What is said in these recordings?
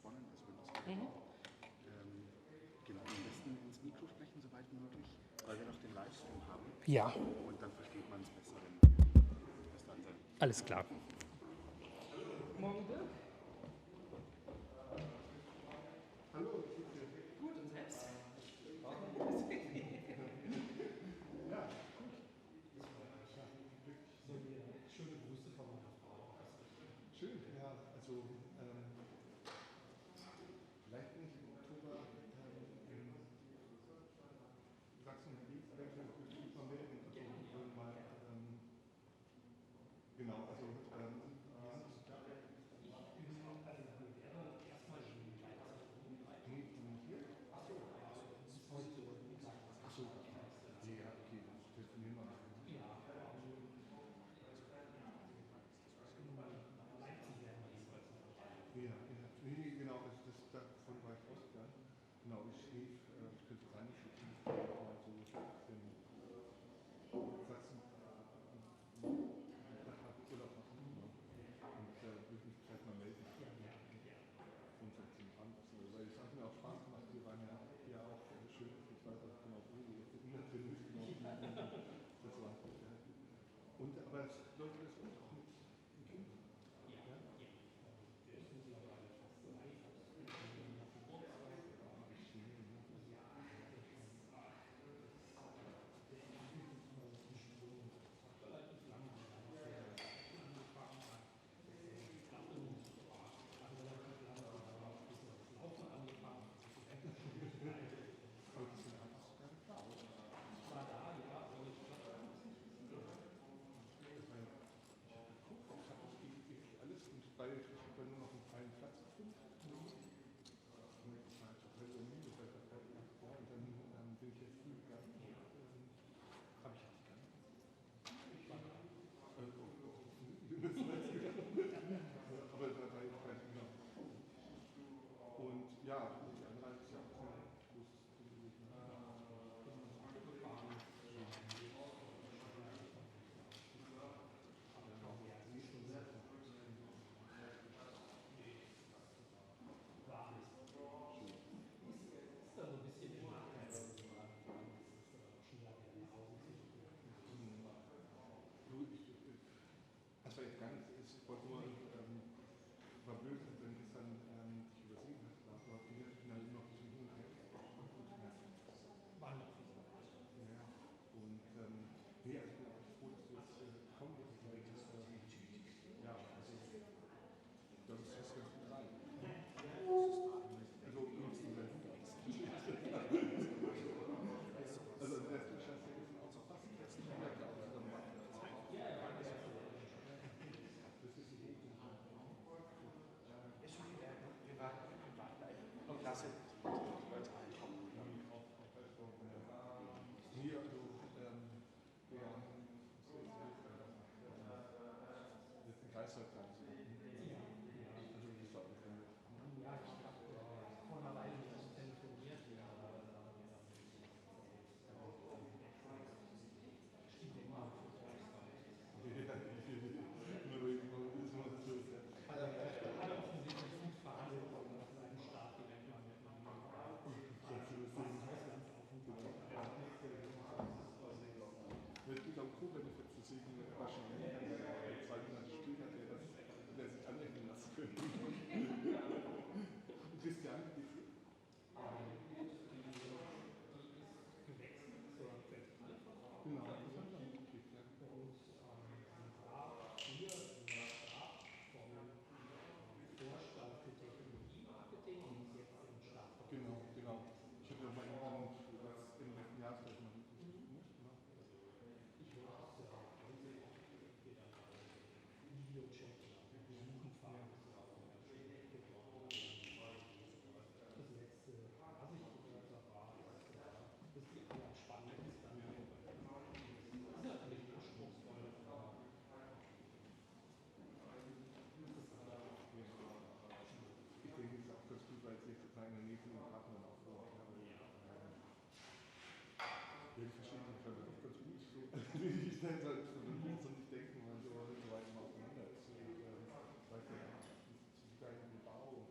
angesponnen, also wenn das geht. Genau, am besten ins Mikro sprechen, soweit möglich, weil wir noch den Livestream haben. Ja. Und dann versteht man es besser, wenn das dann sein. Alles klar. Morgen, Dirk. Hallo. Gut, und selbst? Ja. Schöne Grüße von meiner Frau. Schön, ja, also vielleicht bin ich im Oktober in Sachsen unterwegs, aber ich will mal melden. Also, mal, genau, also Achso, ja, okay, telefonieren wir mal. Ja, nee, genau, davon war ich ausgegangen. Genau, ich schrieb, könnte sein, dass ich mal so Sachsen Urlaub machen. Und würde mich vielleicht mal melden. Grundsätzlich anders. Weil es hat mir auch Spaß gemacht, wir waren ja auch schön, ich weiß auch genau, wo die jetzt immer drin ist. Das war und aber es läuft alles gut auch mit den Kindern. Weil ich habe nur noch einen freien Platz gefunden. Und dann bin ich jetzt früh gegangen. Habe ich nicht gegangen. Aber da war ich genau. Und ja, die andere ist ja auch ein großes Problem. Das war jetzt gar nicht, ich wollte nur, war blöd, wenn es dann sich übersehen hat, aber wir hatten noch ein bisschen hin und her. War noch ja, und nee, also ich bin auch froh, dass du jetzt gekommen bist, weil das, ja, also, das ist ganz gut rein. Also, also, der ist ja auch so fast jetzt nicht mehr, glaube ich, zusammen machen. Klasse. Hier, also, jetzt ein Kreisvertrag. Also, das ist auch ja, ich habe vor einer Weile mit ihm telefoniert. Hat er offensichtlich gut verhandelt und nach seinem Start direkt mal mit einem Ich bin am Co-Benefit, deswegen wahrscheinlich 2 Monate später der sich anrechnen lassen können. Christian, wie geht's dir? gewechselt zur Zentralverwaltung. Genau, das haben wir mitgekriegt, ja. Und war früher im Stab vom Vorstand für Technologie-Marketing und ist jetzt im Stab von Genau. Ich habe ja mal im letzten Jahr vielleicht mal mitgekriegt. Ich würde das entweder Videochat oder Besuchen fahren. Das letzte, was ich gehört habe, war, dass die anderen spannend ist. Dann ist natürlich anspruchsvoll. Ich denke, es ist auch ganz gut, weil es jetzt sozusagen in der Nähe von den Partnern auch so. Ja, ich verstehe den Fall auch ganz gut. So. Ich stelle halt so nicht denken, weil so weit auseinander ist. Und, weiß ja, wie dein Bau und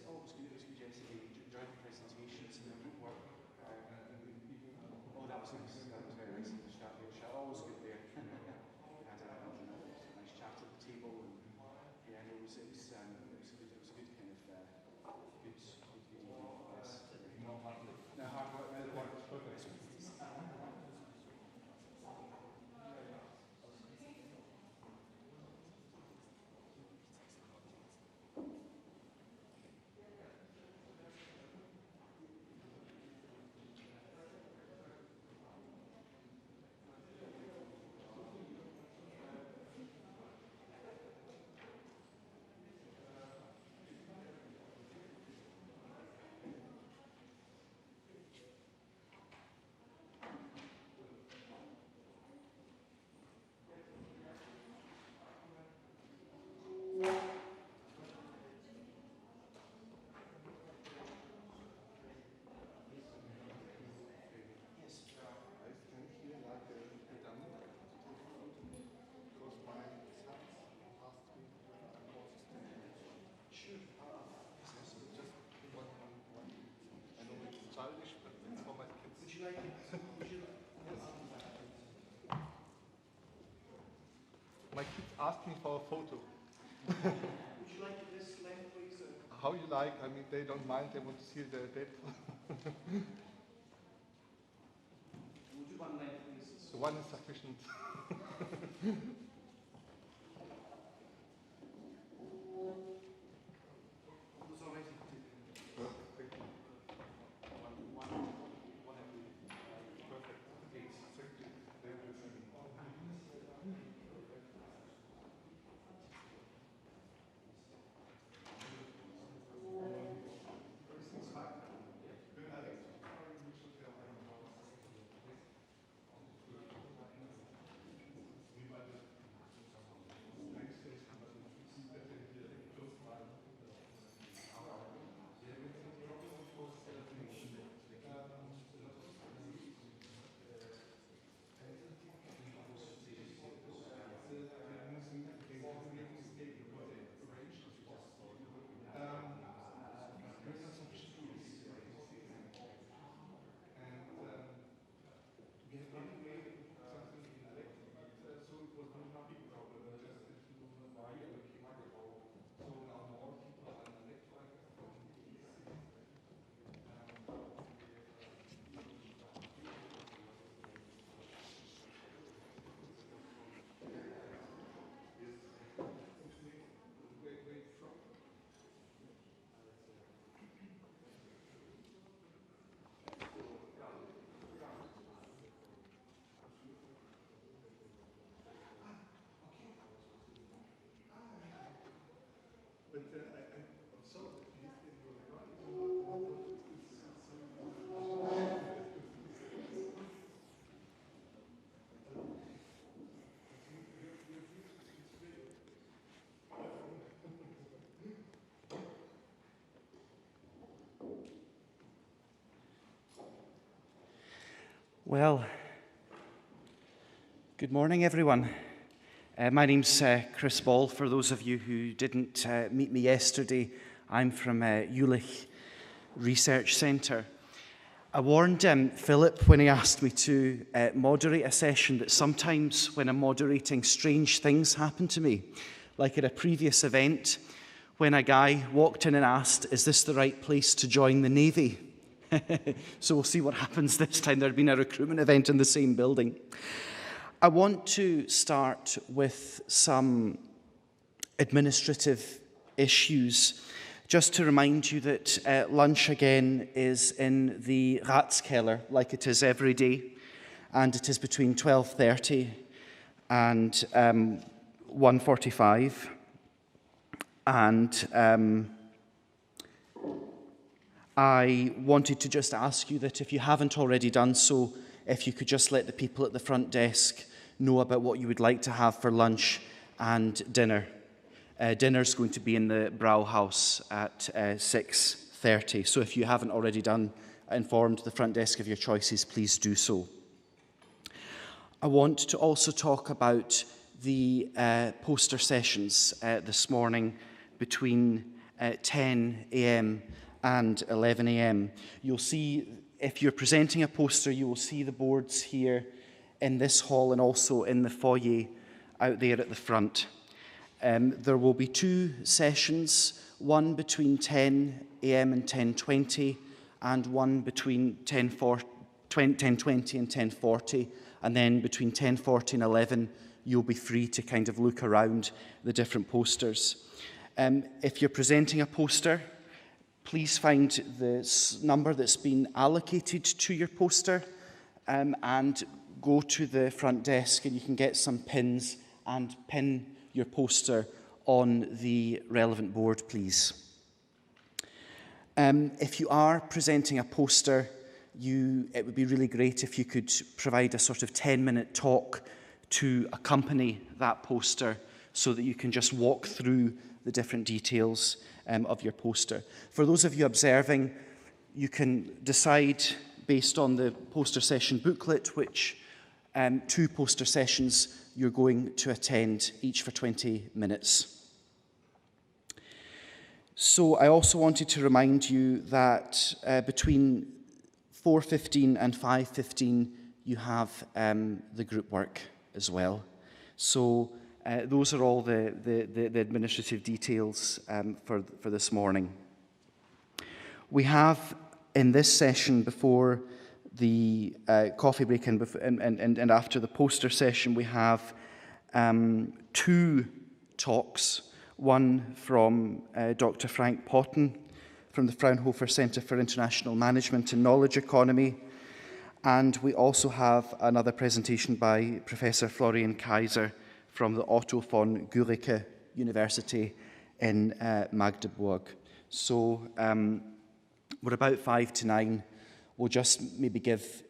Oh, it was good yesterday. Enjoyed the presentations and the group work. Oh, that was nice. That was very nice. The chat always good there. Had a nice chat at the table, and yeah, no, it was a good kind of good evening. Yes. No hard work. No hard work. No work. Perfect. My kids asked me for a photo. Would you like it this length, please? How you like? I mean, they don't mind. They want to see the depth. We'll do one length, please. So one is sufficient. Well, good morning, everyone. My name's Chris Ball. For those of you who didn't meet me yesterday, I'm from Jülich Research Centre. I warned Philip when he asked me to moderate a session that sometimes when I'm moderating, strange things happen to me. Like at a previous event, when a guy walked in and asked, "Is this the right place to join the Navy?" So we'll see what happens this time. There had been a recruitment event in the same building. I want to start with some administrative issues. Just to remind you that lunch again is in the Ratskeller, like it is every day, and it is between 12:30 and 1:45. And I wanted to just ask you that if you haven't already done so, if you could just let the people at the front desk know about what you would like to have for lunch and dinner. Dinner's going to be in the Brauhaus at 6:30. So if you haven't already informed the front desk of your choices, please do so. I want to also talk about the poster sessions this morning between at 10 a.m. and 11 a.m. You'll see, if you're presenting a poster, you will see the boards here in this hall and also in the foyer out there at the front. There will be 2 sessions, one between 10 a.m. and 10:20, and one between 10:20 and 10:40, and then between 10:40 and 11, you'll be free to kind of look around the different posters. If you're presenting a poster, please find the number that's been allocated to your poster and go to the front desk and you can get some pins and pin your poster on the relevant board, please. If you are presenting a poster, it would be really great if you could provide a sort of 10-minute talk to accompany that poster so that you can just walk through the different details of your poster. For those of you observing, you can decide based on the poster session booklet which 2 poster sessions you're going to attend, each for 20 minutes. So I also wanted to remind you that between 4:15 and 5:15 you have the group work as well. So those are all the administrative details for this morning. We have in this session, before the coffee break and after the poster session, we have 2 talks. One from Dr. Frank Potten from the Fraunhofer Centre for International Management and Knowledge Economy. And we also have another presentation by Professor Florian Kaiser from the Otto von Guericke University in Magdeburg. So we're about 5 to 9. We'll just maybe give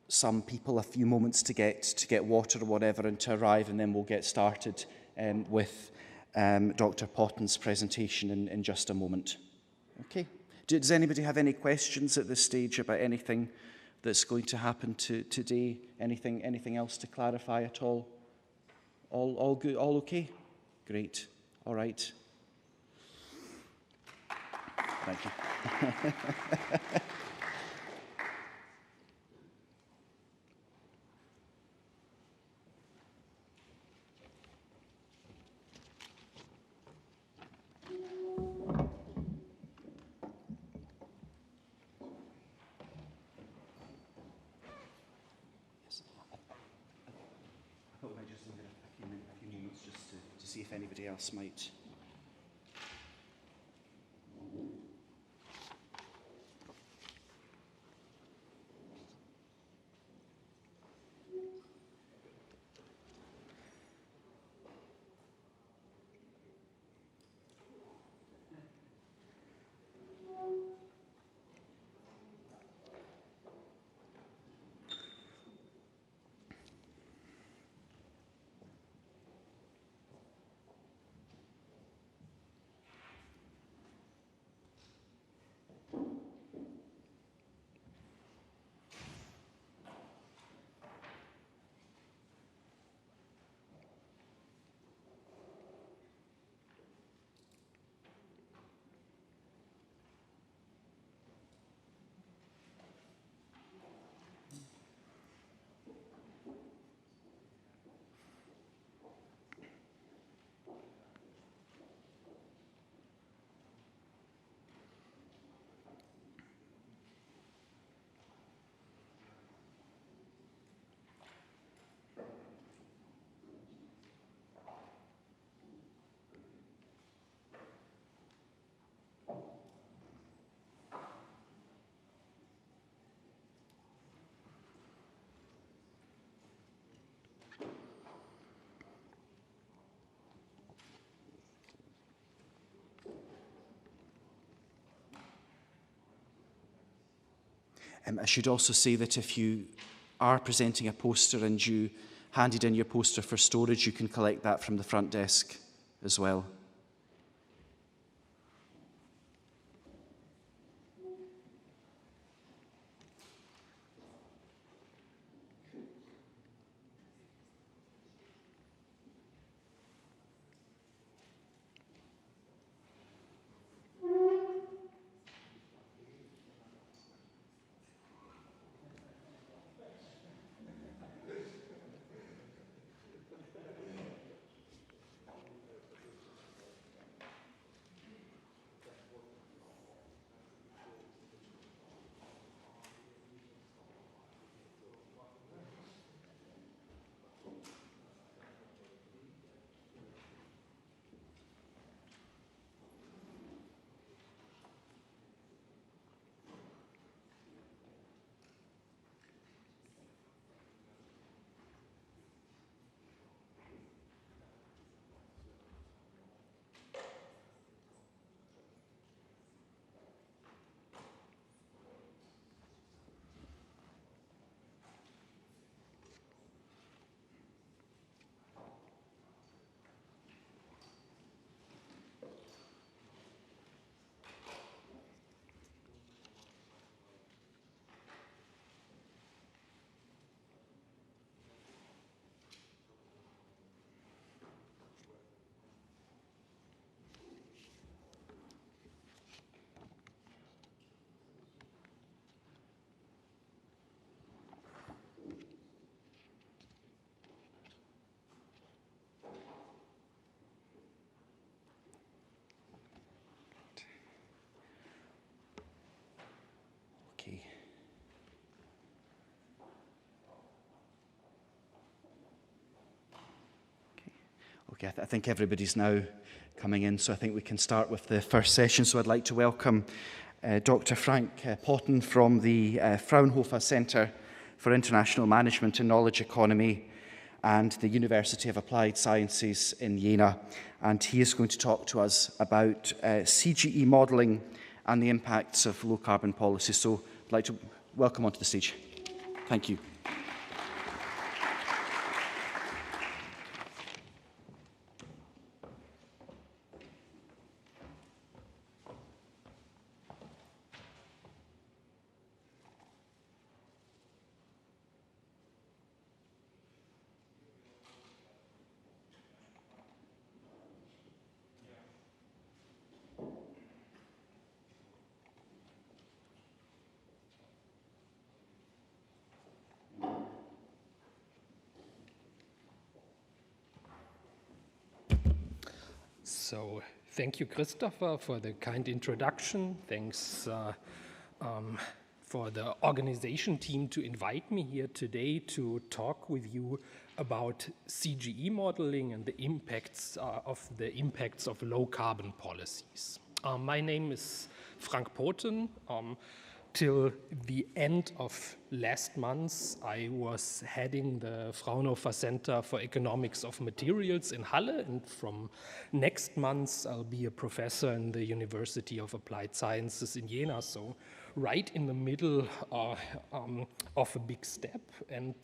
some people a few moments to get water or whatever and to arrive, and then we'll get started with Dr. Potten's presentation in just a moment. Okay. Does anybody have any questions at this stage about anything that's going to happen today? Anything else to clarify at all? All good? All okay? Great. All right. Thank you. See if anybody else might. I should also say that if you are presenting a poster and you handed in your poster for storage, you can collect that from the front desk as well. Okay, I think everybody's now coming in, so I think we can start with the first session. So I'd like to welcome Dr. Frank Potten from the Fraunhofer Centre for International Management and Knowledge Economy and the University of Applied Sciences in Jena. And he is going to talk to us about CGE modelling and the impacts of low-carbon policy. So I'd like to welcome onto the stage. Thank you. So thank you, Christopher, for the kind introduction. Thanks for the organization team to invite me here today to talk with you about CGE modeling and the impacts of low carbon policies. My name is Frank Potten. Till the end of last month, I was heading the Fraunhofer Center for Economics of Materials in Halle, and from next month, I'll be a professor in the University of Applied Sciences in Jena, so right in the middle of a big step. And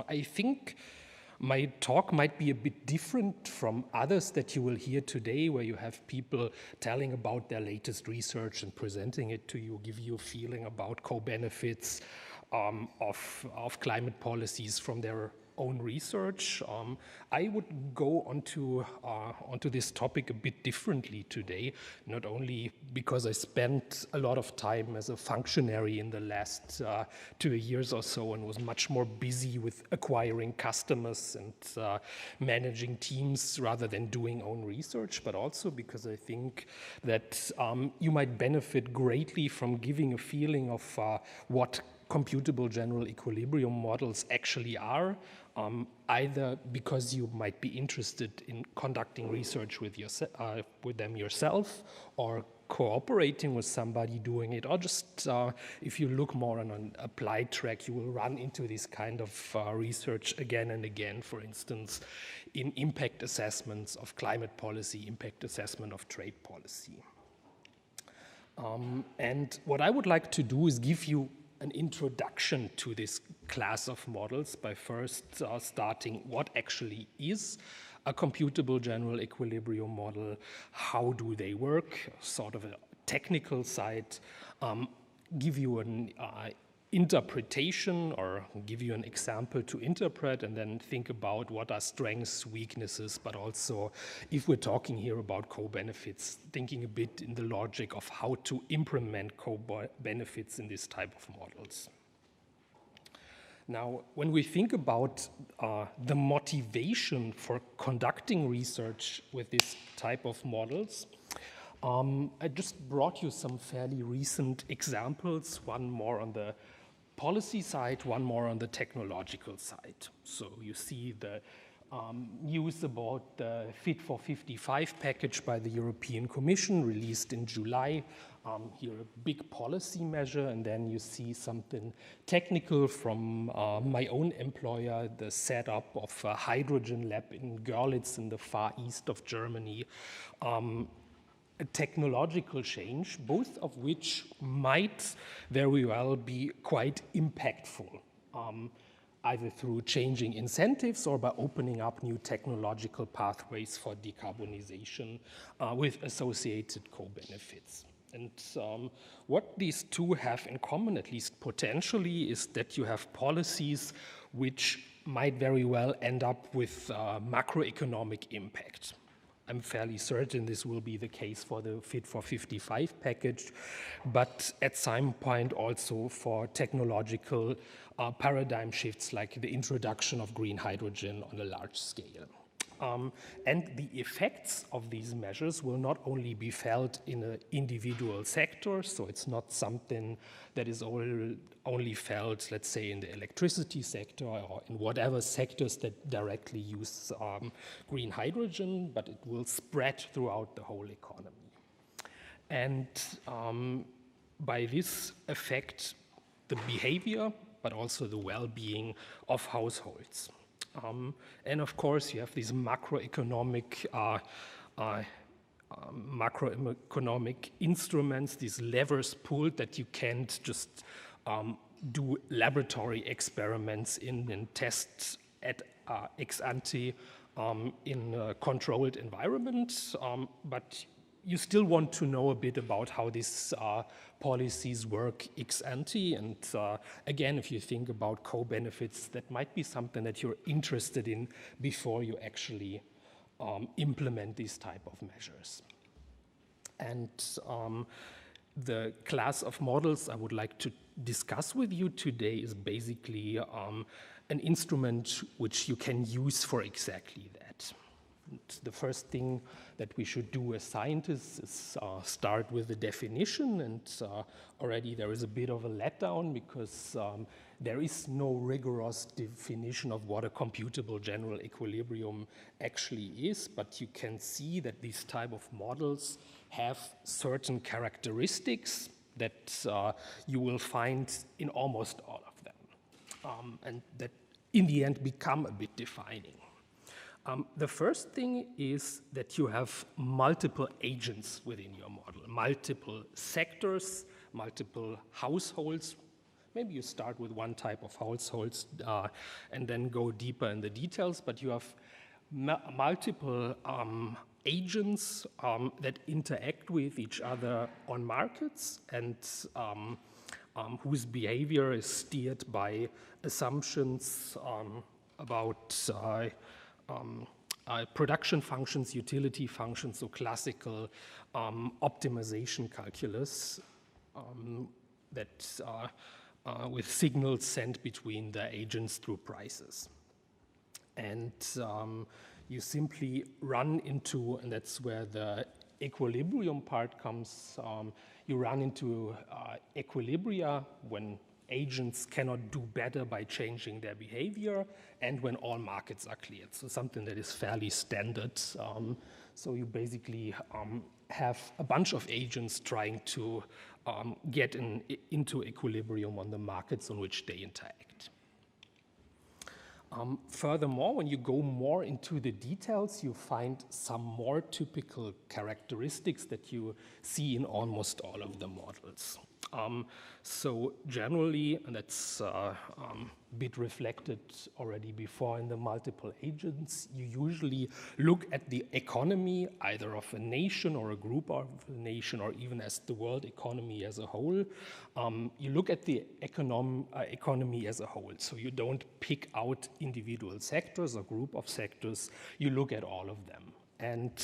I think my talk might be a bit different from others that you will hear today, where you have people telling about their latest research and presenting it to you, give you a feeling about co-benefits of climate policies from their own research. I would go onto this topic a bit differently today, not only because I spent a lot of time as a functionary in the last 2 years or so and was much more busy with acquiring customers and managing teams rather than doing own research, but also because I think that you might benefit greatly from giving a feeling of what computable general equilibrium models actually are, either because you might be interested in conducting research with them yourself, or cooperating with somebody doing it, or just if you look more on an applied track, you will run into this kind of research again and again, for instance, in impact assessments of climate policy, impact assessment of trade policy. And what I would like to do is give you an introduction to this class of models by first starting what actually is a computable general equilibrium model, how do they work, sort of a technical side, give you an interpretation or give you an example to interpret, and then think about what are strengths, weaknesses, but also, if we're talking here about co-benefits, thinking a bit in the logic of how to implement co-benefits in this type of models. Now, when we think about the motivation for conducting research with this type of models, I just brought you some fairly recent examples, one more on the policy side, one more on the technological side. So you see the news about the Fit for 55 package by the European Commission released in July. Here a big policy measure, and then you see something technical from my own employer, the setup of a hydrogen lab in Görlitz in the far east of Germany. A technological change, both of which might very well be quite impactful, either through changing incentives or by opening up new technological pathways for decarbonization with associated co-benefits. And what these two have in common, at least potentially, is that you have policies which might very well end up with macroeconomic impact. I'm fairly certain this will be the case for the Fit for 55 package, but at some point also for technological paradigm shifts like the introduction of green hydrogen on a large scale. And the effects of these measures will not only be felt in an individual sector, so it's not something that is only felt, let's say, in the electricity sector or in whatever sectors that directly use green hydrogen, but it will spread throughout the whole economy. And by this affect the behavior, but also the well-being of households. And of course, you have these macroeconomic instruments, these levers pulled that you can't just do laboratory experiments in tests at ex ante in a controlled environment, but you still want to know a bit about how these policies work ex ante. And again, if you think about co-benefits, that might be something that you're interested in before you actually implement these type of measures. And the class of models I would like to discuss with you today is basically an instrument which you can use for exactly that. And the first thing that we should do as scientists is start with the definition, and already there is a bit of a letdown because there is no rigorous definition of what a computable general equilibrium actually is, but you can see that these type of models have certain characteristics that you will find in almost all of them, and that in the end become a bit defining. The first thing is that you have multiple agents within your model, multiple sectors, multiple households. Maybe you start with one type of households and then go deeper in the details, but you have multiple agents that interact with each other on markets and whose behavior is steered by assumptions about production functions, utility functions, so classical optimization calculus that with signals sent between the agents through prices. And you simply run into, and that's where the equilibrium part comes, you run into equilibria when agents cannot do better by changing their behavior and when all markets are cleared. So something that is fairly standard. So you basically have a bunch of agents trying to get into equilibrium on the markets on which they interact. Furthermore, when you go more into the details, you find some more typical characteristics that you see in almost all of the models. So generally, and that's a bit reflected already before in the multiple agents, you usually look at the economy either of a nation or a group of a nation or even as the world economy as a whole. You look at the economy as a whole, so you don't pick out individual sectors or group of sectors, you look at all of them. And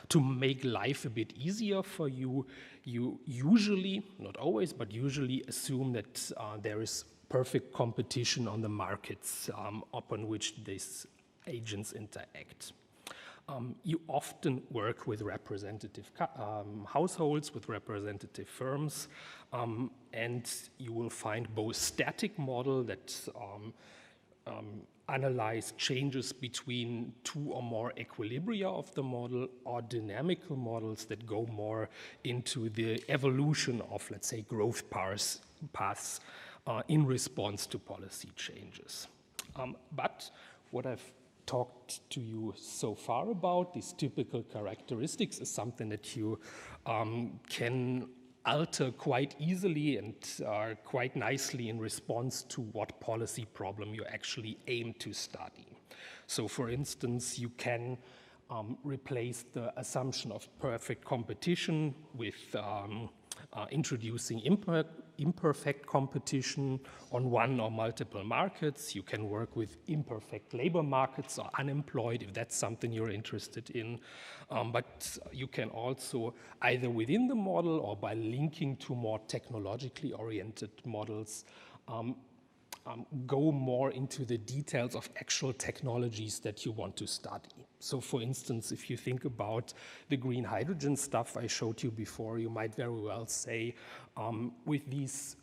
to make life a bit easier for you, you usually, not always, but usually assume that there is perfect competition on the markets upon which these agents interact. You often work with representative households, with representative firms, and you will find both static model that analyze changes between two or more equilibria of the model, or dynamical models that go more into the evolution of, let's say, growth paths in response to policy changes. But what I've talked to you so far about, these typical characteristics, is something that you can alter quite easily and quite nicely in response to what policy problem you actually aim to study. So for instance, you can replace the assumption of perfect competition with introducing imperfect competition on one or multiple markets. You can work with imperfect labor markets or unemployed if that's something you're interested in. But you can also, either within the model or by linking to more technologically oriented models, go more into the details of actual technologies that you want to study. So for instance, if you think about the green hydrogen stuff I showed you before, you might very well say, with these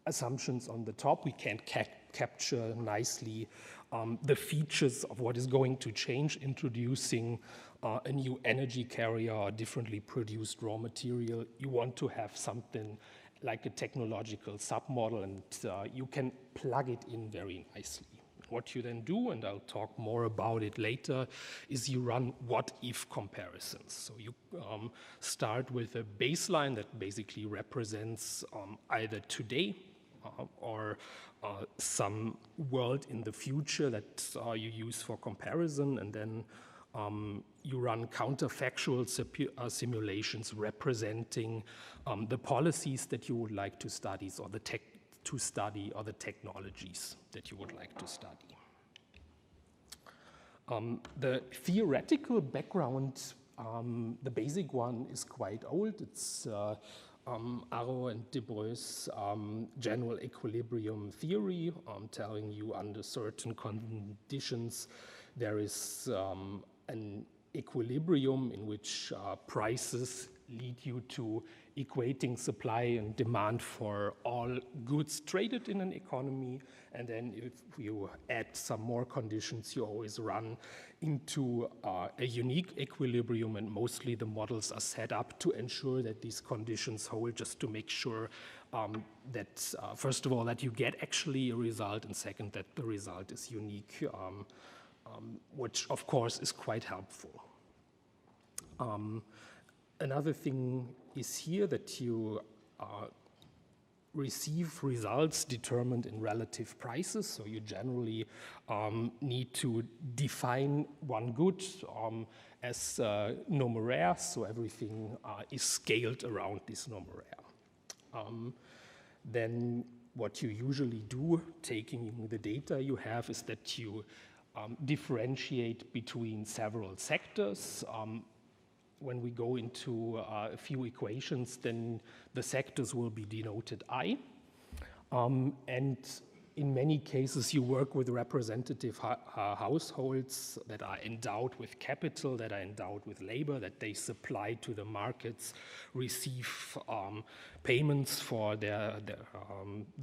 assumptions on the top, we can capture nicely the features of what is going to change, introducing a new energy carrier or differently produced raw material. You want to have something like a technological submodel, and you can plug it in very nicely. What you then do, and I'll talk more about it later, is you run what-if comparisons. So you start with a baseline that basically represents either today or some world in the future that you use for comparison, and then you run counterfactual simulations representing the policies that you would like to study, or the technologies that you would like to study. The theoretical background, the basic one, is quite old. It's Arrow and De Bruy's general equilibrium theory, telling you under certain conditions there is an equilibrium in which prices lead you to equating supply and demand for all goods traded in an economy. And then if you add some more conditions, you always run into a unique equilibrium, and mostly the models are set up to ensure that these conditions hold, just to make sure that, first of all, that you get actually a result, and second, that the result is unique, which of course is quite helpful. Another thing is here that you receive results determined in relative prices. So you generally need to define one good as numeraire, so everything is scaled around this numeraire. Then what you usually do, taking the data you have, is that you differentiate between several sectors. When we go into a few equations, then the sectors will be denoted I. And in many cases, you work with representative households that are endowed with capital, that are endowed with labor, that they supply to the markets, receive payments for their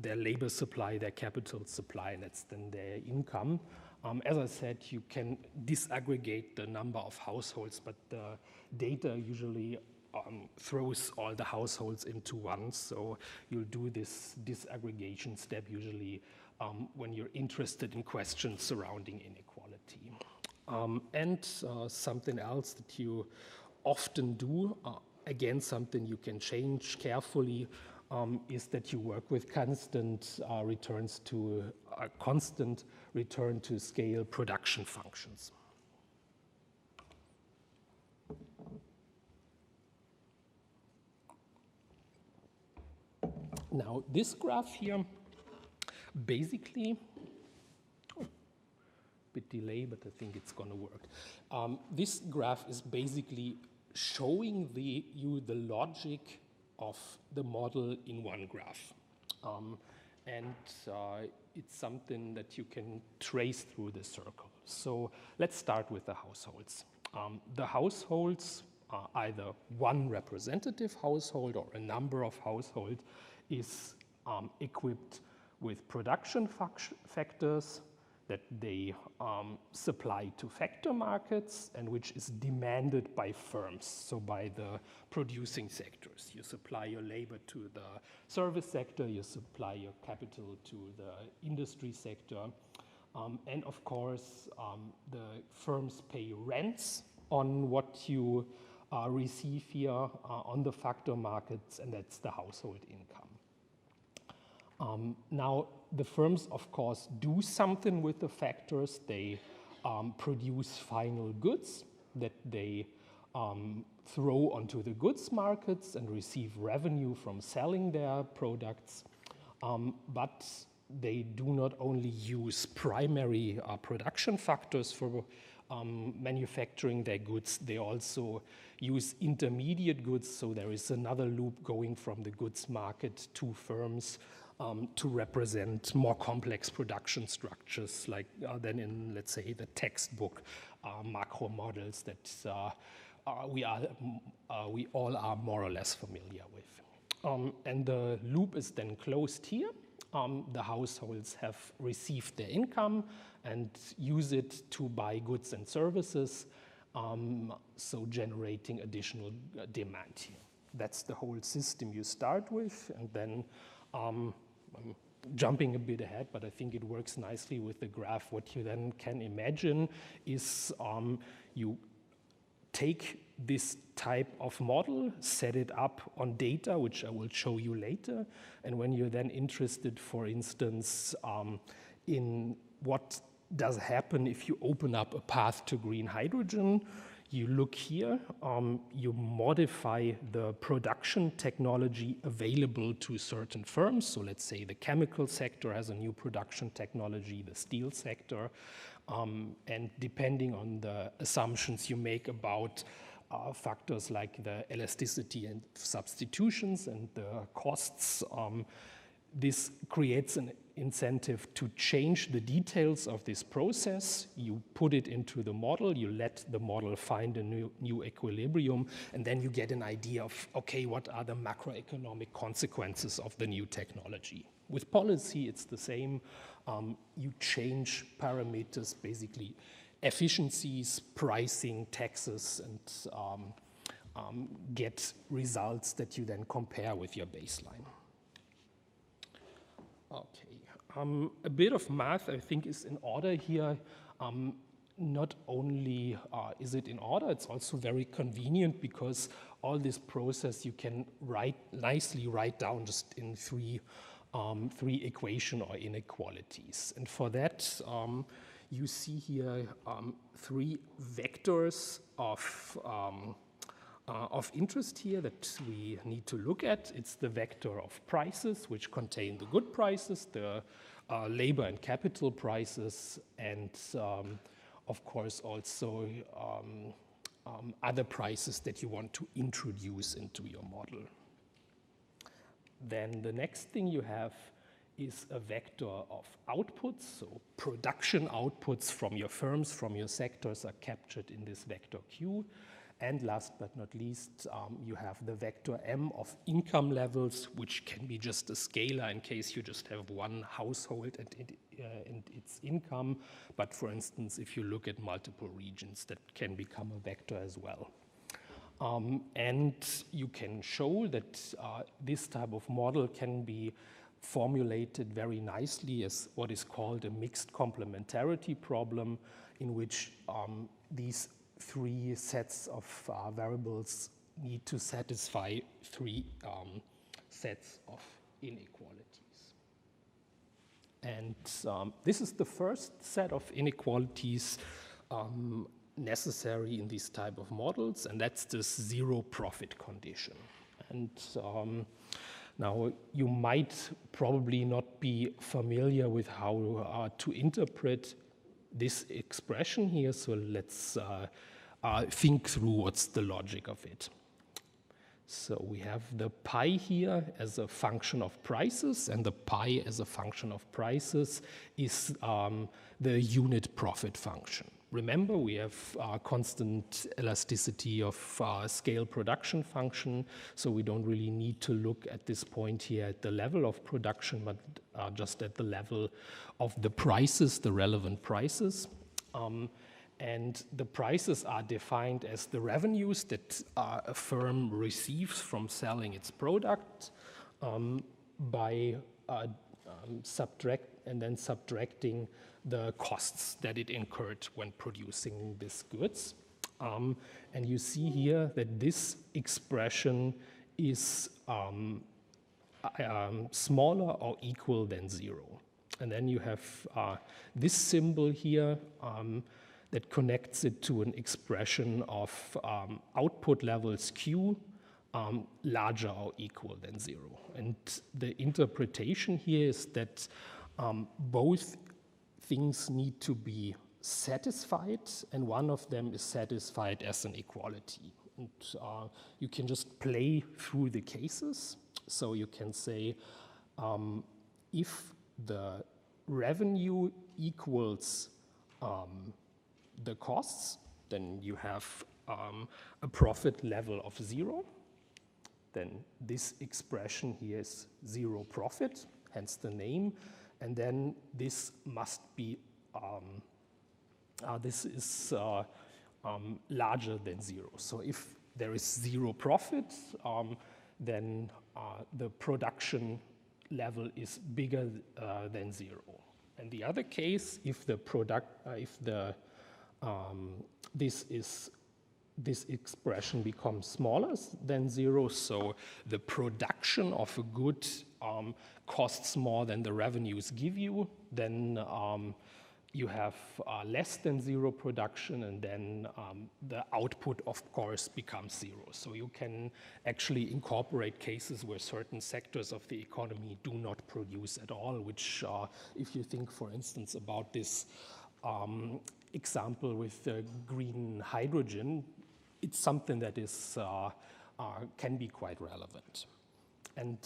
labor supply, their capital supply, and that's then their income. As I said, you can disaggregate the number of households, but the data usually throws all the households into one, so you'll do this disaggregation step usually when you're interested in questions surrounding inequality. And something else that you often do, again something you can change carefully, is that you work with constant constant return to scale production functions. Now, this graph here, basically, bit delay, but I think it's going to work. This graph is basically showing you the logic of the model in one graph. And it's something that you can trace through the circle. So let's start with the households. The households are either one representative household or a number of households is equipped with production factors that they supply to factor markets and which is demanded by firms, so by the producing sectors. You supply your labor to the service sector, you supply your capital to the industry sector, and of course the firms pay rents on what you receive here on the factor markets, and that's the household income. Now, the firms, of course, do something with the factors. They produce final goods that they throw onto the goods markets and receive revenue from selling their products. But they do not only use primary production factors for manufacturing their goods, they also use intermediate goods. So there is another loop going from the goods market to firms to represent more complex production structures like than in, let's say, the textbook macro models that we all are more or less familiar with. And the loop is then closed here. The households have received their income and use it to buy goods and services, so generating additional demand here. That's the whole system you start with, and then I'm jumping a bit ahead, but I think it works nicely with the graph. What you then can imagine is you take this type of model, set it up on data, which I will show you later, and when you're then interested, for instance, in what does happen if you open up a path to green hydrogen, you look here, you modify the production technology available to certain firms. So let's say the chemical sector has a new production technology, the steel sector, and depending on the assumptions you make about factors like the elasticity and substitutions and the costs, this creates an incentive to change the details of this process. You put it into the model, you let the model find a new equilibrium, and then you get an idea of, okay, what are the macroeconomic consequences of the new technology? With policy, it's the same. You change parameters, basically efficiencies, pricing, taxes, and get results that you then compare with your baseline. Okay. A bit of math, I think, is in order here. Not only is it in order, it's also very convenient because all this process you can nicely write down just in three equation or inequalities. And for that, you see here three vectors of interest here that we need to look at. It's the vector of prices, which contain the good prices, the labor and capital prices, and of course also other prices that you want to introduce into your model. Then the next thing you have is a vector of outputs. So production outputs from your firms, from your sectors are captured in this vector Q. And last but not least, you have the vector M of income levels, which can be just a scalar in case you just have one household and its income. But for instance, if you look at multiple regions, that can become a vector as well. And you can show that this type of model can be formulated very nicely as what is called a mixed complementarity problem, in which these three sets of variables need to satisfy three sets of inequalities. And this is the first set of inequalities necessary in these type of models, and that's the zero profit condition. And now you might probably not be familiar with how to interpret this expression here, so let's think through what's the logic of it. So we have the pi here as a function of prices, and the pi as a function of prices is the unit profit function. Remember, we have constant elasticity of scale production function, so we don't really need to look at this point here at the level of production, but just at the level of the prices, the relevant prices. And the prices are defined as the revenues that a firm receives from selling its product by subtracting the costs that it incurred when producing these goods. And you see here that this expression is smaller or equal than 0. And then you have this symbol here that connects it to an expression of output levels Q larger or equal than 0. And the interpretation here is that both things need to be satisfied, and one of them is satisfied as an equality. And you can just play through the cases. So you can say if the revenue equals the costs, then you have a profit level of 0. Then this expression here is 0 profit, hence the name. And then this must be, this is larger than 0. So if there is 0 profit, then the production level is bigger than 0. And the other case, if the this expression becomes smaller than 0, so the production of a good costs more than the revenues give you, then you have less than 0 production, and then the output, of course, becomes 0. So you can actually incorporate cases where certain sectors of the economy do not produce at all, which, if you think, for instance, about this example with green hydrogen, it's something that is can be quite relevant. And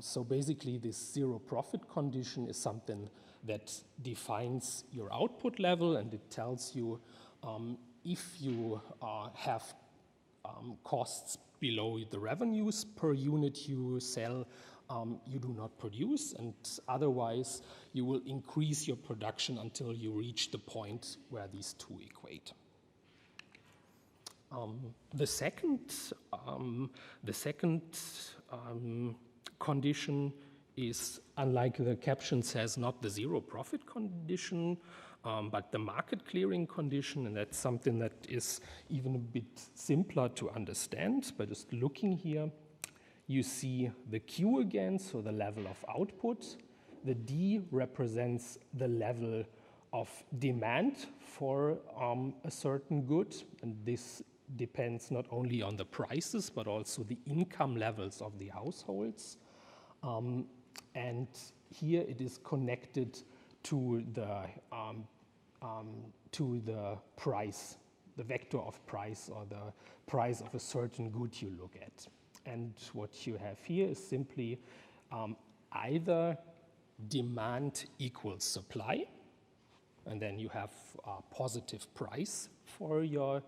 so basically this 0 profit condition is something that defines your output level, and it tells you if you have costs below the revenues per unit you sell, you do not produce, and otherwise you will increase your production until you reach the point where these two equate. The second condition is, unlike the caption says, not the 0 profit condition, but the market clearing condition, and that's something that is even a bit simpler to understand. By just looking here, you see the Q again, so the level of output. The D represents the level of demand for a certain good, and this depends not only on the prices, but also the income levels of the households. And here it is connected to the price, the vector of price, or the price of a certain good you look at. And what you have here is simply either demand equals supply, and then you have a positive price for your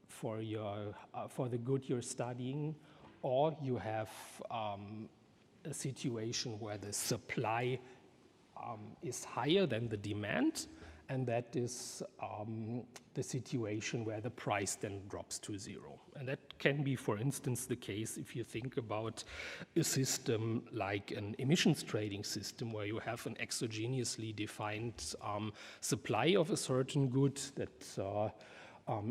for the good you're studying, or you have a situation where the supply is higher than the demand, and that is the situation where the price then drops to 0. And that can be, for instance, the case if you think about a system like an emissions trading system, where you have an exogenously defined supply of a certain good that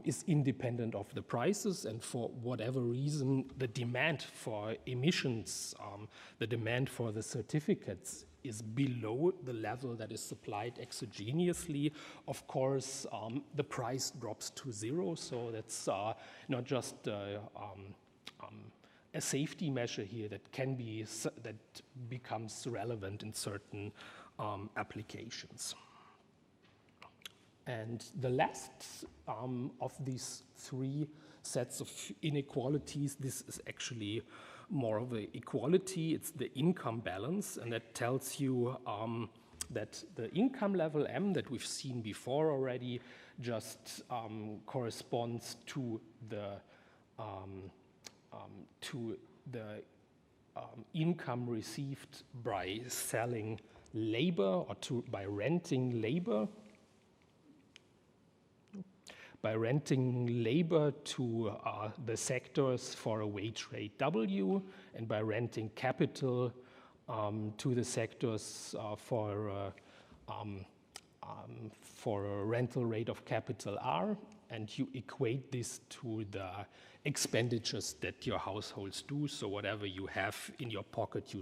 is independent of the prices, and for whatever reason the demand for emissions, the demand for the certificates is below the level that is supplied exogenously. Of course, the price drops to 0, so that's not just a safety measure here that can be that becomes relevant in certain applications. And the last of these 3 sets of inequalities, this is actually more of an equality. It's the income balance, and that tells you that the income level M that we've seen before already just corresponds to the income received by selling labor, or by renting labor. By renting labor to the sectors for a wage rate W, and by renting capital to the sectors for a rental rate of capital R, and you equate this to the expenditures that your households do. So whatever you have in your pocket,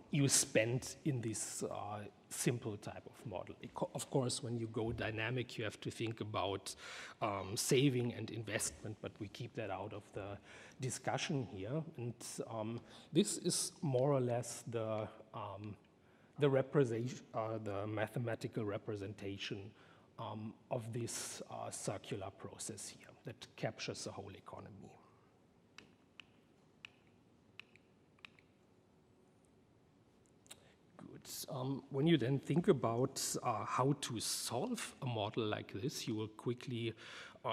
you spend in this simple type of model. Of course, when you go dynamic, you have to think about saving and investment, but we keep that out of the discussion here. And this is more or less the mathematical representation of this circular process here that captures the whole economy. when you then think about how to solve a model like this, you will quickly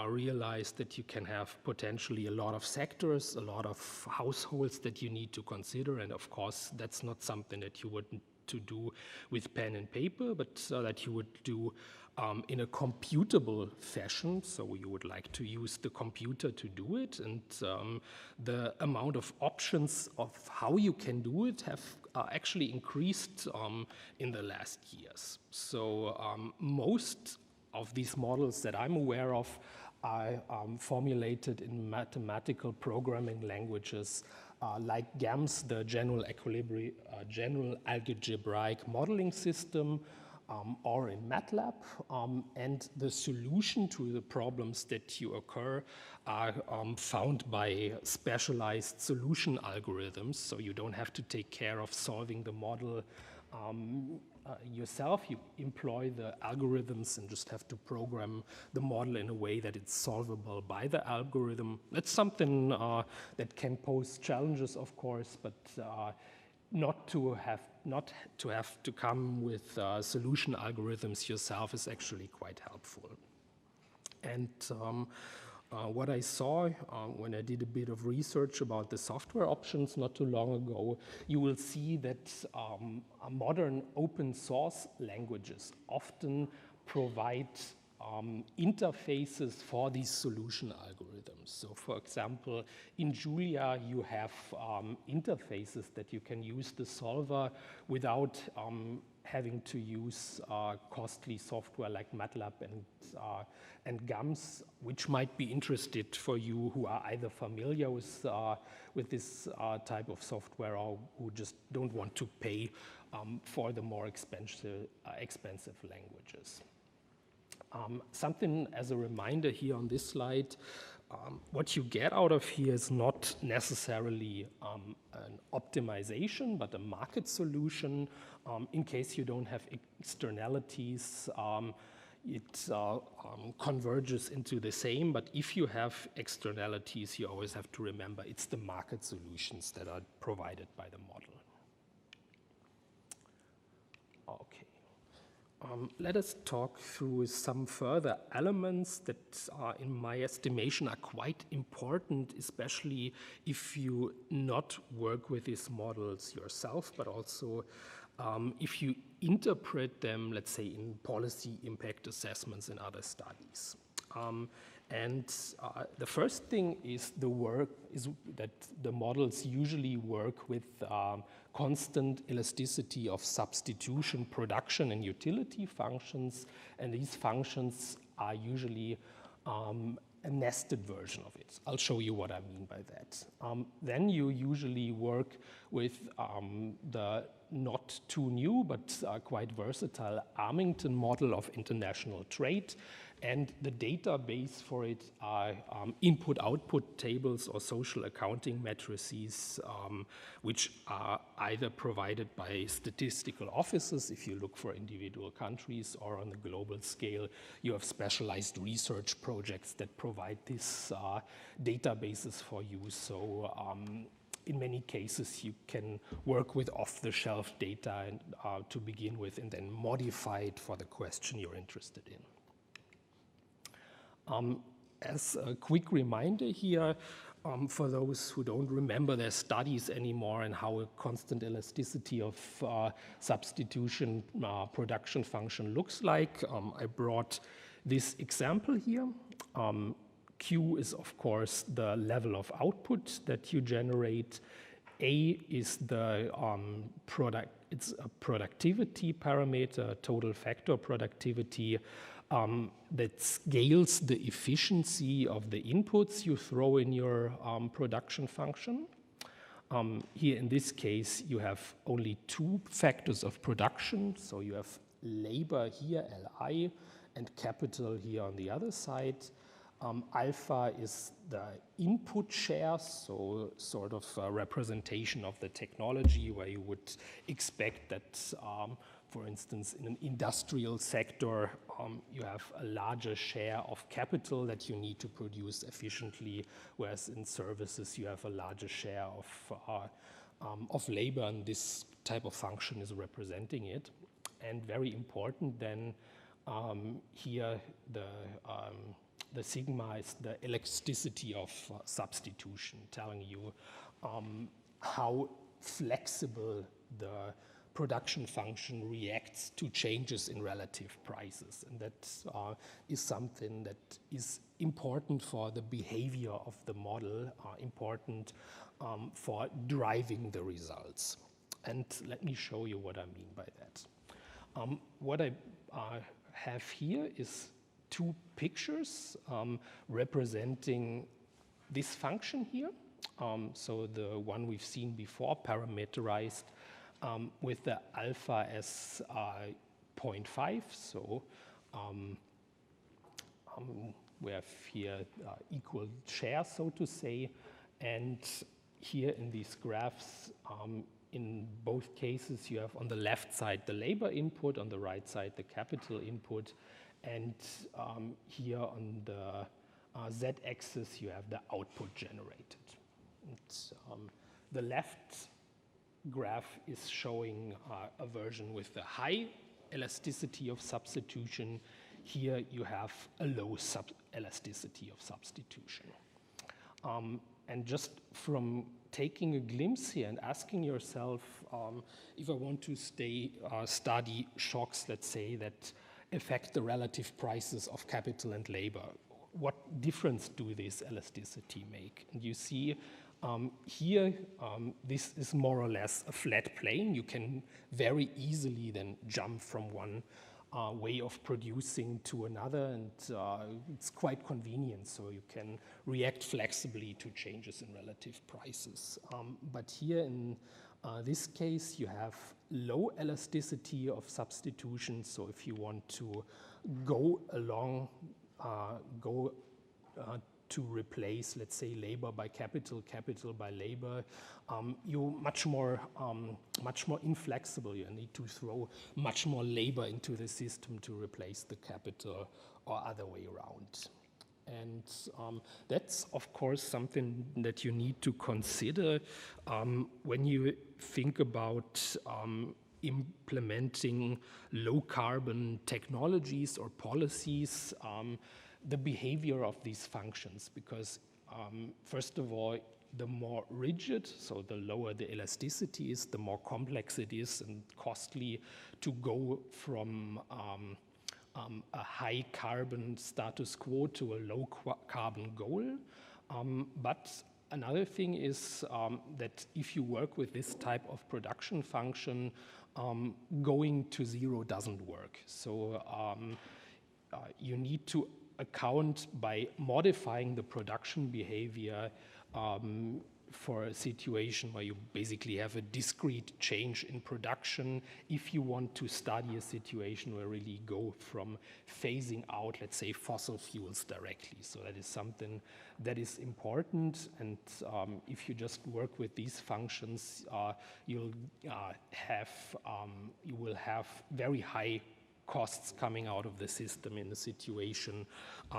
realize that you can have potentially a lot of sectors, a lot of households that you need to consider, and of course that's not something that you would to do with pen and paper, but that you would do in a computable fashion. So you would like to use the computer to do it, and the amount of options of how you can do it have actually increased in the last years. So most of these models that I'm aware of are formulated in mathematical programming languages like GAMS, the General Algebraic Modeling System, or in MATLAB, and the solution to the problems that you occur are found by specialized solution algorithms, so you don't have to take care of solving the model yourself. You employ the algorithms and just have to program the model in a way that it's solvable by the algorithm. That's something that can pose challenges, of course, but not to have to come with solution algorithms yourself is actually quite helpful. And what I saw when I did a bit of research about the software options not too long ago, you will see that modern open source languages often provide interfaces for these solution algorithms. So for example, in Julia, you have interfaces that you can use the solver without having to use costly software like MATLAB and GAMS, which might be interested for you who are either familiar with this type of software or who just don't want to pay for the more expensive languages. Something as a reminder here on this slide, what you get out of here is not necessarily an optimization, but a market solution. In case you don't have externalities, it converges into the same, but if you have externalities, you always have to remember it's the market solutions that are provided by the model. Okay. Let us talk through some further elements that in my estimation are quite important, especially if you not work with these models yourself, but also if you interpret them, let's say, in policy impact assessments and other studies. The first thing is that the models usually work with constant elasticity of substitution, production, and utility functions, and these functions are usually a nested version of it. I'll show you what I mean by that. Then you usually work with the not too new but quite versatile Armington model of international trade, and the database for it are input-output tables or social accounting matrices, which are either provided by statistical offices if you look for individual countries, or on the global scale you have specialized research projects that provide these databases for you. So in many cases you can work with off-the-shelf data to begin with and then modify it for the question you're interested in. As a quick reminder here, for those who don't remember their studies anymore and how a constant elasticity of substitution production function looks like, I brought this example here. Q is, of course, the level of output that you generate. A is the it's a productivity parameter, total factor productivity, that scales the efficiency of the inputs you throw in your production function. Here in this case, you have only two factors of production. So you have labor here, Li, and capital here on the other side. Alpha is the input share, so sort of a representation of the technology where you would expect that, for instance, in an industrial sector, you have a larger share of capital that you need to produce efficiently, whereas in services you have a larger share of of labor, and this type of function is representing it. And very important then, here the sigma is the elasticity of substitution, telling you how flexible the production function reacts to changes in relative prices. And that is something that is important for the behavior of the model, important for driving the results. And let me show you what I mean by that. What I have here is two pictures representing this function here. So the one we've seen before, parameterized with the alpha as 0.5. So we have here equal share, so to say. And here in these graphs, in both cases, you have on the left side the labor input, on the right side the capital input. And here on the z-axis, you have the output generated. And, the left graph is showing a version with the high elasticity of substitution. Here you have a low elasticity of substitution. And just from taking a glimpse here and asking yourself, if I want to study shocks, let's say, that affect the relative prices of capital and labor, what difference do this elasticity make? And you see here, this is more or less a flat plane. You can very easily then jump from one way of producing to another, and it's quite convenient, so you can react flexibly to changes in relative prices. But here in this case, you have low elasticity of substitution, so if you want to go along, to replace, let's say, labor by capital, capital by labor, you're much more inflexible. You need to throw much more labor into the system to replace the capital, or other way around. And that's, of course, something that you need to consider when you think about implementing low-carbon technologies or policies, the behavior of these functions, because first of all, the more rigid, so the lower the elasticity is, the more complex it is and costly to go from a high carbon status quo to a low carbon goal. But another thing is that if you work with this type of production function, going to zero doesn't work. So you need to account by modifying the production behavior for a situation where you basically have a discrete change in production if you want to study a situation where really go from phasing out, let's say, fossil fuels directly. So that is something that is important, and if you just work with these functions, you will have very high costs coming out of the system in a situation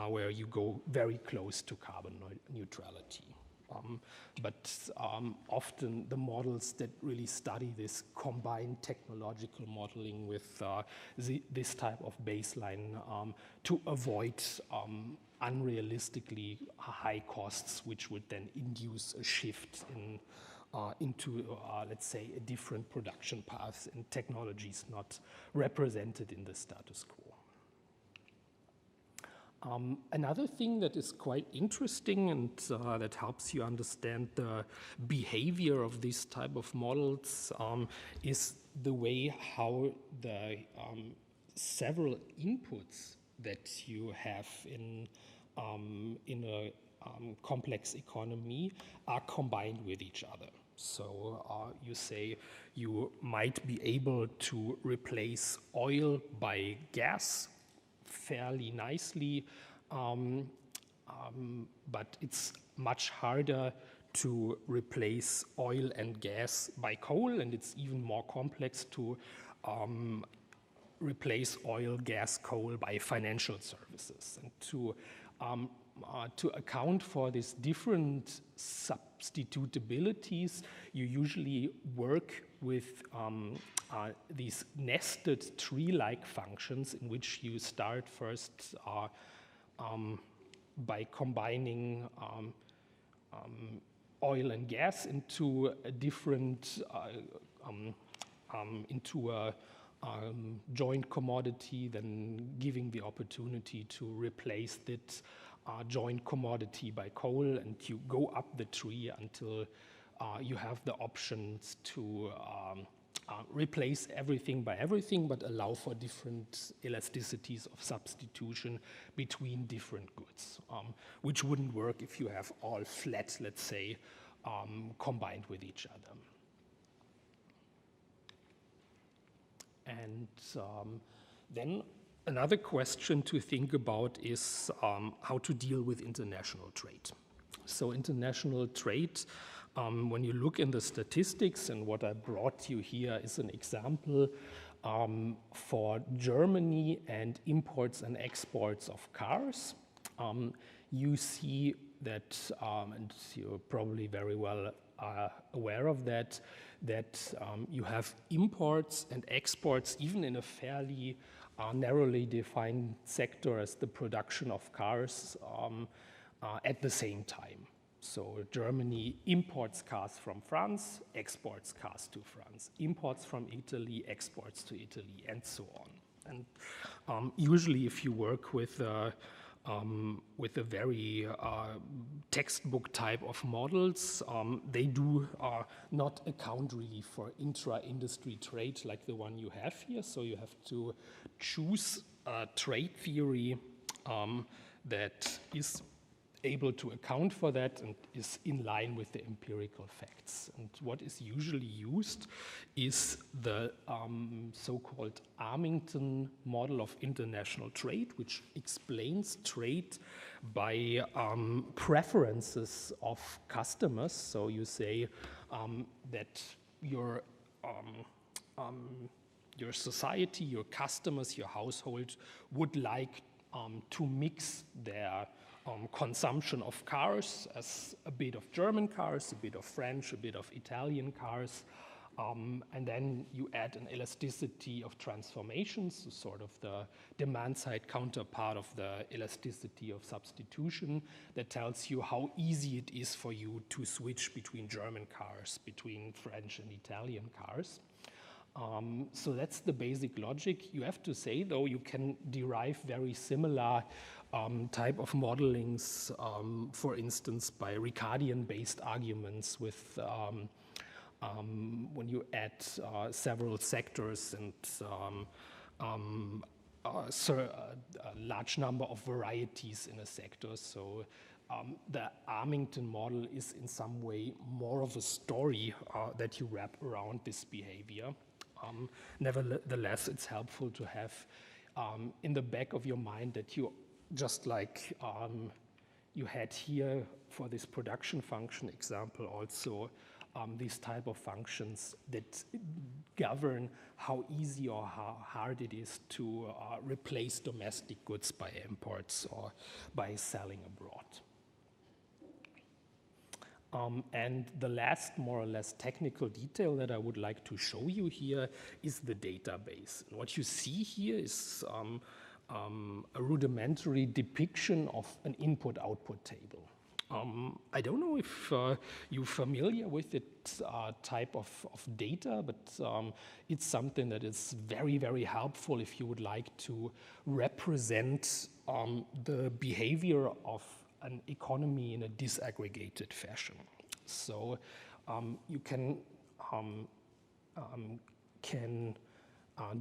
where you go very close to carbon neutrality. But often the models that really study this combine technological modeling with this type of baseline to avoid unrealistically high costs, which would then induce a shift into, let's say, a different production path and technologies not represented in the status quo. Another thing that is quite interesting and that helps you understand the behavior of this type of models is the way how the several inputs that you have in a complex economy are combined with each other. So you say you might be able to replace oil by gas fairly nicely, but it's much harder to replace oil and gas by coal, and it's even more complex to replace oil, gas, coal by financial services. And to to account for these different substitutabilities, you usually work with these nested tree-like functions in which you start first by combining oil and gas into a different, into a joint commodity, then giving the opportunity to replace that joint commodity by coal, and you go up the tree until you have the options to replace everything by everything, but allow for different elasticities of substitution between different goods, which wouldn't work if you have all flat, let's say, combined with each other. And then another question to think about is how to deal with international trade. So international trade, when you look in the statistics, and what I brought you here is an example for Germany and imports and exports of cars. You see that, and you're probably very well aware of that, you have imports and exports, even in a fairly narrowly defined sector as the production of cars at the same time. So Germany imports cars from France, exports cars to France, imports from Italy, exports to Italy, and so on. And usually if you work with a very textbook type of models, they do not account really for intra-industry trade like the one you have here. So you have to choose a trade theory that is able to account for that and is in line with the empirical facts. And what is usually used is the so-called Armington model of international trade, which explains trade by preferences of customers. So you say that your society, your customers, your household would like to mix their consumption of cars as a bit of German cars, a bit of French, a bit of Italian cars, and then you add an elasticity of transformations, sort of the demand side counterpart of the elasticity of substitution, that tells you how easy it is for you to switch between German cars, between French and Italian cars. So that's the basic logic. You have to say, though, you can derive very similar type of modelings, for instance, by Ricardian-based arguments with when you add several sectors and a large number of varieties in a sector. So the Armington model is in some way more of a story that you wrap around this behavior. Nevertheless, it's helpful to have in the back of your mind that you, just like you had here for this production function example, also these type of functions that govern how easy or how hard it is to replace domestic goods by imports or by selling abroad. And the last, more or less technical detail that I would like to show you here is the database. And what you see here is a rudimentary depiction of an input-output table. I don't know if you're familiar with that type of data, but it's something that is very, very helpful if you would like to represent the behavior of an economy in a disaggregated fashion. So you can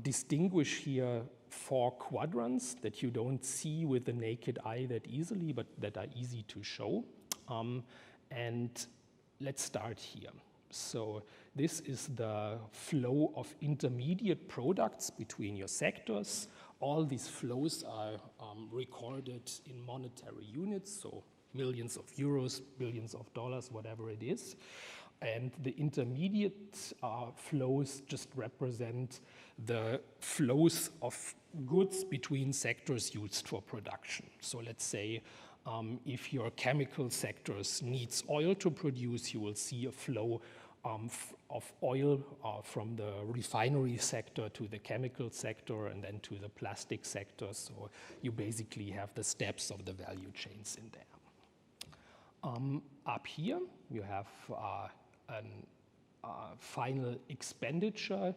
distinguish here 4 quadrants that you don't see with the naked eye that easily, but that are easy to show. And let's start here. So this is the flow of intermediate products between your sectors. All these flows are recorded in monetary units, so millions of euros, billions of dollars, whatever it is. And the intermediate flows just represent the flows of goods between sectors used for production. So let's say If your chemical sectors needs oil to produce, you will see a flow of oil from the refinery sector to the chemical sector and then to the plastic sector. So you basically have the steps of the value chains in there. Up here, you have final expenditure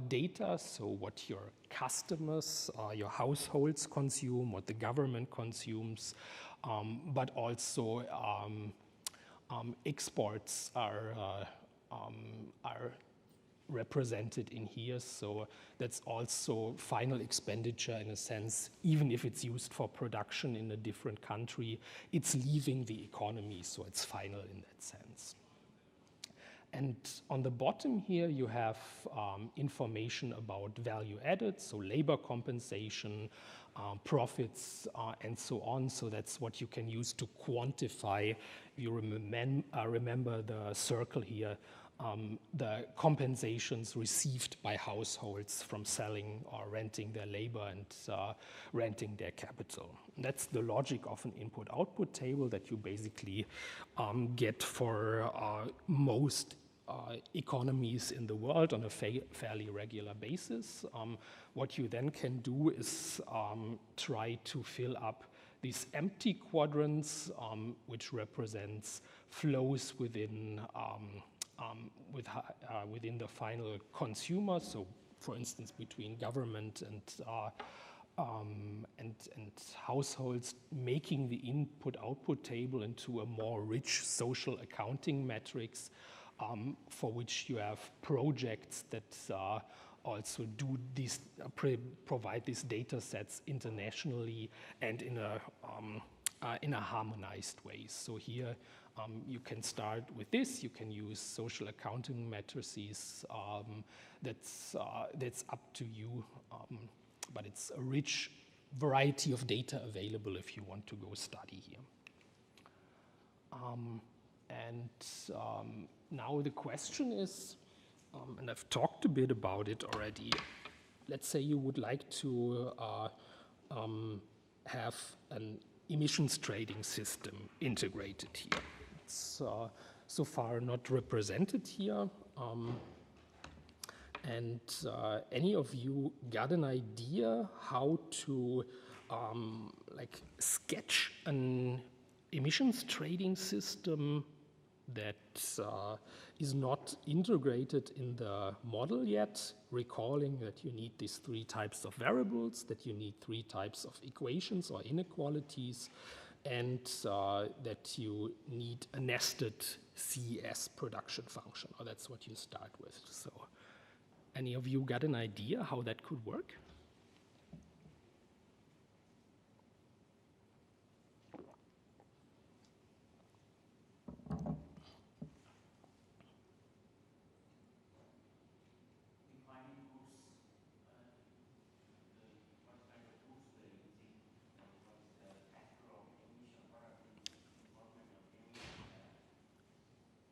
data, so what your customers, your households consume, what the government consumes, but also exports are represented in here. So that's also final expenditure in a sense, even if it's used for production in a different country, it's leaving the economy, so it's final in that sense. And on the bottom here, you have information about value added, so labor compensation, profits, and so on. So that's what you can use to quantify. You remember the circle here, the compensations received by households from selling or renting their labor and renting their capital. And that's the logic of an input-output table that you basically get for most economies in the world on a fairly regular basis. What you then can do is try to fill up these empty quadrants, which represents flows within within the final consumer. So, for instance, between government and households, making the input-output table into a more rich social accounting matrix, for which you have projects that also do these, provide these data sets internationally and in a harmonized way. So here you can start with this. You can use social accounting matrices. That's up to you, but it's a rich variety of data available if you want to go study here. Now the question is, and I've talked a bit about it already, let's say you would like to have an emissions trading system integrated here. It's so far not represented here. Any of you got an idea how to like sketch an emissions trading system that is not integrated in the model yet, recalling that you need these 3 types of variables, that you need 3 types of equations or inequalities, and that you need a nested CS production function, or that's what you start with. So, any of you got an idea how that could work?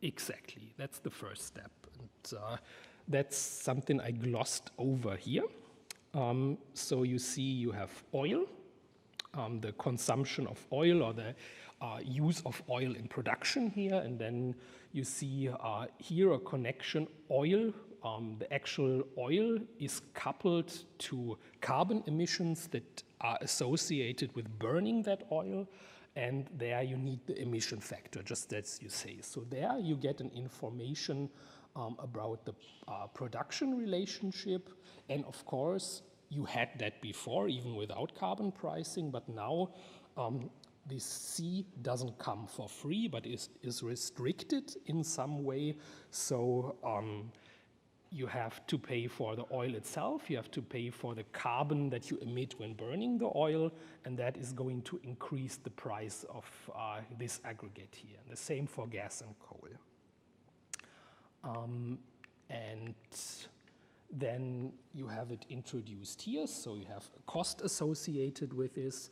Exactly, that's the first step. And that's something I glossed over here. So you see you have oil, the consumption of oil or the use of oil in production here. And then you see here a connection oil. The actual oil is coupled to carbon emissions that are associated with burning that oil. And there you need the emission factor, just as you say. So there you get an information about the production relationship. And of course, you had that before, even without carbon pricing. But now this C doesn't come for free, but is restricted in some way. So you have to pay for the oil itself, you have to pay for the carbon that you emit when burning the oil, and that is going to increase the price of this aggregate here. And the same for gas and coal. And then you have it introduced here, so you have a cost associated with this.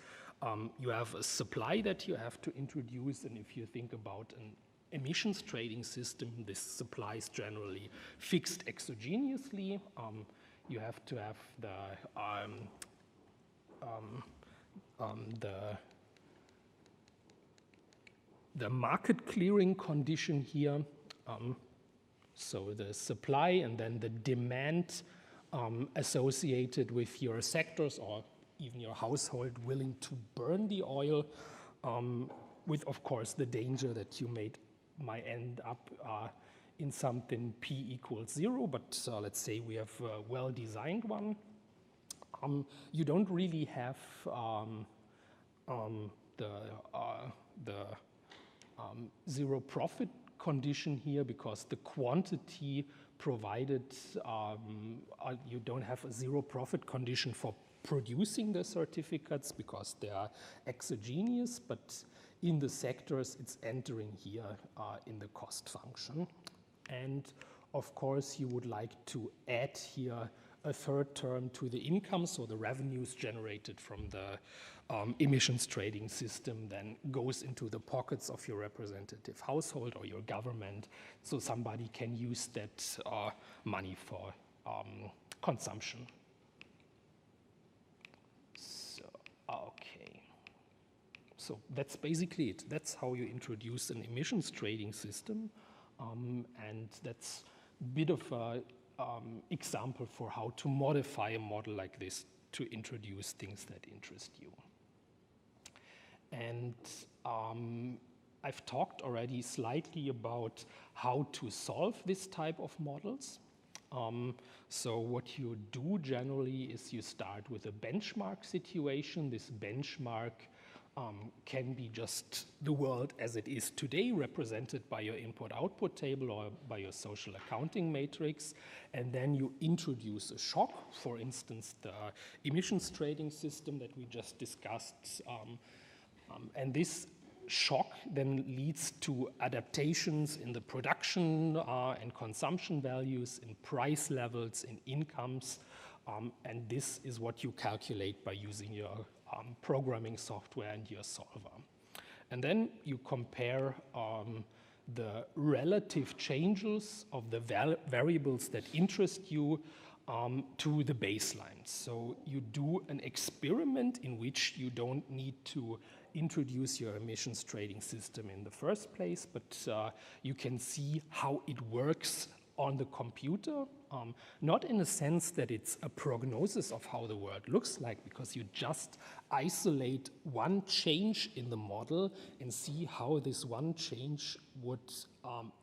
You have a supply that you have to introduce, and if you think about an emissions trading system, this supply is generally fixed exogenously. You have to have the market clearing condition here, so the supply and then the demand associated with your sectors or even your household willing to burn the oil, with, of course, the danger that you might end up in something P equals 0, but let's say we have a well-designed one. You don't really have the zero profit condition here because the quantity provided, you don't have a zero profit condition for producing the certificates because they are exogenous, but in the sectors it's entering here in the cost function. And of course you would like to add here a third term to the income, so the revenues generated from the emissions trading system then goes into the pockets of your representative household or your government, so somebody can use that money for consumption. So, okay. So that's basically it. That's how you introduce an emissions trading system, and that's a bit of a example for how to modify a model like this to introduce things that interest you. And I've talked already slightly about how to solve this type of models. So what you do generally is you start with a benchmark situation. This benchmark can be just the world as it is today, represented by your input-output table or by your social accounting matrix, and then you introduce a shock, for instance, the emissions trading system that we just discussed, and this shock then leads to adaptations in the production and consumption values, in price levels, in incomes, and this is what you calculate by using your programming software and your solver. And then you compare the relative changes of the variables that interest you to the baseline. So you do an experiment in which you don't need to introduce your emissions trading system in the first place, but you can see how it works on the computer, not in a sense that it's a prognosis of how the world looks like, because you just isolate one change in the model and see how this one change would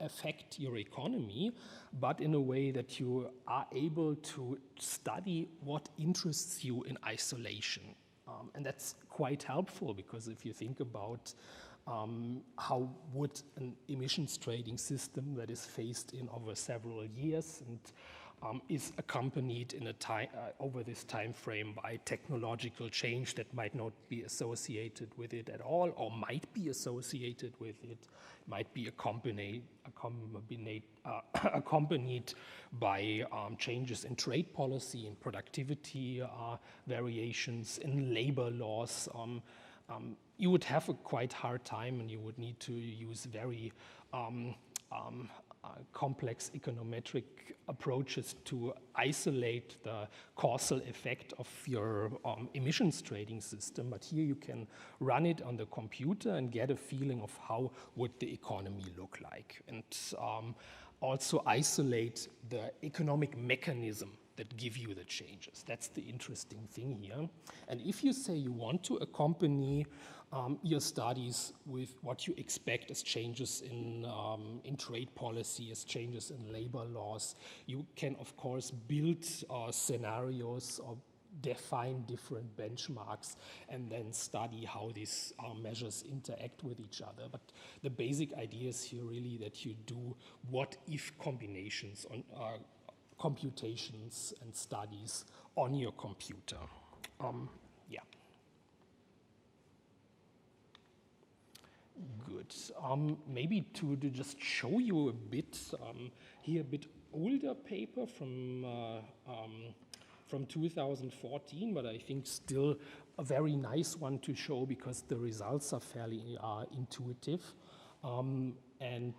affect your economy, but in a way that you are able to study what interests you in isolation. And that's quite helpful, because if you think about how would an emissions trading system that is phased in over several years and is accompanied in over this time frame by technological change that might not be associated with it at all, or might be associated with it, might be accompanied by changes in trade policy, in productivity variations, in labor laws, you would have a quite hard time, and you would need to use very complex econometric approaches to isolate the causal effect of your emissions trading system. But here you can run it on the computer and get a feeling of how would the economy look like, and also isolate the economic mechanism that give you the changes. That's the interesting thing here. And if you say you want to accompany your studies with what you expect as changes in trade policy, as changes in labor laws, you can, of course, build scenarios or define different benchmarks and then study how these measures interact with each other. But the basic idea is here really that you do what-if combinations on computations and studies on your computer. Yeah. Good. Maybe to just show you a bit, here a bit older paper from 2014, but I think still a very nice one to show because the results are fairly intuitive. And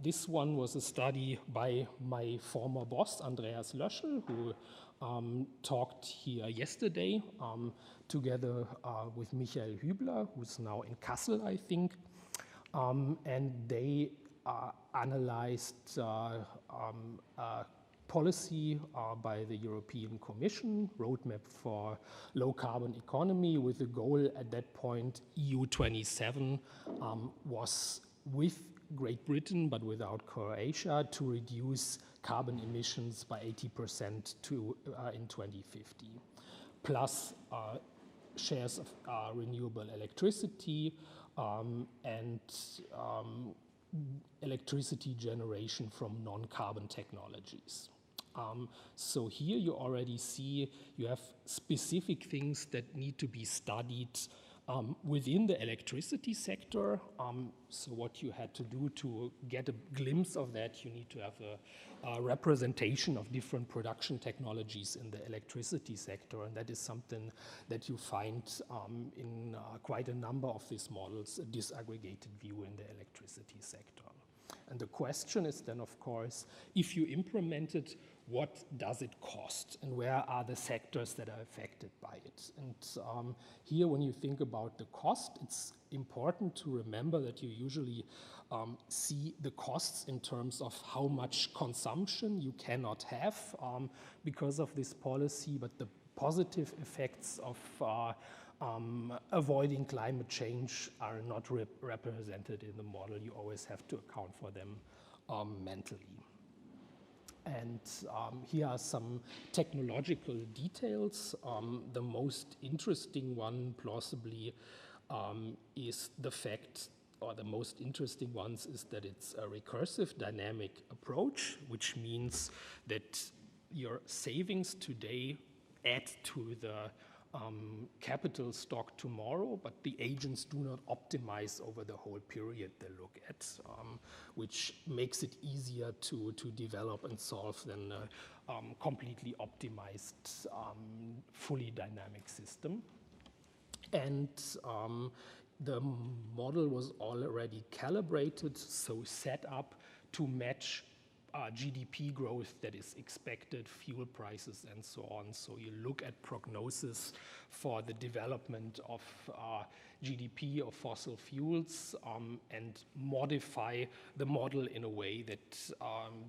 this one was a study by my former boss, Andreas Löschel, who talked here yesterday together with Michael Hübler, who's now in Kassel, I think. and they analyzed policy by the European Commission, roadmap for low carbon economy, with the goal at that point, EU 27 was with Great Britain, but without Croatia, to reduce carbon emissions by 80% in 2050, plus shares of renewable electricity and electricity generation from non-carbon technologies. So here you already see you have specific things that need to be studied within the electricity sector. So what you had to do to get a glimpse of that, you need to have a representation of different production technologies in the electricity sector, and that is something that you find in quite a number of these models, a disaggregated view in the electricity sector. And the question is then, of course, if you implement it, what does it cost, and where are the sectors that are affected by it? And here, when you think about the cost, it's important to remember that you usually see the costs in terms of how much consumption you cannot have because of this policy, but the positive effects of avoiding climate change are not represented in the model. You always have to account for them mentally. And here are some technological details. The most interesting one, plausibly, is the fact, or the most interesting ones, is that it's a recursive dynamic approach, which means that your savings today add to the capital stock tomorrow, but the agents do not optimize over the whole period they look at, which makes it easier to develop and solve than a completely optimized, fully dynamic system. And the model was already calibrated, so set up to match GDP growth that is expected, fuel prices, and so on. So you look at prognosis for the development of GDP of fossil fuels and modify the model in a way that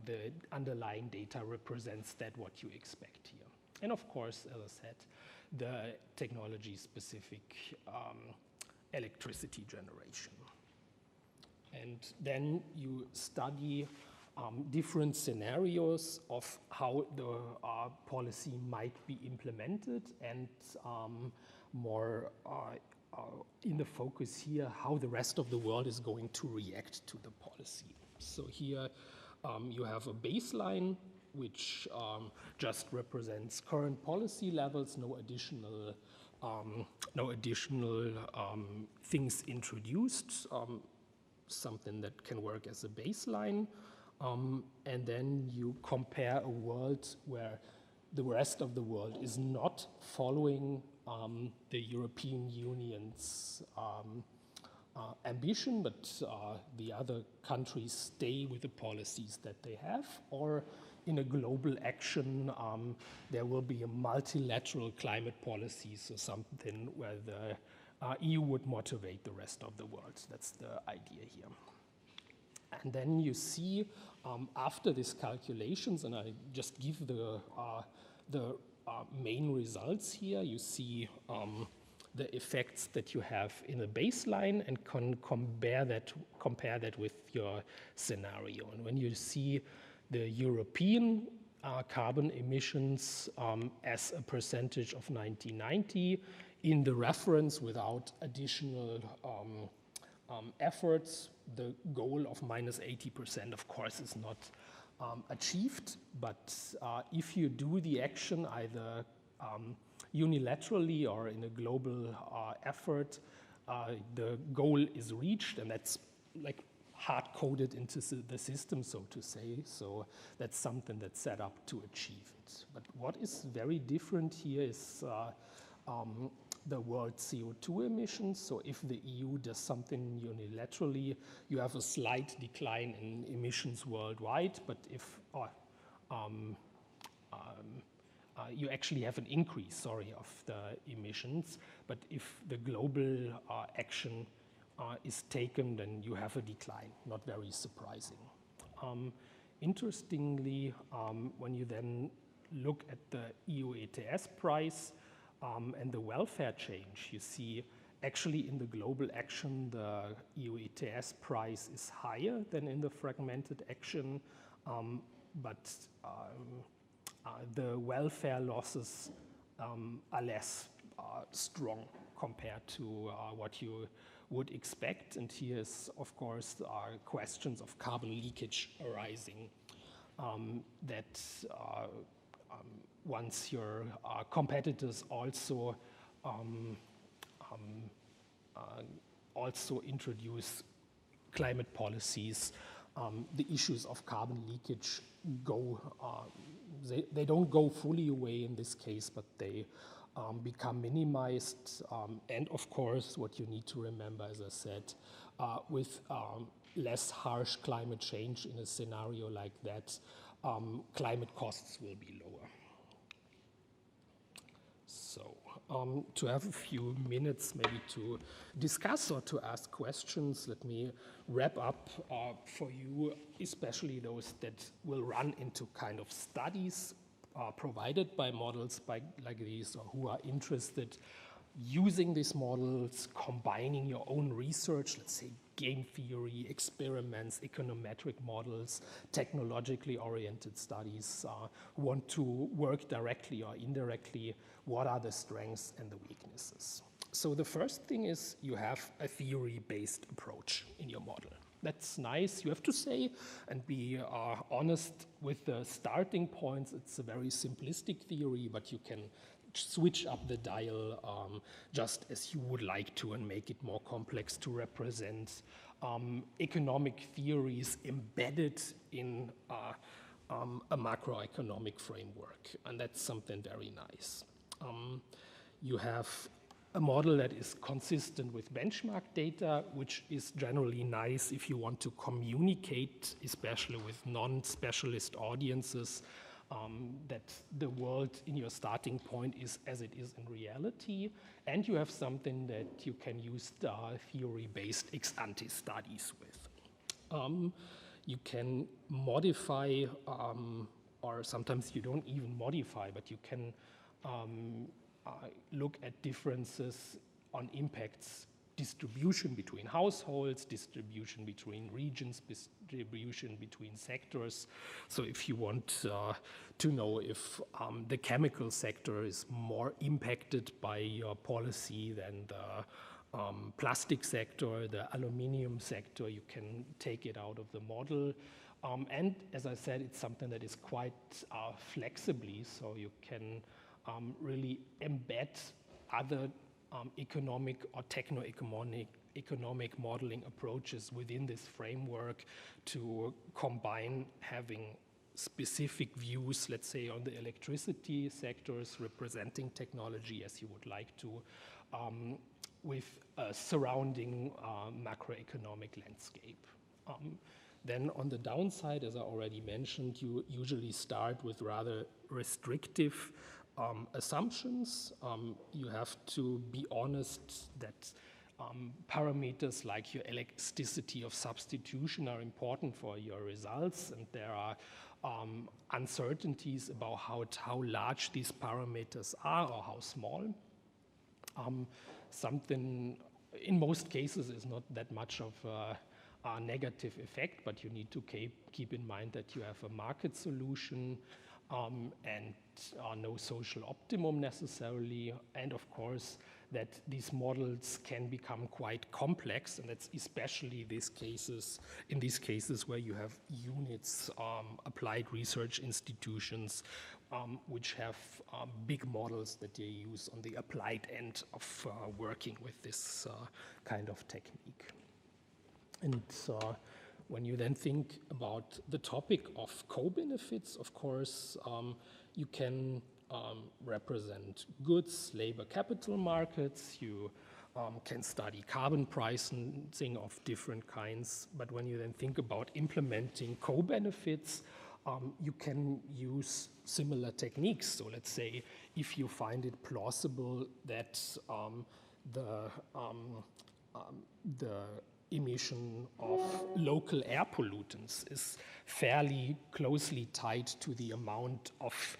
the underlying data represents that what you expect here. And of course, as I said, the technology-specific electricity generation. And then you study different scenarios of how the policy might be implemented, and more in the focus here, how the rest of the world is going to react to the policy. So here you have a baseline which just represents current policy levels, no additional things introduced, something that can work as a baseline. And then you compare a world where the rest of the world is not following the European Union's ambition, but the other countries stay with the policies that they have, or in a global action, there will be a multilateral climate policy, so something where the EU would motivate the rest of the world. That's the idea here. And then you see, after these calculations, and I just give the main results here, you see the effects that you have in a baseline and can compare that with your scenario. And when you see the European carbon emissions as a percentage of 1990 in the reference without additional efforts, the goal of minus 80%, of course, is not achieved. But if you do the action either unilaterally or in a global effort, the goal is reached, and that's like hard-coded into the system, so to say. So that's something that's set up to achieve it. But what is very different here is the world CO2 emissions. So if the EU does something unilaterally, you have a slight decline in emissions worldwide, but if you actually have an increase, of the emissions. But if the global action is taken, then you have a decline, not very surprising. Interestingly, when you then look at the EU ETS price and the welfare change, you see actually in the global action, the EU ETS price is higher than in the fragmented action, but the welfare losses are less strong compared to what you would expect. And here is, of course, questions of carbon leakage arising that once your competitors also introduce climate policies, the issues of carbon leakage go, they don't go fully away in this case, but they become minimized. And of course, what you need to remember, as I said, with less harsh climate change in a scenario like that, climate costs will be lower. So to have a few minutes maybe to discuss or to ask questions, let me wrap up for you, especially those that will run into kind of studies provided by models like these, or who are interested using these models, combining your own research, let's say game theory, experiments, econometric models, technologically oriented studies, who want to work directly or indirectly, what are the strengths and the weaknesses. So the first thing is you have a theory-based approach in your model. That's nice, you have to say, and be honest with the starting points. It's a very simplistic theory, but you can switch up the dial just as you would like to and make it more complex to represent economic theories embedded in a macroeconomic framework, and that's something very nice. You have a model that is consistent with benchmark data, which is generally nice if you want to communicate, especially with non-specialist audiences, that the world in your starting point is as it is in reality, and you have something that you can use theory-based ex-ante studies with. You can modify, or sometimes you don't even modify, but you can look at differences on impacts, distribution between households, distribution between regions, distribution between sectors. So if you want to know if the chemical sector is more impacted by your policy than the plastic sector, the aluminium sector, you can take it out of the model. And as I said, it's something that is quite flexibly, so you can really embed other economic or techno-economic modeling approaches within this framework to combine having specific views, let's say, on the electricity sectors, representing technology as you would like to, with a surrounding macroeconomic landscape. Then on the downside, as I already mentioned, you usually start with rather restrictive assumptions. You have to be honest that parameters like your elasticity of substitution are important for your results, and there are uncertainties about how large these parameters are or how small. Something in most cases is not that much of a negative effect, but you need to keep in mind that you have a market solution and no social optimum necessarily, and of course that these models can become quite complex, and that's especially in these cases where you have units, applied research institutions, which have big models that they use on the applied end of working with this kind of technique. And when you then think about the topic of co-benefits, of course, you can represent goods, labor, capital markets. You can study carbon pricing of different kinds. But when you then think about implementing co-benefits, you can use similar techniques. So let's say if you find it plausible that the the emission of local air pollutants is fairly closely tied to the amount of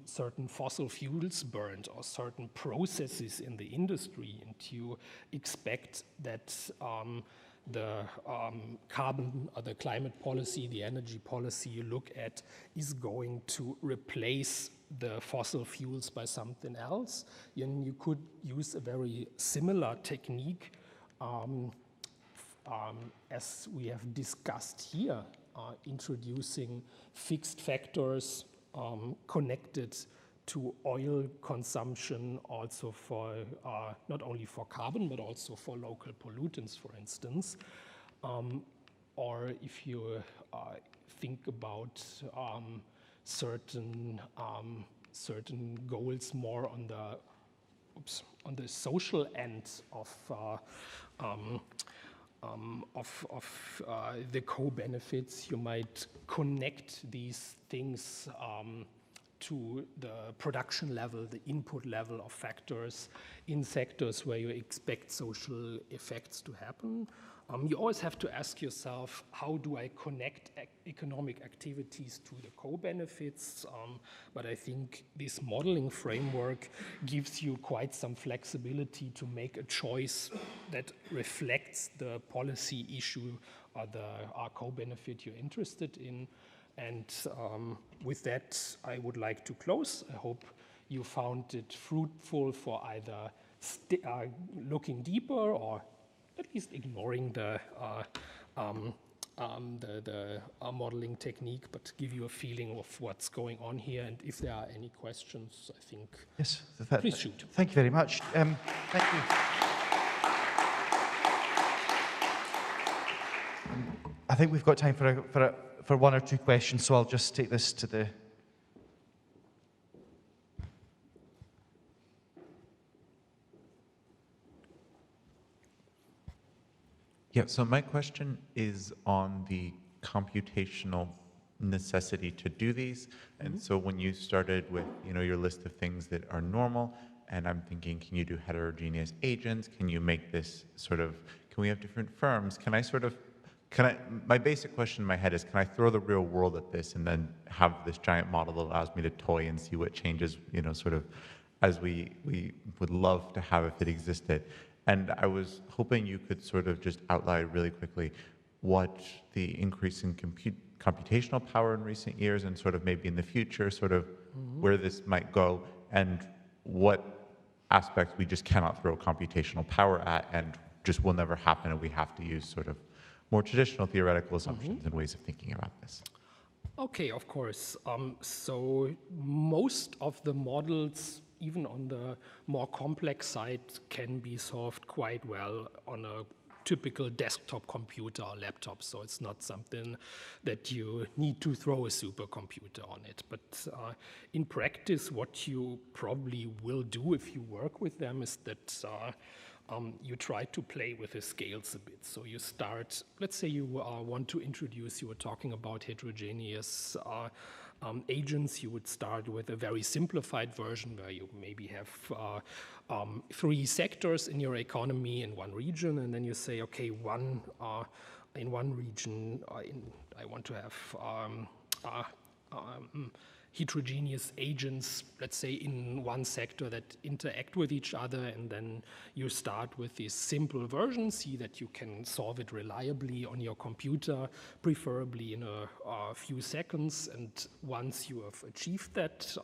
certain fossil fuels burned or certain processes in the industry, and you expect that the carbon or the climate policy, the energy policy you look at is going to replace the fossil fuels by something else. And you could use a very similar technique as we have discussed here, introducing fixed factors connected to oil consumption, also for not only for carbon but also for local pollutants, for instance. Or if you think about certain goals more on the social end of the co-benefits, you might connect these things to the production level, the input level of factors in sectors where you expect social effects to happen. You always have to ask yourself, how do I connect economic activities to the co-benefits? But I think this modeling framework gives you quite some flexibility to make a choice that reflects the policy issue or the co-benefit you're interested in. And with that, I would like to close. I hope you found it fruitful for either looking deeper or at least ignoring the modeling technique, but give you a feeling of what's going on here. And if there are any questions, I think, yes, please shoot. Thank you very much. Thank you. I think we've got time for one or two questions, so I'll just take this to the... Yeah, so my question is on the computational necessity to do these. And so when you started with, your list of things that are normal, and I'm thinking, can you do heterogeneous agents? Can you make this can we have different firms? My basic question in my head is, can I throw the real world at this and then have this giant model that allows me to toy and see what changes, as we would love to have if it existed? And I was hoping you could just outline really quickly what the increase in computational power in recent years and maybe in the future, where this might go, and what aspects we just cannot throw computational power at and just will never happen, and we have to use more traditional theoretical assumptions and ways of thinking about this. Okay, of course. So most of the models, even on the more complex side, can be solved quite well on a typical desktop computer or laptop. So it's not something that you need to throw a supercomputer on it. But in practice, what you probably will do if you work with them is that you try to play with the scales a bit. So you start, let's say you want to introduce, you were talking about heterogeneous agents. You would start with a very simplified version where you maybe have 3 sectors in your economy in one region, and then you say, okay, in one region, I want to have heterogeneous agents, let's say in one sector, that interact with each other, and then you start with this simple version, see that you can solve it reliably on your computer, preferably in a few seconds, and once you have achieved that,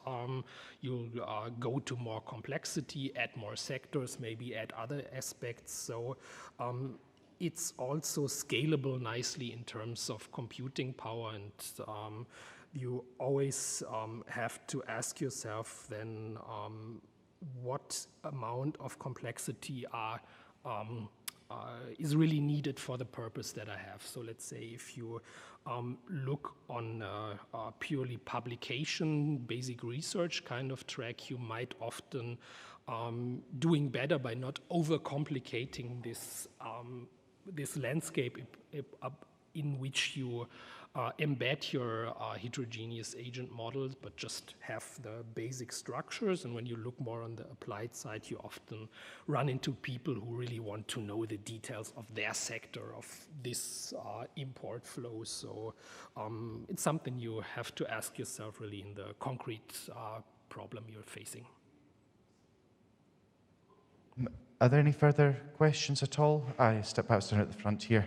you'll go to more complexity, add more sectors, maybe add other aspects. So it's also scalable nicely in terms of computing power, and you always have to ask yourself then what amount of complexity is really needed for the purpose that I have. So let's say if you look on a purely publication, basic research kind of track, you might often doing better by not overcomplicating this landscape in which you embed your heterogeneous agent models, but just have the basic structures. And when you look more on the applied side, you often run into people who really want to know the details of their sector of this import flow. So it's something you have to ask yourself really in the concrete problem you're facing. Are there any further questions at all? I step out down at the front here.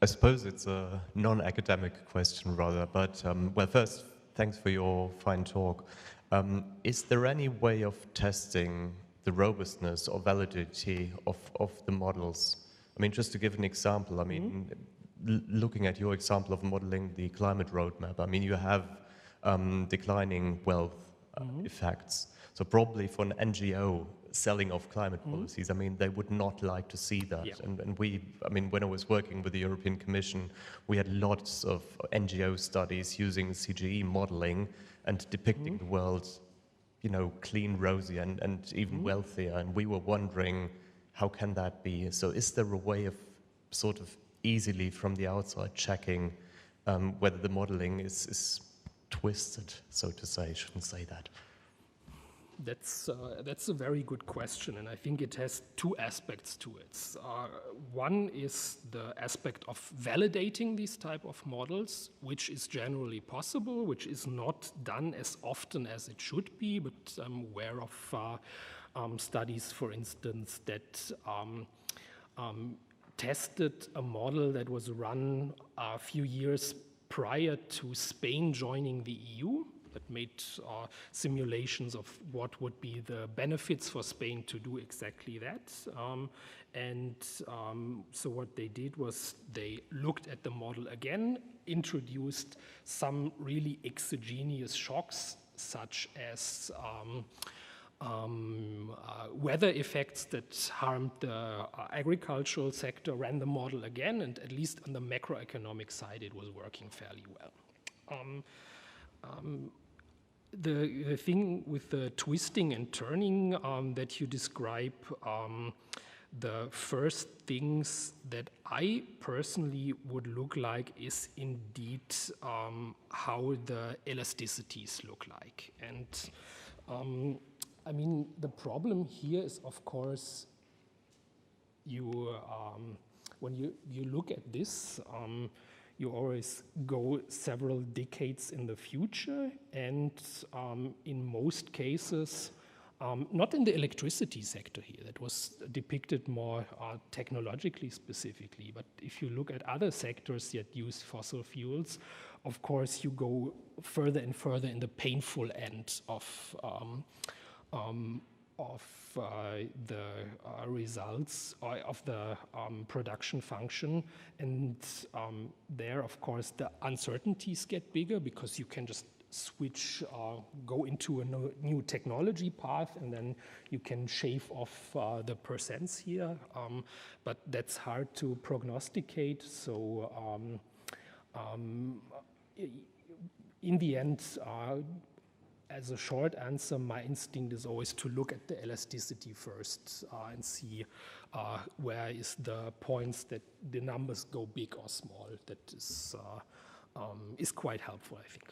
I suppose it's a non-academic question rather, but well, first, thanks for your fine talk. Is there any way of testing the robustness or validity of the models? I mean, just to give an example, I mean, looking at your example of modeling the climate roadmap, I mean, you have declining wealth effects. So probably for an NGO selling of climate policies, I mean, they would not like to see that. Yeah. And we, I mean, when I was working with the European Commission, we had lots of NGO studies using CGE modeling and depicting the world, you know, clean, rosy, and even wealthier. And we were wondering, how can that be? So is there a way of sort of easily from the outside checking whether the modeling is twisted, so to say? I shouldn't say that. That's a very good question, and I think it has two aspects to it. One is the aspect of validating these type of models, which is generally possible, which is not done as often as it should be, but I'm aware of studies, for instance, that tested a model that was run a few years prior to Spain joining the EU, that made simulations of what would be the benefits for Spain to do exactly that. So what they did was they looked at the model again, introduced some really exogenous shocks, such as weather effects that harmed the agricultural sector, ran the model again, and at least on the macroeconomic side, it was working fairly well. The thing with the twisting and turning that you describe, the first things that I personally would look like is indeed how the elasticities look like. And I mean, the problem here is, of course, when you look at this, you always go several decades in the future, and in most cases, not in the electricity sector here, that was depicted more technologically specifically, but if you look at other sectors that use fossil fuels, of course you go further and further in the painful end of the results of the production function, and there, of course, the uncertainties get bigger because you can just switch, go into a new technology path, and then you can shave off the percents here, but that's hard to prognosticate. So in the end, as a short answer, my instinct is always to look at the elasticity first and see where is the points that the numbers go big or small. That is quite helpful, I think.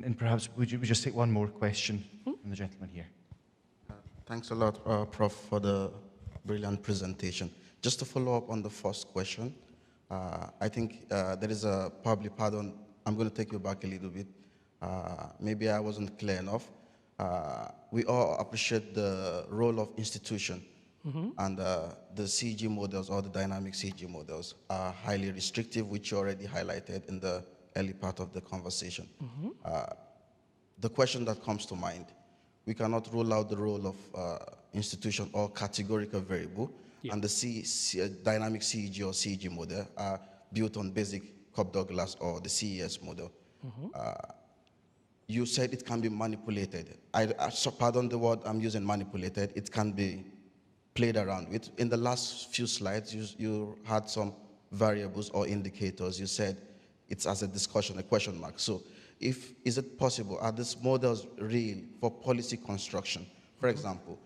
And perhaps would you just take one more question from the gentleman here? Thanks a lot, Prof, for the brilliant presentation. Just to follow up on the first question, I think there is a probably, pardon, I'm going to take you back a little bit. Maybe I wasn't clear enough. We all appreciate the role of institution, and the CG models or the dynamic CG models are highly restrictive, which you already highlighted in the early part of the conversation. The question that comes to mind, we cannot rule out the role of institution or categorical variable, and the dynamic CEG or CEG model are built on basic Cobb-Douglas or the CES model. You said it can be manipulated. So pardon the word I'm using, manipulated. It can be played around with. In the last few slides, you had some variables or indicators. You said it's as a discussion, a question mark. So is it possible, are these models real for policy construction? For example,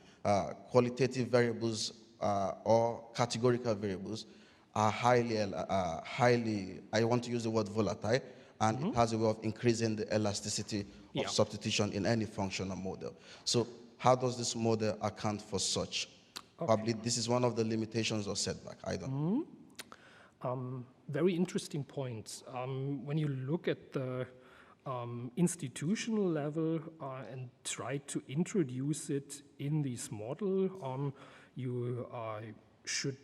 qualitative variables or categorical variables are highly, I want to use the word volatile, and it has a way of increasing the elasticity of substitution in any functional model. So how does this model account for such? Probably this is one of the limitations or setback, I don't know. Very interesting points. When you look at the institutional level and try to introduce it in this model, you should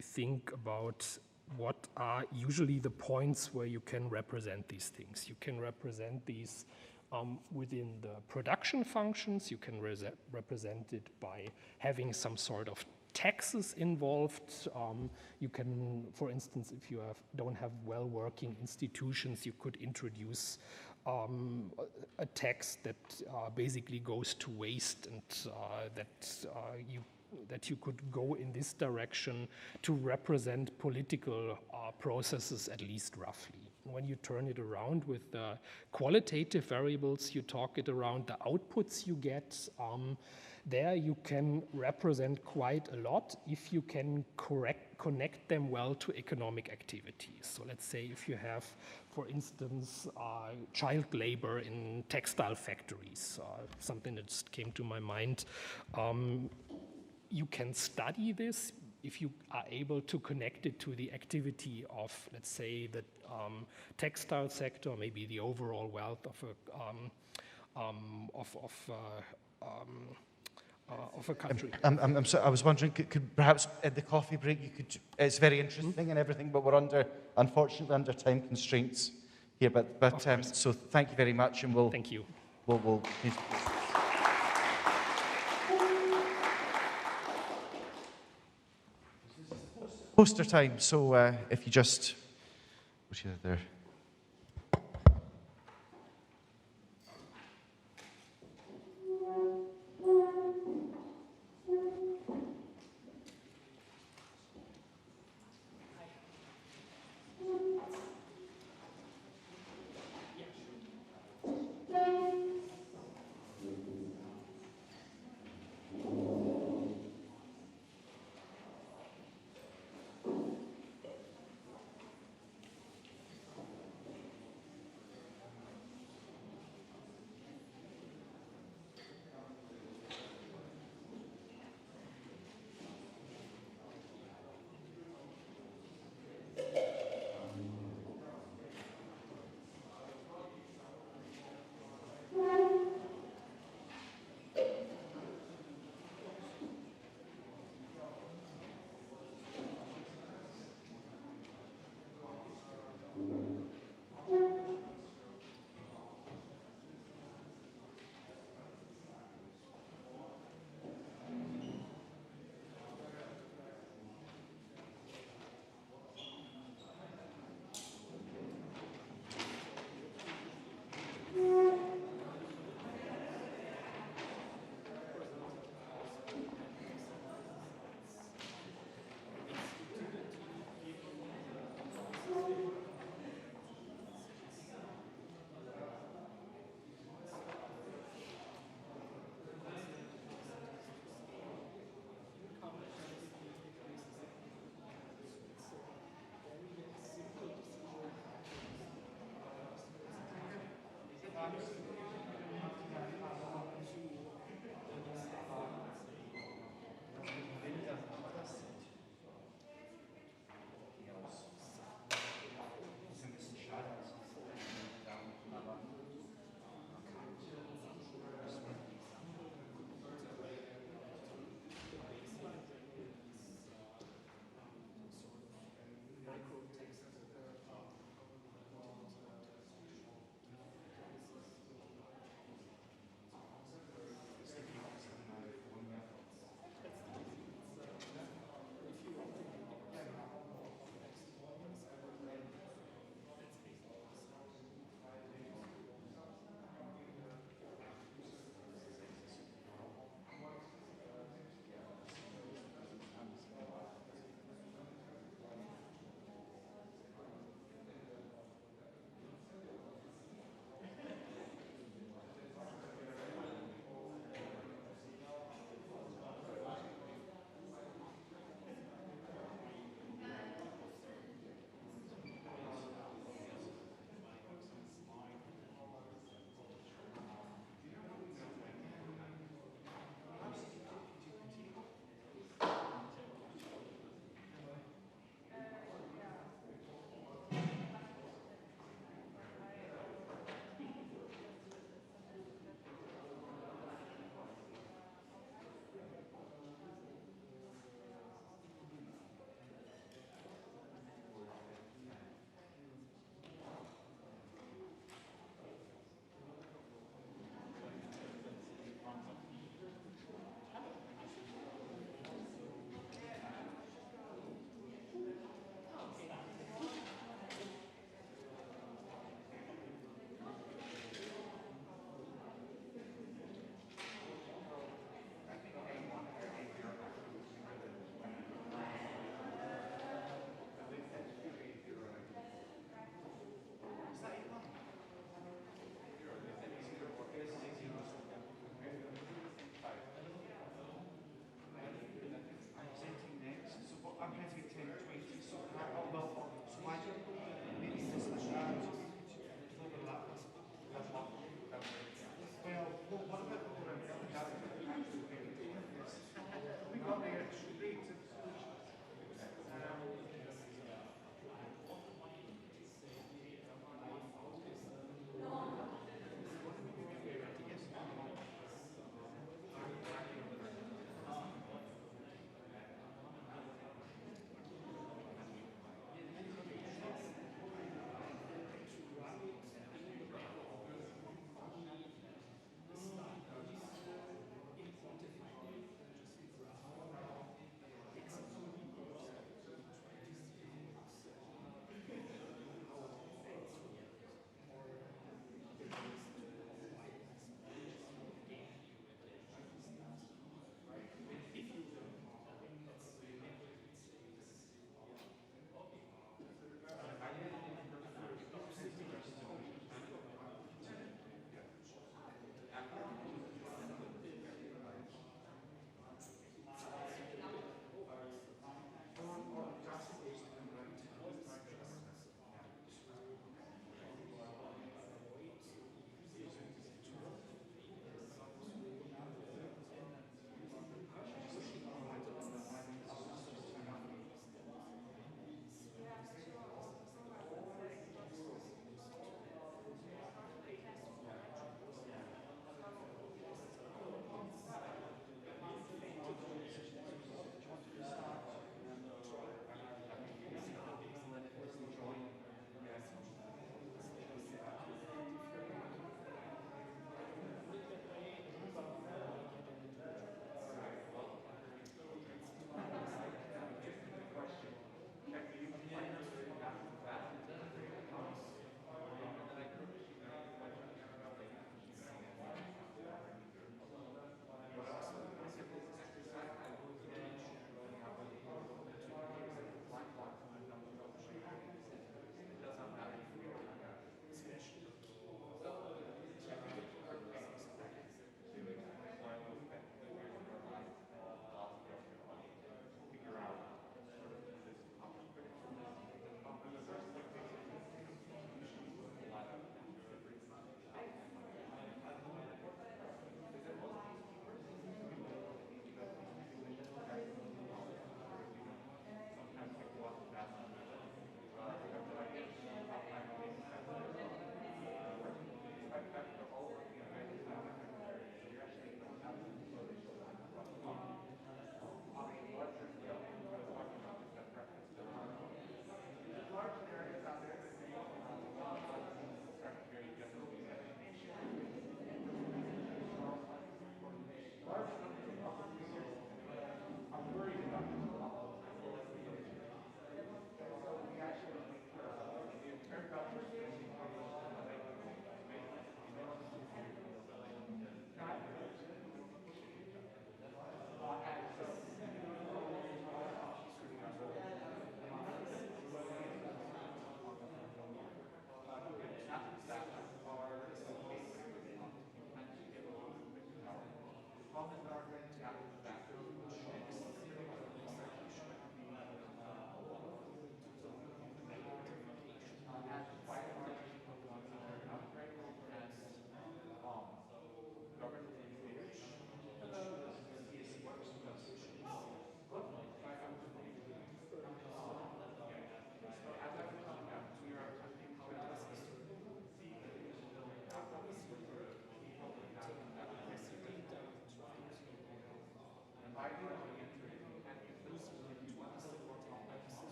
think about what are usually the points where you can represent these things. You can represent these within the production functions. You can represent it by having some sort of taxes involved. You can, for instance, if you don't have well-working institutions, you could introduce a tax that basically goes to waste, and that you could go in this direction to represent political processes, at least roughly. When you turn it around with the qualitative variables, you talk it around the outputs you get. There you can represent quite a lot if you can connect them well to economic activities. So let's say if you have, for instance, child labor in textile factories, something that just came to my mind. You can study this if you are able to connect it to the activity of, let's say, the textile sector, maybe the overall wealth of a country. I'm sorry, I was wondering, could perhaps at the coffee break you could, it's very interesting and everything, but we're unfortunately under time constraints here, but so thank you very much, and we'll... Thank you. We'll poster time, so if you just... What's there?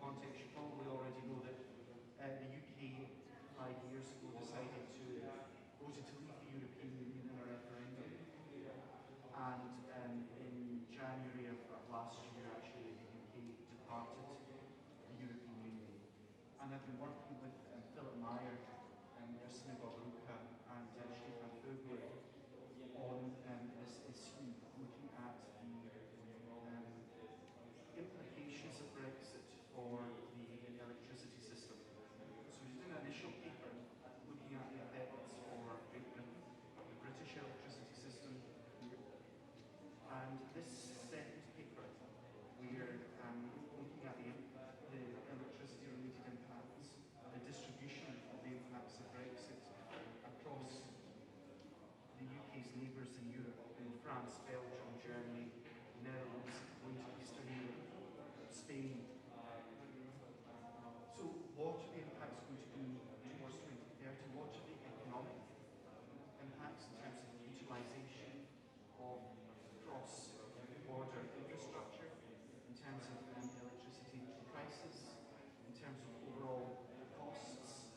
context, you probably already know that the UK 5 years ago decided to voted to leave the European Union in a referendum. And in January of last year, actually, the UK departed the European Union. And I've been working with Philip Meyer, Christina Bergakademie, and Stefan Freiberg on this issue, looking at the implications of Brexit for the electricity system. So we did an initial paper looking at the effects for Great Britain, the British electricity system, and this second paper we're looking at the electricity-related impacts, the distribution of the impacts of Brexit across the UK's neighbours in Europe, in France, Belgium, Germany, Netherlands, Eastern Europe, Spain. So what are the impacts going to be towards 2030? What are the economic impacts in terms of utilisation of cross-border infrastructure, in terms of electricity prices, in terms of overall costs?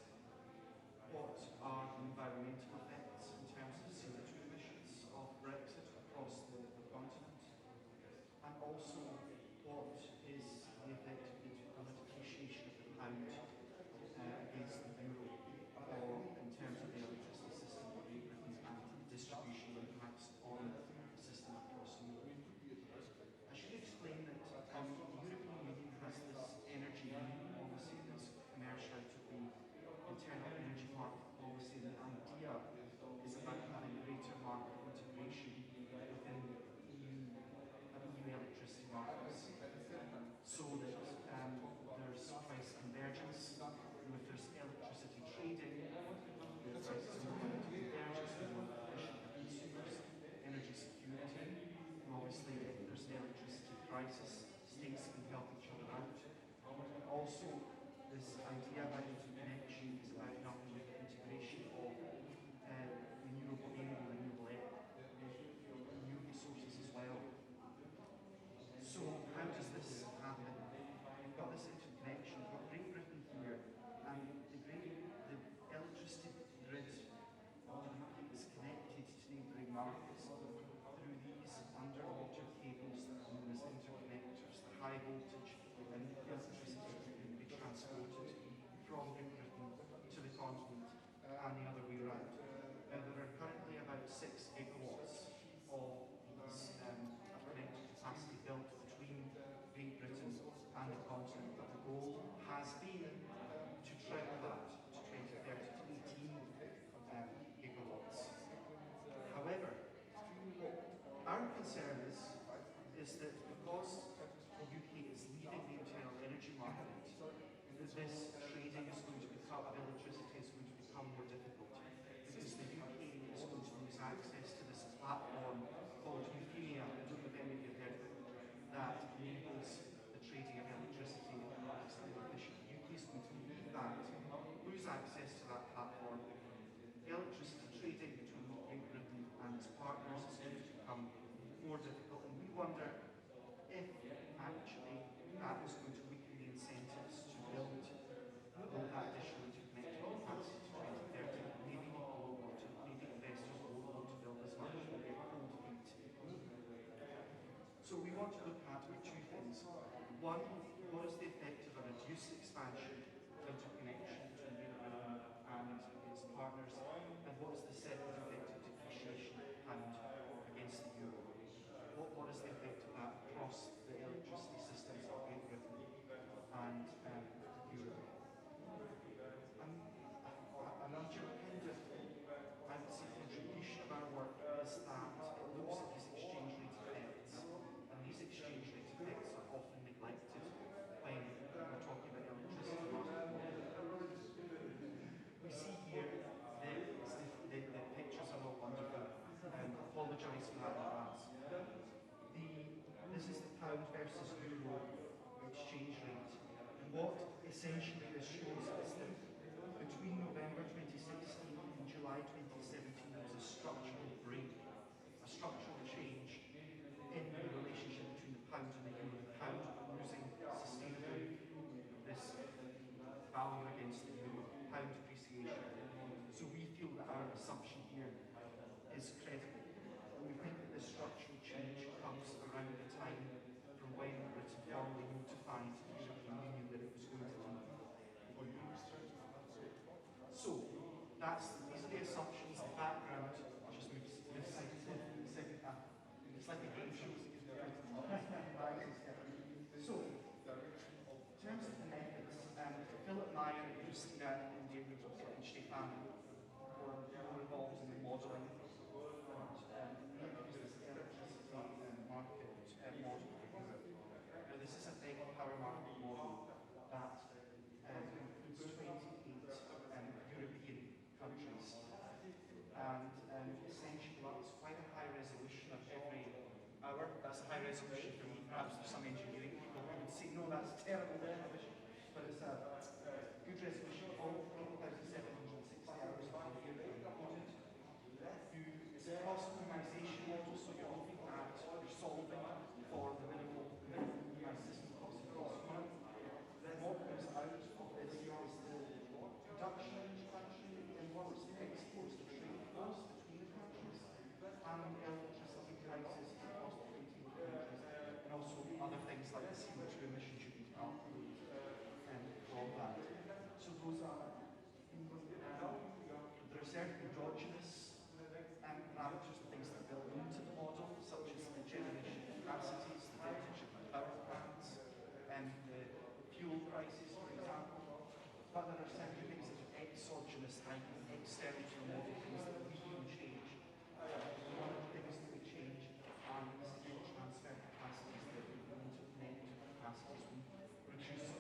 What are the environmental effects in terms of CO2 emissions of Brexit across the continent? And also, what is the effect of the depreciation of the pound against the euro, or in terms of the electricity system for Great Britain and distribution impacts on the system across Europe? I should explain that the European Union has this energy union policy that's emerged out of the internal energy market policy, and the idea is about having greater market integration within EU electricity markets, so that there's price convergence, and if there's electricity trading, the prices are going to convergence, there's more efficient for consumers, energy security, and obviously if there's an electricity crisis, states can help each other out. Also, this idea about interconnection is about helping with the integration of renewable energy, new resources as well. So how does this happen? We've got this interconnection, we've got Great Britain here, and the electricity grid of the UK is connected to neighbouring markets through these underwater cables that are known as interconnectors. The high voltage and electricity can be transported from Great Britain to the continent and the other way around. There are currently about 6 gigawatts of these connected capacity built between Great Britain and the continent, but the goal has been to treble that to 2030 to 18 gigawatts. However, our concern is that because the UK is leaving the internal energy market, that this trading is going to become, of electricity is going to become more difficult, because the UK is going to lose access to this platform called Euphemia, I don't know if any of you have heard of it, that enables the trading of electricity in a slightly efficient. The UK is going to leave that, lose access to that platform. Electricity trading between Great Britain and its partners is going to become more difficult, and we wonder if actually that is going to weaken the incentives to build that additional interconnected capacity to 2030. Maybe people will want to, maybe investors won't want to build as much, will get cold feet. So we want to look at two things. One, what is the effect of a reduced expansion of interconnection between Great Britain and its partners, and what is the second effect of depreciation of the pound against the euro? What is the effect of that across the electricity systems of Great Britain and Europe? A major kind of, I would say, contribution of our work is that it looks at these exchange rate effects, and these exchange rate effects are often neglected when we're talking about electricity market. We see here the pictures are all wonderful, and apologise for that in advance. This is the pound versus euro exchange rate, and what essentially this shows is that between November 2016 and July 2017 there was a structural break, a structural change in the relationship between the pound and the euro. The pound losing sustainably, the these are the assumptions, the background. I'll just move to this side for a second. It's like a game show. So, in terms of the methods, Philip and I are using that in the areas of Stefan, who are more involved in the modelling. Market model. Now, this is a big power market model that includes 28 European countries, and essentially it's quite a high resolution of every hour. That's a high resolution for me. Perhaps for some engineering people who would say, no, that's terrible resolution. But it's a good resolution of all 8,760 hours of the year. It's a cost optimization model, so you're looking at, you're solving for the minimal system cost of cost. What comes out of this is the production and what's exports to trade flows between the countries, and electricity prices, the cost of heating the countries, and also other things like the CO2 emissions you can calculate from that. So those are, there are certain endogenous parameters and things that are built into the model, such as the generation capacities, the voltage of the power plants, and the fuel prices, for example. But there are certain things that are exogenous, external to the model, things that we can change. One of the things that we change are the transfer capacities, the interconnected capacities. We reduce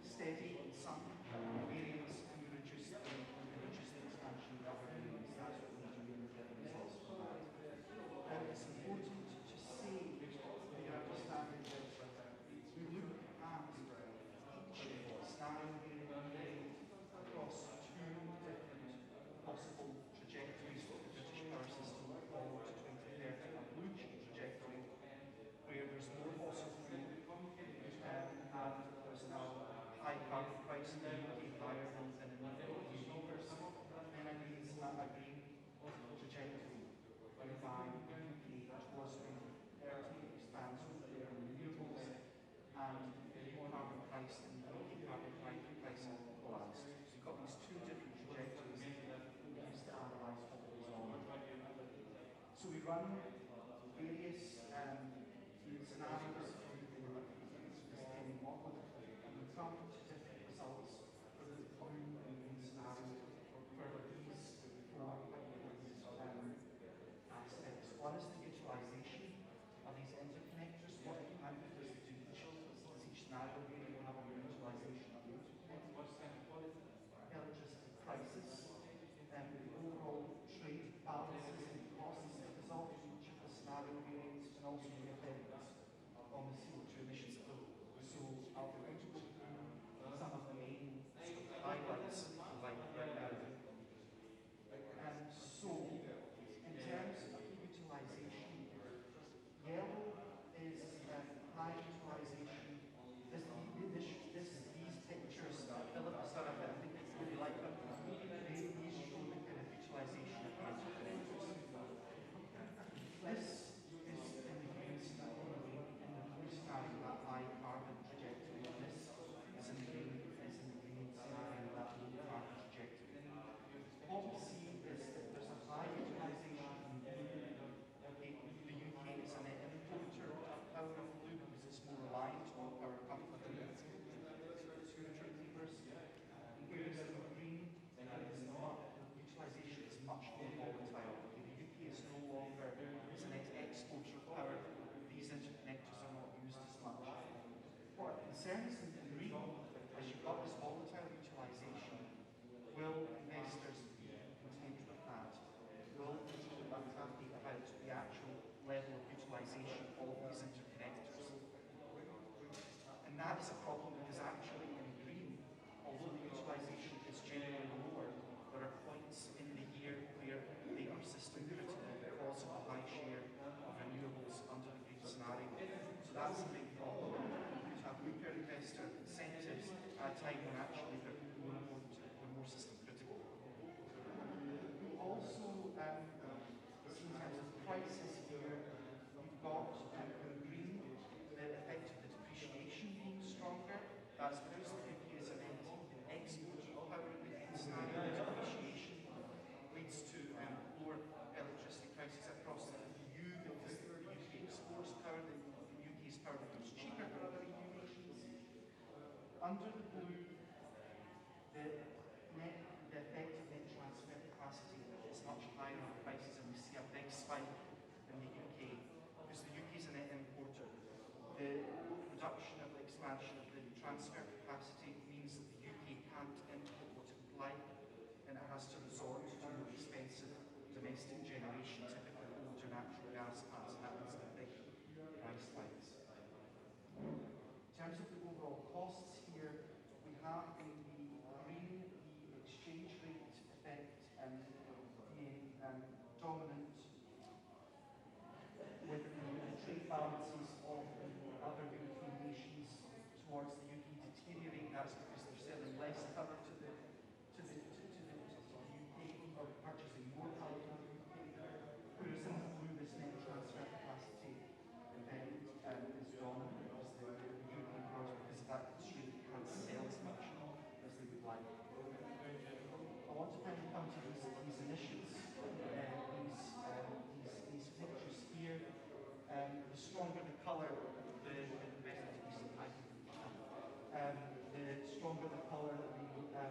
steady in some variance, and we reduce the expansion of other variance. That's what we do in the results from that. It's important to say that you understand that we look at each scenario across two different possible trajectories for the British power system forward to 2030. A blue trajectory where there's more fossil fuel and there's now high carbon price in the UK, higher than in the universe. And a green trajectory whereby the UK towards 2030 expands with their renewables and the carbon price and the UK carbon price are balanced. So you've got these two different trajectories that we use to analyse what goes on. So we run various scenarios in the model, and we come to different results for the blue and green scenario for these four aspects. One is the utilisation of these interconnectors. What parameters do each scenario really have on the utilisation of the interconnectors? Electricity prices, the overall trade balances and costs as a result of each of the scenario variants, and also the effects on the CO2 emissions. So I'll go through some of the main highlights, if you like, right now. So, in terms of utilisation, yellow is high utilisation. These pictures, Philip has done a bit, I think it's really like them. These show the kind of utilisation of interconnectors. This is in the green scenario, that high carbon trajectory. This is in the green scenario, that low carbon trajectory. What we see is that there's a high utilisation in the UK is a net importer of power of blue because it's more reliant on power coming from the 200 levers. Whereas in green, utilisation is much more volatile. The UK is no longer a net exporter of power. These interconnectors are not used as much. What concerns in green, as you've got this volatile utilisation, will investors be content with that? Will people be happy about the actual level of utilisation of these interconnectors? And that is a problem because actually in green, although the utilisation is generally lower, there are points in the year where they are system critical because of the high share of renewables under the green scenario. So that's a big problem. You could have weaker investor under the blue, the effective net transfer capacity is much higher on prices, and we see a big spike in the UK, because the UK is a net importer. The reduction of the expansion of the transfer capacity means that the UK can't import what it would like, and it has to resort to more expensive domestic generation, typically older natural gas plants, and that means the big price spikes. In terms of the overall costs here, we have in the green the exchange rate effect being dominant, with the trade balances of the other European nations towards the UK deteriorating. That's because they're selling less cover to the UK, or purchasing more cover from the UK, whereas in the blue, this net transfer capacity event is dominant, because the European powers, because of that constraint, can't sell as much as they would like. I want to finally come to these emissions, these pictures here. The stronger the colour, the better the piece of pipe. The stronger the colour, the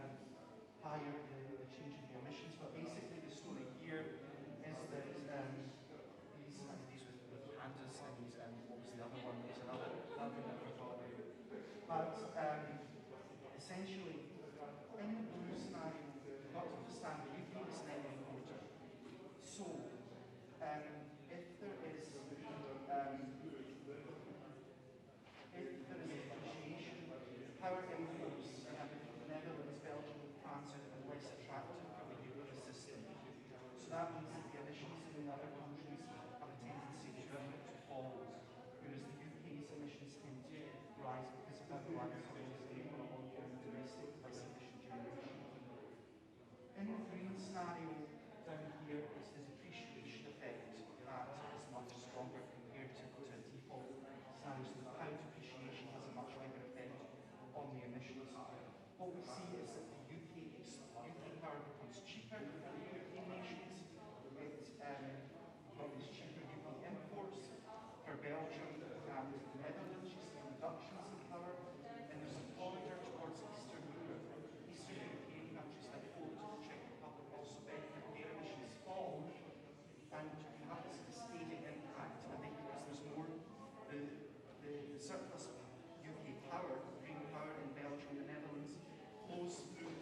higher the change in the emissions. But basically, the story here is that these with pandas, and these, what was the other one? There's another one I forgot. But essentially, in the blue scenario, you've got to understand the UK is net importer. So, if there is appreciation, power imports the Netherlands, Belgium, and France are less attractive for the UK system. So that means that the emissions in other countries have a tendency to fall, whereas the UK's emissions tend to rise because of that reliance on domestic less emission generation. In the green scenario down here is the depreciation effect that is much stronger compared to default scenarios. The pound depreciation has a much bigger effect on the emissions. What we see is that the UK power becomes cheaper than the European nations. It becomes cheaper UK imports for Belgium and the Netherlands. You see reductions in power, and there's a corridor towards Eastern Europe. Eastern European countries like Poland and the Czech Republic also benefit. Their emissions fall, and you have this cascading impact. I think because there's more, the surplus UK power, green power in Belgium and the Netherlands, flows through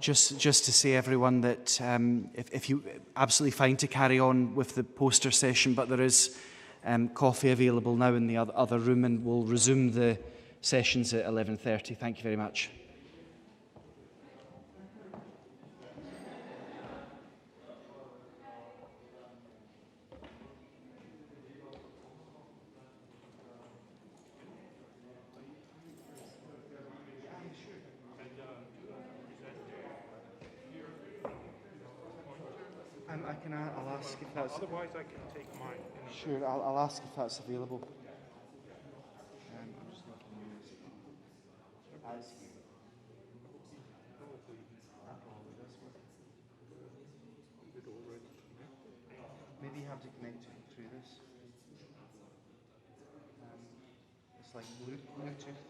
Just to say, everyone, that if you absolutely fine to carry on with the poster session, but there is coffee available now in the other room, and we'll resume the sessions at 11:30. Thank you very much. I'll ask if that's... Otherwise, I can take mine. Sure, I'll ask if that's available. I'm just looking at this. Maybe you have to connect it through this. It's like Bluetooth.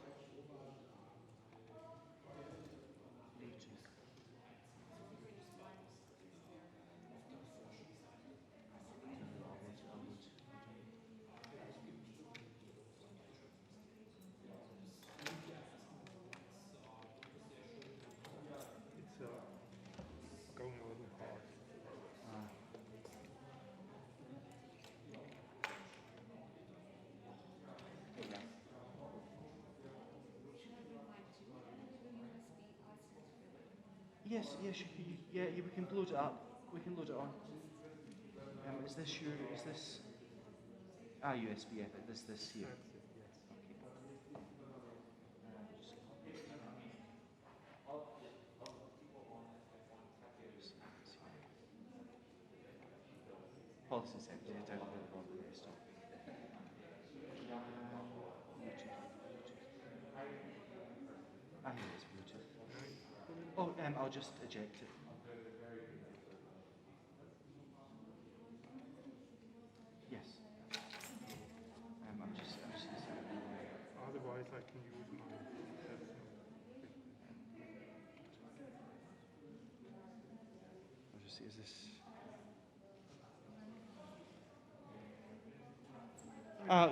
Going a little hard. Yes, we can load it up. We can load it on. Is this? USB, yeah, but this here. Policy secretary down at the bottom of the stop. I think it's Bluetooth. Oh, I'll just eject it. Yes. I'm just Otherwise, I can use mine. I'll just see, is this...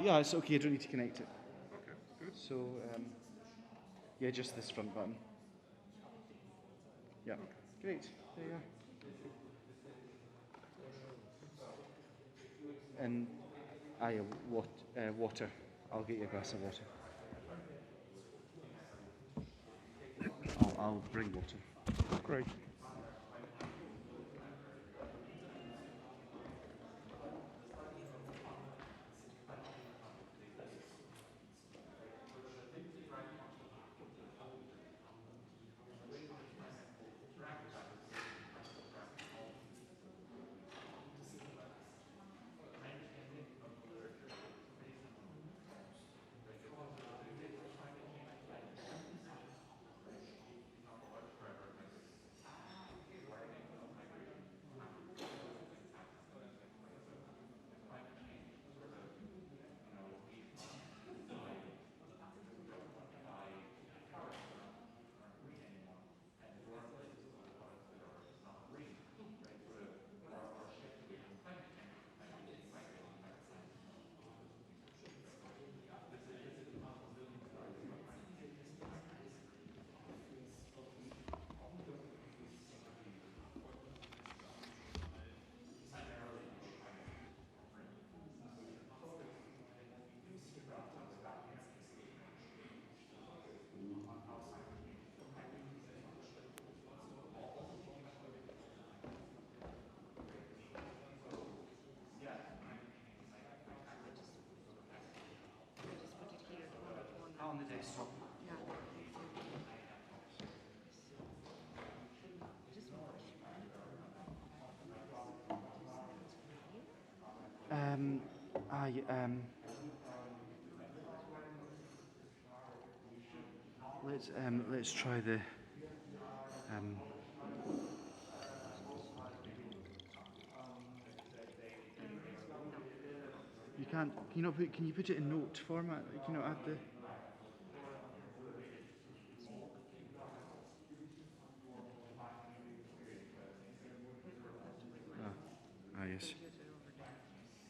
yeah, it's okay, I don't need to connect it. Okay, good. So, yeah, just this front button. Yeah, great, there you are. And, water. I'll get you a glass of water. I'll bring water. Great. On the desktop. Let's try the you can't, can you put it in note format? Can you not add the... yes.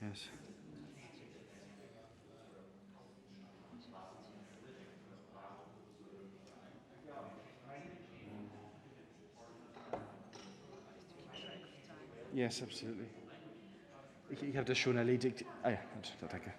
Yes. Yes, absolutely. Ich habe das schon erledigt. Ah ja, danke.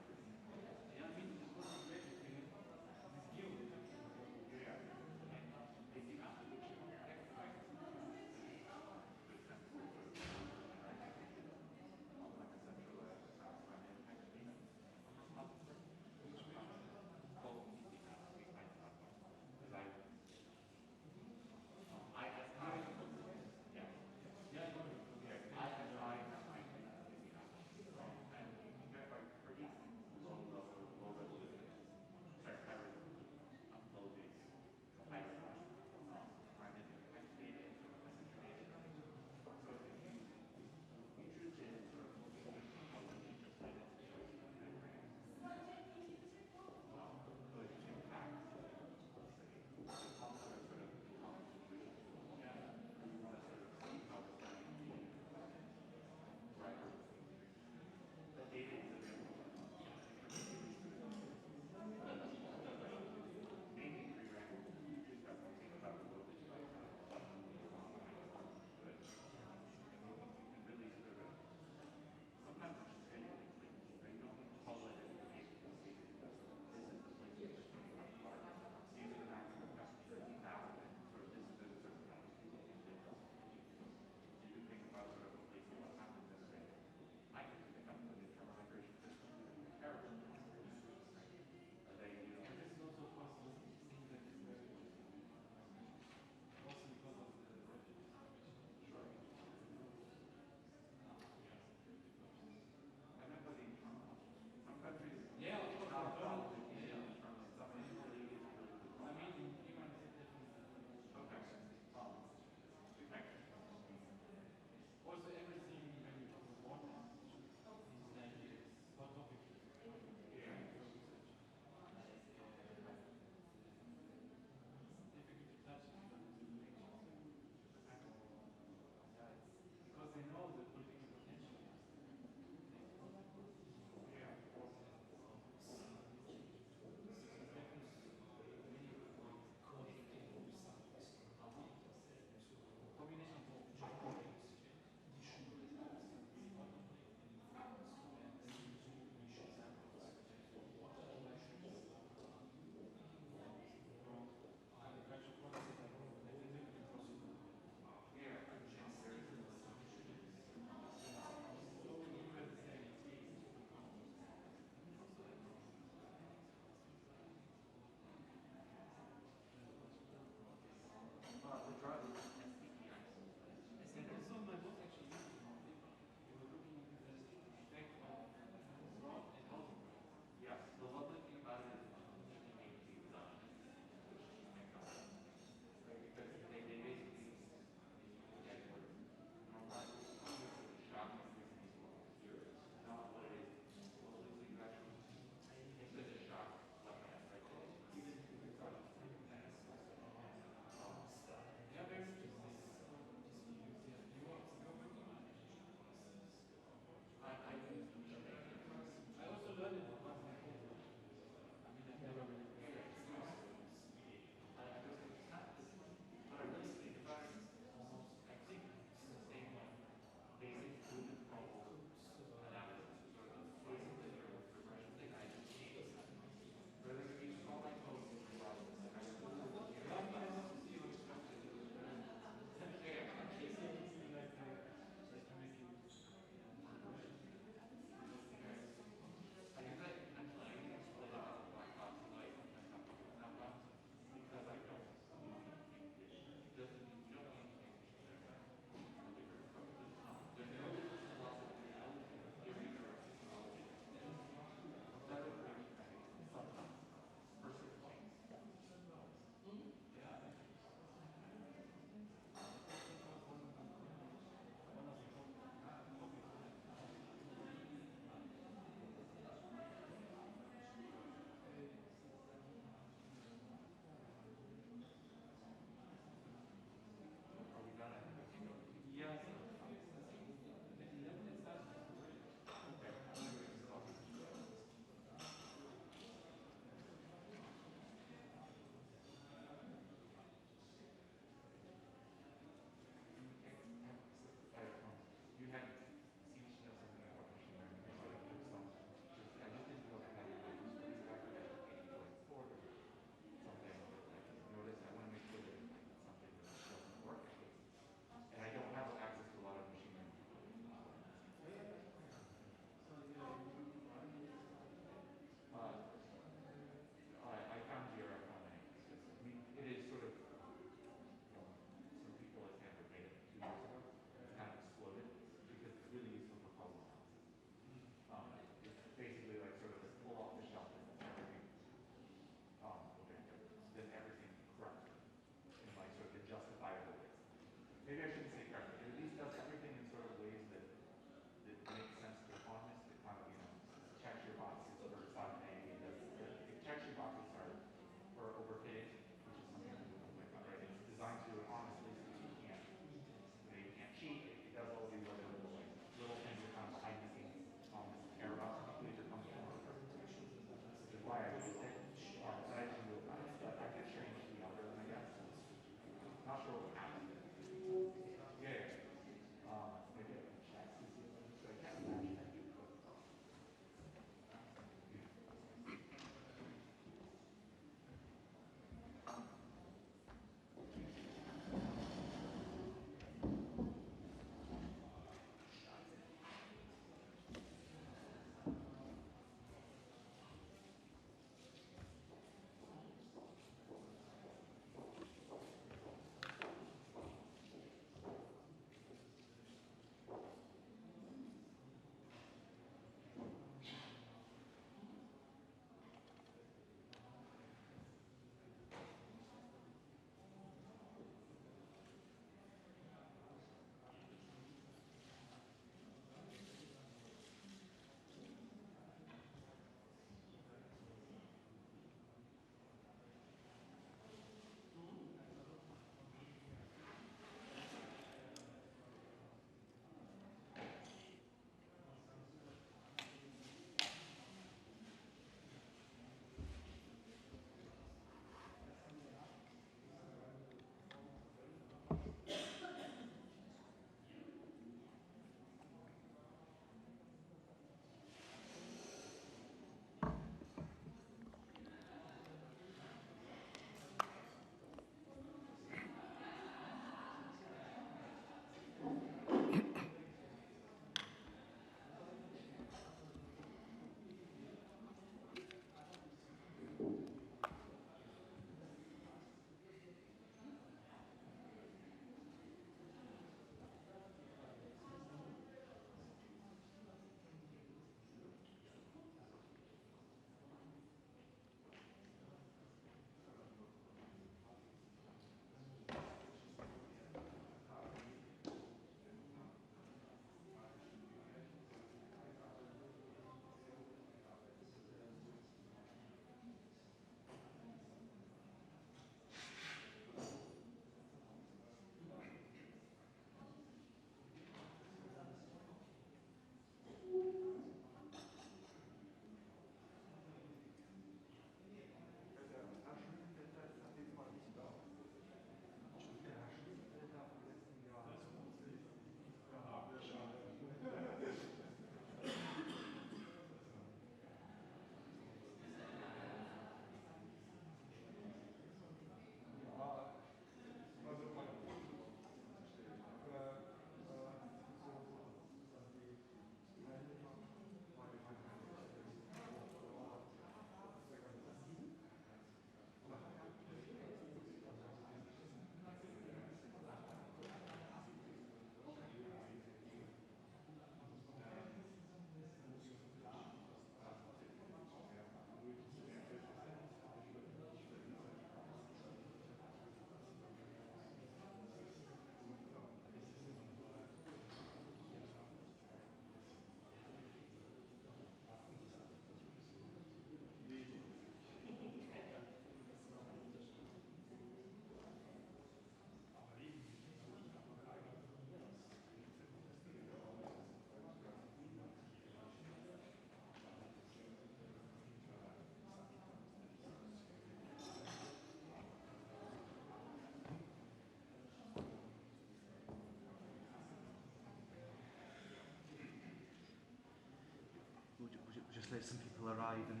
let some people arrive, and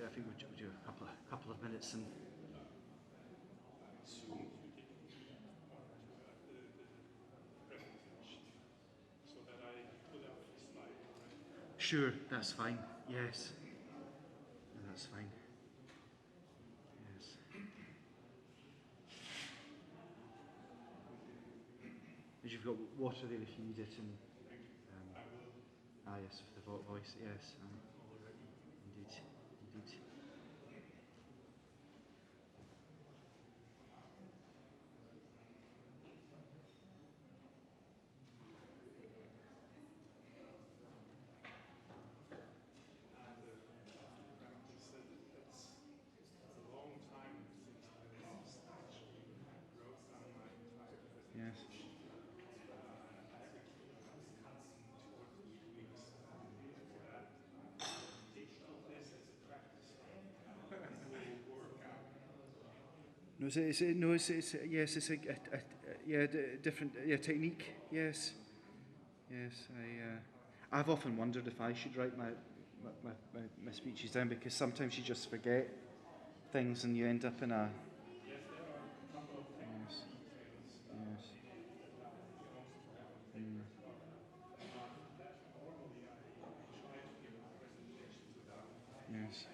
I think we'll do a couple of minutes and. Sure, that's fine. Yes, that's fine. Yes. You've got water there if you need it, and yes, with the voice. Yes, indeed. Yes. No, yes, it's a different technique. Yes. I've often wondered if I should write my speeches down, because sometimes you just forget things and you end up in a. Yes.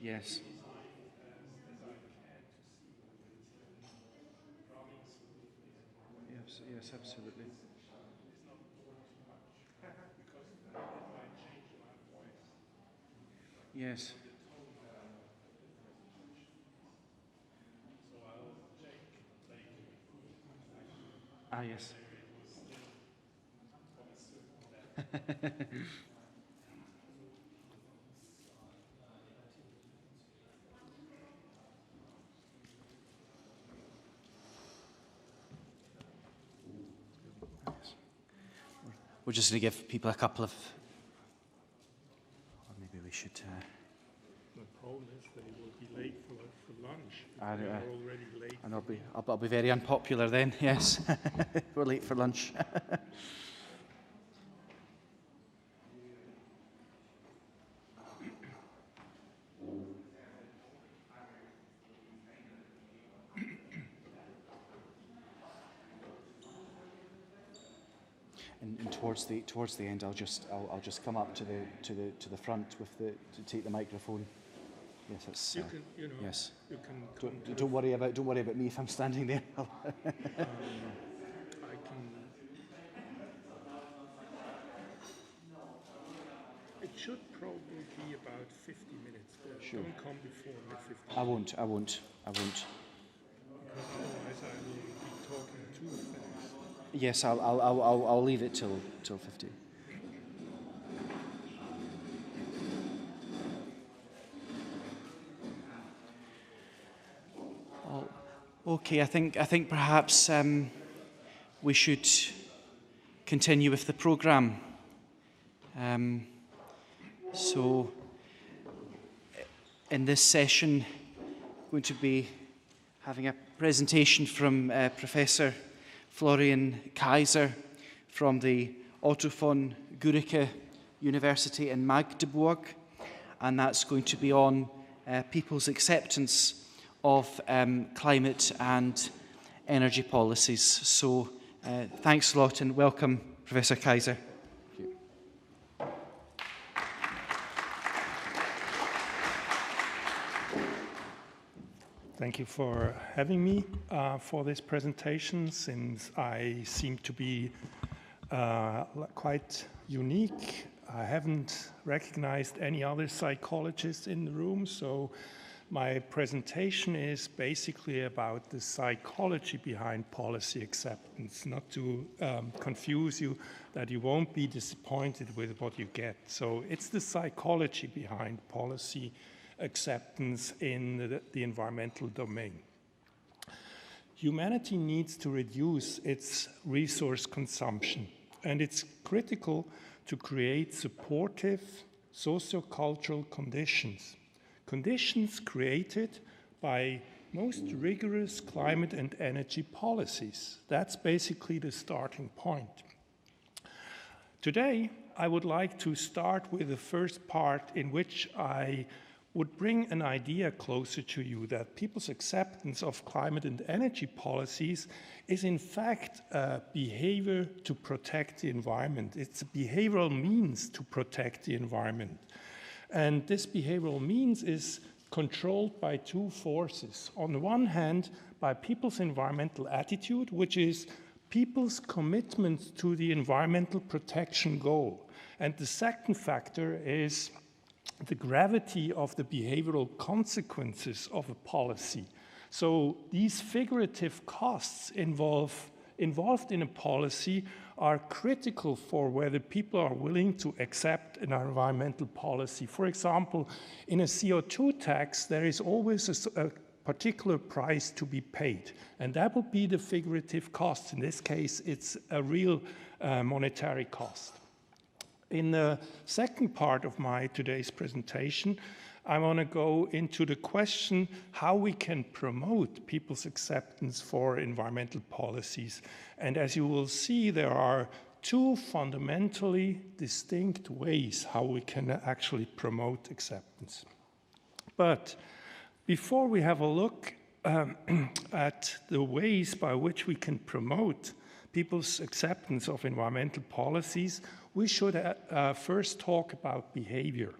Yes. Yes. Yes, absolutely. Yes. Yes. We're just going to give people a couple of. Or maybe we should. The problem is they will be late for lunch. They're already late. And I'll be very unpopular then. Yes, we're late for lunch. And towards the end, I'll just come up to the front to take the microphone. Yes, that's. Yes. You can. Don't worry about me if I'm standing there. I can. It should probably be about 50 minutes. Sure. Don't come before mid-50. I won't. Because otherwise I will be talking too fast. Yes, I'll leave it till 50. Okay, I think perhaps we should continue with the programme. So, in this session, we're going to be having a presentation from Professor Florian Kaiser from the Otto von Guericke University in Magdeburg, and that's going to be on people's acceptance of climate and energy policies. So thanks a lot and welcome, Professor Kaiser. Thank you for having me for this presentation, since I seem to be quite unique. I haven't recognized any other psychologists in the room, so my presentation is basically about the psychology behind policy acceptance, not to confuse you that you won't be disappointed with what you get. So it's the psychology behind policy acceptance in the environmental domain. Humanity needs to reduce its resource consumption, and it's critical to create supportive sociocultural conditions created by most rigorous climate and energy policies. That's basically the starting point. Today, I would like to start with the first part in which I would bring an idea closer to you that people's acceptance of climate and energy policies is in fact a behavior to protect the environment. It's a behavioral means to protect the environment. And this behavioral means is controlled by two forces. On the one hand, by people's environmental attitude, which is people's commitment to the environmental protection goal. And the second factor is the gravity of the behavioral consequences of a policy. So these figurative costs involved in a policy are critical for whether people are willing to accept an environmental policy. For example, in a CO2 tax, there is always a particular price to be paid, and that would be the figurative cost. In this case, it's a real monetary cost. In the second part of my today's presentation, I want to go into the question how we can promote people's acceptance for environmental policies. And as you will see, there are two fundamentally distinct ways how we can actually promote acceptance. But before we have a look at the ways by which we can promote people's acceptance of environmental policies, we should first talk about behavior.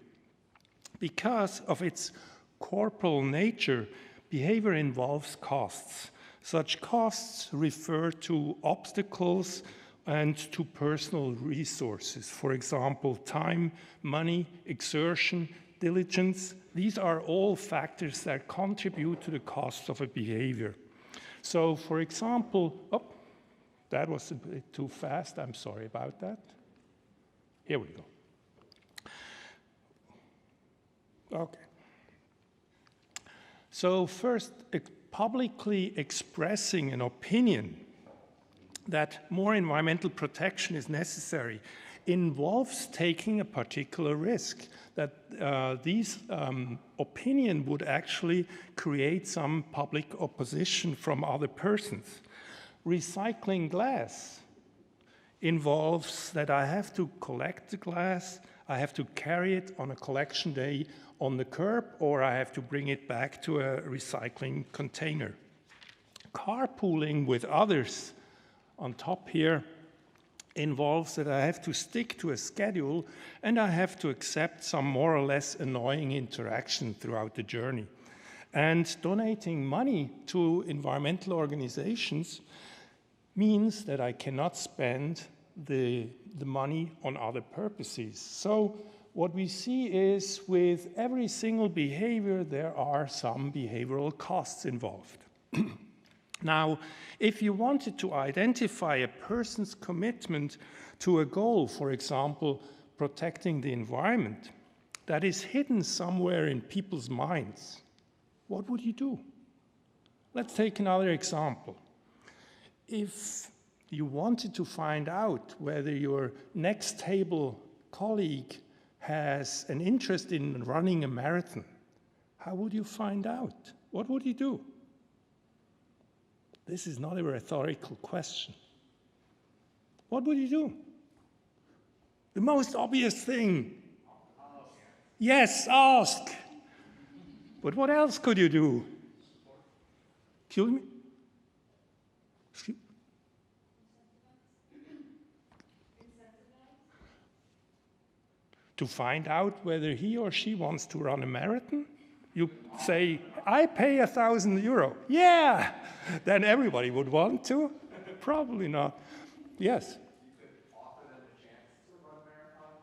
Because of its corporal nature, behavior involves costs. Such costs refer to obstacles and to personal resources. For example, time, money, exertion, diligence. These are all factors that contribute to the cost of a behavior. So, for example, that was a bit too fast. I'm sorry about that. Here we go. Okay. So first, publicly expressing an opinion that more environmental protection is necessary involves taking a particular risk, that these opinion would actually create some public opposition from other persons. Recycling glass involves that I have to collect the glass, I have to carry it on a collection day on the curb, or I have to bring it back to a recycling container. Carpooling with others on top here involves that I have to stick to a schedule and I have to accept some more or less annoying interaction throughout the journey. And donating money to environmental organizations means that I cannot spend the money on other purposes. So what we see is with every single behavior, there are some behavioral costs involved. Now, if you wanted to identify a person's commitment to a goal, for example, protecting the environment, that is hidden somewhere in people's minds, what would you do? Let's take another example. If you wanted to find out whether your next table colleague has an interest in running a marathon, how would you find out? What would you do? This is not a rhetorical question. What would you do? The most obvious thing. Yes, ask. But what else could you do? Excuse me? To find out whether he or she wants to run a marathon? You say, I pay €1,000. Yeah! Then everybody would want to? Probably not. Yes? You could offer them a chance to run a marathon?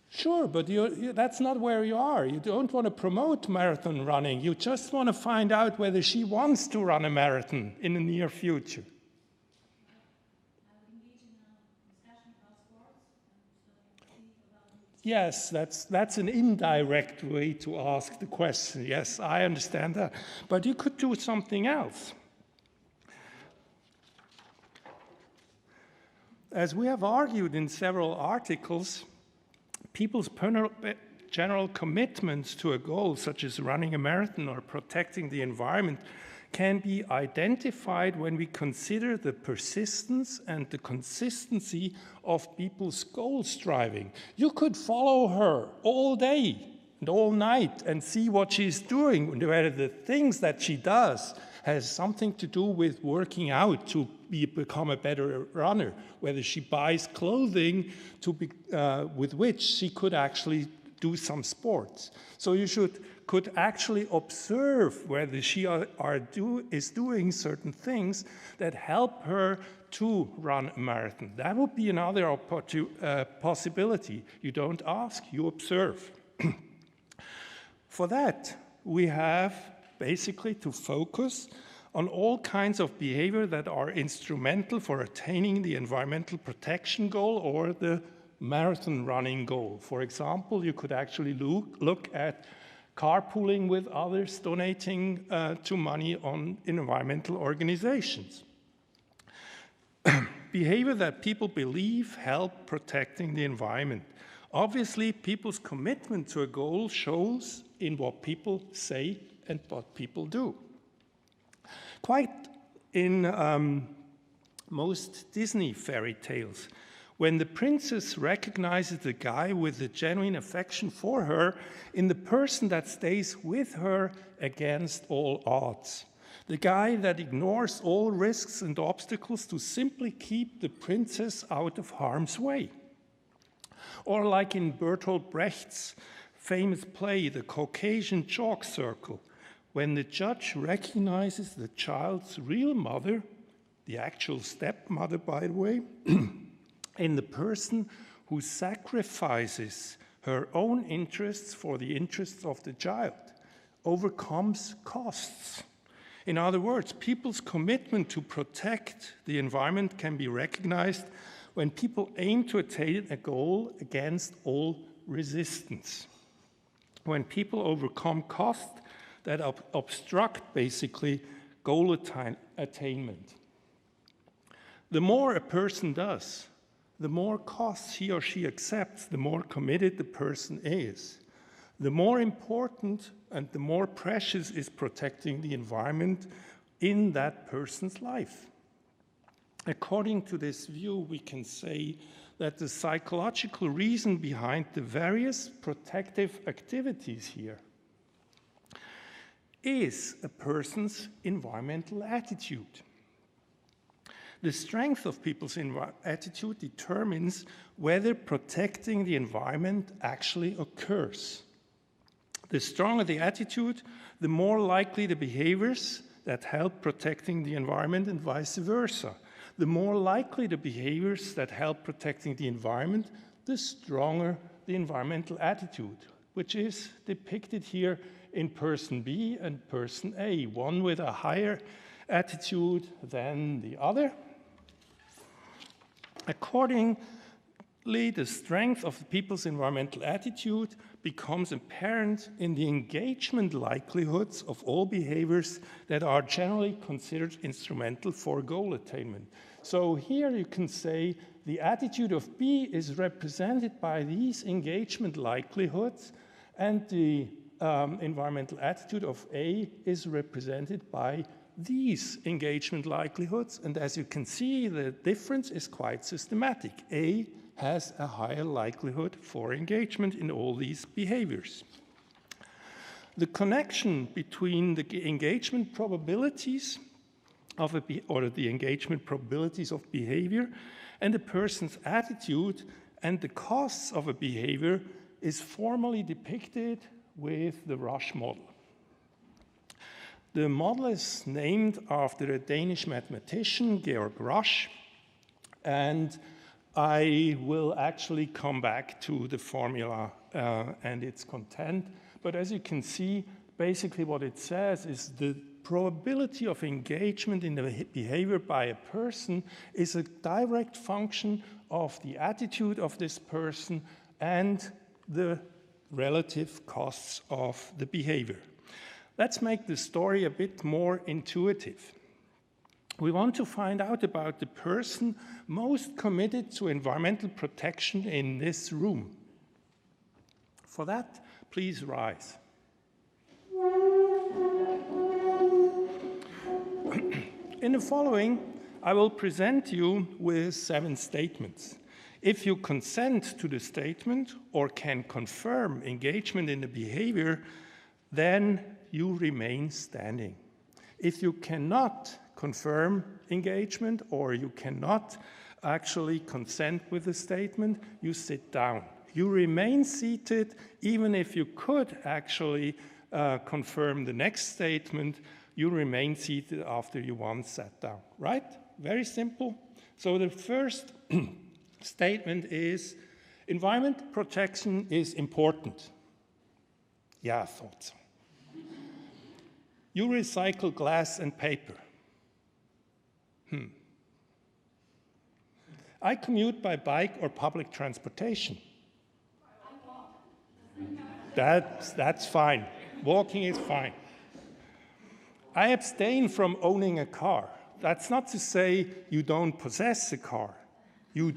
Sure, but that's not where you are. You don't want to promote marathon running. You just want to find out whether she wants to run a marathon in the near future. Yes, that's an indirect way to ask the question. Yes, I understand that. But you could do something else. As we have argued in several articles, people's general commitments to a goal, such as running a marathon or protecting the environment, can be identified when we consider the persistence and the consistency of people's goal striving. You could follow her all day and all night and see what she's doing, whether the things that she does has something to do with working out to become a better runner, whether she buys clothing with which she could actually do some sports. So you could actually observe whether she is doing certain things that help her to run a marathon. That would be another possibility. You don't ask, you observe. For that, we have basically to focus on all kinds of behavior that are instrumental for attaining the environmental protection goal or the marathon running goal. For example, you could actually look at carpooling with others, donating to money on environmental organizations. Behavior that people believe help protecting the environment. Obviously, people's commitment to a goal shows in what people say and what people do. Quite in most Disney fairy tales, when the princess recognizes the guy with the genuine affection for her in the person that stays with her against all odds, the guy that ignores all risks and obstacles to simply keep the princess out of harm's way. Or like in Bertolt Brecht's famous play, The Caucasian Chalk Circle, when the judge recognizes the child's real mother, the actual stepmother, by the way, in the person who sacrifices her own interests for the interests of the child, overcomes costs. In other words, people's commitment to protect the environment can be recognized when people aim to attain a goal against all resistance. When people overcome costs that obstruct, basically, goal attainment. The more a person does, the more costs he or she accepts, the more committed the person is. The more important and the more precious is protecting the environment in that person's life. According to this view, we can say that the psychological reason behind the various protective activities here is a person's environmental attitude. The strength of people's attitude determines whether protecting the environment actually occurs. The stronger the attitude, the more likely the behaviors that help protecting the environment and vice versa. The more likely the behaviors that help protecting the environment, the stronger the environmental attitude, which is depicted here in person B and person A, one with a higher attitude than the other. Accordingly, the strength of people's environmental attitude becomes apparent in the engagement likelihoods of all behaviors that are generally considered instrumental for goal attainment. So here you can say the attitude of B is represented by these engagement likelihoods, and the environmental attitude of A is represented by these engagement likelihoods. And as you can see, the difference is quite systematic. A has a higher likelihood for engagement in all these behaviors. The connection between the engagement probabilities of the engagement probabilities of behavior and a person's attitude and the costs of a behavior is formally depicted with the Rush model. The model is named after a Danish mathematician, Georg Rush, and I will actually come back to the formula and its content. But as you can see, basically what it says is the probability of engagement in the behavior by a person is a direct function of the attitude of this person and the relative costs of the behavior. Let's make the story a bit more intuitive. We want to find out about the person most committed to environmental protection in this room. For that, please rise. In the following, I will present you with 7 statements. If you consent to the statement or can confirm engagement in the behavior, then you remain standing. If you cannot confirm engagement or you cannot actually consent with the statement, you sit down. You remain seated even if you could actually confirm the next statement. You remain seated after you once sat down, right? Very simple. So the first statement is, environment protection is important. Yeah, I thought so. You recycle glass and paper. I commute by bike or public transportation. That's fine. Walking is fine. I abstain from owning a car. That's not to say you don't possess a car. You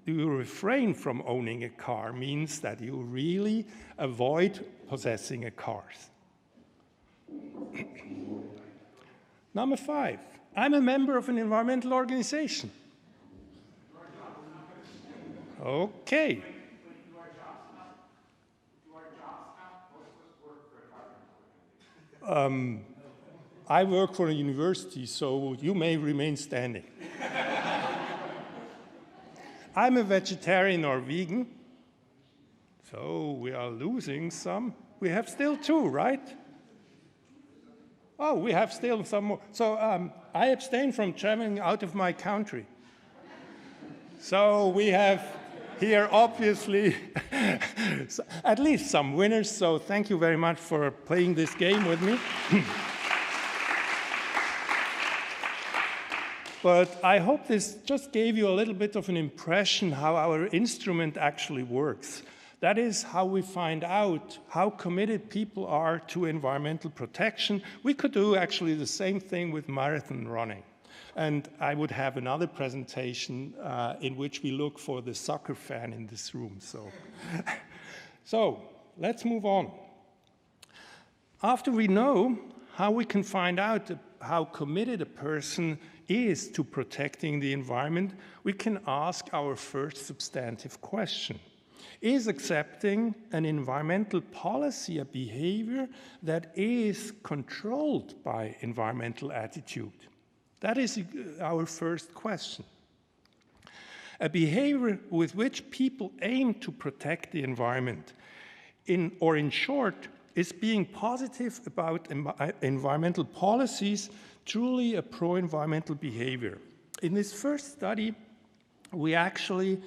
refrain from owning a car means that you really avoid possessing a car. Number 5, I'm a member of an environmental organization. Okay. I work for a university, so you may remain standing. I'm a vegetarian or vegan, so we are losing some. We have still 2, right? Oh, we have still some more. So I abstain from traveling out of my country. So we have here, obviously, at least some winners. So thank you very much for playing this game with me. But I hope this just gave you a little bit of an impression how our instrument actually works. That is how we find out how committed people are to environmental protection. We could do actually the same thing with marathon running. And I would have another presentation in which we look for the soccer fan in this room. So let's move on. After we know how we can find out how committed a person is to protecting the environment, we can ask our first substantive question. Is accepting an environmental policy a behavior that is controlled by environmental attitude? That is our first question. A behavior with which people aim to protect the environment, in short, is being positive about environmental policies truly a pro-environmental behavior? In this first study, we actually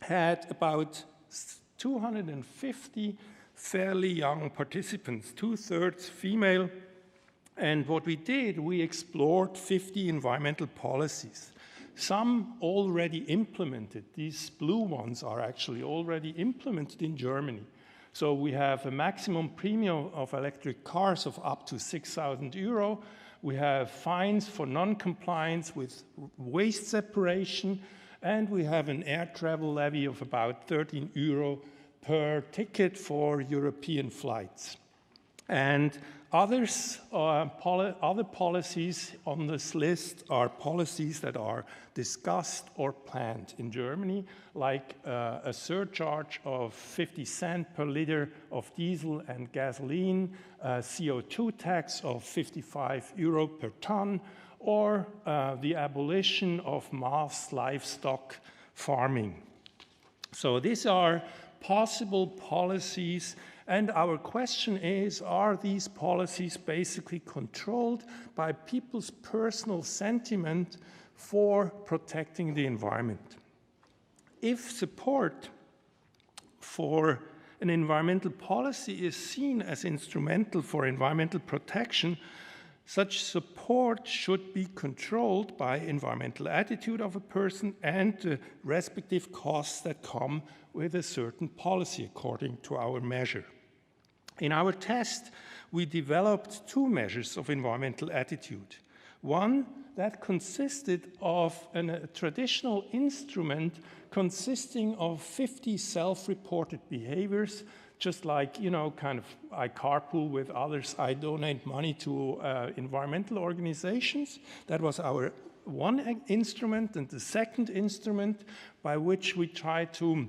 had about 250 fairly young participants, 2/3 female. And what we did, we explored 50 environmental policies. Some already implemented. These blue ones are actually already implemented in Germany. So we have a maximum premium of electric cars of up to 6,000 euro. We have fines for non-compliance with waste separation. And we have an air travel levy of about 13 euro per ticket for European flights. And other policies on this list are policies that are discussed or planned in Germany, like a surcharge of 50 cents per liter of diesel and gasoline, a CO2 tax of 55 euro per ton, or the abolition of mass livestock farming. So these are possible policies. And our question is, are these policies basically controlled by people's personal sentiment for protecting the environment? If support for an environmental policy is seen as instrumental for environmental protection, such support should be controlled by environmental attitude of a person and the respective costs that come with a certain policy according to our measure. In our test, we developed 2 measures of environmental attitude. One that consisted of a traditional instrument consisting of 50 self-reported behaviors, just like, you know, kind of I carpool with others, I donate money to environmental organizations. That was our one instrument. And the second instrument by which we try to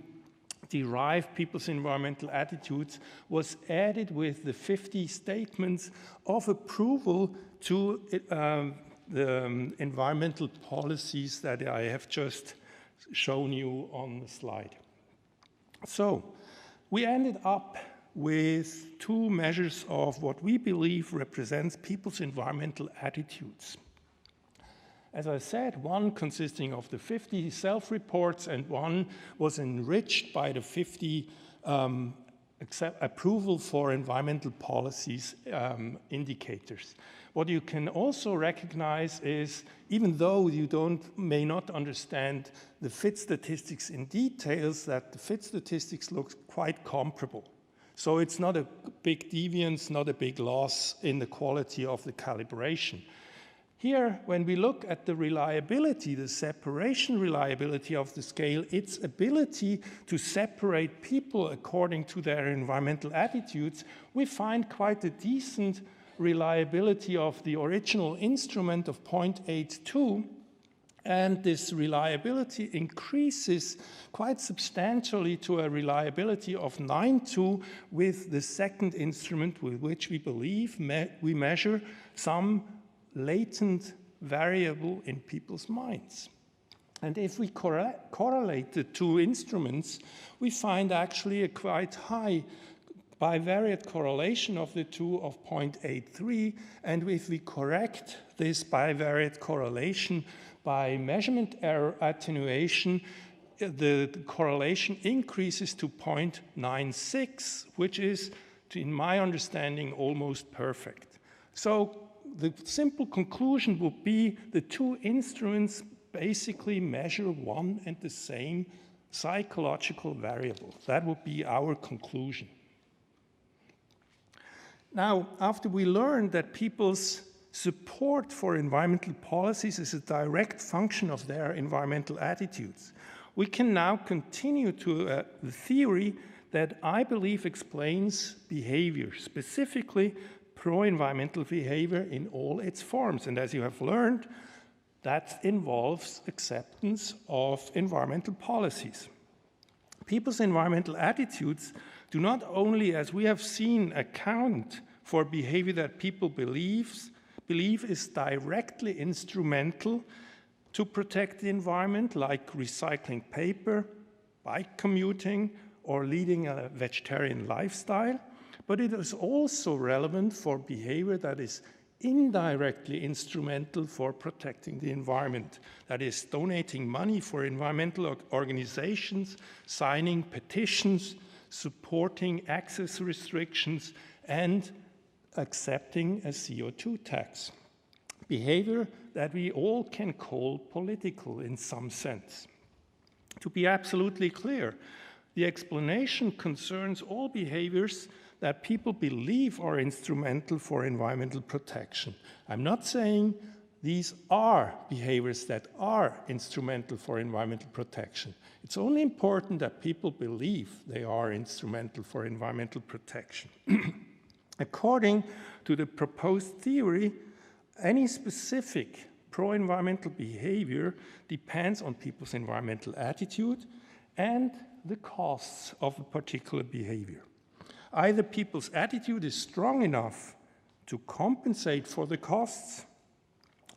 derive people's environmental attitudes was added with the 50 statements of approval to the environmental policies that I have just shown you on the slide. So we ended up with two measures of what we believe represents people's environmental attitudes. As I said, one consisting of the 50 self-reports and one was enriched by the 50 approval for environmental policies indicators. What you can also recognize is, even though you may not understand the fit statistics in details, that the fit statistics look quite comparable. So it's not a big deviance, not a big loss in the quality of the calibration. Here, when we look at the reliability, the separation reliability of the scale, its ability to separate people according to their environmental attitudes, we find quite a decent reliability of the original instrument of 0.82, and this reliability increases quite substantially to a reliability of 9.2 with the second instrument with which we believe we measure some latent variable in people's minds. And if we correlate the two instruments, we find actually a quite high bivariate correlation of the two of 0.83, and if we correct this bivariate correlation by measurement error attenuation, the correlation increases to 0.96, which is, in my understanding, almost perfect. So the simple conclusion would be the two instruments basically measure one and the same psychological variable. That would be our conclusion. Now, after we learned that people's support for environmental policies is a direct function of their environmental attitudes, we can now continue to the theory that I believe explains behavior, specifically pro-environmental behavior in all its forms. And as you have learned, that involves acceptance of environmental policies. People's environmental attitudes do not only, as we have seen, account for behavior that people believe is directly instrumental to protect the environment, like recycling paper, bike commuting, or leading a vegetarian lifestyle, but it is also relevant for behavior that is indirectly instrumental for protecting the environment. That is, donating money for environmental organizations, signing petitions, supporting access restrictions, and accepting a CO2 tax. Behavior that we all can call political in some sense. To be absolutely clear, the explanation concerns all behaviors that people believe are instrumental for environmental protection. I'm not saying these are behaviors that are instrumental for environmental protection. It's only important that people believe they are instrumental for environmental protection. According to the proposed theory, any specific pro-environmental behavior depends on people's environmental attitude and the costs of a particular behavior. Either people's attitude is strong enough to compensate for the costs,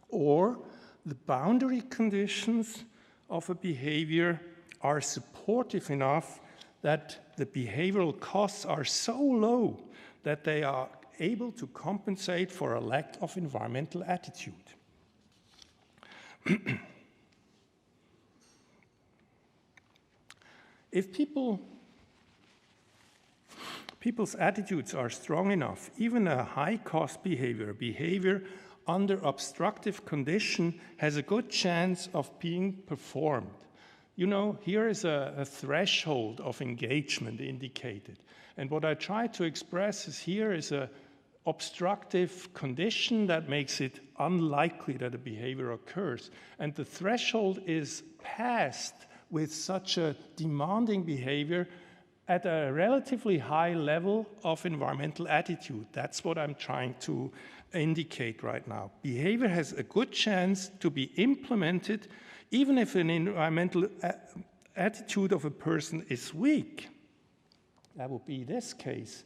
or the boundary conditions of a behavior are supportive enough that the behavioral costs are so low that they are able to compensate for a lack of environmental attitude. If people's attitudes are strong enough, even a high-cost behavior under obstructive condition has a good chance of being performed. You know, here is a threshold of engagement indicated. And what I try to express is here is a obstructive condition that makes it unlikely that a behavior occurs. And the threshold is passed with such a demanding behavior at a relatively high level of environmental attitude. That's what I'm trying to indicate right now. Behavior has a good chance to be implemented even if an environmental attitude of a person is weak. That would be this case,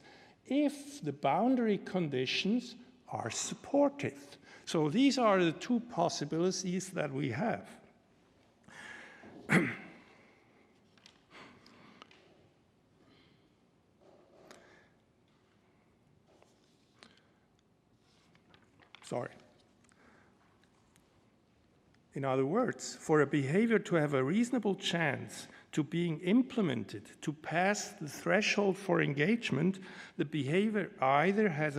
if the boundary conditions are supportive. So these are the two possibilities that we have. Sorry. In other words, for a behavior to have a reasonable chance to being implemented, to pass the threshold for engagement, the behavior either has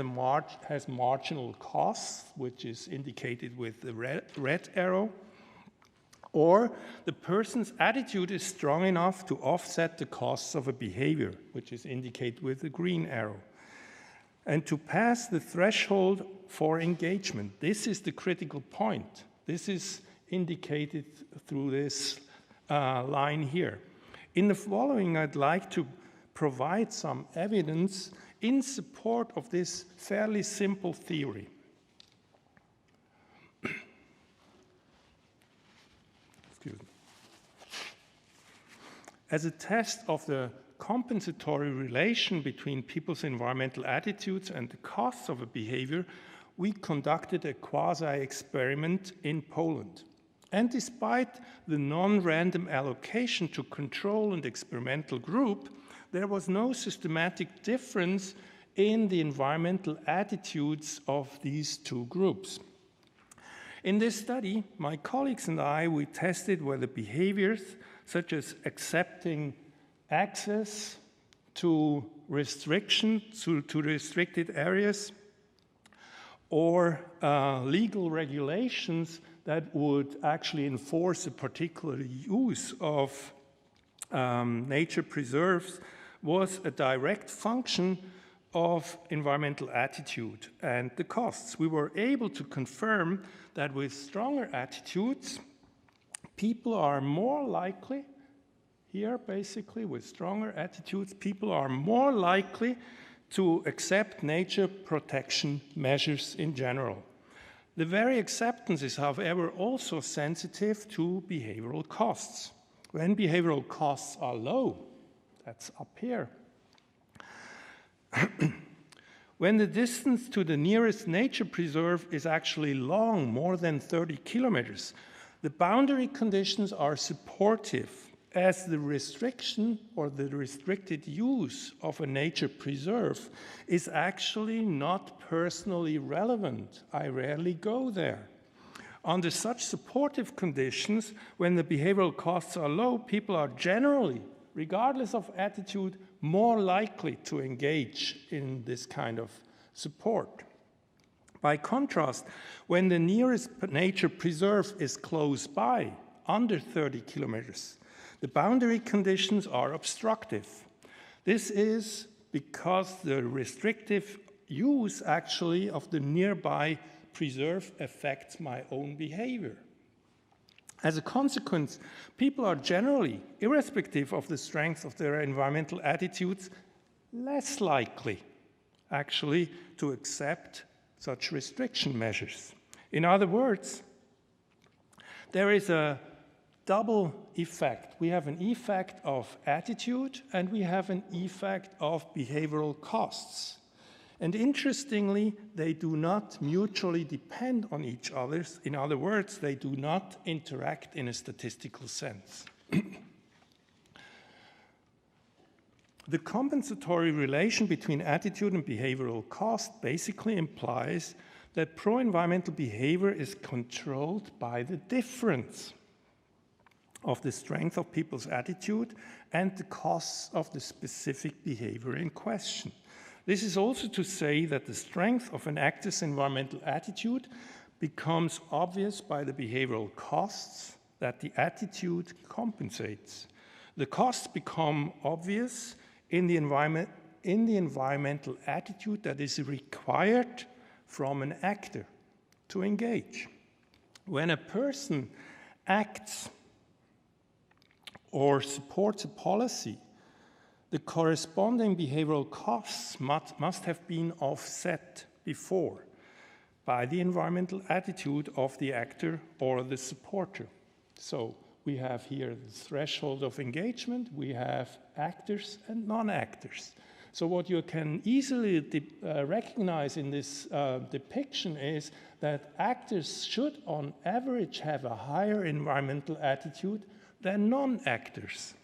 marginal costs, which is indicated with the red arrow, or the person's attitude is strong enough to offset the costs of a behavior, which is indicated with the green arrow. And to pass the threshold for engagement, this is the critical point. This is indicated through this line here. In the following, I'd like to provide some evidence in support of this fairly simple theory. Excuse me. As a test of the compensatory relation between people's environmental attitudes and the costs of a behavior, we conducted a quasi-experiment in Poland. And despite the non-random allocation to control and experimental group, there was no systematic difference in the environmental attitudes of these two groups. In this study, my colleagues and I, we tested whether behaviors such as accepting access to restrictions, to restricted areas, or legal regulations that would actually enforce a particular use of nature preserves was a direct function of environmental attitude and the costs. We were able to confirm that with stronger attitudes, people are more likely, here basically with stronger attitudes, people are more likely to accept nature protection measures in general. The very acceptance is, however, also sensitive to behavioral costs. When behavioral costs are low, that's up here. When the distance to the nearest nature preserve is actually long, more than 30 kilometers, the boundary conditions are supportive, as the restriction or the restricted use of a nature preserve is actually not personally relevant. I rarely go there. Under such supportive conditions, when the behavioral costs are low, people are generally, regardless of attitude, more likely to engage in this kind of support. By contrast, when the nearest nature preserve is close by, under 30 kilometers, the boundary conditions are obstructive. This is because the restrictive use actually of the nearby preserve affects my own behavior. As a consequence, people are generally, irrespective of the strength of their environmental attitudes, less likely actually to accept such restriction measures. In other words, there is a double effect. We have an effect of attitude and we have an effect of behavioral costs. And interestingly, they do not mutually depend on each other. In other words, they do not interact in a statistical sense. The compensatory relation between attitude and behavioral cost basically implies that pro-environmental behavior is controlled by the difference of the strength of people's attitude and the costs of the specific behavior in question. This is also to say that the strength of an actor's environmental attitude becomes obvious by the behavioral costs that the attitude compensates. The costs become obvious in the in the environmental attitude that is required from an actor to engage. When a person acts or supports a policy, the corresponding behavioral costs must have been offset before by the environmental attitude of the actor or the supporter. So we have here the threshold of engagement, we have actors and non-actors. So what you can easily recognize in this depiction is that actors should on average have a higher environmental attitude than non-actors.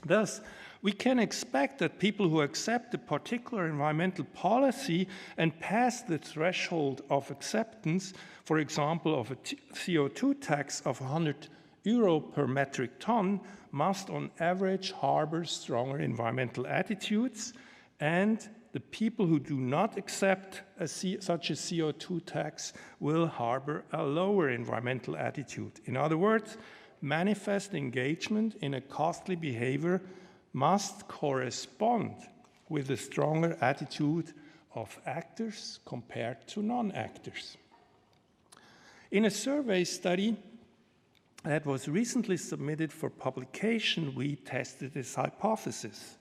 Thus, we can expect that people who accept a particular environmental policy and pass the threshold of acceptance, for example, of a CO2 tax of 100 euro per metric ton, must on average harbor stronger environmental attitudes, and the people who do not accept such a CO2 tax will harbor a lower environmental attitude. In other words, manifest engagement in a costly behavior must correspond with a stronger attitude of actors compared to non-actors. In a survey study that was recently submitted for publication, we tested this hypothesis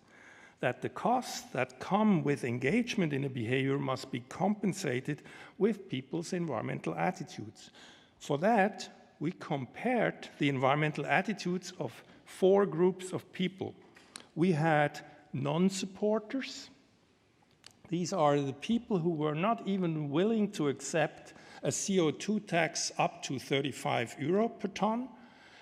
that the costs that come with engagement in a behavior must be compensated with people's environmental attitudes. For that, we compared the environmental attitudes of 4 groups of people. We had non-supporters. These are the people who were not even willing to accept a CO2 tax up to 35 euro per ton.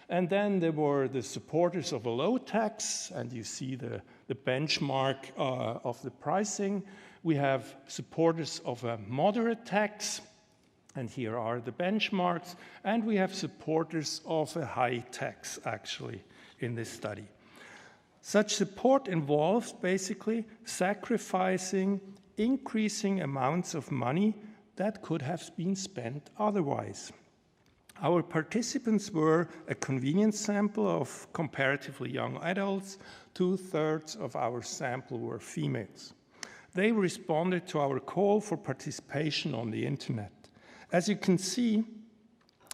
And then there were the supporters of a low tax, and you see the benchmark of the pricing. We have supporters of a moderate tax, and here are the benchmarks. And we have supporters of a high tax, actually, in this study. Such support involves basically sacrificing increasing amounts of money that could have been spent otherwise. Our participants were a convenience sample of comparatively young adults. 2/3 of our sample were females. They responded to our call for participation on the internet. As you can see,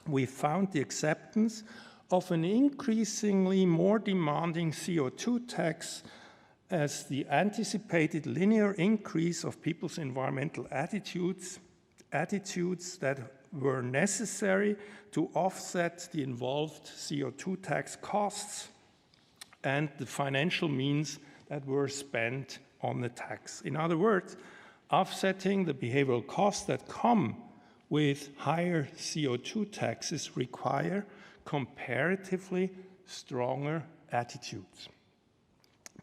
we found the acceptance of an increasingly more demanding CO2 tax as the anticipated linear increase of people's environmental attitudes that were necessary to offset the involved CO2 tax costs and the financial means that were spent on the tax. In other words, offsetting the behavioral costs that come with higher CO2 taxes require comparatively stronger attitudes.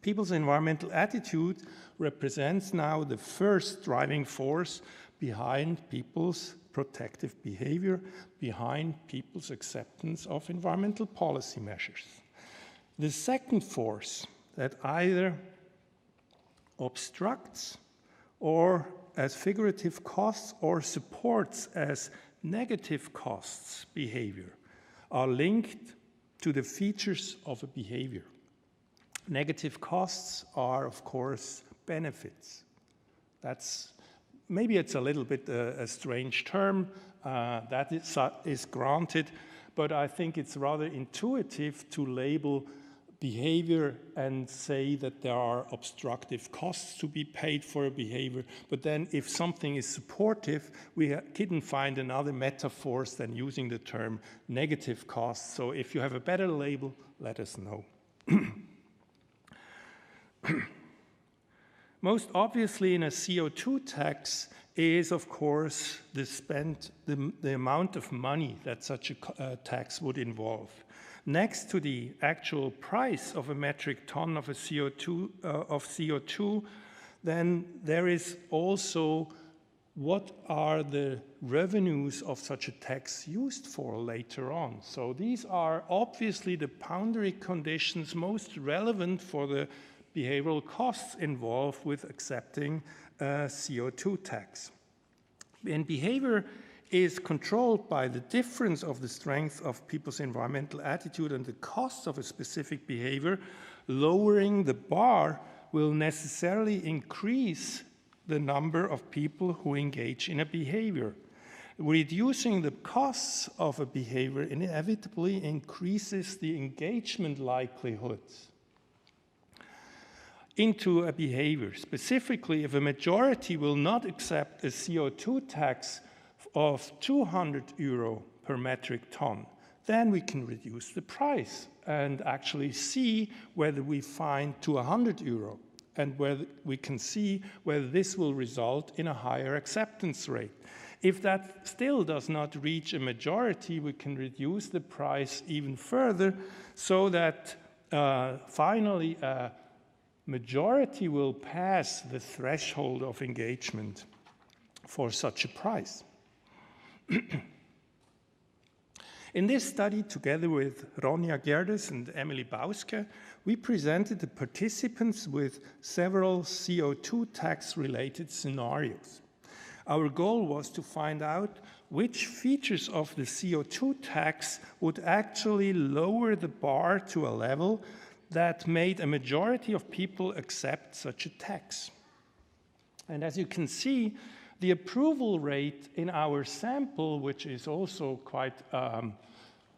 People's environmental attitude represents now the first driving force behind people's protective behavior, behind people's acceptance of environmental policy measures. The second force that either obstructs or as figurative costs or supports as negative costs behavior are linked to the features of a behavior. Negative costs are, of course, benefits. Maybe it's a little bit a strange term, that is granted, but I think it's rather intuitive to label behavior and say that there are obstructive costs to be paid for a behavior, but then if something is supportive, we couldn't find another metaphor than using the term negative costs. So if you have a better label, let us know. Most obviously in a CO2 tax is, of course, the amount of money that such a tax would involve. Next to the actual price of a metric ton of CO2, then there is also what are the revenues of such a tax used for later on. So these are obviously the boundary conditions most relevant for the behavioral costs involved with accepting a CO2 tax. And behavior is controlled by the difference of the strength of people's environmental attitude and the costs of a specific behavior. Lowering the bar will necessarily increase the number of people who engage in a behavior. Reducing the costs of a behavior inevitably increases the engagement likelihoods into a behavior. Specifically, if a majority will not accept a CO2 tax of 200 euro per metric ton, then we can reduce the price and actually see whether we find to 100 euro, and whether we can see whether this will result in a higher acceptance rate. If that still does not reach a majority, we can reduce the price even further so that finally a majority will pass the threshold of engagement for such a price. In this study, together with Ronja Gerdes and Emily Bauske, we presented the participants with several CO2 tax-related scenarios. Our goal was to find out which features of the CO2 tax would actually lower the bar to a level that made a majority of people accept such a tax. And as you can see, the approval rate in our sample, which is also quite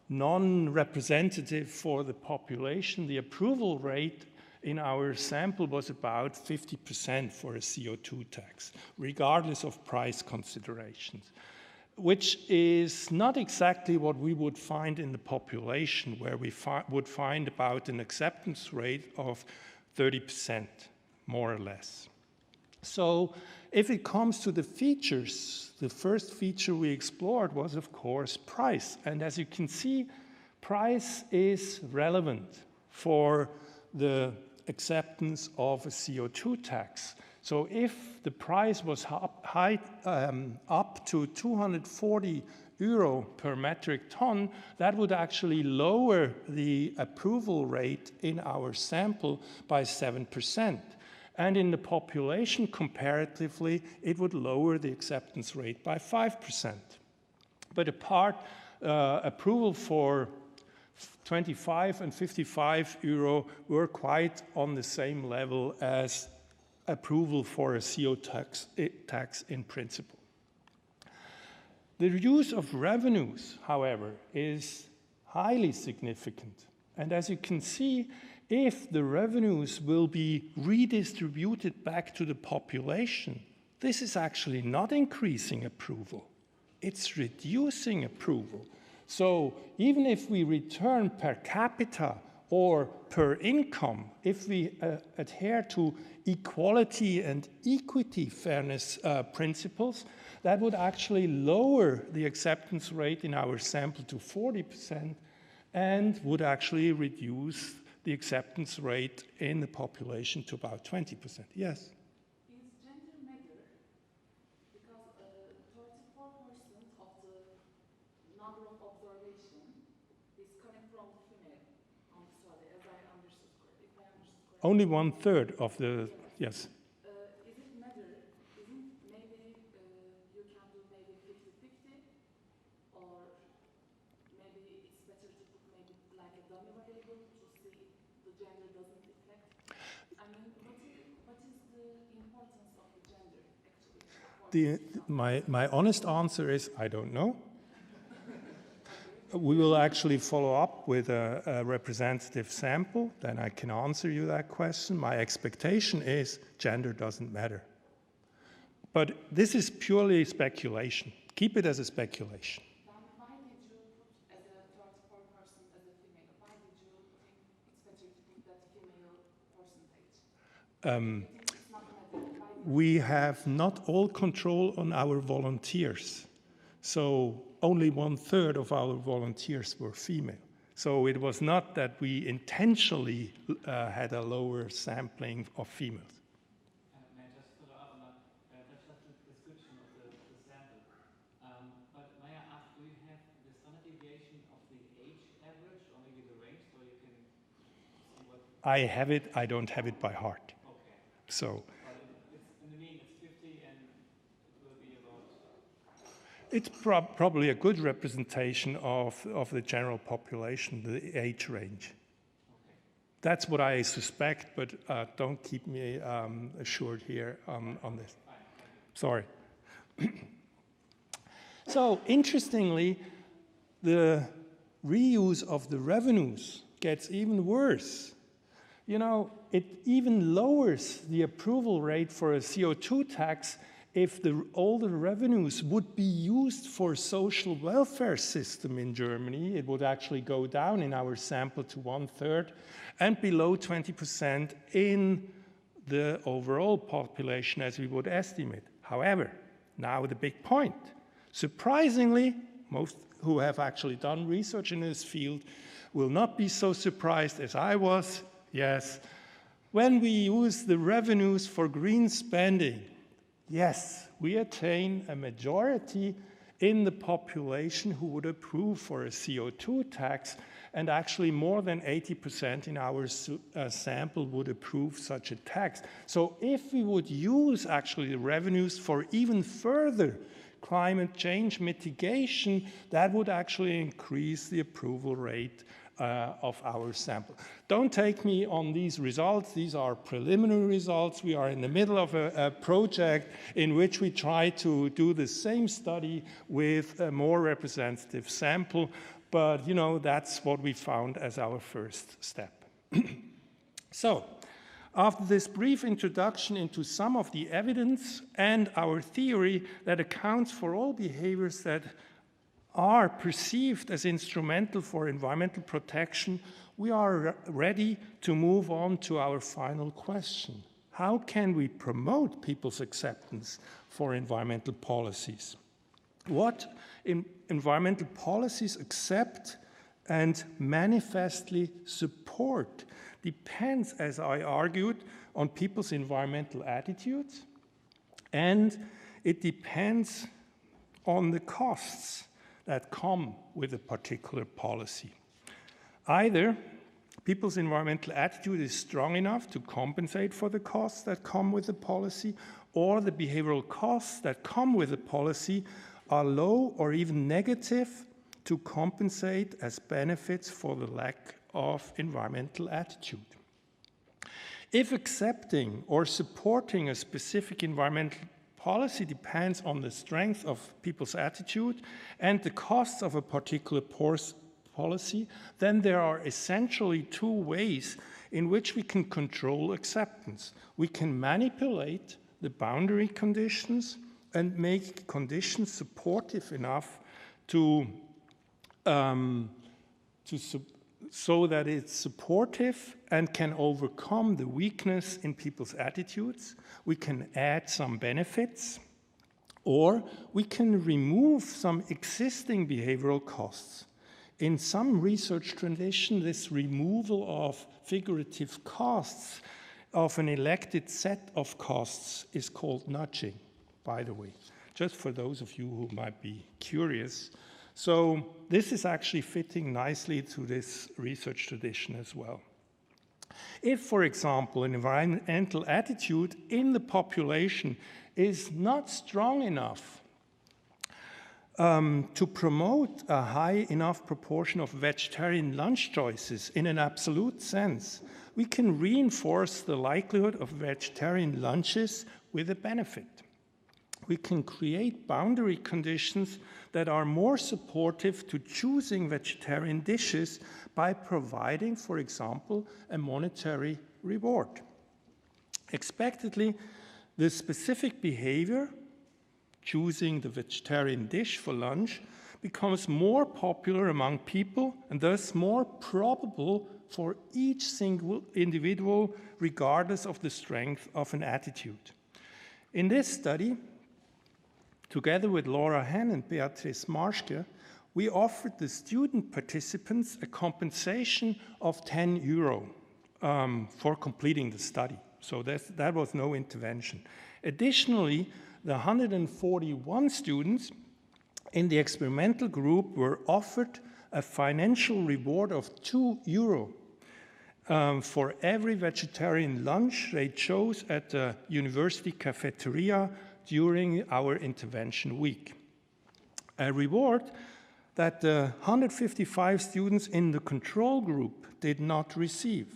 non-representative for the population, the approval rate in our sample was about 50% for a CO2 tax, regardless of price considerations, which is not exactly what we would find in the population, where we would find about an acceptance rate of 30%, more or less. So if it comes to the features, the first feature we explored was, of course, price. And as you can see, price is relevant for the acceptance of a CO2 tax. So if the price was up to 240 euro per metric ton, that would actually lower the approval rate in our sample by 7%. And in the population, comparatively, it would lower the acceptance rate by 5%. But approval for 25 and 55 euro were quite on the same level as approval for a CO2 tax in principle. The use of revenues, however, is highly significant. And as you can see, if the revenues will be redistributed back to the population, this is actually not increasing approval. It's reducing approval. So even if we return per capita or per income, if we adhere to equality and equity fairness principles, that would actually lower the acceptance rate in our sample to 40% and would actually reduce the acceptance rate in the population to about 20%. Yes? Is gender matter? Because 34% of the number of observation is coming from the female on the study, as I understood correctly. If I understood correctly. Only 1/3 of the, yes. Is it matter? Isn't maybe you can do maybe 50-50, or maybe it's better to put maybe like a dummy variable to see the gender doesn't reflect? I mean, what is the importance of the gender actually? My honest answer is I don't know. We will actually follow up with a representative sample, then I can answer you that question. My expectation is gender doesn't matter. But this is purely speculation. Keep it as a speculation. Why did you put as a 34% as a female? Why did you think it's better to put that female percentage? It's not matter. We have not all control on our volunteers. So only 1/3 of our volunteers were female. So it was not that we intentionally had a lower sampling of females. May I just follow up on that? That's just a description of the sample. But may I ask, do you have the standard deviation of the age average, or maybe the range, so you can see what... I have it, I don't have it by heart. Okay. So... in the mean, it's 50, and it will be about... It's probably a good representation of the general population, the age range. Okay. That's what I suspect, but don't keep me assured here on this. Sorry. So, interestingly, the reuse of the revenues gets even worse. You know, it even lowers the approval rate for a CO2 tax if all the revenues would be used for social welfare system in Germany. It would actually go down in our sample to 1/3 and below 20% in the overall population as we would estimate. However, now the big point. Surprisingly, most who have actually done research in this field will not be so surprised as I was. Yes, when we use the revenues for green spending, yes, we attain a majority in the population who would approve for a CO2 tax, and actually more than 80% in our sample would approve such a tax. So if we would use actually the revenues for even further climate change mitigation, that would actually increase the approval rate of our sample. Don't take me on these results. These are preliminary results. We are in the middle of a project in which we try to do the same study with a more representative sample, but you know, that's what we found as our first step. So, after this brief introduction into some of the evidence and our theory that accounts for all behaviors that are perceived as instrumental for environmental protection, we are ready to move on to our final question. How can we promote people's acceptance for environmental policies? What environmental policies accept and manifestly support depends, as I argued, on people's environmental attitudes, and it depends on the costs that come with a particular policy. Either people's environmental attitude is strong enough to compensate for the costs that come with the policy, or the behavioral costs that come with the policy are low or even negative to compensate as benefits for the lack of environmental attitude. If accepting or supporting a specific environmental policy depends on the strength of people's attitude and the costs of a particular policy, then there are essentially two ways in which we can control acceptance. We can manipulate the boundary conditions and make conditions supportive enough so that it's supportive and can overcome the weakness in people's attitudes. We can add some benefits, or we can remove some existing behavioral costs. In some research tradition, this removal of figurative costs of an elected set of costs is called nudging, by the way, just for those of you who might be curious. So this is actually fitting nicely to this research tradition as well. If, for example, an environmental attitude in the population is not strong enough to promote a high enough proportion of vegetarian lunch choices in an absolute sense, we can reinforce the likelihood of vegetarian lunches with a benefit. We can create boundary conditions that are more supportive to choosing vegetarian dishes by providing, for example, a monetary reward. Expectedly, the specific behavior, choosing the vegetarian dish for lunch, becomes more popular among people and thus more probable for each single individual, regardless of the strength of an attitude. In this study, together with Laura Henn and Beatrice Marschke, we offered the student participants a compensation of €10 for completing the study. So that was no intervention. Additionally, the 141 students in the experimental group were offered a financial reward of €2 for every vegetarian lunch they chose at the university cafeteria during our intervention week. A reward that the 155 students in the control group did not receive.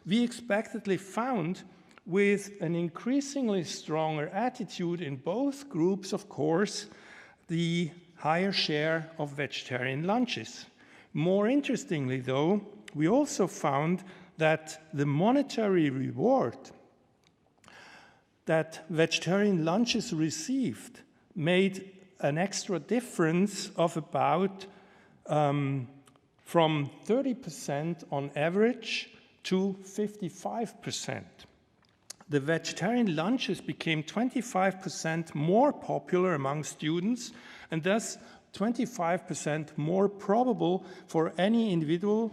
we expectedly found with an increasingly stronger attitude in both groups, of course, the higher share of vegetarian lunches. More interestingly, though, we also found that the monetary reward that vegetarian lunches received made an extra difference of about from 30% on average to 55%. The vegetarian lunches became 25% more popular among students and thus 25% more probable for any individual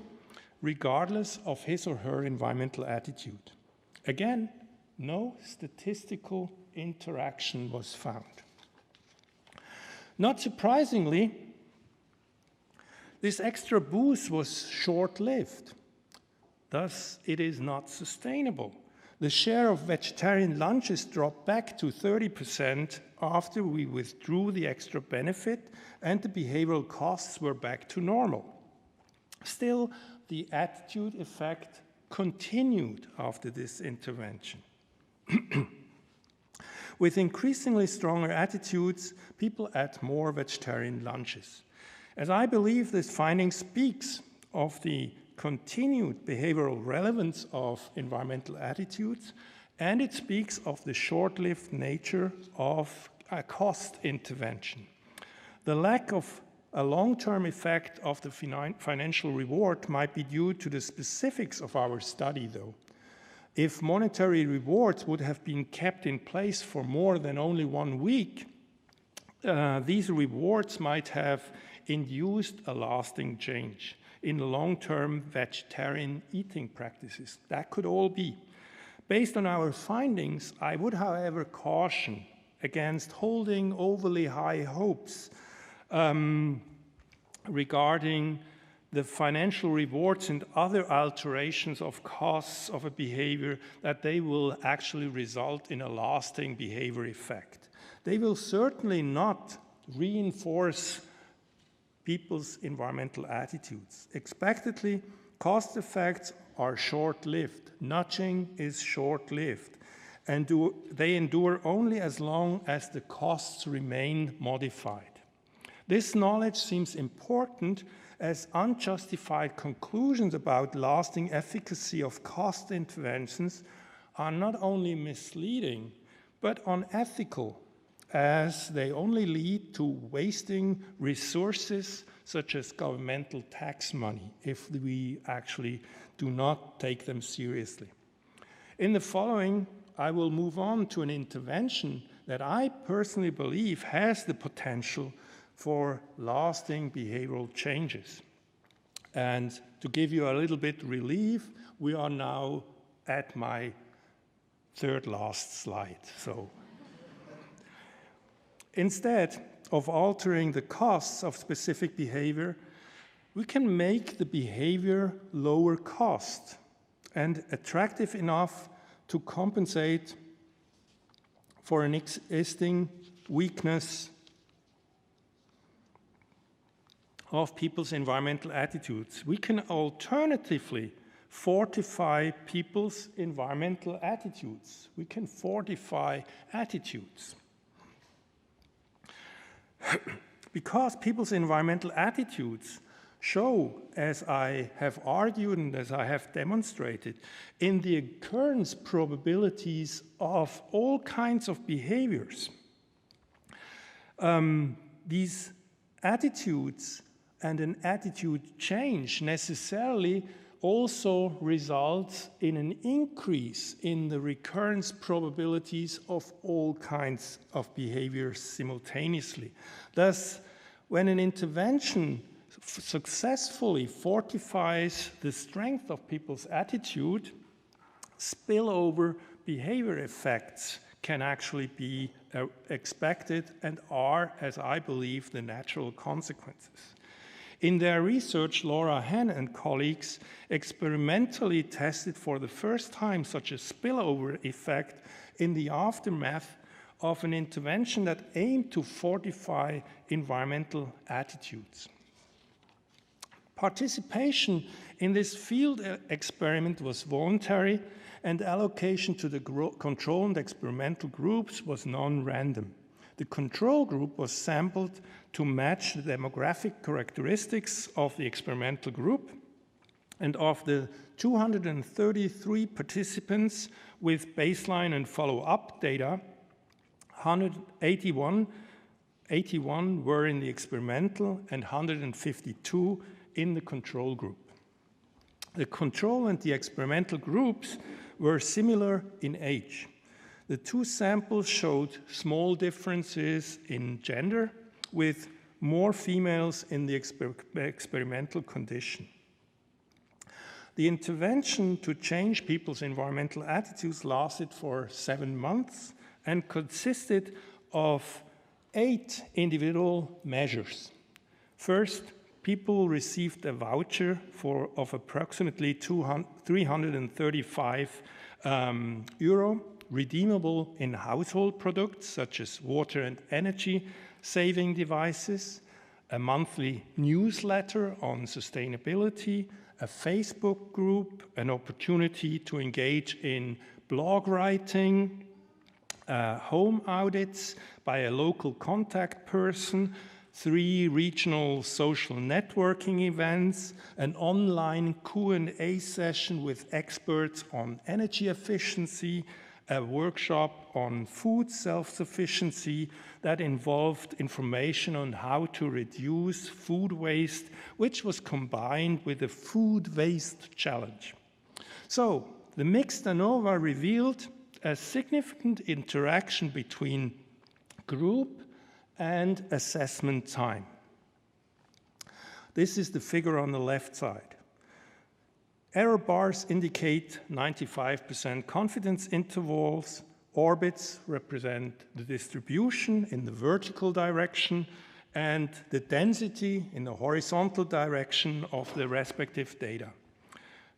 regardless of his or her environmental attitude. Again, no statistical interaction was found. Not surprisingly, this extra boost was short-lived. Thus, it is not sustainable. The share of vegetarian lunches dropped back to 30% after we withdrew the extra benefit and the behavioral costs were back to normal. Still, the attitude effect continued after this intervention. With increasingly stronger attitudes, people ate more vegetarian lunches. As I believe this finding speaks of the continued behavioral relevance of environmental attitudes, and it speaks of the short-lived nature of a cost intervention. The lack of a long-term effect of the financial reward might be due to the specifics of our study, though. If monetary rewards would have been kept in place for more than only 1 week, these rewards might have induced a lasting change in long-term vegetarian eating practices. That could all be. Based on our findings, I would, however, caution against holding overly high hopes regarding the financial rewards and other alterations of costs of a behavior, that they will actually result in a lasting behavior effect. They will certainly not reinforce people's environmental attitudes. Expectedly, cost effects are short-lived. Nudging is short-lived, and they endure only as long as the costs remain modified. This knowledge seems important, as unjustified conclusions about lasting efficacy of cost interventions are not only misleading, but unethical, as they only lead to wasting resources such as governmental tax money if we actually do not take them seriously. In the following, I will move on to an intervention that I personally believe has the potential for lasting behavioral changes. And to give you a little bit relief, we are now at my third last slide. So instead of altering the costs of specific behavior, we can make the behavior lower cost and attractive enough to compensate for an existing weakness of people's environmental attitudes. We can alternatively fortify people's environmental attitudes. We can fortify attitudes. Because people's environmental attitudes show, as I have argued and as I have demonstrated, in the occurrence probabilities of all kinds of behaviors, these attitudes and an attitude change necessarily also results in an increase in the recurrence probabilities of all kinds of behaviors simultaneously. Thus, when an intervention successfully fortifies the strength of people's attitude, spillover behavior effects can actually be expected and are, as I believe, the natural consequences. In their research, Laura Henn and colleagues experimentally tested for the first time such a spillover effect in the aftermath of an intervention that aimed to fortify environmental attitudes. Participation in this field experiment was voluntary, and allocation to the control and experimental groups was non-random. The control group was sampled to match the demographic characteristics of the experimental group, and of the 233 participants with baseline and follow-up data, 81 were in the experimental and 152 in the control group. The control and the experimental groups were similar in age. The two samples showed small differences in gender, with more females in the experimental condition. The intervention to change people's environmental attitudes lasted for 7 months and consisted of 8 individual measures. First, people received a voucher of approximately 335 euro, redeemable in household products such as water and energy saving devices, a monthly newsletter on sustainability, a Facebook group, an opportunity to engage in blog writing, home audits by a local contact person, 3 regional social networking events, an online Q&A session with experts on energy efficiency, a workshop on food self-sufficiency that involved information on how to reduce food waste, which was combined with a food waste challenge. So, the mixed ANOVA revealed a significant interaction between group and assessment time. This is the figure on the left side. Error bars indicate 95% confidence intervals. Orbits represent the distribution in the vertical direction and the density in the horizontal direction of the respective data.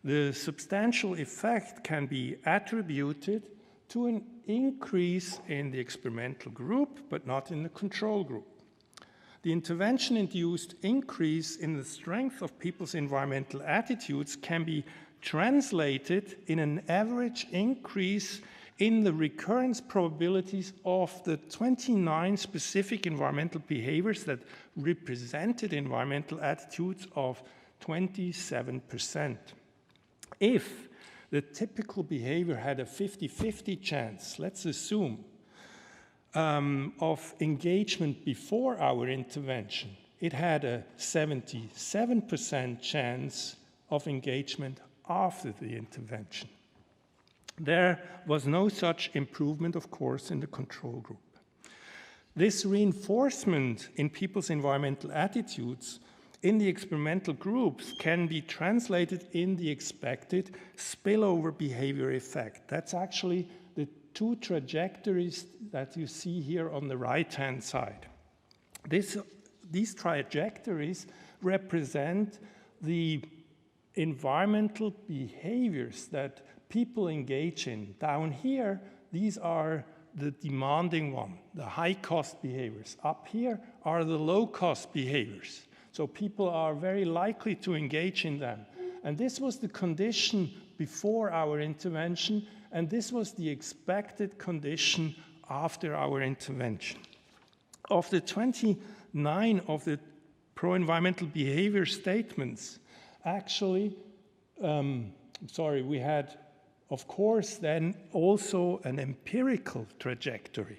The substantial effect can be attributed to an increase in the experimental group, but not in the control group. The intervention-induced increase in the strength of people's environmental attitudes can be translated in an average increase in the recurrence probabilities of the 29 specific environmental behaviors that represented environmental attitudes of 27%. If the typical behavior had a 50-50 chance, let's assume, of engagement before our intervention, it had a 77% chance of engagement after the intervention. There was no such improvement, of course, in the control group. This reinforcement in people's environmental attitudes in the experimental groups can be translated in the expected spillover behavior effect. That's actually the 2 trajectories that you see here on the right-hand side. These trajectories represent the environmental behaviors that people engage in. Down here, these are the demanding one, the high-cost behaviors. Up here are the low-cost behaviors. So people are very likely to engage in them. And this was the condition before our intervention, and this was the expected condition after our intervention. Of the 29 of the pro-environmental behavior statements, actually, we had, of course, then also an empirical trajectory,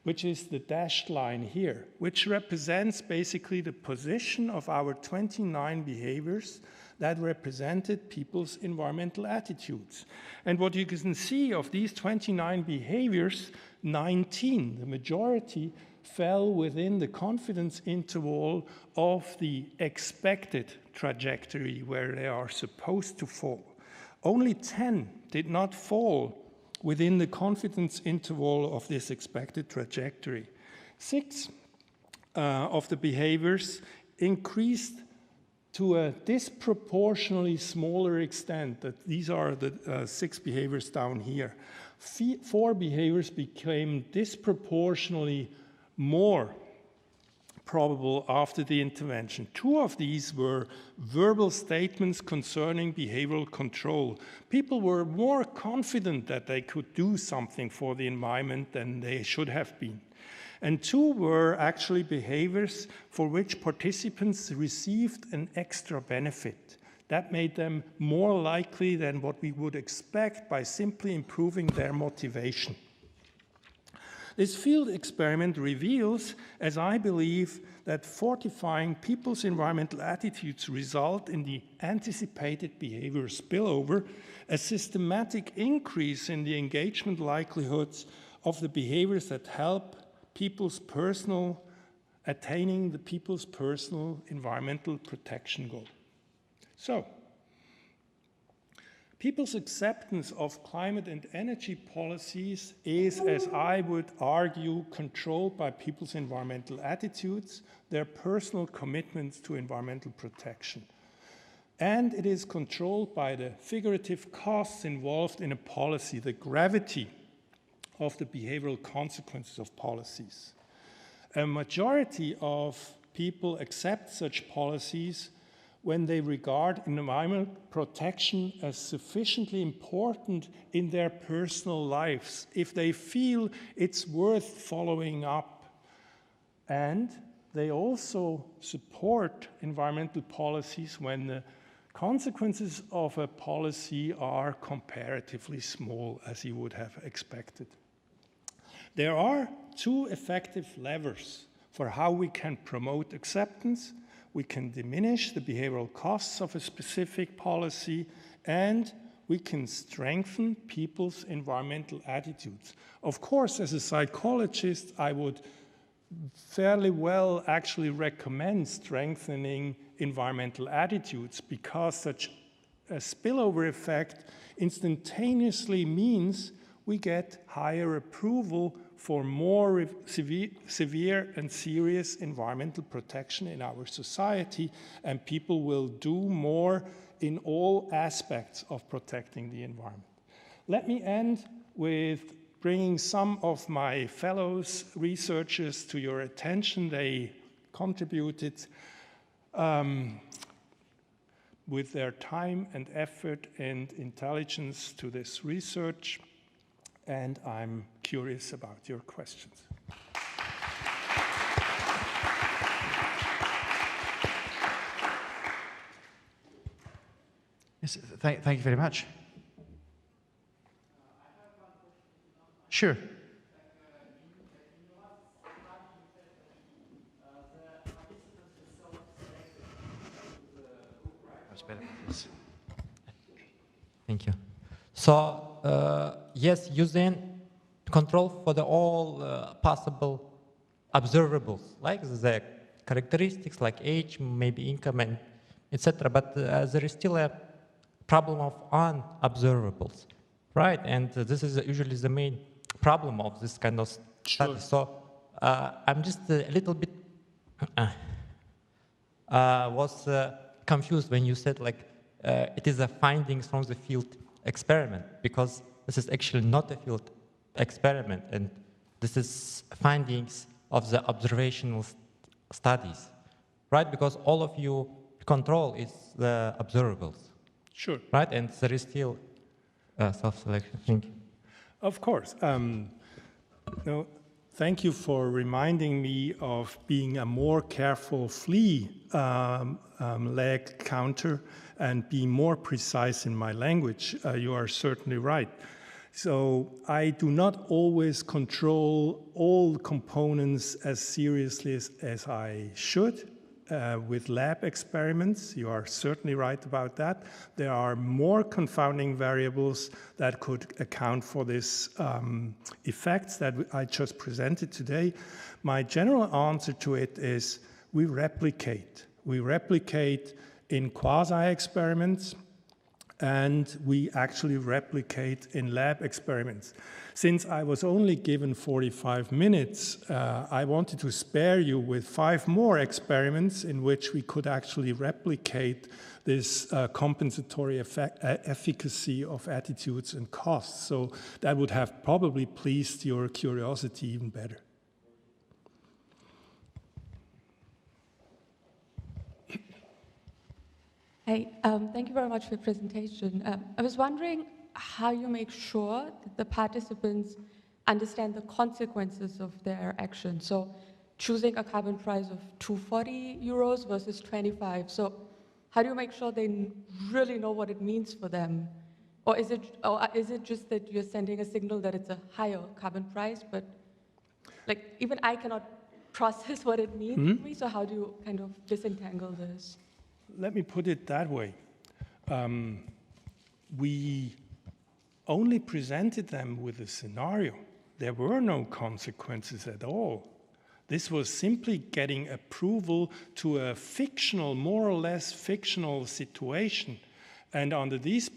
which is the dashed line here, which represents basically the position of our 29 behaviors that represented people's environmental attitudes. And what you can see of these 29 behaviors, 19, the majority, fell within the confidence interval of the expected trajectory where they are supposed to fall. Only 10 did not fall within the confidence interval of this expected trajectory. 6 of the behaviors increased to a disproportionately smaller extent. That these are the 6 behaviors down here. 4 behaviors became disproportionately more probable after the intervention. 2 of these were verbal statements concerning behavioral control. People were more confident that they could do something for the environment than they should have been. And 2 were actually behaviors for which participants received an extra benefit. That made them more likely than what we would expect by simply improving their motivation. This field experiment reveals, as I believe, that fortifying people's environmental attitudes result in the anticipated behavior spillover, a systematic increase in the engagement likelihoods of the behaviors that help attaining the people's personal environmental protection goal. So, people's acceptance of climate and energy policies is, as I would argue, controlled by people's environmental attitudes, their personal commitments to environmental protection. And it is controlled by the figurative costs involved in a policy, the gravity of the behavioral consequences of policies. A majority of people accept such policies when they regard environmental protection as sufficiently important in their personal lives, if they feel it's worth following up. And they also support environmental policies when the consequences of a policy are comparatively small, as you would have expected. There are 2 effective levers for how we can promote acceptance. We can diminish the behavioral costs of a specific policy, and we can strengthen people's environmental attitudes. Of course, as a psychologist, I would fairly well actually recommend strengthening environmental attitudes, because such a spillover effect instantaneously means we get higher approval for more severe and serious environmental protection in our society, and people will do more in all aspects of protecting the environment. Let me end with bringing some of my fellows researchers to your attention. They contributed with their time and effort and intelligence to this research, and I'm curious about your questions. Yes, thank you very much. Sure. Thank you. So, yes, using control for the all possible observables, like the characteristics like age, maybe income, and etc. But there is still a problem of unobservables, right? And this is usually the main problem of this kind of study. Sure. So I'm just a little bit was confused when you said like it is a findings from the field experiment, because this is actually not a field experiment, and this is findings of the observational studies, right? Because all of you control is the observables. Sure. Right, and there is still self-selection. Thank you. Of course. No, thank you for reminding me of being a more careful flea leg counter and being more precise in my language. You are certainly right. So I do not always control all components as seriously as I should. With lab experiments, you are certainly right about that. There are more confounding variables that could account for this effects that I just presented today. My general answer to it is we replicate. We replicate in quasi-experiments, and we actually replicate in lab experiments. Since I was only given 45 minutes, I wanted to spare you with 5 more experiments in which we could actually replicate this compensatory efficacy of attitudes and costs. So that would have probably pleased your curiosity even better. Hey, thank you very much for your presentation. I was wondering how you make sure that the participants understand the consequences of their action. So choosing a carbon price of 240 euros versus 25. So how do you make sure they really know what it means for them? Or is it just that you're sending a signal that it's a higher carbon price, but like even I cannot process what it means for me, so how do you kind of disentangle this? Let me put it that way. We only presented them with a scenario. There were no consequences at all. This was simply getting approval to a fictional, more or less fictional situation. And under these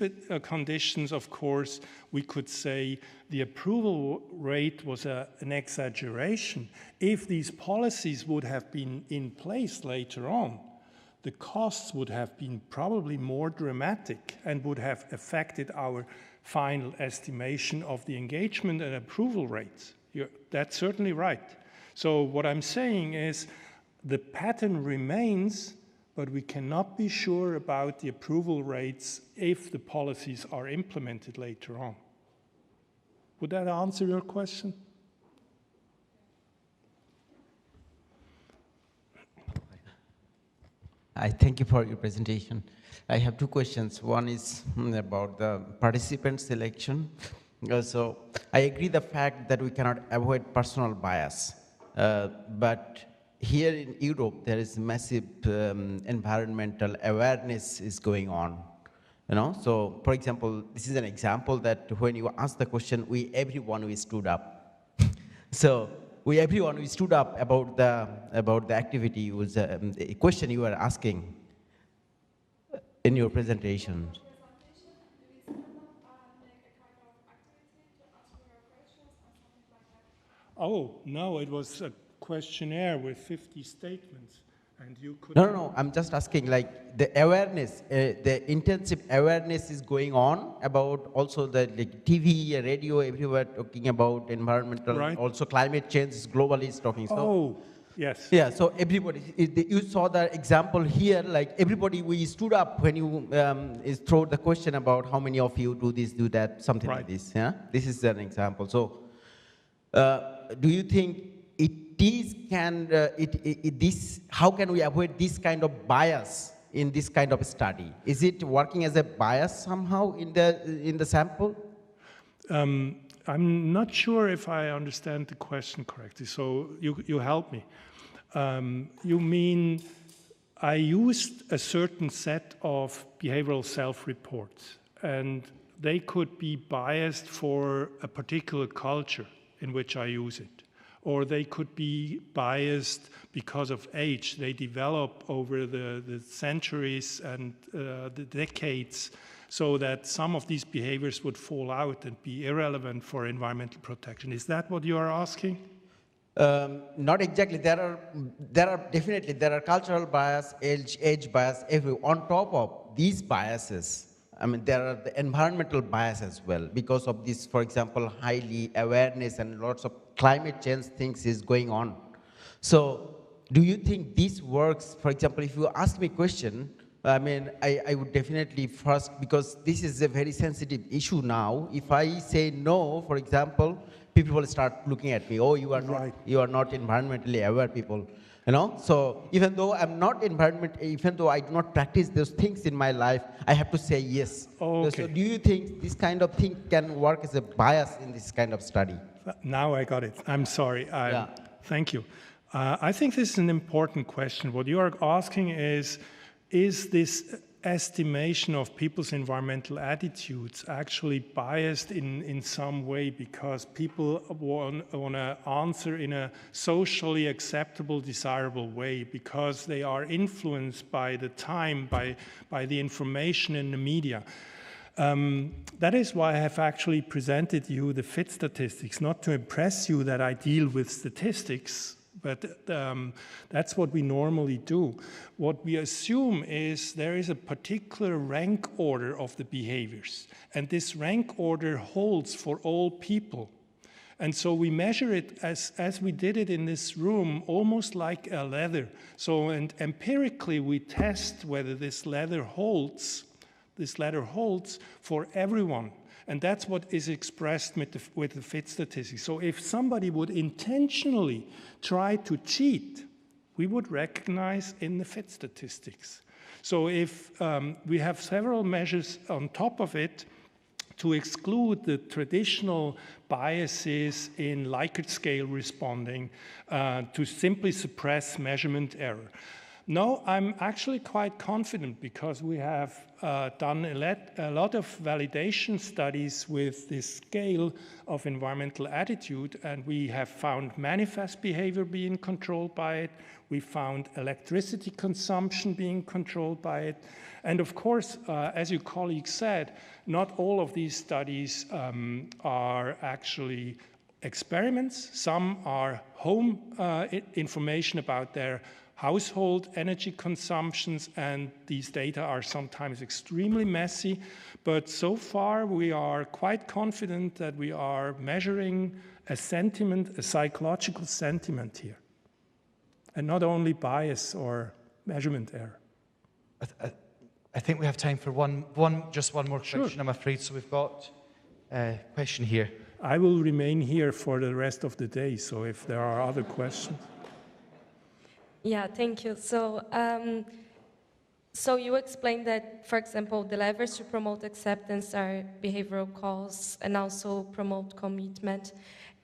conditions, of course, we could say the approval rate was an exaggeration. If these policies would have been in place later on, the costs would have been probably more dramatic and would have affected our final estimation of the engagement and approval rates. That's certainly right. So what I'm saying is the pattern remains, but we cannot be sure about the approval rates if the policies are implemented later on. Would that answer your question? I thank you for your presentation. I have two questions. One is about the participant selection. So I agree the fact that we cannot avoid personal bias, but here in Europe there is massive environmental awareness is going on. You know, so for example, this is an example that when you asked the question, everyone stood up. So everyone we stood up about the activity was a question you were asking in your presentation. Oh, no, it was a questionnaire with 50 statements. And you could... No, I'm just asking, like, the awareness, the intensive awareness is going on about also the TV, radio, everywhere talking about environmental, right. Also climate change globally is talking. So, oh, yes. Yeah, so everybody, you saw the example here, like everybody, we stood up when you throw the question about how many of you do this, do that, something right. Like this. Yeah, this is an example. So, do you think how can we avoid this kind of bias in this kind of study? Is it working as a bias somehow in the sample? I'm not sure if I understand the question correctly, so you help me. You mean I used a certain set of behavioral self-reports, and they could be biased for a particular culture in which I use it. Or they could be biased because of age. They develop over the centuries and the decades, so that some of these behaviors would fall out and be irrelevant for environmental protection. Is that what you are asking? Not exactly. There are cultural bias, age bias, on top of these biases. I mean, there are the environmental bias as well because of this, for example, highly awareness and lots of climate change things is going on. So do you think this works? For example, if you ask me a question, I mean, I would definitely first, because this is a very sensitive issue now. If I say no, for example, people will start looking at me. Oh, you are not environmentally aware people. You know, so even though I'm not even though I do not practice those things in my life, I have to say yes. Oh, okay. So do you think this kind of thing can work as a bias in this kind of study? Now I got it. I'm sorry. Thank you. I think this is an important question. What you are asking is this estimation of people's environmental attitudes actually biased in some way because people want to answer in a socially acceptable, desirable way because they are influenced by the time, by the information in the media. That is why I have actually presented you the fit statistics, not to impress you that I deal with statistics, but that's what we normally do. What we assume is there is a particular rank order of the behaviors, and this rank order holds for all people. And so we measure it as we did it in this room, almost like a leather. So, and empirically we test whether this leather holds for everyone. And that's what is expressed with the fit statistics. So if somebody would intentionally try to cheat, we would recognize in the fit statistics. So if we have several measures on top of it to exclude the traditional biases in Likert scale responding, to simply suppress measurement error. No, I'm actually quite confident because we have done a lot of validation studies with this scale of environmental attitude, and we have found manifest behavior being controlled by it. We found electricity consumption being controlled by it. And of course, as your colleague said, not all of these studies are actually experiments. Some are home information about their household energy consumptions, and these data are sometimes extremely messy. But so far, we are quite confident that we are measuring a sentiment, a psychological sentiment here, and not only bias or measurement error. I think we have time for just one more question, sure. I'm afraid. So we've got a question here. I will remain here for the rest of the day, so if there are other questions. Yeah, thank you. So you explained that, for example, the levers to promote acceptance are behavioral calls and also promote commitment.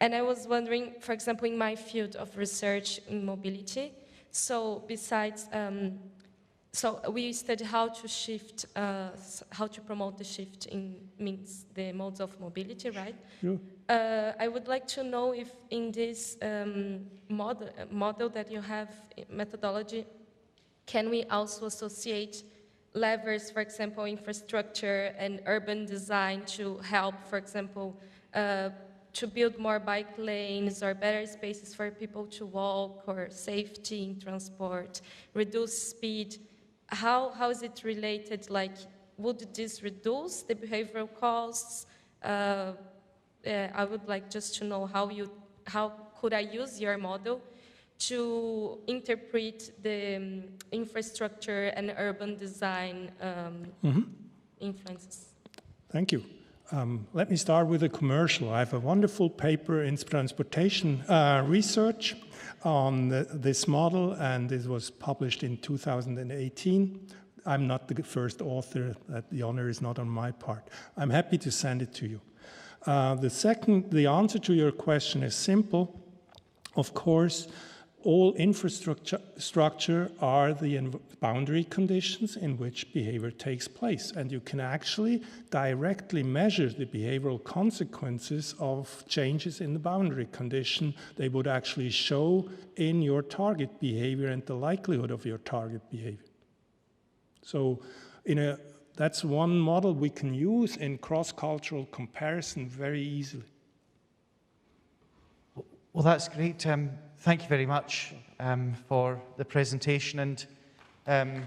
And I was wondering, for example, in my field of research in mobility, so besides, so we study how to shift, how to promote the shift in the modes of mobility, right? Yeah. I would like to know if in this model that you have, methodology, can we also associate levers, for example, infrastructure and urban design to help, for example, to build more bike lanes or better spaces for people to walk, or safety in transport, reduce speed? How is it related? Like, would this reduce the behavioral costs? I would like just to know how could I use your model to interpret the infrastructure and urban design influences. Thank you. Let me start with a commercial. I have a wonderful paper in transportation research on this model, and it was published in 2018. I'm not the first author, the honor is not on my part. I'm happy to send it to you. The answer to your question is simple. Of course, all infrastructure are the boundary conditions in which behavior takes place. And you can actually directly measure the behavioral consequences of changes in the boundary condition. They would actually show in your target behavior and the likelihood of your target behavior. So that's one model we can use in cross-cultural comparison very easily. Well, that's great. Thank you very much for the presentation. And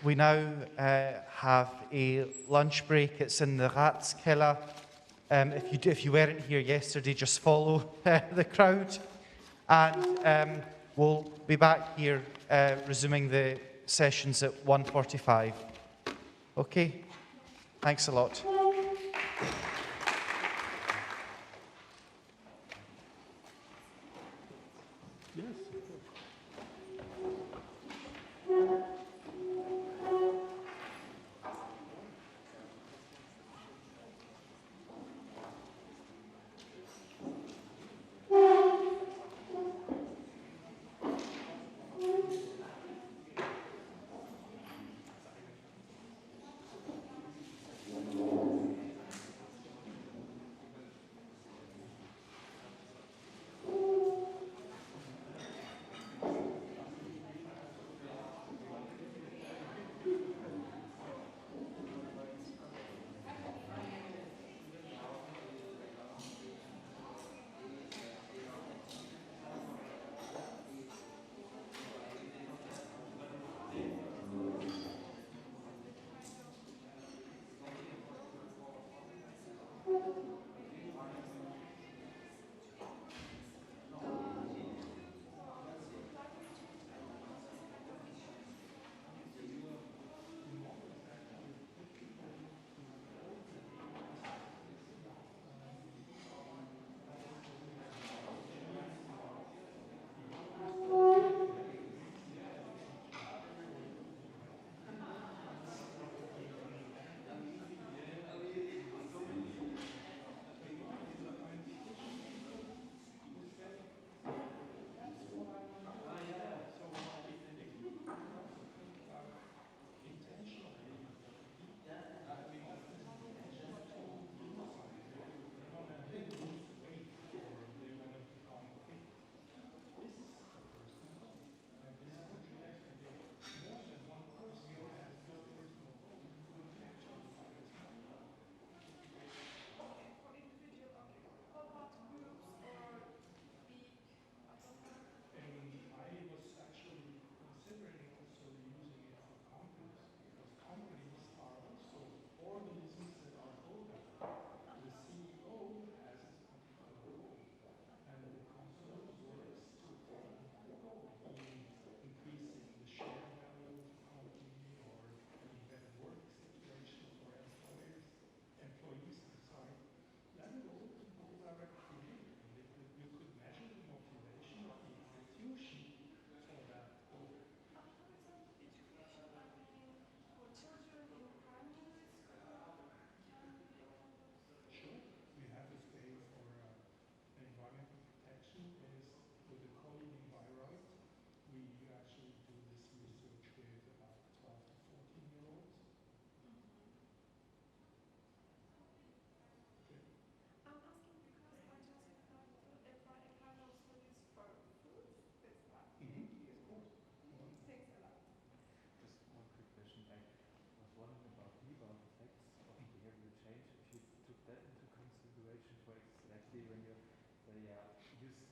we now have a lunch break. It's in the Ratskeller. If you weren't here yesterday, just follow the crowd. And we'll be back here resuming the sessions at 1:45. Okay? Thanks a lot.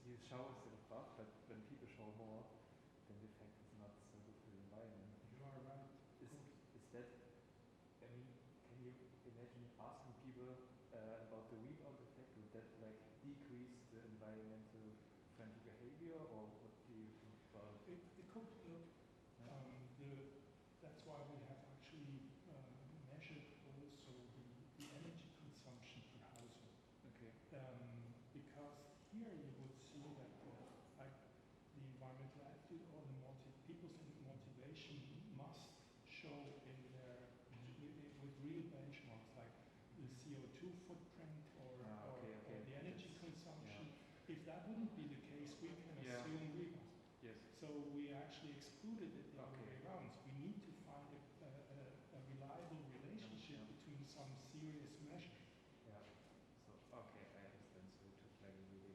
you show instead of buff, but when people show more, then the effect is not so good for the environment. You are right. Is that, I mean, can you imagine asking people about the rebound effect? Would that like decrease the environmental friendly behavior, or what do you think about it? It could look, that's why we have actually measured also the energy consumption per household. Okay. Because here you would see that like the environmental attitude or people's motivation must show in their with real benchmarks like the CO2 footprint or the energy consumption. Yeah. If that wouldn't be the case, we can assume rebound. Yes. So we actually excluded it the other way around. We need to find a reliable relationship between some serious measure. Yeah. So okay, I understand. So we took like a really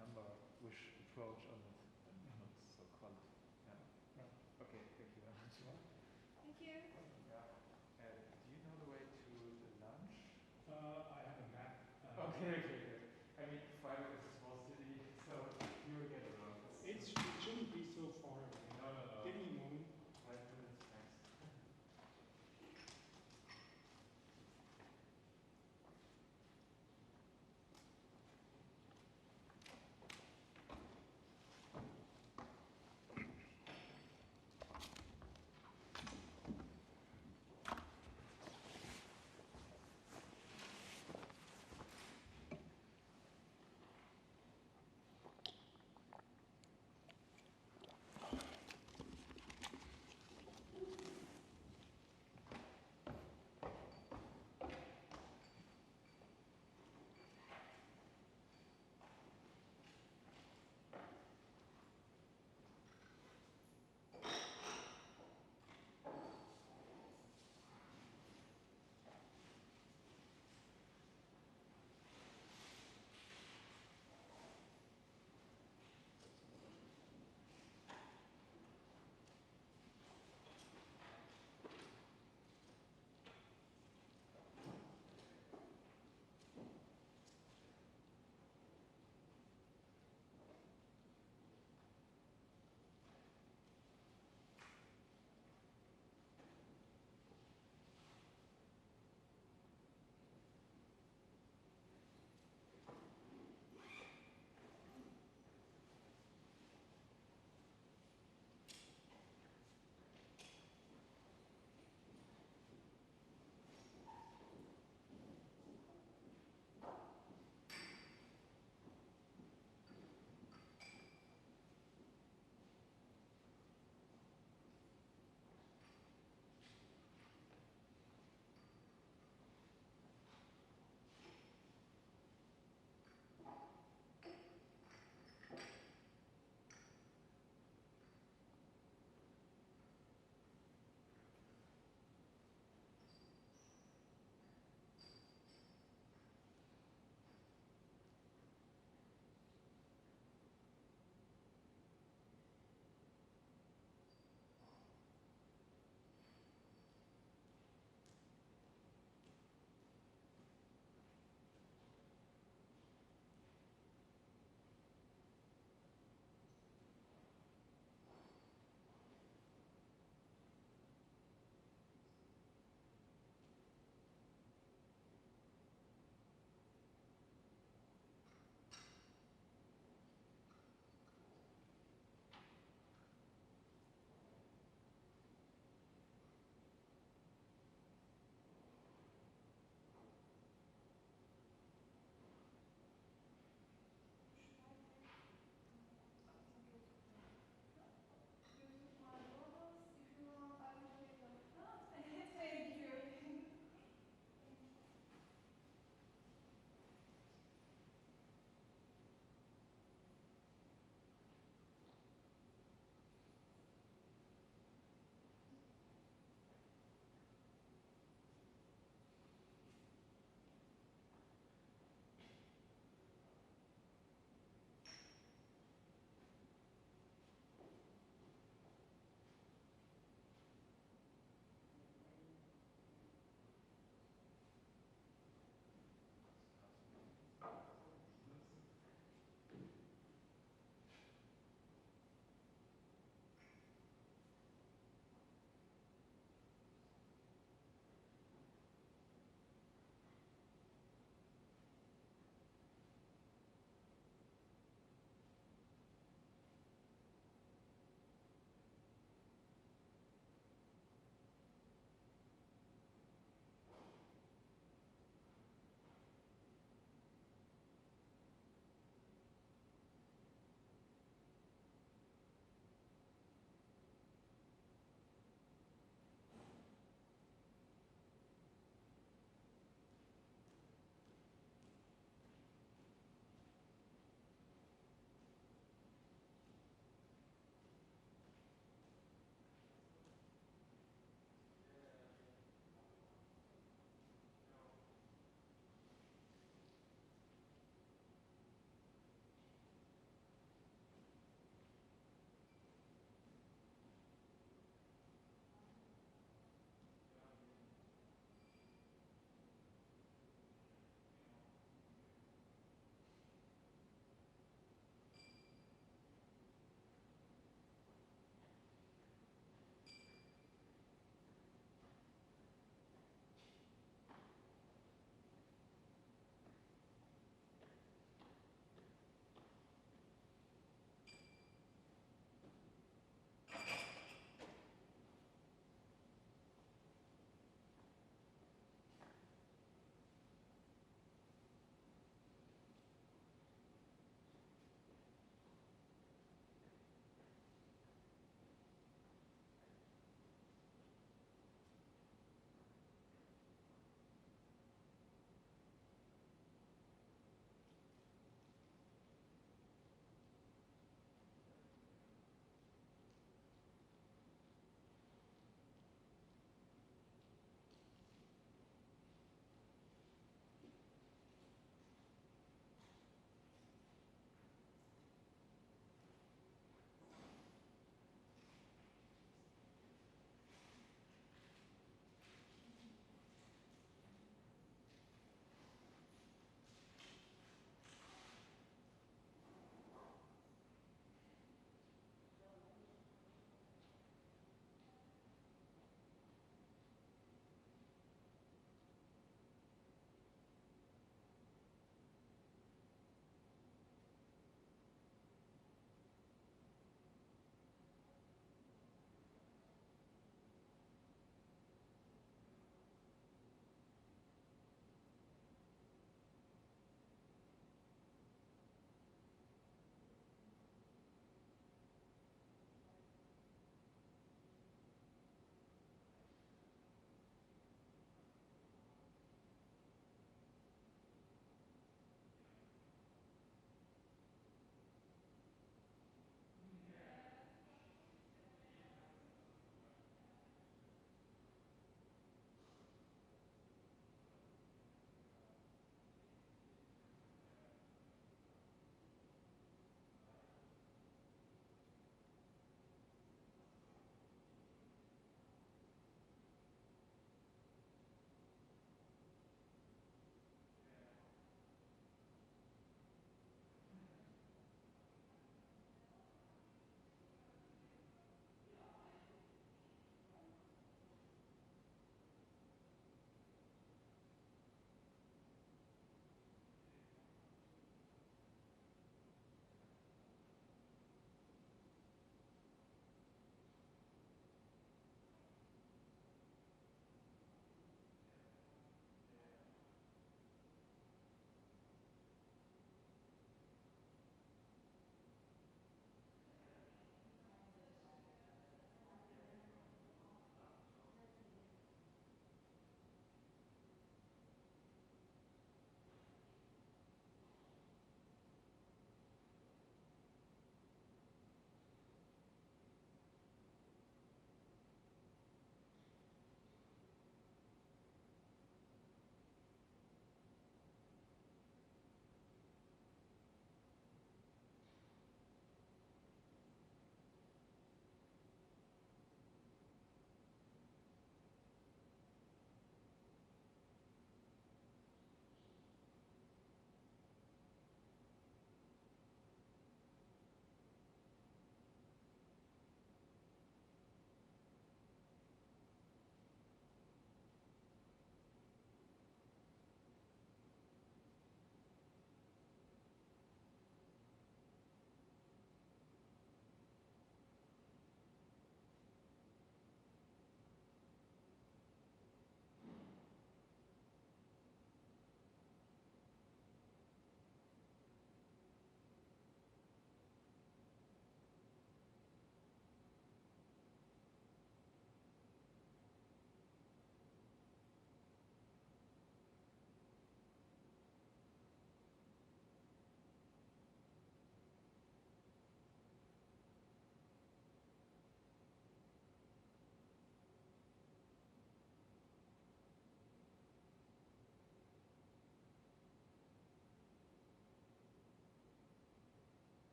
number-wish approach on it, and not so quality. Yeah. Right. Okay. Thank you very much. Thank you. Yeah. Do you know the way to the lunch? I have a map. Okay. I mean, Freiberg is a small city, so you will get around. It shouldn't be so far away. No. Give me a moment. 5 minutes, thanks.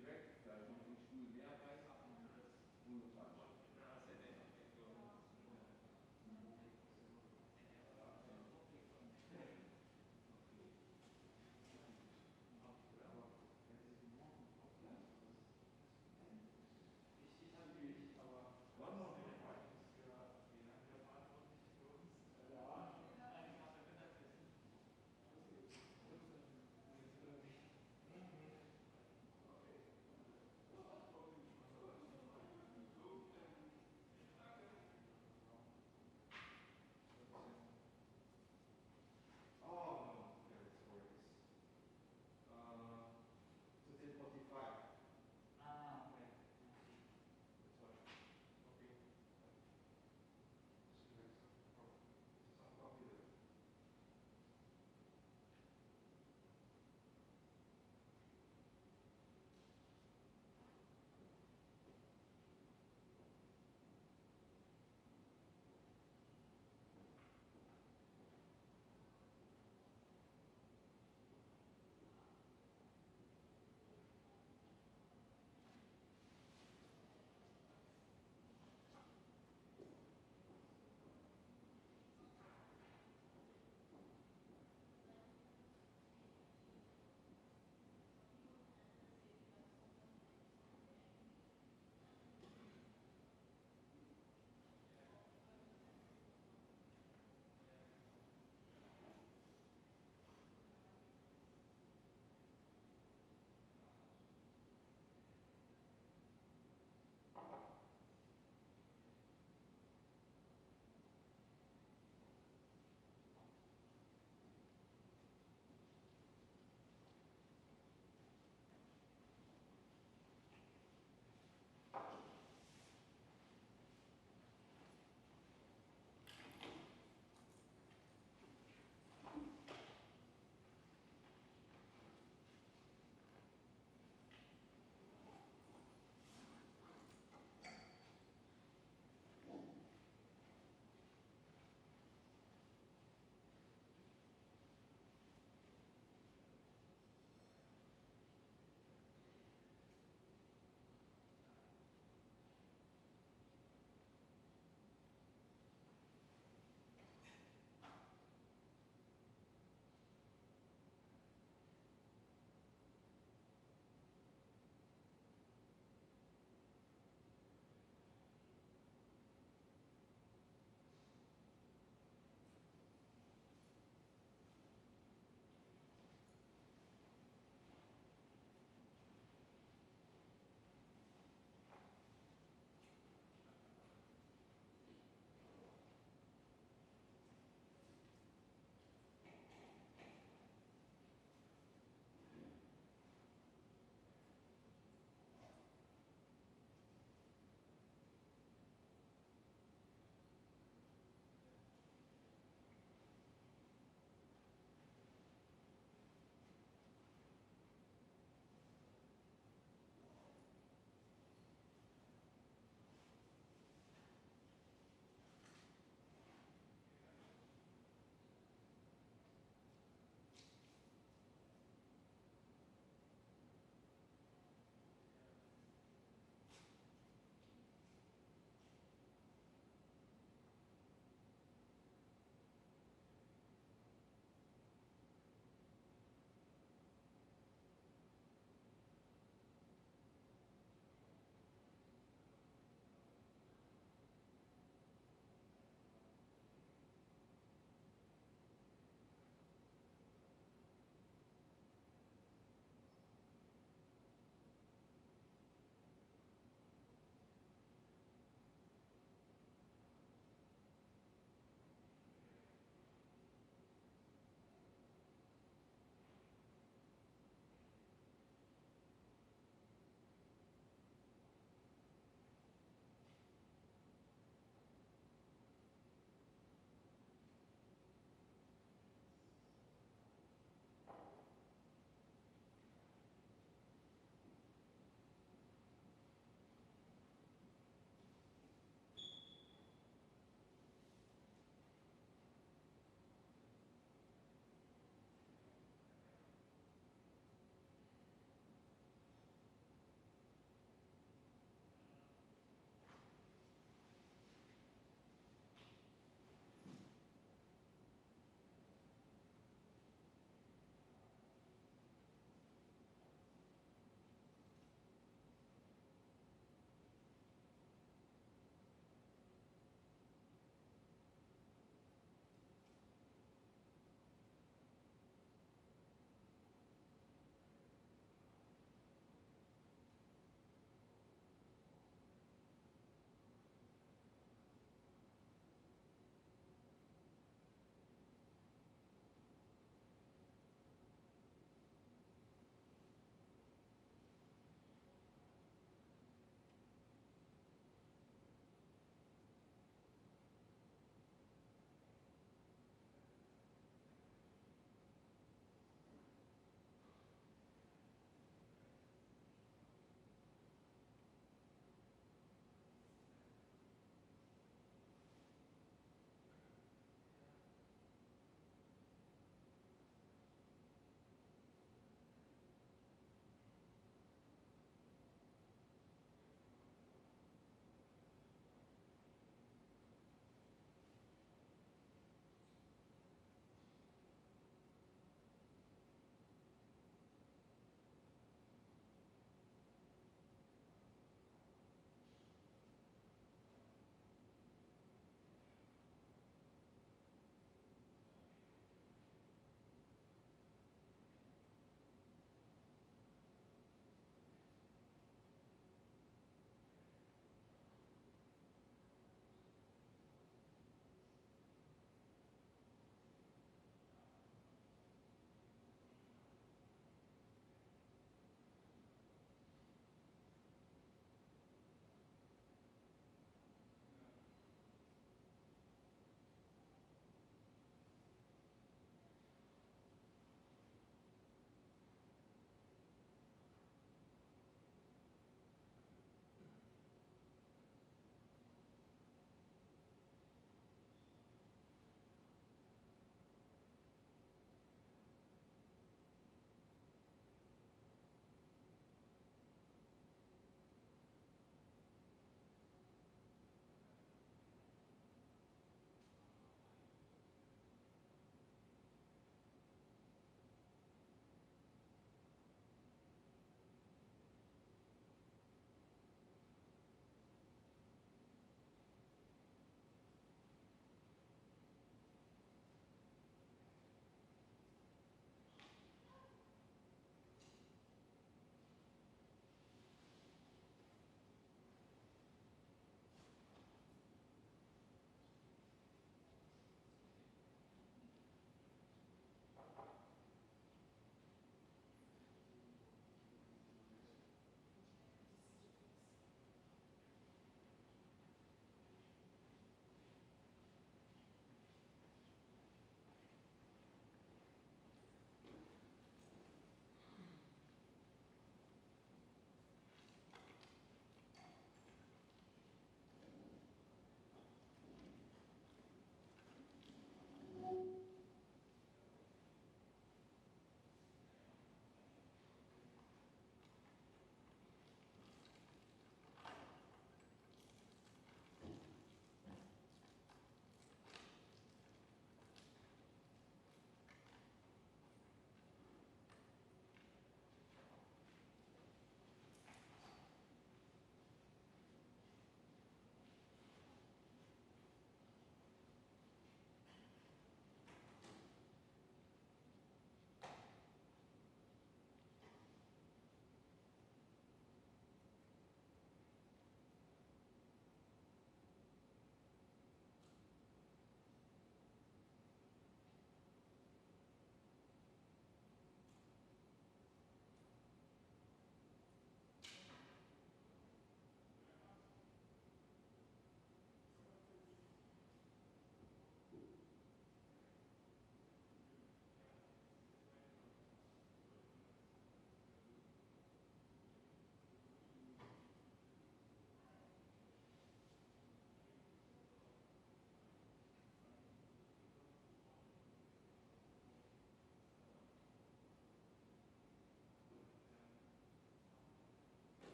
Direkt, da kommt ein Stuhl mehr rein und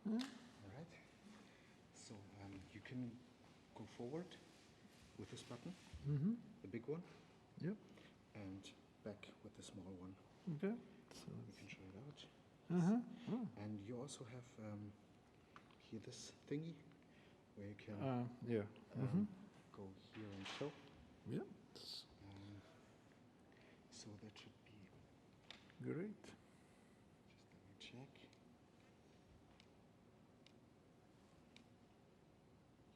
All right. So you can go forward with this button, the big one. Yep. And back with the small one. Okay. So we can show it out. Oh. And you also have here this thingy where you can go here and show. Yeah. So that should be great. Just let me check.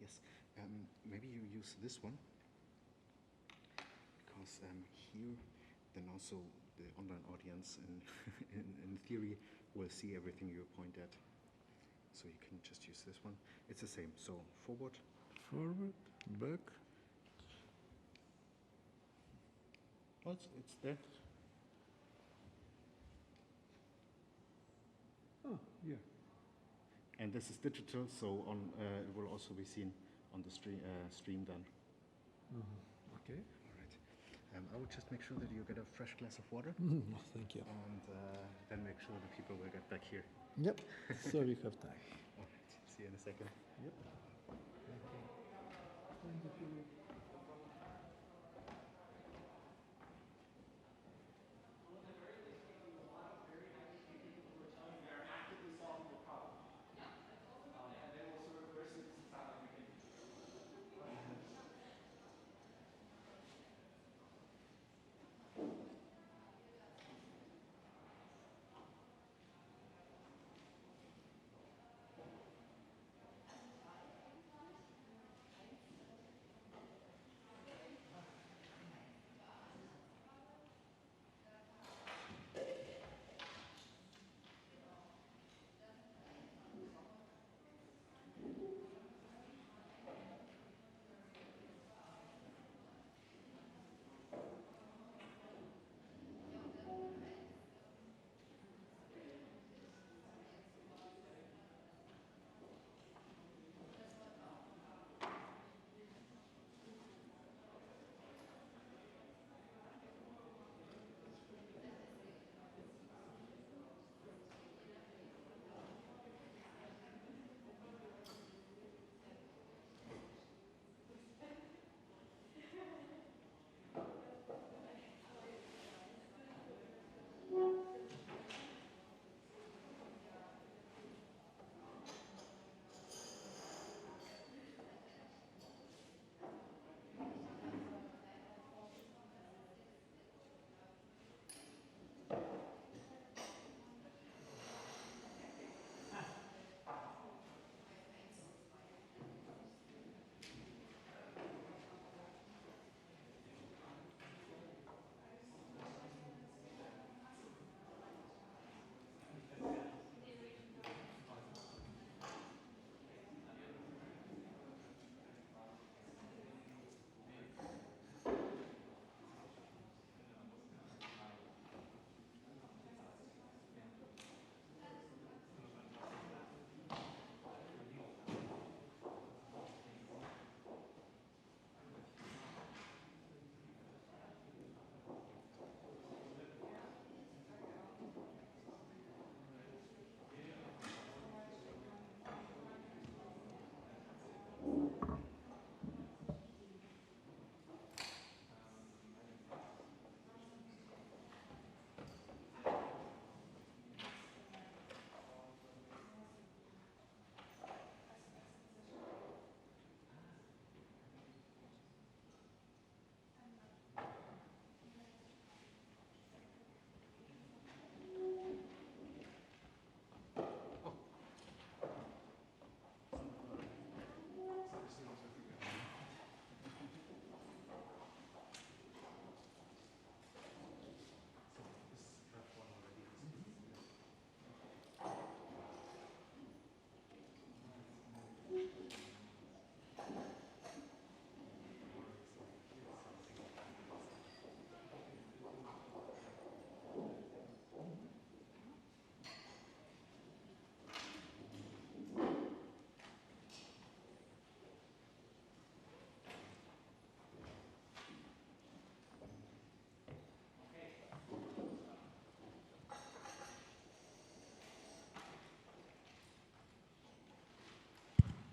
Yes. Maybe you use this one because here, then also the online audience in theory will see everything you point at. So you can just use this one. It's the same. So forward, back. Oh, it's there. Oh, yeah. And this is digital, so on it will also be seen on the stream then. Okay. All right. I will just make sure that you get a fresh glass of water. Thank you. And then make sure the people will get back here. Yep. So we have time. All right. See you in a second. Yep. Thank you.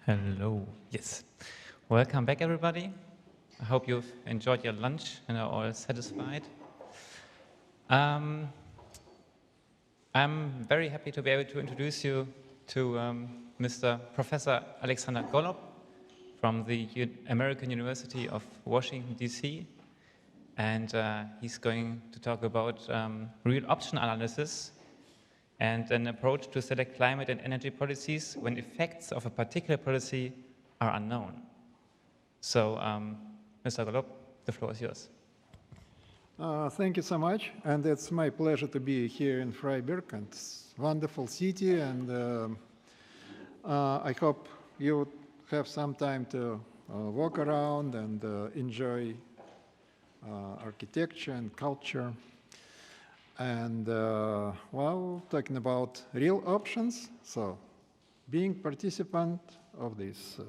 Hello. Yes. Welcome back, everybody. I hope you've enjoyed your lunch and are all satisfied. I'm very happy to be able to introduce you to Mr. Professor Alexander Golob from the American University of Washington, D.C. And he's going to talk about real option analysis and an approach to select climate and energy policies when effects of a particular policy are unknown. So, Mr. Golob, the floor is yours. Thank you so much, and it's my pleasure to be here in Freiberg, and it's a wonderful city, and I hope you have some time to walk around and enjoy architecture and culture. And well, talking about real options, so being participant of this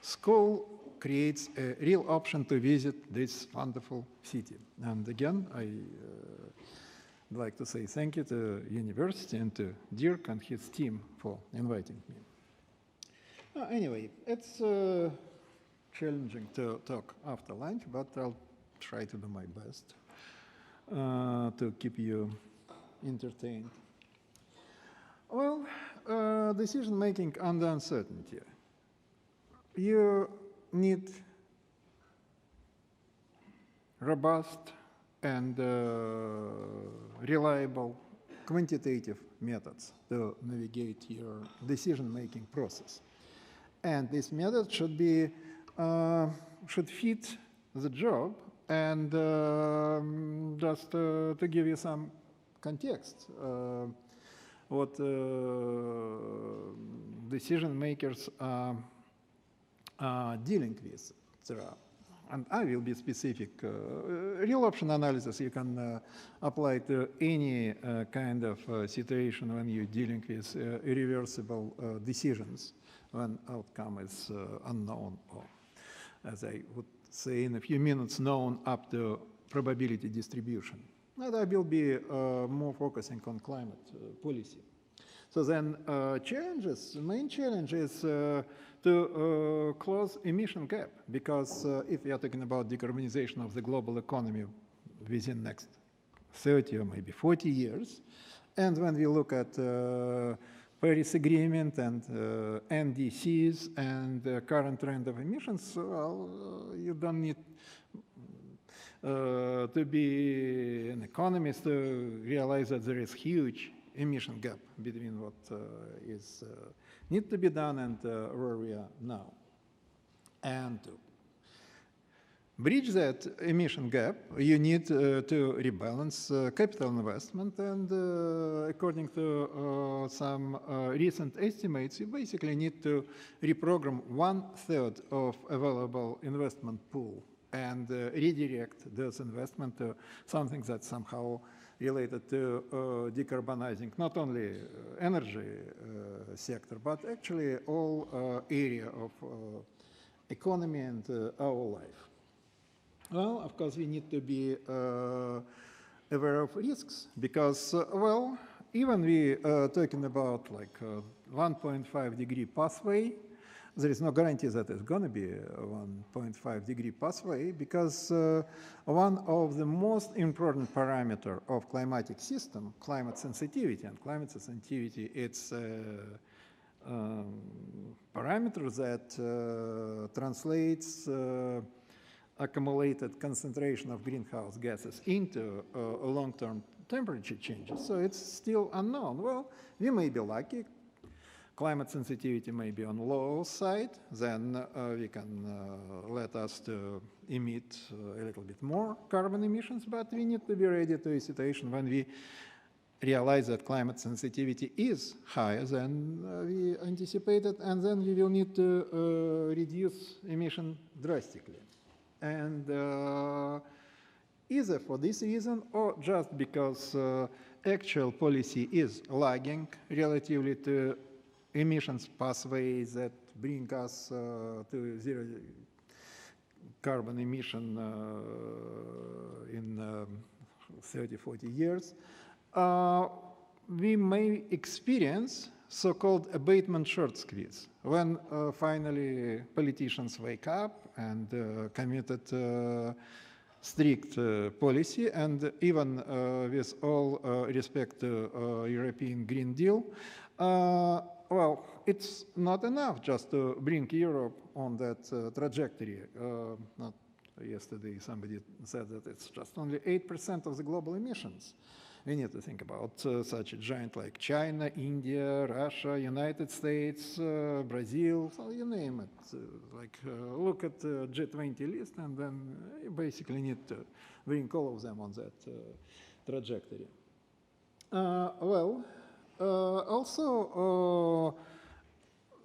school creates a real option to visit this wonderful city. And again, I'd like to say thank you to the university and to Dirk and his team for inviting me. Anyway, it's challenging to talk after lunch, but I'll try to do my best to keep you entertained. Well, decision-making under uncertainty. You need robust and reliable quantitative methods to navigate your decision-making process. And this method should be should fit the job. And just to give you some context, what decision makers are dealing with. And I will be specific. Real option analysis you can apply to any kind of situation when you're dealing with irreversible decisions, when outcome is unknown, or as I would say in a few minutes, known up to probability distribution. And I will be more focusing on climate policy. So then challenges, the main challenge is to close emission gap, because if we are talking about decarbonization of the global economy within next 30 or maybe 40 years, and when we look at Paris Agreement and NDCs and the current trend of emissions, well, you don't need to be an economist to realize that there is huge emission gap between what is need to be done and where we are now. And to bridge that emission gap, you need to rebalance capital investment, and according to some recent estimates, you basically need to reprogram 1/3 of available investment pool and redirect those investment to something that's somehow related to decarbonizing not only energy sector, but actually all area of economy and our life. Well, of course, we need to be aware of risks, because, well, even we talking about like 1.5-degree pathway, there is no guarantee that it's going to be a 1.5-degree pathway, because one of the most important parameter of climatic system, climate sensitivity, and climate sensitivity, it's a parameter that translates accumulated concentration of greenhouse gases into long-term temperature changes. So it's still unknown. Well, we may be lucky. Climate sensitivity may be on the low side, then we can let us to emit a little bit more carbon emissions, but we need to be ready to a situation when we realize that climate sensitivity is higher than we anticipated, and then we will need to reduce emission drastically. And either for this reason or just because actual policy is lagging relatively to emissions pathways that bring us to zero carbon emission in 30, 40 years, we may experience so-called abatement short squeeze, when finally politicians wake up and committed strict policy, and even with all respect to European Green Deal, well, it's not enough just to bring Europe on that trajectory. Not yesterday somebody said that it's just only 8% of the global emissions. We need to think about such a giant like China, India, Russia, United States, Brazil, so you name it. Look at the G20 list, and then you basically need to bring all of them on that trajectory. Also,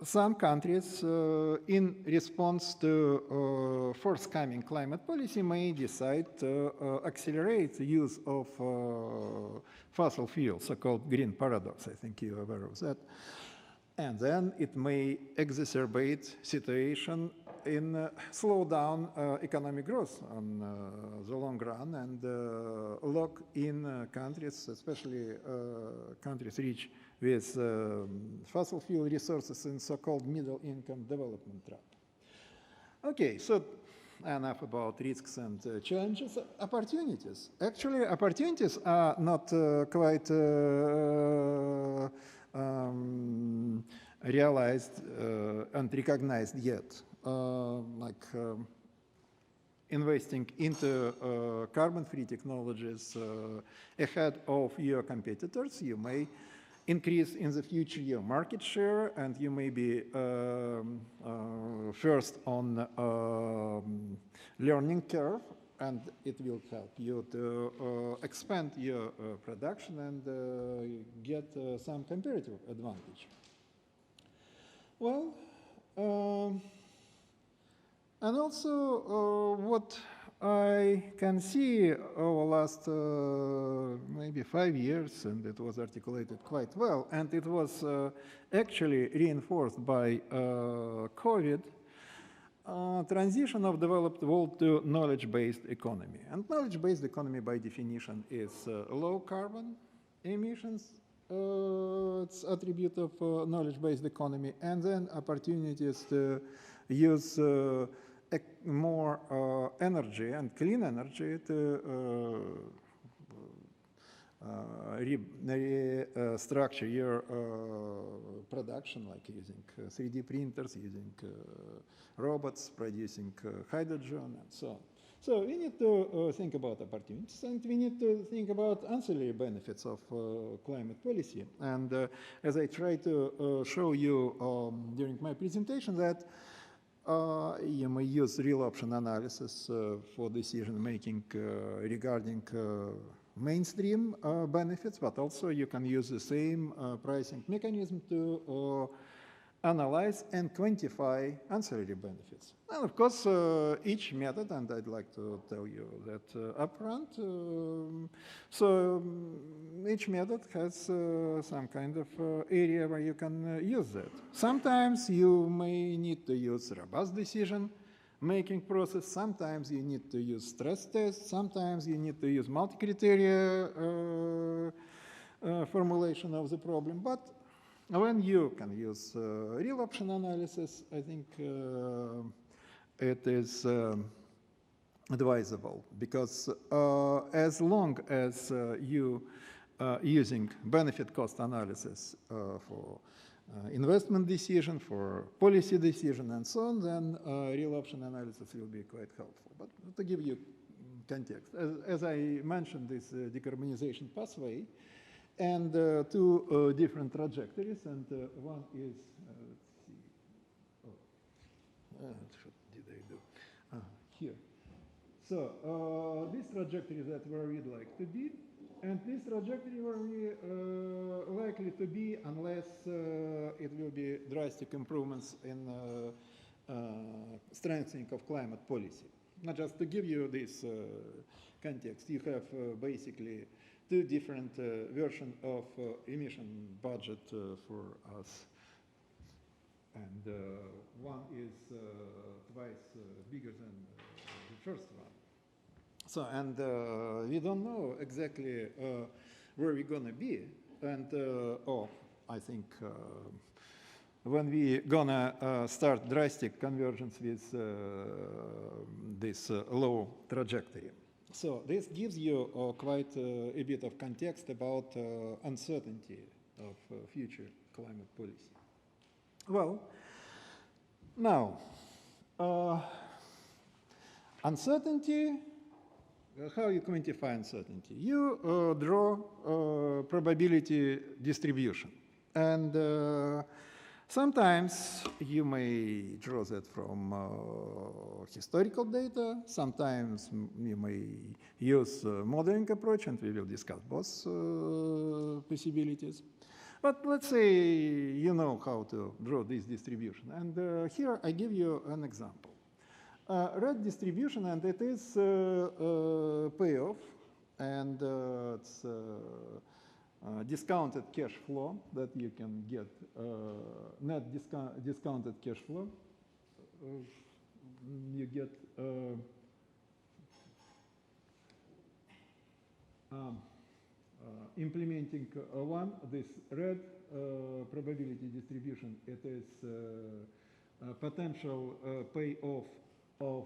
some countries, in response to forthcoming climate policy, may decide to accelerate the use of fossil fuels, so-called green paradox. I think you're aware of that. And then it may exacerbate situation in slow down economic growth on the long run and lock in countries, especially countries rich with fossil fuel resources in so-called middle-income development trap. Okay, so enough about risks and challenges. Opportunities. Actually, opportunities are not quite realized and recognized yet. Investing into carbon-free technologies ahead of your competitors, you may increase in the future your market share, and you may be first on learning curve, and it will help you to expand your production and get some comparative advantage. Well, and also what I can see over last maybe 5 years, and it was articulated quite well, and it was actually reinforced by COVID, transition of developed world to knowledge-based economy. And knowledge-based economy by definition is low carbon emissions, it's attribute of knowledge-based economy, and then opportunities to use more energy and clean energy to restructure your production, like using 3D printers, using robots, producing hydrogen, and so on. So we need to think about opportunities, and we need to think about ancillary benefits of climate policy. And as I try to show you during my presentation, that you may use real option analysis for decision making regarding mainstream benefits, but also you can use the same pricing mechanism to analyze and quantify ancillary benefits. And of course, each method, and I'd like to tell you that upfront, so each method has some kind of area where you can use that. Sometimes you may need to use robust decision-making process, sometimes you need to use stress tests, sometimes you need to use multi-criteria formulation of the problem, but when you can use real option analysis, I think it is advisable, because as long as you using benefit cost analysis for investment decision, for policy decision, and so on, then real option analysis will be quite helpful. But to give you context, as I mentioned, this decarbonization pathway, and two different trajectories, and one is, let's see, what did I do? Here. So this trajectory is that where we'd like to be, and this trajectory where we likely to be unless it will be drastic improvements in strengthening of climate policy. Now, just to give you this context, you have basically two different versions of emission budget for us. And one is twice bigger than the first one. So, and we don't know exactly where we're going to be. And I think when we gonna start drastic convergence with this low trajectory. So this gives you quite a bit of context about uncertainty of future climate policy. Well, now, uncertainty, how you quantify uncertainty? You draw probability distribution. And sometimes you may draw that from historical data. Sometimes you may use modeling approach, and we will discuss both possibilities. But let's say you know how to draw this distribution. And here I give you an example. Red distribution, and it is payoff, and it's discounted cash flow that you can get, net discounted cash flow. You get implementing one, this red probability distribution, it is potential payoff of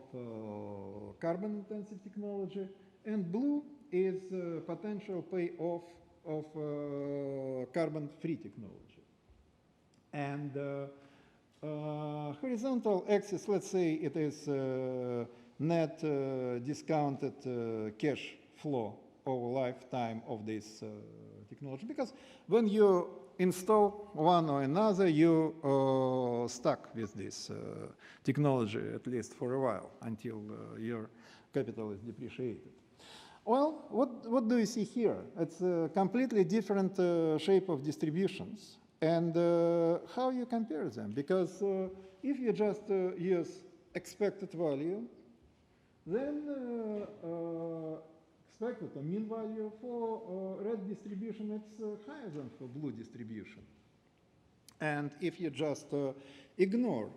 carbon intensive technology, and blue is potential payoff of carbon-free technology. And horizontal axis, let's say it is net discounted cash flow over lifetime of this technology. Because when you install one or another, you stuck with this technology, at least for a while, until your capital is depreciated. Well, what do you see here? It's a completely different shape of distributions. And how you compare them? Because if you just use expected value, then expected or mean value for red distribution, it's higher than for blue distribution. And if you just ignore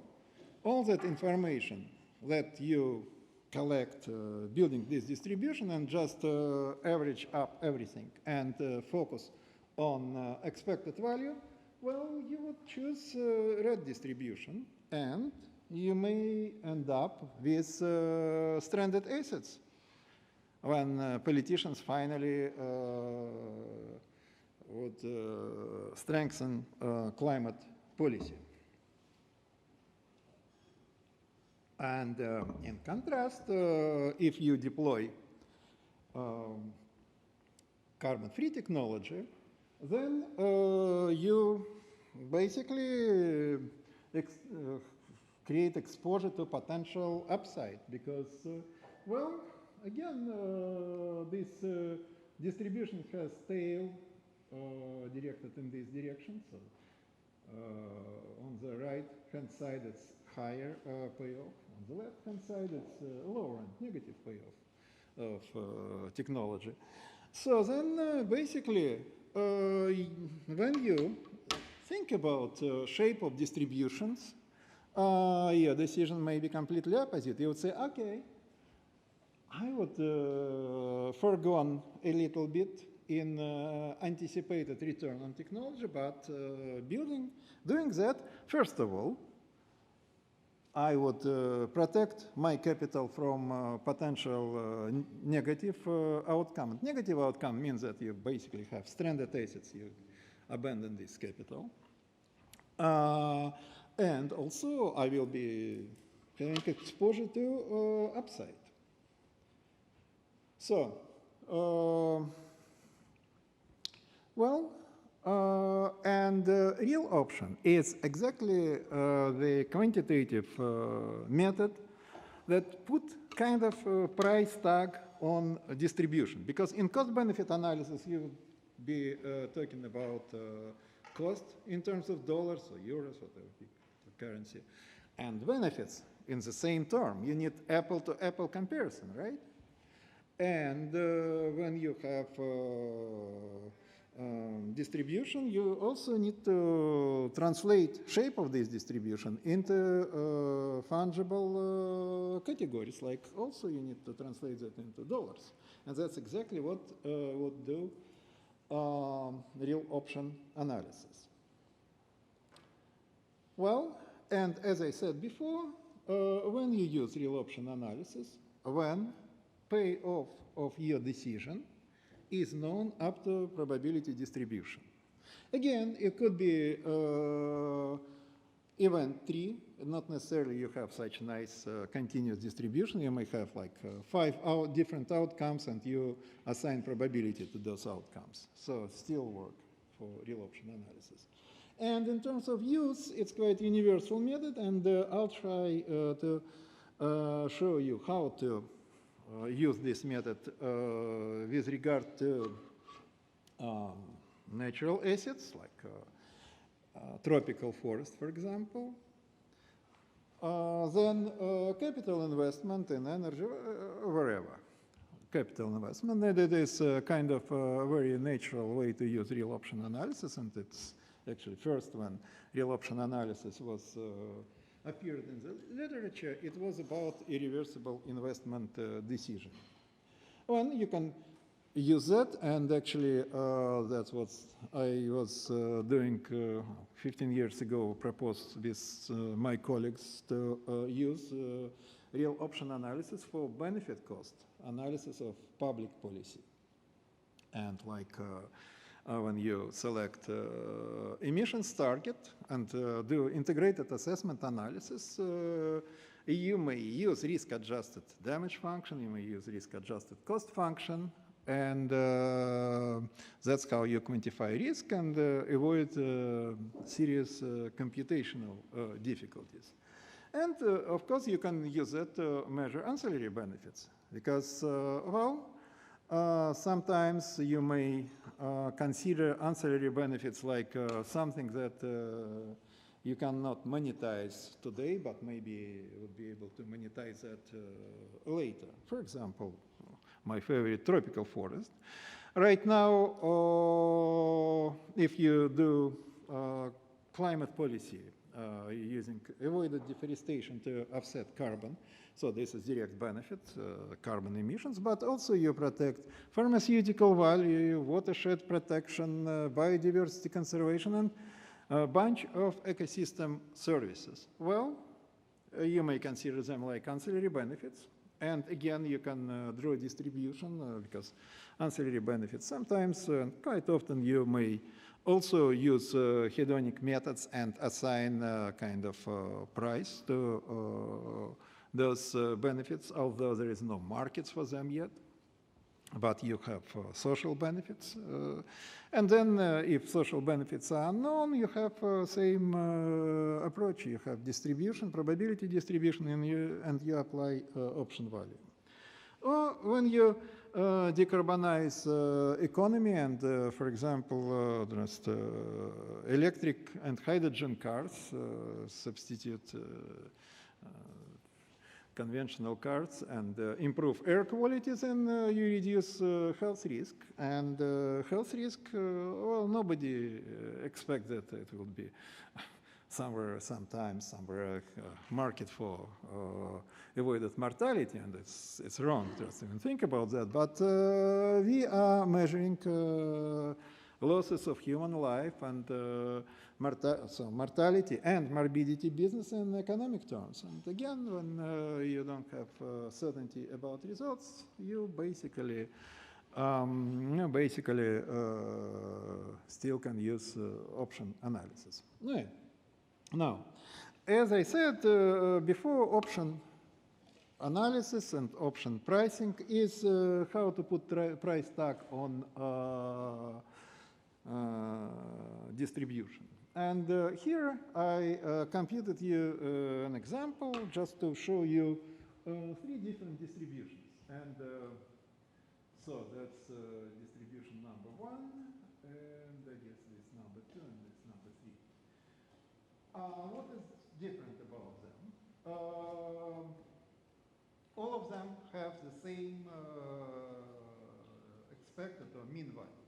all that information that you collect building this distribution and just average up everything and focus on expected value, well, you would choose red distribution, and you may end up with stranded assets when politicians finally would strengthen climate policy. And in contrast, if you deploy carbon-free technology, then you basically create exposure to potential upside because, well, again, this distribution has tail directed in this direction. So on the right-hand side, it's higher payoff. On the left-hand side, it's lower and negative payoff of technology. So then basically, when you think about shape of distributions, your decision may be completely opposite. You would say, okay, I would forego a little bit in anticipated return on technology, but doing that, first of all, I would protect my capital from potential negative outcome. Negative outcome means that you basically have stranded assets. You abandon this capital. And also, I will be having exposure to upside. So, and the real option is exactly the quantitative method that put kind of a price tag on distribution. Because in cost-benefit analysis, you would be talking about cost in terms of dollars or euros, whatever currency, and benefits in the same term. You need apple-to-apple comparison, right? And when you have distribution, you also need to translate shape of this distribution into fungible categories, like also you need to translate that into dollars. And that's exactly what would do real option analysis. Well, and as I said before, when you use real option analysis, when payoff of your decision is known up to probability distribution. Again, it could be event tree, not necessarily you have such nice continuous distribution. You may have like 5 different outcomes and you assign probability to those outcomes. So still work for real option analysis. And in terms of use, it's quite universal method, and I'll try to show you how to use this method with regard to natural assets like tropical forest, for example. Then capital investment in energy, wherever. Capital investment, and it is kind of a very natural way to use real option analysis, and it's actually first when real option analysis was appeared in the literature, it was about irreversible investment decision. Well, you can use that, and actually that's what I was doing 15 years ago, proposed with my colleagues to use real option analysis for benefit cost analysis of public policy. And like when you select emissions target and do integrated assessment analysis, you may use risk-adjusted damage function, you may use risk-adjusted cost function, and that's how you quantify risk and avoid serious computational difficulties. And of course, you can use it to measure ancillary benefits because, sometimes you may consider ancillary benefits like something that you cannot monetize today, but maybe would be able to monetize that later. For example, my favorite tropical forest. Right now, if you do climate policy using avoided deforestation to offset carbon, so this is direct benefit, carbon emissions, but also you protect pharmaceutical value, watershed protection, biodiversity conservation, and a bunch of ecosystem services. Well, you may consider them like ancillary benefits. And again, you can draw a distribution because ancillary benefits sometimes, quite often, you may also use hedonic methods and assign kind of price to those benefits, although there is no markets for them yet. But you have social benefits. And then if social benefits are unknown, you have same approach. You have distribution, probability distribution, and you apply option value. Or when you decarbonize economy and, for example, just electric and hydrogen cars substitute conventional cars and improve air quality, then you reduce health risk. And health risk, well, nobody expects that it will be sometimes somewhere market for avoided mortality, and it's wrong to even think about that. But we are measuring losses of human life and so mortality and morbidity business in economic terms. And again, when you don't have certainty about results, you basically still can use option analysis. Yeah. Now, as I said before, option analysis and option pricing is how to put price tag on distribution. And here I computed you an example just to show you 3 different distributions. And so that's distribution number 1, and I guess this number 2, and this number 3. What is different about them? All of them have the same expected or mean value.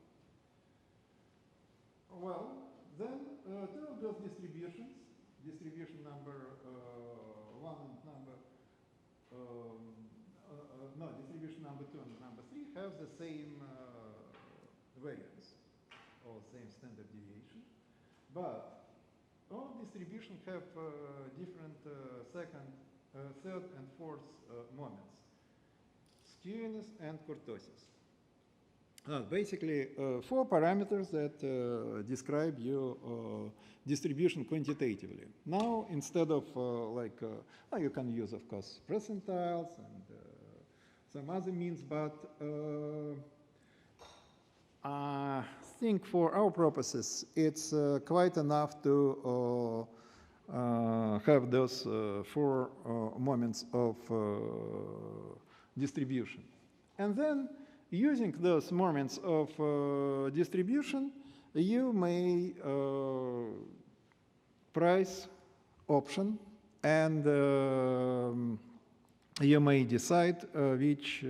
Well, then 2 of those distributions, distribution number 1 and number, distribution number 2 and number 3 have the same variance or same standard deviation. But all distribution have different second, third, and fourth moments: skewness and kurtosis. Basically, 4 parameters that describe your distribution quantitatively. Now, instead of you can use, of course, percentiles and some other means, but I think for our purposes, it's quite enough to have those 4 moments of distribution. And then, using those moments of distribution, you may price option, and you may decide which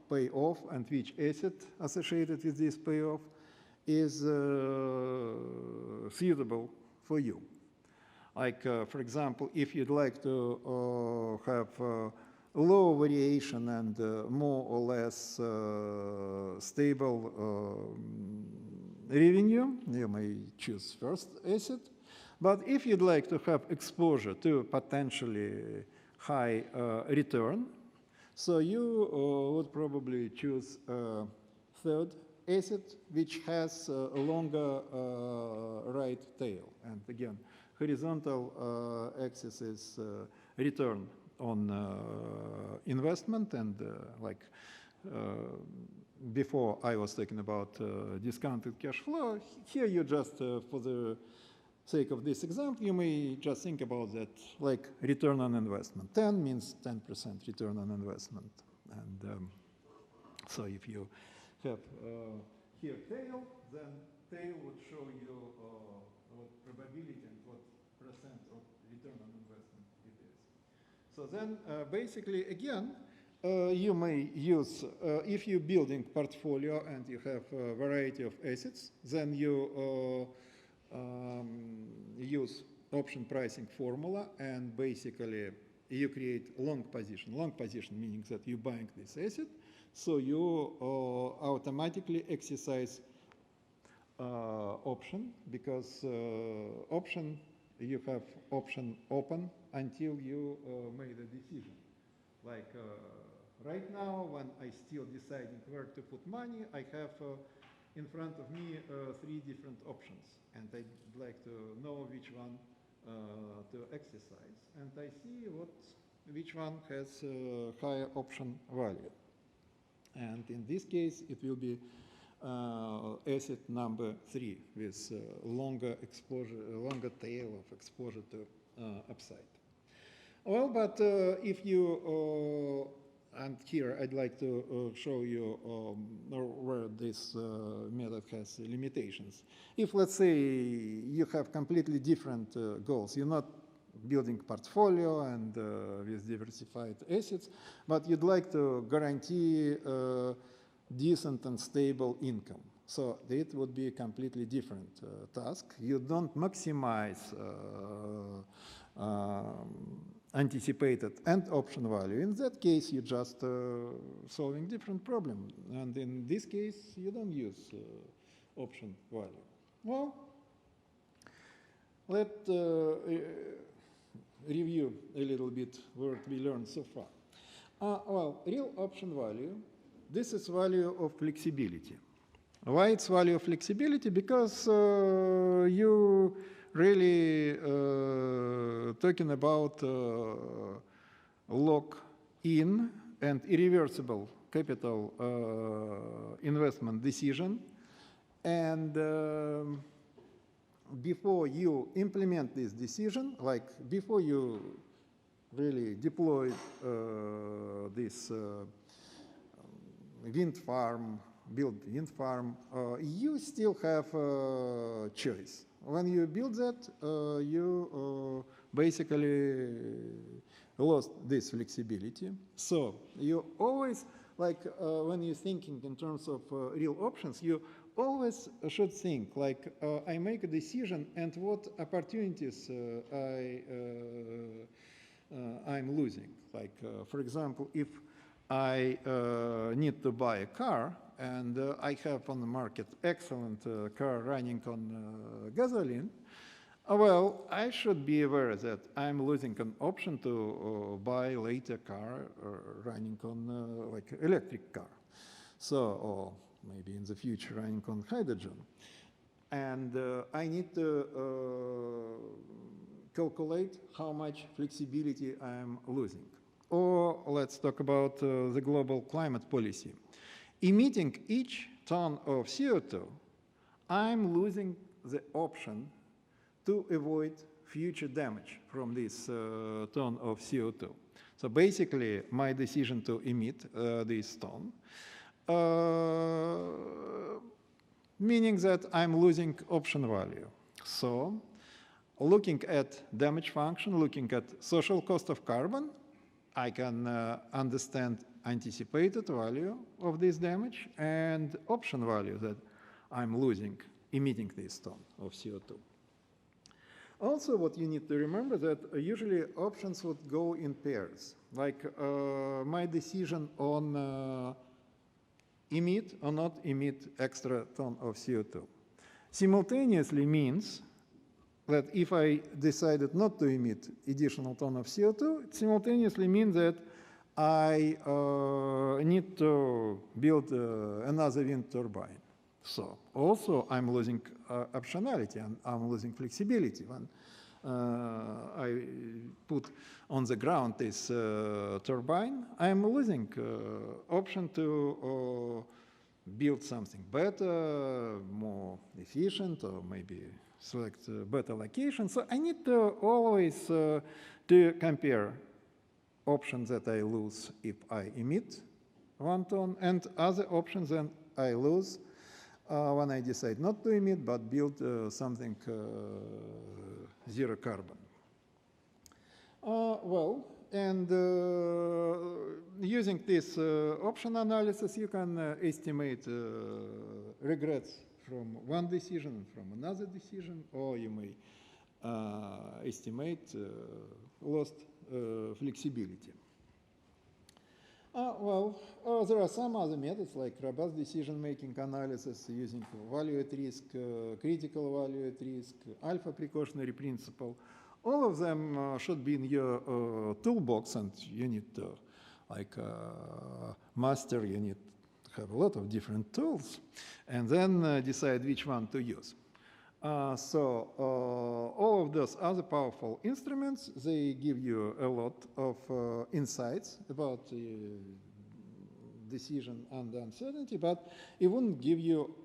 payoff and which asset associated with this payoff is suitable for you. Like, for example, if you'd like to have low variation and more or less stable revenue, you may choose first asset. But if you'd like to have exposure to potentially high return, so you would probably choose third asset, which has a longer right tail. And again, horizontal axis is return on investment, and before I was talking about discounted cash flow. Here you just, for the sake of this example, you may just think about that like return on investment. 10 means 10% return on investment. And so if you have here tail, then tail would show you what probability and what percent of return on investment it is. So then basically, again, you may use, if you're building portfolio and you have a variety of assets, then you use option pricing formula, and basically you create long position. Long position meaning that you're buying this asset, so you automatically exercise option, because option, you have option open until you made a decision. Like right now, when I still deciding where to put money, I have in front of me 3 different options, and I'd like to know which one to exercise. And I see which one has higher option value. And in this case, it will be asset number 3 with longer exposure, longer tail of exposure to upside. Well, but if you, and here I'd like to show you where this method has limitations. If, let's say, you have completely different goals, you're not building portfolio and with diversified assets, but you'd like to guarantee decent and stable income. So it would be a completely different task. You don't maximize anticipated and option value. In that case, you're just solving different problem. And in this case, you don't use option value. Well, let's review a little bit what we learned so far. Well, real option value, this is value of flexibility. Why it's value of flexibility? Because you really talking about lock-in and irreversible capital investment decision. And before you implement this decision, like before you really deploy this wind farm, build wind farm, you still have a choice. When you build that, you basically lost this flexibility. So you always, like when you're thinking in terms of real options, you always should think like I make a decision and what opportunities I'm losing. Like for example, if I need to buy a car, and I have on the market excellent car running on gasoline, well, I should be aware that I'm losing an option to buy later car running on like electric car. So, or maybe in the future running on hydrogen. And I need to calculate how much flexibility I'm losing. Or let's talk about the global climate policy. Emitting each ton of CO2, I'm losing the option to avoid future damage from this ton of CO2. So basically, my decision to emit this ton, meaning that I'm losing option value. So looking at damage function, looking at social cost of carbon, I can understand anticipated value of this damage and option value that I'm losing emitting this ton of CO2. Also, what you need to remember that usually options would go in pairs. Like my decision on emit or not emit extra ton of CO2. Simultaneously means that if I decided not to emit additional ton of CO2, it simultaneously means that I need to build another wind turbine. So also I'm losing optionality and I'm losing flexibility when I put on the ground this turbine. I'm losing option to build something better, more efficient, or maybe select a better location. So I need to always to compare options that I lose if I emit 1 ton and other options that I lose when I decide not to emit but build something zero carbon. Well, and using this option analysis, you can estimate regrets from one decision, from another decision, or you may estimate lost flexibility. Well, there are some other methods like robust decision-making analysis using value at risk, critical value at risk, alpha precautionary principle. All of them should be in your toolbox, and you need to like master, you need to have a lot of different tools, and then decide which one to use. So all of those other powerful instruments, they give you a lot of insights about decision and uncertainty, but it wouldn't give you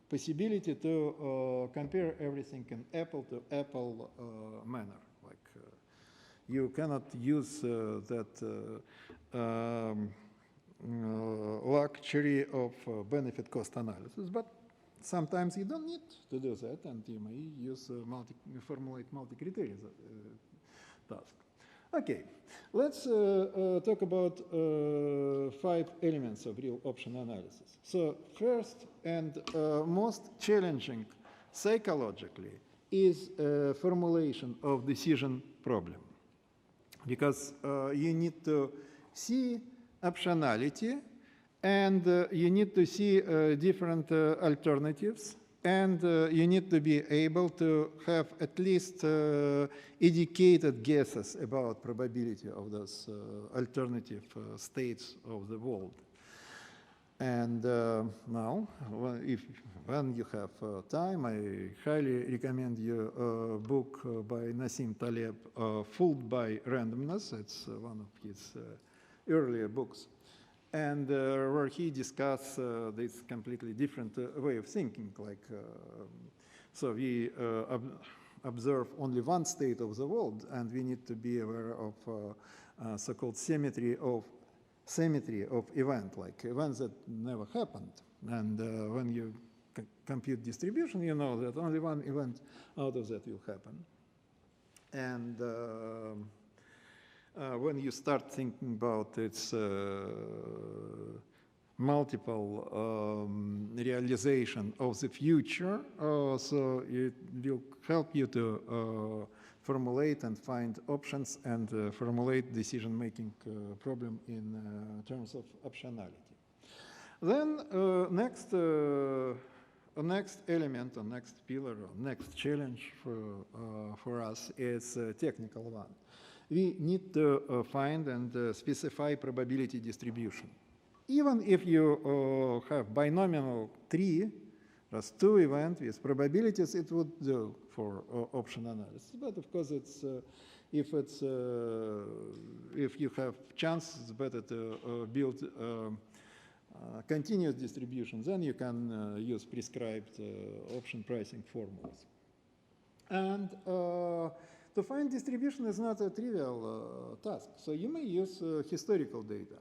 possibility to compare everything in apple-to-apple manner. Like you cannot use that luxury of benefit-cost analysis, but sometimes you don't need to do that, and you may use formulate multi-criteria task. Okay, let's talk about 5 elements of real option analysis. So first and most challenging psychologically is formulation of decision problem, because you need to see optionality, and you need to see different alternatives, and you need to be able to have at least educated guesses about probability of those alternative states of the world. And now, when you have time, I highly recommend you a book by Nassim Taleb, Fooled by Randomness. It's one of his earlier books. And where he discussed this completely different way of thinking. Like, so we observe only one state of the world, and we need to be aware of so-called symmetry of event, like events that never happened. And when you compute distribution, you know that only one event out of that will happen. And when you start thinking about its multiple realization of the future, so it will help you to formulate and find options and formulate decision-making problem in terms of optionality. Then next element or next pillar or next challenge for us is a technical one. We need to find and specify probability distribution. Even if you have binomial tree, just two events with probabilities, it would do for option analysis. But of course, it's if you have chance, it's better to build continuous distribution. Then you can use prescribed option pricing formulas. And to find distribution is not a trivial task. So you may use historical data.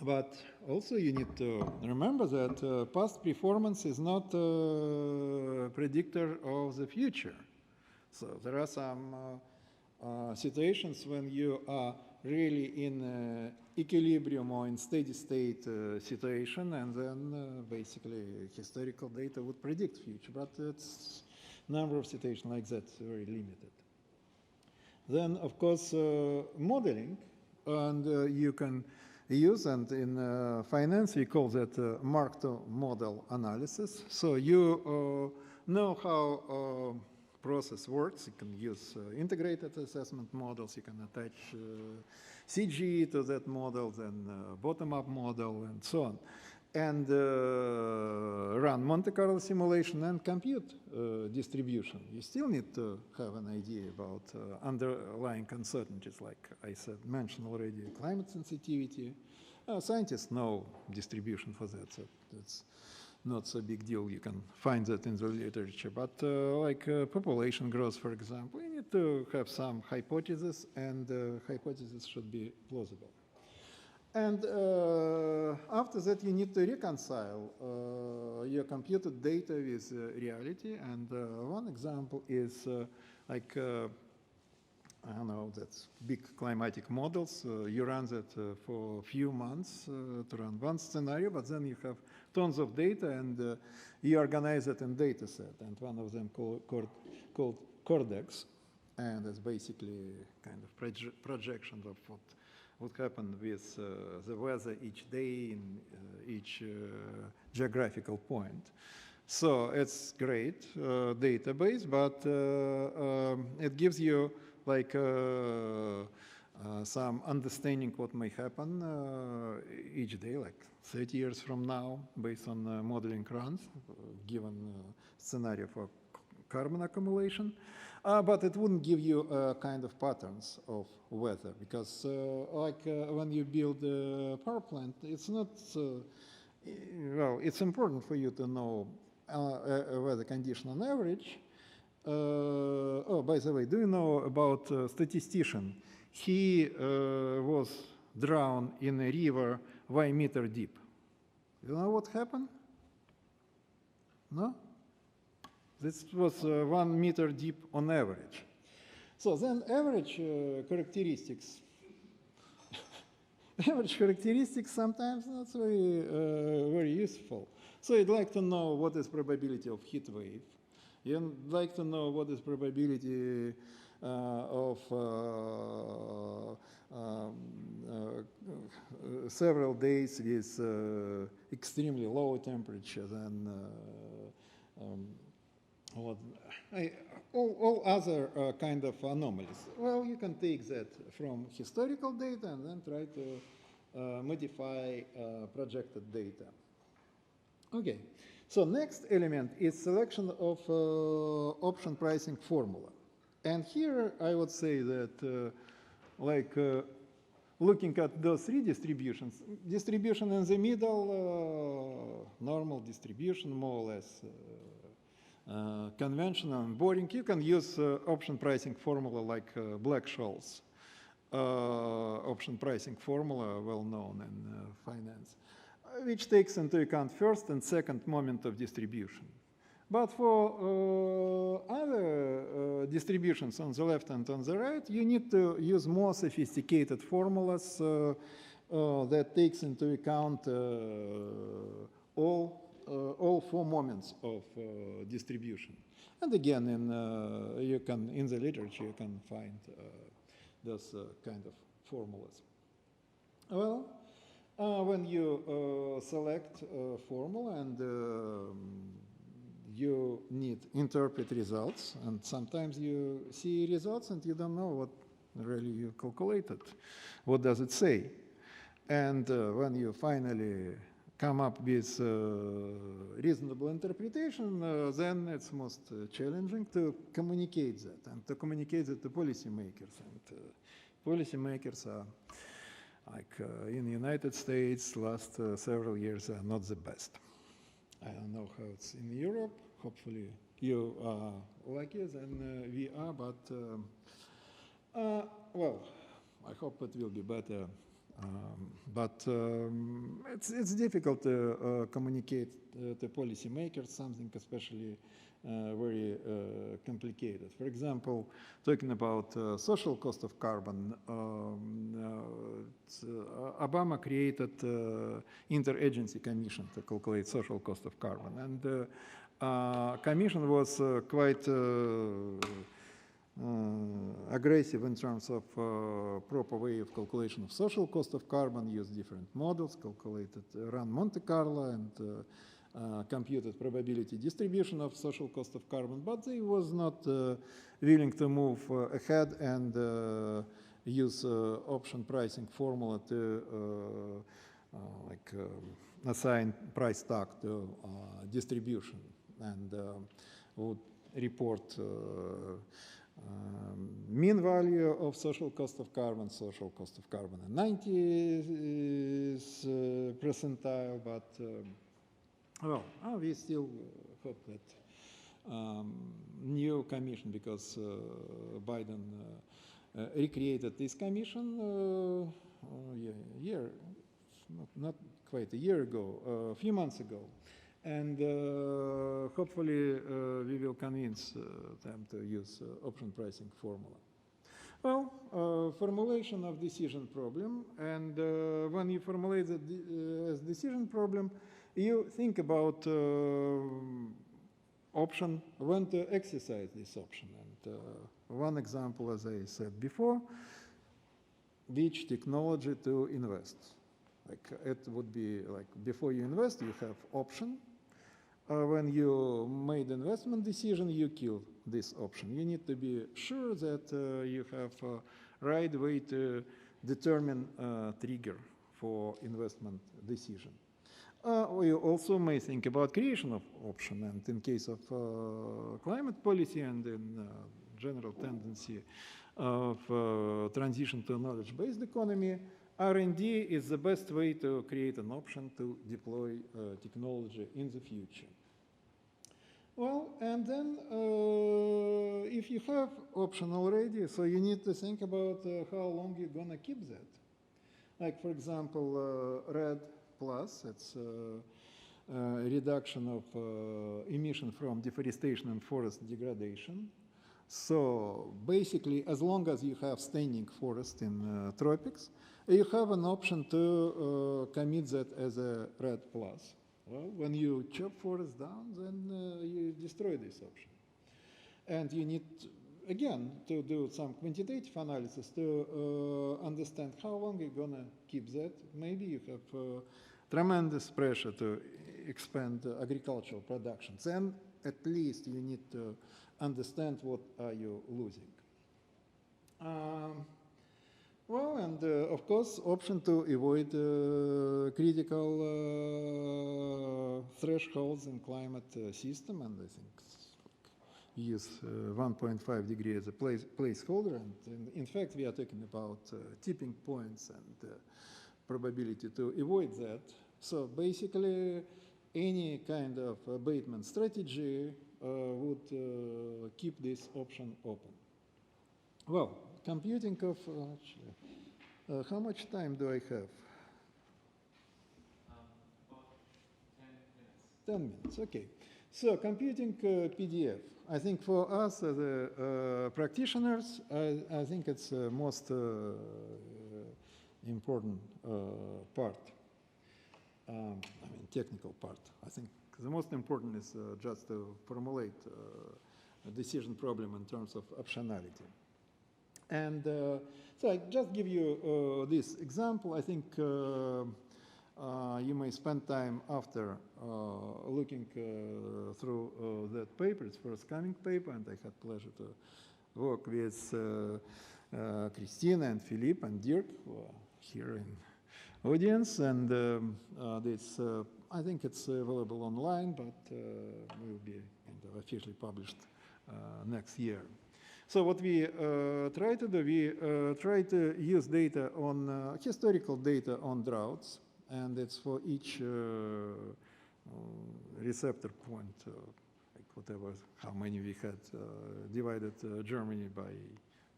But also you need to remember that past performance is not a predictor of the future. So there are some situations when you are really in equilibrium or in steady state situation, and then basically historical data would predict future, but it's number of situations like that very limited. Then of course modeling, and you can use, and in finance we call that Mark-II model analysis. So you know how process works. You can use integrated assessment models. You can attach CG to that model, then bottom-up model, and so on. And run Monte Carlo simulation and compute distribution. You still need to have an idea about underlying uncertainties, like I said, mentioned already, climate sensitivity. Scientists know distribution for that, so that's not so big deal. You can find that in the literature. But like population growth, for example, you need to have some hypothesis, and hypothesis should be plausible. And after that, you need to reconcile your computed data with reality. And one example is like, I don't know, that's big climatic models. You run that for a few months to run one scenario, but then you have tons of data, and you organize it in data set. And one of them called Cordex. And it's basically kind of projection of what would happen with the weather each day in each geographical point. So it's great database, but it gives you like some understanding what may happen each day, like 30 years from now, based on modeling runs, given scenario for carbon accumulation. But it wouldn't give you kind of patterns of weather, because like when you build a power plant, it's not, well, it's important for you to know weather condition on average. Oh, by the way, do you know about a statistician? He was drowned in a river 1 meter deep. You know what happened? No? This was 1 meter deep on average. So then average characteristics, average characteristics sometimes not very, very useful. So you'd like to know what is probability of heat wave. You'd like to know what is probability of several days with extremely low temperature than all other kind of anomalies. Well, you can take that from historical data and then try to modify projected data. Okay, so next element is selection of option pricing formula. And here I would say that like looking at those three distributions, distribution in the middle, normal distribution, more or less conventional and boring, you can use option pricing formula like Black-Scholes option pricing formula, well known in finance, which takes into account first and second moment of distribution. But for other distributions on the left and on the right, you need to use more sophisticated formulas, that takes into account all 4 moments of distribution. And again, in the literature you can find those kind of formulas. Well, when you select a formula and you need interpret results, and sometimes you see results and you don't know what really you calculated. What does it say? And when you finally come up with reasonable interpretation, then it's most challenging to communicate that and to communicate it to policymakers. And policymakers are, like in the United States, last several years are not the best. I don't know how it's in Europe. Hopefully you are luckier than we are, but well, I hope it will be better. But it's difficult to communicate to policymakers something especially very complicated. For example, talking about social cost of carbon, Obama created interagency commission to calculate social cost of carbon, and commission was quite aggressive in terms of proper way of calculation of social cost of carbon, used different models, calculated, ran Monte Carlo, and computed probability distribution of social cost of carbon, but they was not willing to move ahead and use option pricing formula to assign price tag to distribution, and would report mean value of social cost of carbon in 90th percentile, but well, we still hope that new commission, because Biden recreated this commission not quite a year ago, a few months ago, and hopefully we will convince them to use option pricing formula. Well, formulation of decision problem, and when you formulate the as decision problem, you think about option, when to exercise this option. And one example, as I said before, which technology to invest. Like it would be like before you invest, you have option. When you made investment decision, you kill this option. You need to be sure that you have a right way to determine trigger for investment decision. We also may think about creation of option, and in case of climate policy and in general tendency of transition to a knowledge-based economy, R&D is the best way to create an option to deploy technology in the future. Well, and then if you have option already, so you need to think about how long you're gonna keep that. Like for example, RED plus, it's reduction of emission from deforestation and forest degradation. So basically, as long as you have standing forest in tropics, you have an option to commit that as a RED plus. Well, when you chop forest down, then you destroy this option. And you need, again, to do some quantitative analysis to understand how long you're gonna keep that. Maybe you have tremendous pressure to expand agricultural production. Then at least you need to understand what are you losing. Well, and of course, option to avoid critical thresholds in climate system, and I think use 1.5 degree as a placeholder. And in fact, we are talking about tipping points and probability to avoid that. So basically, any kind of abatement strategy would keep this option open. Well, computing of, actually, how much time do I have? About 10 minutes. 10 minutes, okay. So computing PDF. I think for us as practitioners, I think it's most important part. I mean, technical part. I think the most important is just to formulate a decision problem in terms of optionality. And so I just give you this example. I think you may spend time after looking through that paper. It's forthcoming paper, and I had pleasure to work with Christina and Philippe and Dirk, who are here in audience. And this, I think it's available online, but will be kind of officially published next year. So what we try to do, we try to use data on historical data on droughts, and it's for each receptor point, like whatever, how many we had, divided Germany by, I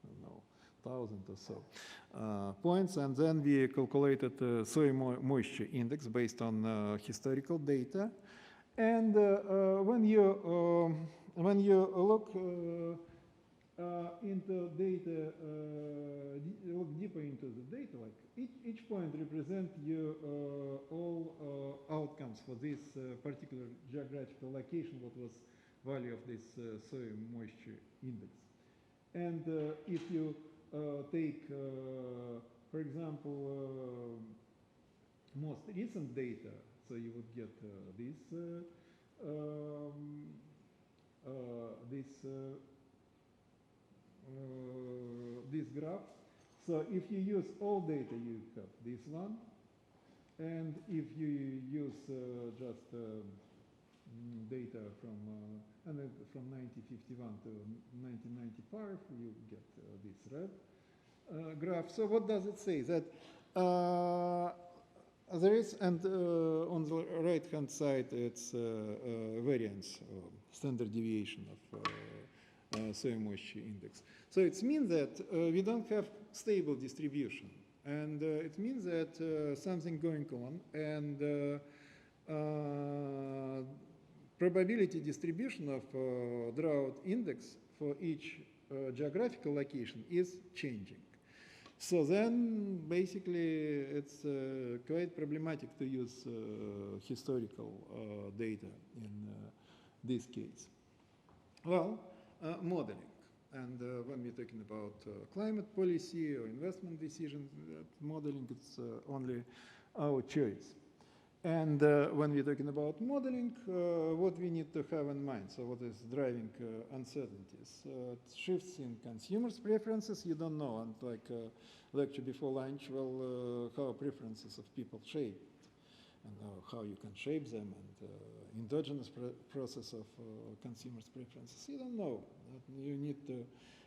don't know, 1,000 or so points, and then we calculated soil moisture index based on historical data. And when you look into data, look deeper into the data, like each point represents you all outcomes for this particular geographical location, what was value of this soil moisture index. And if you take, for example, most recent data, so you would get this graph. So if you use all data, you have this one. And if you use just data from 1951 to 1995, you get this red graph. So what does it say? That there is, and on the right-hand side, it's variance, standard deviation of soil moisture index. So it means that we don't have stable distribution. And it means that something going on, and probability distribution of drought index for each geographical location is changing. So then basically it's quite problematic to use historical data in this case. Well, modeling. And when we're talking about climate policy or investment decisions, modeling is only our choice. And when we're talking about modeling, what we need to have in mind, so what is driving uncertainties? Shifts in consumers' preferences, you don't know, and like lecture before lunch, well, how preferences of people shape, and how you can shape them, and endogenous process of consumers' preferences, you don't know. You need to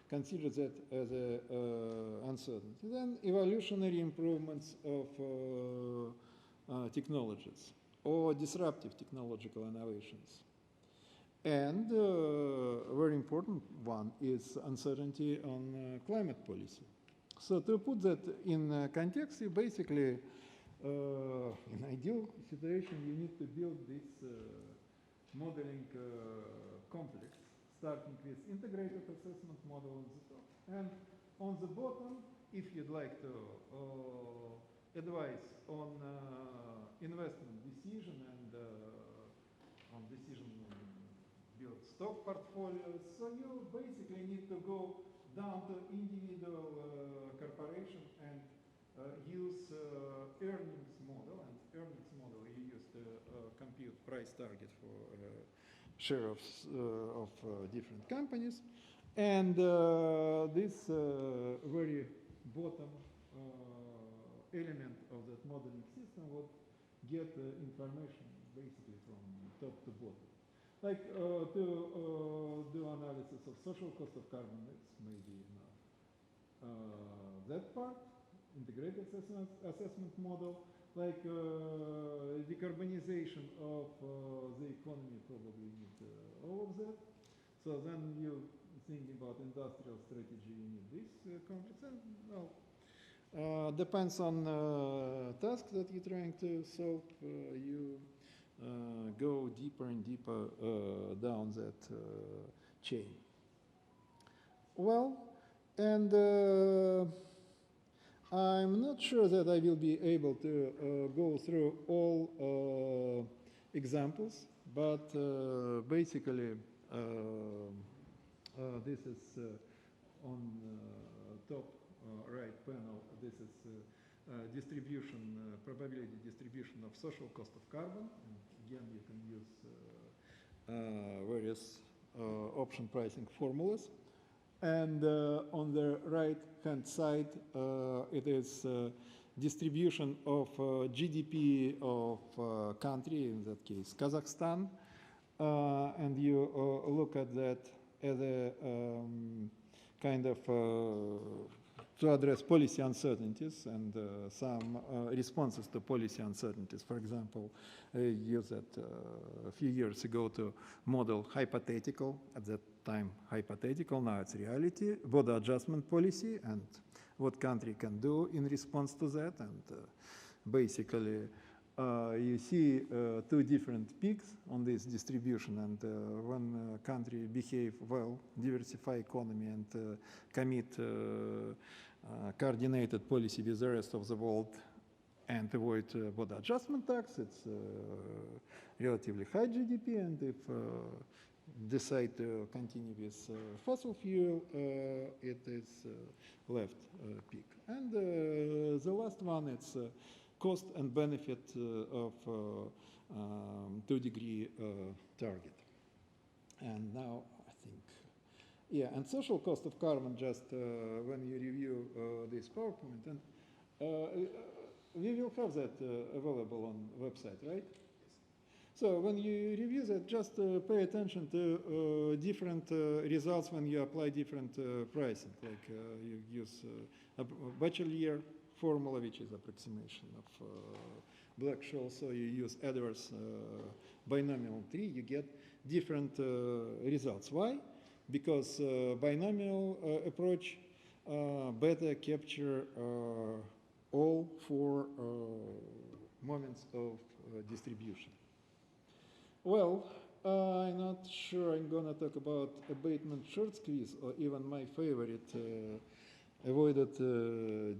consider that as an uncertainty. Then evolutionary improvements of technologies or disruptive technological innovations. And a very important one is uncertainty on climate policy. So to put that in context, you basically, in ideal situation, you need to build this modeling complex, starting with integrated assessment model on the top. And on the bottom, if you'd like to advise on investment decision and on decision build stock portfolios, so you basically need to go down to individual corporation and use earnings model. And earnings model you use to compute price target for share of different companies. And this very bottom element of that modeling system would get information basically from top to bottom. Like to do analysis of social cost of carbon, it's maybe enough. That part, integrated assessment model, like decarbonization of the economy, probably need all of that. So then you think about industrial strategy, you need this complex. And, well, depends on tasks that you're trying to solve. You go deeper and deeper down that chain. Well, and I'm not sure that I will be able to go through all examples, but basically this is on top right panel. This is distribution, probability distribution of social cost of carbon. And again, you can use various option pricing formulas. And on the right-hand side, it is distribution of GDP of country, in that case, Kazakhstan. And you look at that as a kind of to address policy uncertainties and some responses to policy uncertainties. For example, I used that a few years ago to model hypothetical, at that time hypothetical, now it's reality, border adjustment policy and what country can do in response to that. And basically, you see two different peaks on this distribution, and one country behave well, diversify economy, and commit coordinated policy with the rest of the world and avoid border adjustment tax, it's relatively high GDP, and if decide to continue with fossil fuel, it is left peak. And the last one, it's cost and benefit of 2-degree target. And now I think, yeah, and social cost of carbon, just when you review this PowerPoint, and we will have that available on website, right? So when you review that, just pay attention to different results when you apply different pricing, like you use a Bachelier formula, which is approximation of Black-Scholes, so you use adverse binomial tree, you get different results. Why? Because binomial approach better capture all 4 moments of distribution. Well, I'm not sure I'm going to talk about abatement short squeeze, or even my favorite, avoided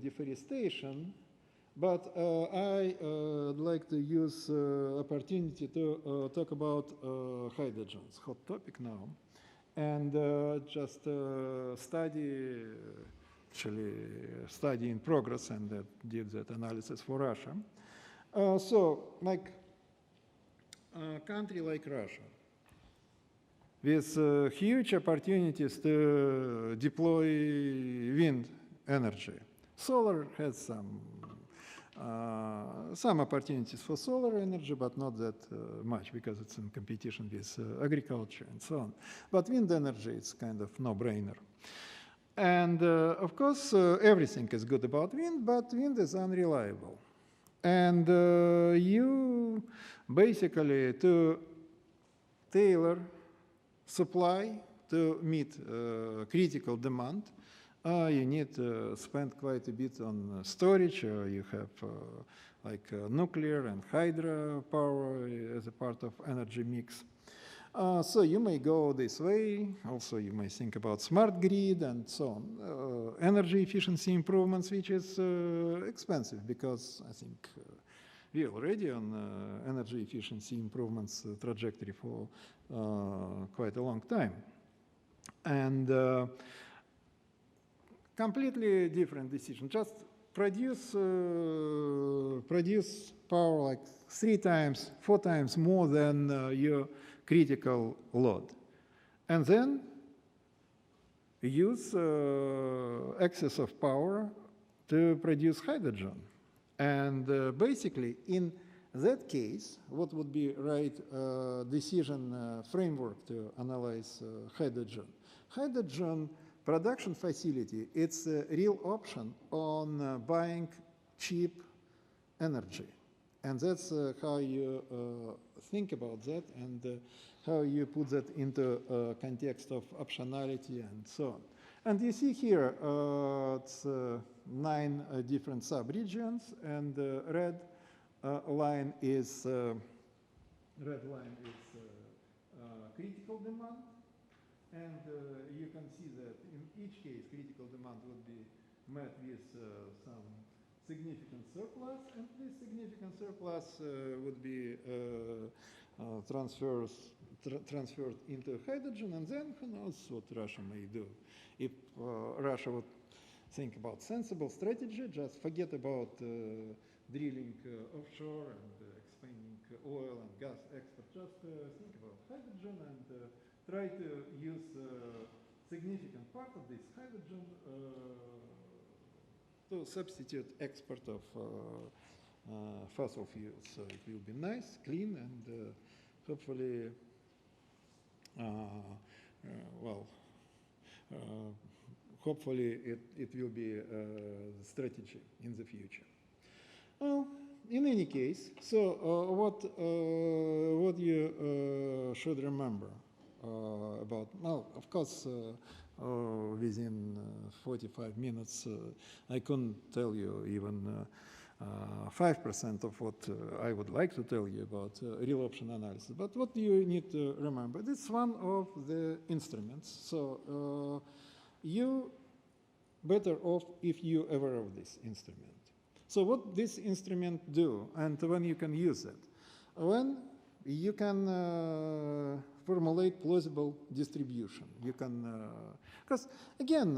deforestation, but I'd like to use opportunity to talk about hydrogens, hot topic now, and just study, actually study in progress, and did that analysis for Russia. So, like a country like Russia, with huge opportunities to deploy wind energy. Solar has some opportunities for solar energy, but not that much, because it's in competition with agriculture and so on. But wind energy is kind of no-brainer. And of course, everything is good about wind, but wind is unreliable. And you basically, to tailor supply to meet critical demand, you need to spend quite a bit on storage. You have like nuclear and hydropower as a part of energy mix. So you may go this way. Also, you may think about smart grid and so on. Energy efficiency improvements, which is expensive, because I think we're already on energy efficiency improvements trajectory for quite a long time. And completely different decision. Just produce power like 3 times, 4 times more than your critical load. And then use excess of power to produce hydrogen. And basically, in that case, what would be right decision framework to analyze hydrogen? Hydrogen production facility, it's a real option on buying cheap energy. And that's how you think about that, and how you put that into context of optionality and so on. And you see here, it's 9 different sub-regions, and red line is critical demand. And you can see that in each case, critical demand would be met with some significant surplus, and this significant surplus would be transferred into hydrogen, and then who knows what Russia may do. If Russia would think about sensible strategy, just forget about drilling offshore and expanding oil and gas export, just think about hydrogen and try to use significant part of this hydrogen to substitute export of fossil fuels. So it will be nice, clean, and hopefully, hopefully it will be a strategy in the future. Well, in any case, so what you should remember about, well, of course, within 45 minutes, I couldn't tell you even 5% of what I would like to tell you about real option analysis. But what you need to remember, this is one of the instruments. So you better off if you aware of this instrument. So what this instrument do, and when you can use it? When you can formulate plausible distribution. You can, because again,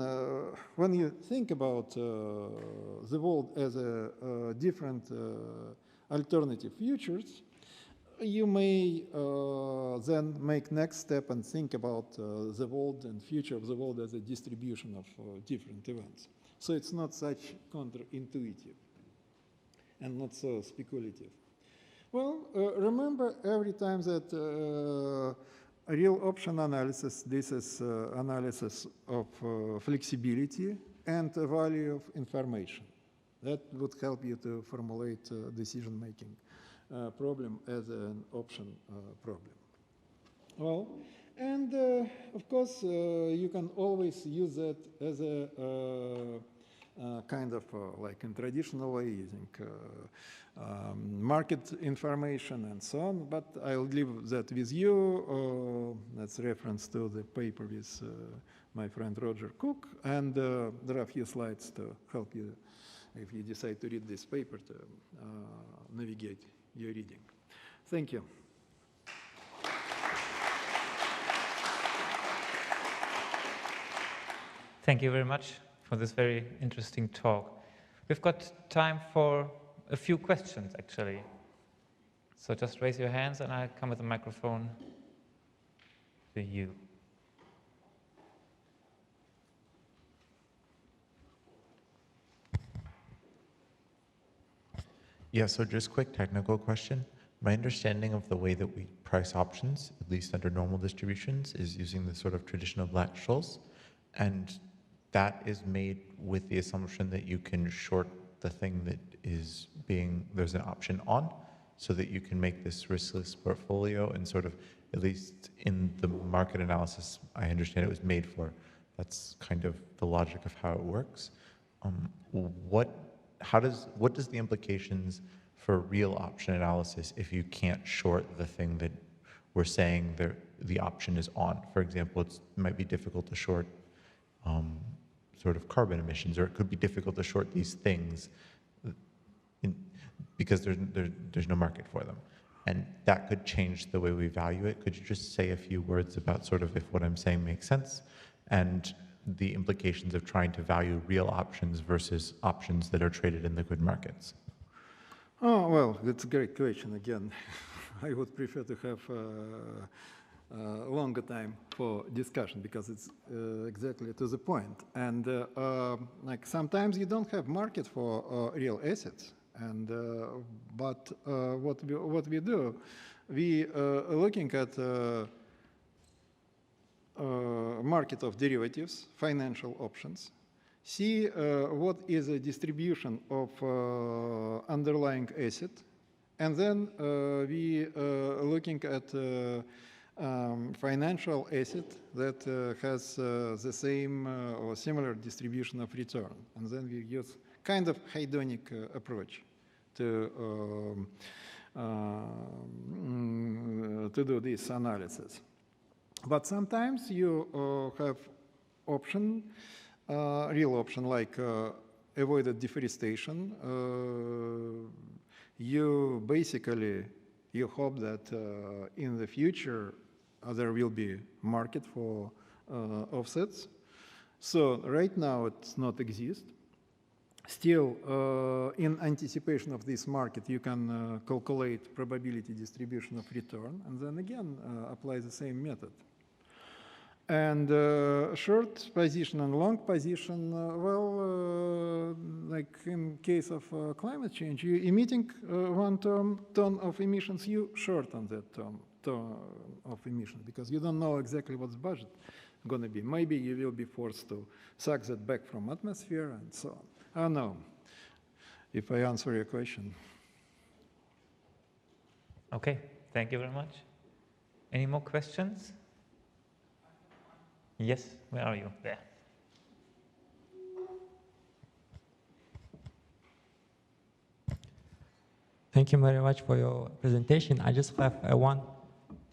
when you think about the world as a different alternative futures, you may then make next step and think about the world and future of the world as a distribution of different events. So it's not such counterintuitive and not so speculative. Well, remember every time that real option analysis, this is analysis of flexibility and value of information. That would help you to formulate decision-making problem as an option problem. Well, and of course, you can always use that as a kind of like in traditional way, using market information and so on, but I'll leave that with you. That's reference to the paper with my friend Roger Cook, and there are a few slides to help you if you decide to read this paper to navigate your reading. Thank you. Thank you very much for this very interesting talk. We've got time for a few questions, actually. So just raise your hands and I'll come with the microphone to you. Yeah, so just quick technical question. My understanding of the way that we price options, at least under normal distributions, is using the sort of traditional Black-Scholes, and that is made with the assumption that you can short the thing that is there's an option on, so that you can make this riskless portfolio, and sort of, at least in the market analysis, I understand it was made for. That's kind of the logic of how it works. What does the implications for real option analysis if you can't short the thing that we're saying the option is on? For example, it might be difficult to short sort of carbon emissions, or it could be difficult to short these things because there's no market for them. And that could change the way we value it. Could you just say a few words about sort of if what I'm saying makes sense, and the implications of trying to value real options versus options that are traded in liquid markets? Oh, well, that's a great question. Again, I would prefer to have longer time for discussion, because it's exactly to the point. And like sometimes you don't have market for real assets. And but what we do, we are looking at market of derivatives, financial options, see what is a distribution of underlying asset, and then we are looking at financial asset that has the same or similar distribution of return, and then we use kind of hedonic approach to do this analysis. But sometimes you have option, real option, like avoided deforestation. You hope that in the future there will be market for offsets. So right now it's not exist. Still, in anticipation of this market, you can calculate probability distribution of return, and then again apply the same method. And short position and long position, like in case of climate change, you emitting 1 ton of emissions, you short on that ton of emission, because you don't know exactly what's budget going to be. Maybe you will be forced to suck that back from atmosphere and so on. I don't know if I answer your question. Okay, thank you very much. Any more questions? Yes, where are you? There. Thank you very much for your presentation. I just have one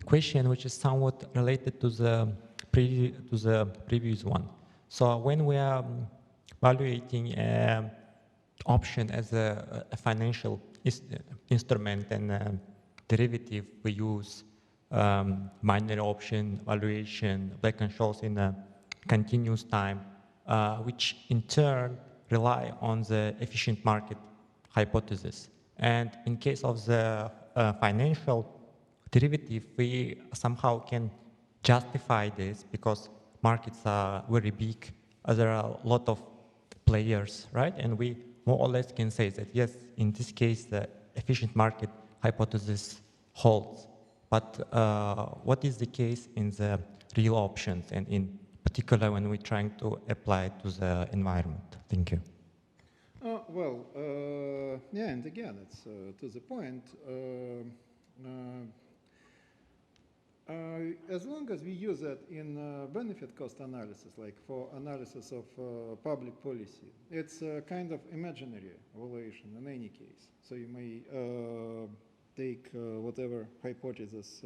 question which is somewhat related to the previous one. So when we are evaluating option as a financial instrument and derivative, we use binary option valuation, Black-Scholes in a continuous time, which in turn rely on the efficient market hypothesis. And in case of the financial derivative, we somehow can justify this because markets are very big. There are a lot of players, right? And we more or less can say that, yes, in this case, the efficient market hypothesis holds. But what is the case in the real options, and in particular when we're trying to apply it to the environment? Thank you. Yeah, and again, it's to the point. As long as we use it in benefit cost analysis, like for analysis of public policy, it's a kind of imaginary valuation in any case. So you may take whatever hypothesis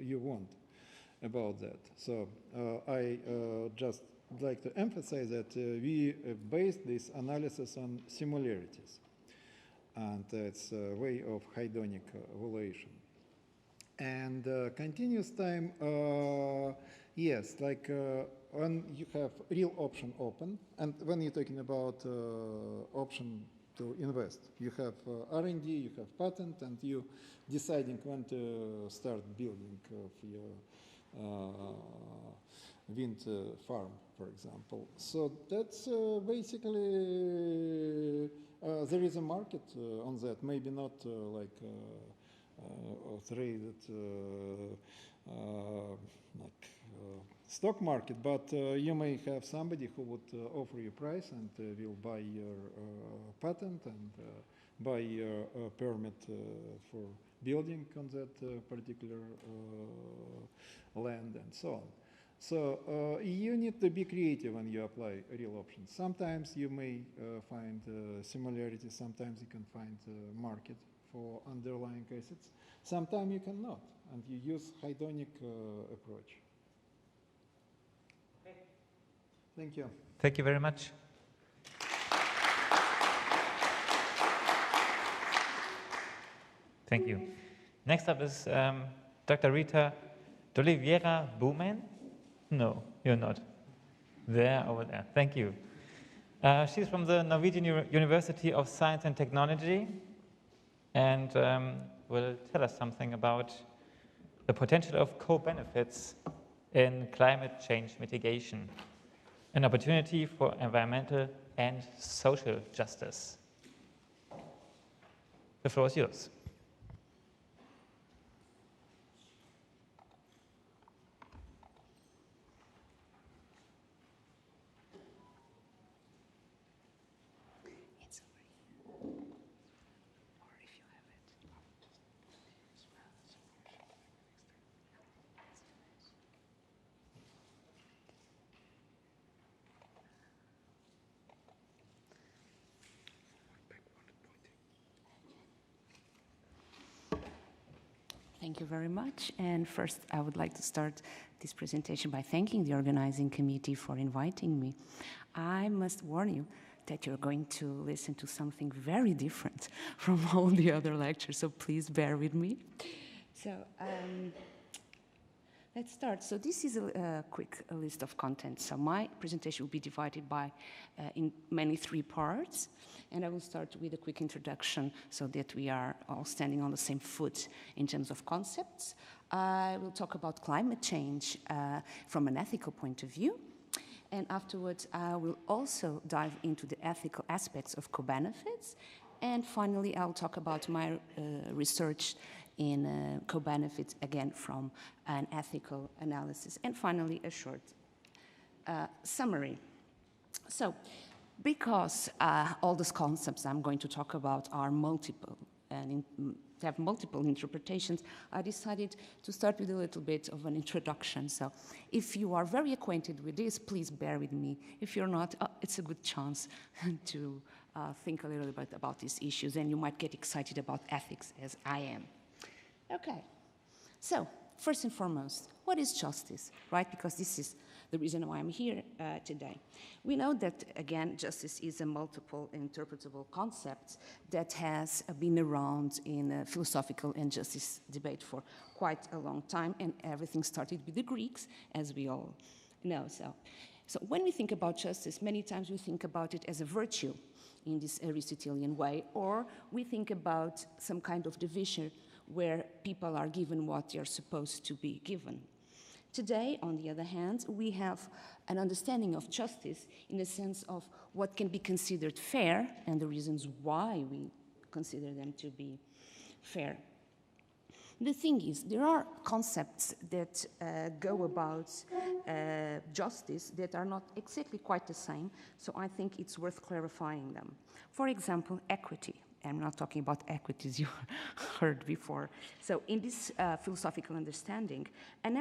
you want about that. So I just like to emphasize that we based this analysis on similarities, and it's a way of hedonic valuation. And continuous time, yes, like when you have real option open, and when you're talking about option to invest, you have R&D, you have patent, and you deciding when to start building of your wind farm, for example. So that's basically, there is a market on that, maybe not like traded like stock market, but you may have somebody who would offer you price and will buy your patent and buy your permit for building on that particular land and so on. So you need to be creative when you apply real options. Sometimes you may find similarities, sometimes you can find market for underlying assets. Sometimes you cannot, and you use hedonic approach. Okay. Thank you. Thank you very much. Thank you. Next up is Dr. Rita d'Oliveira Bowman. No, you're not. There, over there. Thank you. She's from the Norwegian University of Science and Technology, and will tell us something about the potential of co-benefits in climate change mitigation, an opportunity for environmental and social justice. The floor is yours. Thank you very much. And first, I would like to start this presentation by thanking the organizing committee for inviting me. I must warn you that you're going to listen to something very different from all the other lectures, so please bear with me. So let's start. So this is a quick list of contents. So my presentation will be divided in mainly 3 parts, and I will start with a quick introduction so that we are all standing on the same foot in terms of concepts. I will talk about climate change from an ethical point of view. And afterwards, I will also dive into the ethical aspects of co-benefits. And finally, I'll talk about my research in co-benefits, again, from an ethical analysis. And finally, a short summary. So, because all these concepts I'm going to talk about are multiple and have multiple interpretations, I decided to start with a little bit of an introduction. So if you are very acquainted with this, please bear with me. If you're not, it's a good chance to think a little bit about these issues, and you might get excited about ethics as I am. Okay, so first and foremost, what is justice, right? Because this is the reason why I'm here today. We know that, again, justice is a multiple interpretable concept that has been around in philosophical and justice debate for quite a long time, and everything started with the Greeks, as we all know. So when we think about justice, many times we think about it as a virtue in this Aristotelian way, or we think about some kind of division where people are given what they're supposed to be given. Today, on the other hand, we have an understanding of justice in the sense of what can be considered fair and the reasons why we consider them to be fair. The thing is, there are concepts that go about justice that are not exactly quite the same, so I think it's worth clarifying them. For example, equity. I'm not talking about equities you heard before. So in this philosophical understanding, an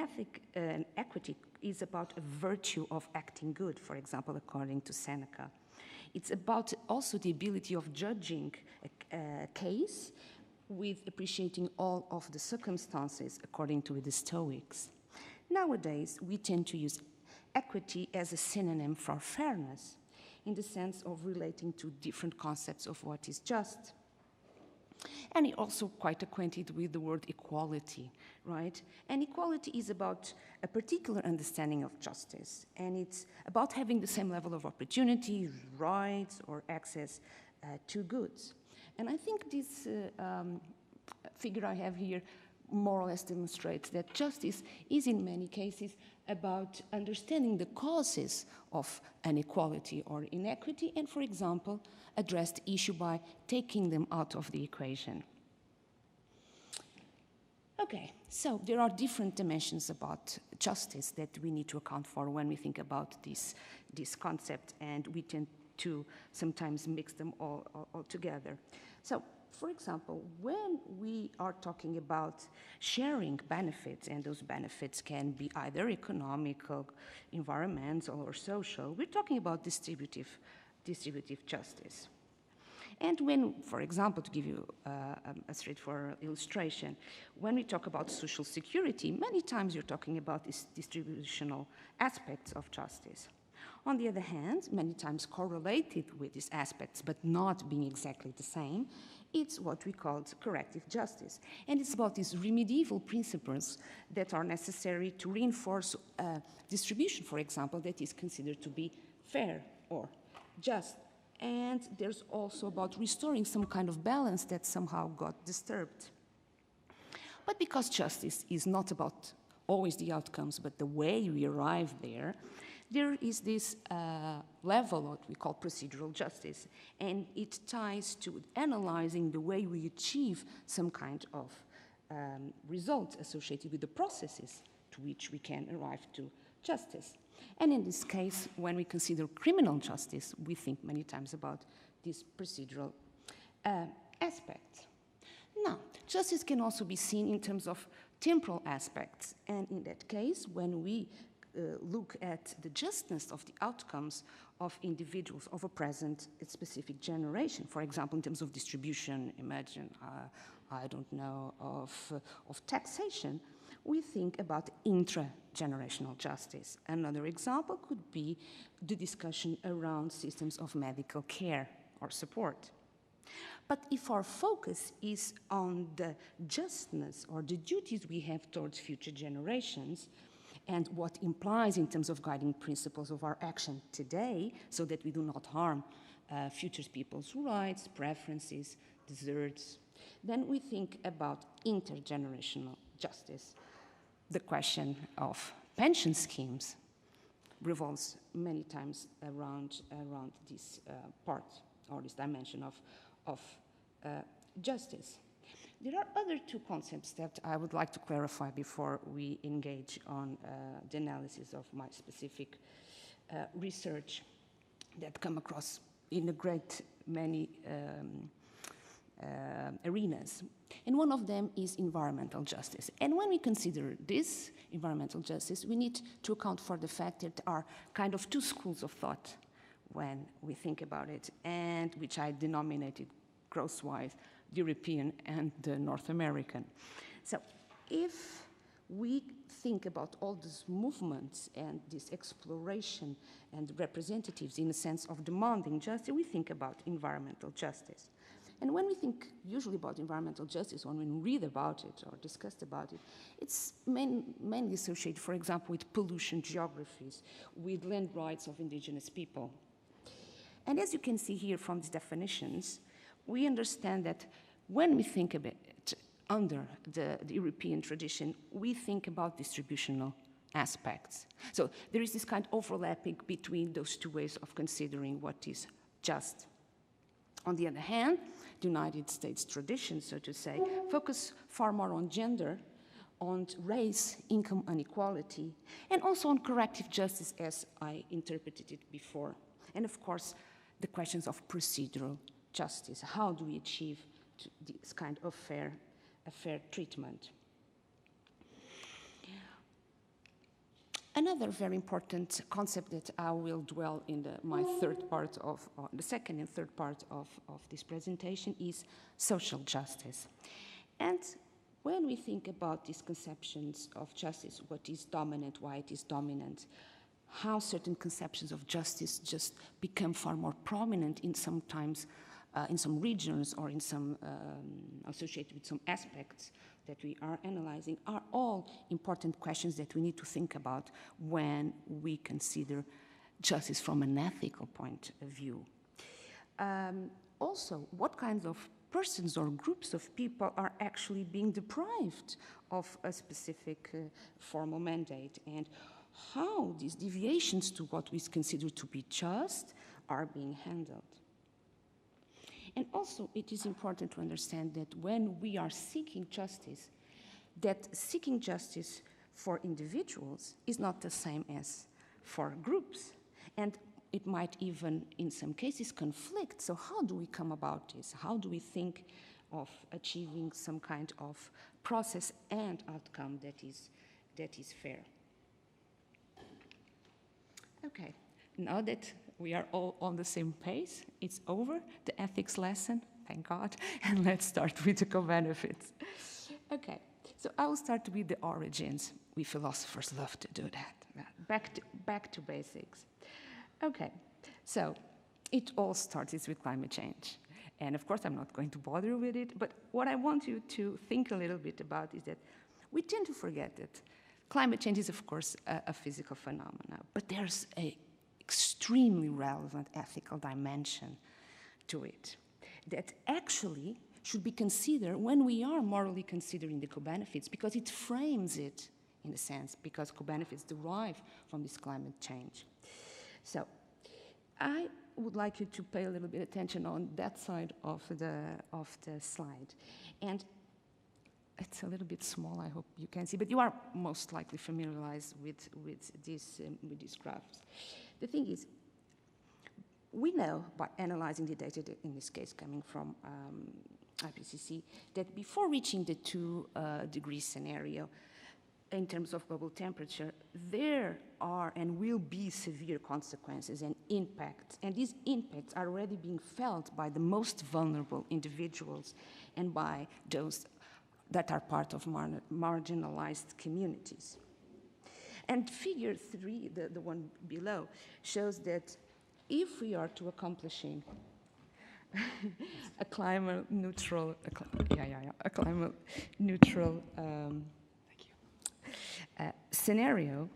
equity is about a virtue of acting good, for example, according to Seneca. It's about also the ability of judging a case with appreciating all of the circumstances, according to the Stoics. Nowadays, we tend to use equity as a synonym for fairness, in the sense of relating to different concepts of what is just. And you're also quite acquainted with the word equality, right? And equality is about a particular understanding of justice, and it's about having the same level of opportunity, rights, or access to goods. And I think this figure I have here more or less demonstrates that justice is in many cases about understanding the causes of inequality or inequity and, for example, address the issue by taking them out of the equation. Okay, so there are different dimensions about justice that we need to account for when we think about this concept, and we tend to sometimes mix them all together. So, for example, when we are talking about sharing benefits, and those benefits can be either economical, environmental, or social, we're talking about distributive justice. And when, for example, to give you a straightforward illustration, when we talk about social security, many times you're talking about these distributional aspects of justice. On the other hand, many times correlated with these aspects, but not being exactly the same, it's what we call corrective justice. And it's about these remedial principles that are necessary to reinforce distribution, for example, that is considered to be fair or just. And there's also about restoring some kind of balance that somehow got disturbed. But because justice is not about always the outcomes, but the way we arrive there, there is this level, what we call procedural justice, and it ties to analyzing the way we achieve some kind of result associated with the processes to which we can arrive to justice. And in this case, when we consider criminal justice, we think many times about this procedural aspect. Now, justice can also be seen in terms of temporal aspects, and in that case, when we look at the justness of the outcomes of individuals of a present specific generation. For example, in terms of distribution, imagine I don't know, of taxation, we think about intra-generational justice. Another example could be the discussion around systems of medical care or support. But if our focus is on the justness or the duties we have towards future generations, and what implies in terms of guiding principles of our action today, so that we do not harm future people's rights, preferences, deserts, then we think about intergenerational justice. The question of pension schemes revolves many times around this part or this dimension of justice. There are other two concepts that I would like to clarify before we engage on the analysis of my specific research that come across in a great many arenas. And one of them is environmental justice. And when we consider this environmental justice, we need to account for the fact that there are kind of two schools of thought when we think about it, and which I denominated gross-wise, the European and the North American. So if we think about all these movements and this exploration and representatives in a sense of demanding justice, we think about environmental justice. And when we think usually about environmental justice, when we read about it or discuss about it, it's mainly associated, for example, with pollution geographies, with land rights of indigenous people. And as you can see here from these definitions, we understand that when we think about it under the European tradition, we think about distributional aspects. So there is this kind of overlapping between those two ways of considering what is just. On the other hand, the United States tradition, so to say, focus far more on gender, on race, income inequality, and also on corrective justice as I interpreted it before. And of course, the questions of procedural justice. How do we achieve this kind of fair treatment? Another very important concept that I will dwell in my third part of, the second and third part of this presentation is social justice. And when we think about these conceptions of justice, what is dominant, why it is dominant, how certain conceptions of justice just become far more prominent in sometimes in some regions or in some associated with some aspects that we are analyzing are all important questions that we need to think about when we consider justice from an ethical point of view. Also, what kinds of persons or groups of people are actually being deprived of a specific formal mandate, and how these deviations to what we consider to be just are being handled. And also, it is important to understand that when we are seeking justice, that seeking justice for individuals is not the same as for groups. And it might even, in some cases, conflict. So how do we come about this? How do we think of achieving some kind of process and outcome that is fair? Okay, now that we are all on the same pace, it's over, the ethics lesson, thank God, and let's start with the co-benefits. Okay, so I will start with the origins. We philosophers love to do that. Back to basics. Okay, so it all starts with climate change. And of course, I'm not going to bother you with it, but what I want you to think a little bit about is that we tend to forget that climate change is, of course, a physical phenomenon, but there's an extremely relevant ethical dimension to it that actually should be considered when we are morally considering the co-benefits, because it frames it in a sense, because co-benefits derive from this climate change. So I would like you to pay a little bit of attention on that side of the slide. And it's a little bit small, I hope you can see, but you are most likely familiarized with these graphs. The thing is, we know by analyzing the data, in this case coming from IPCC, that before reaching the 2 degree scenario, in terms of global temperature, there are and will be severe consequences and impacts. And these impacts are already being felt by the most vulnerable individuals and by those that are part of marginalized communities. And figure 3, the one below, shows that if we are to accomplishing a climate neutral, scenario,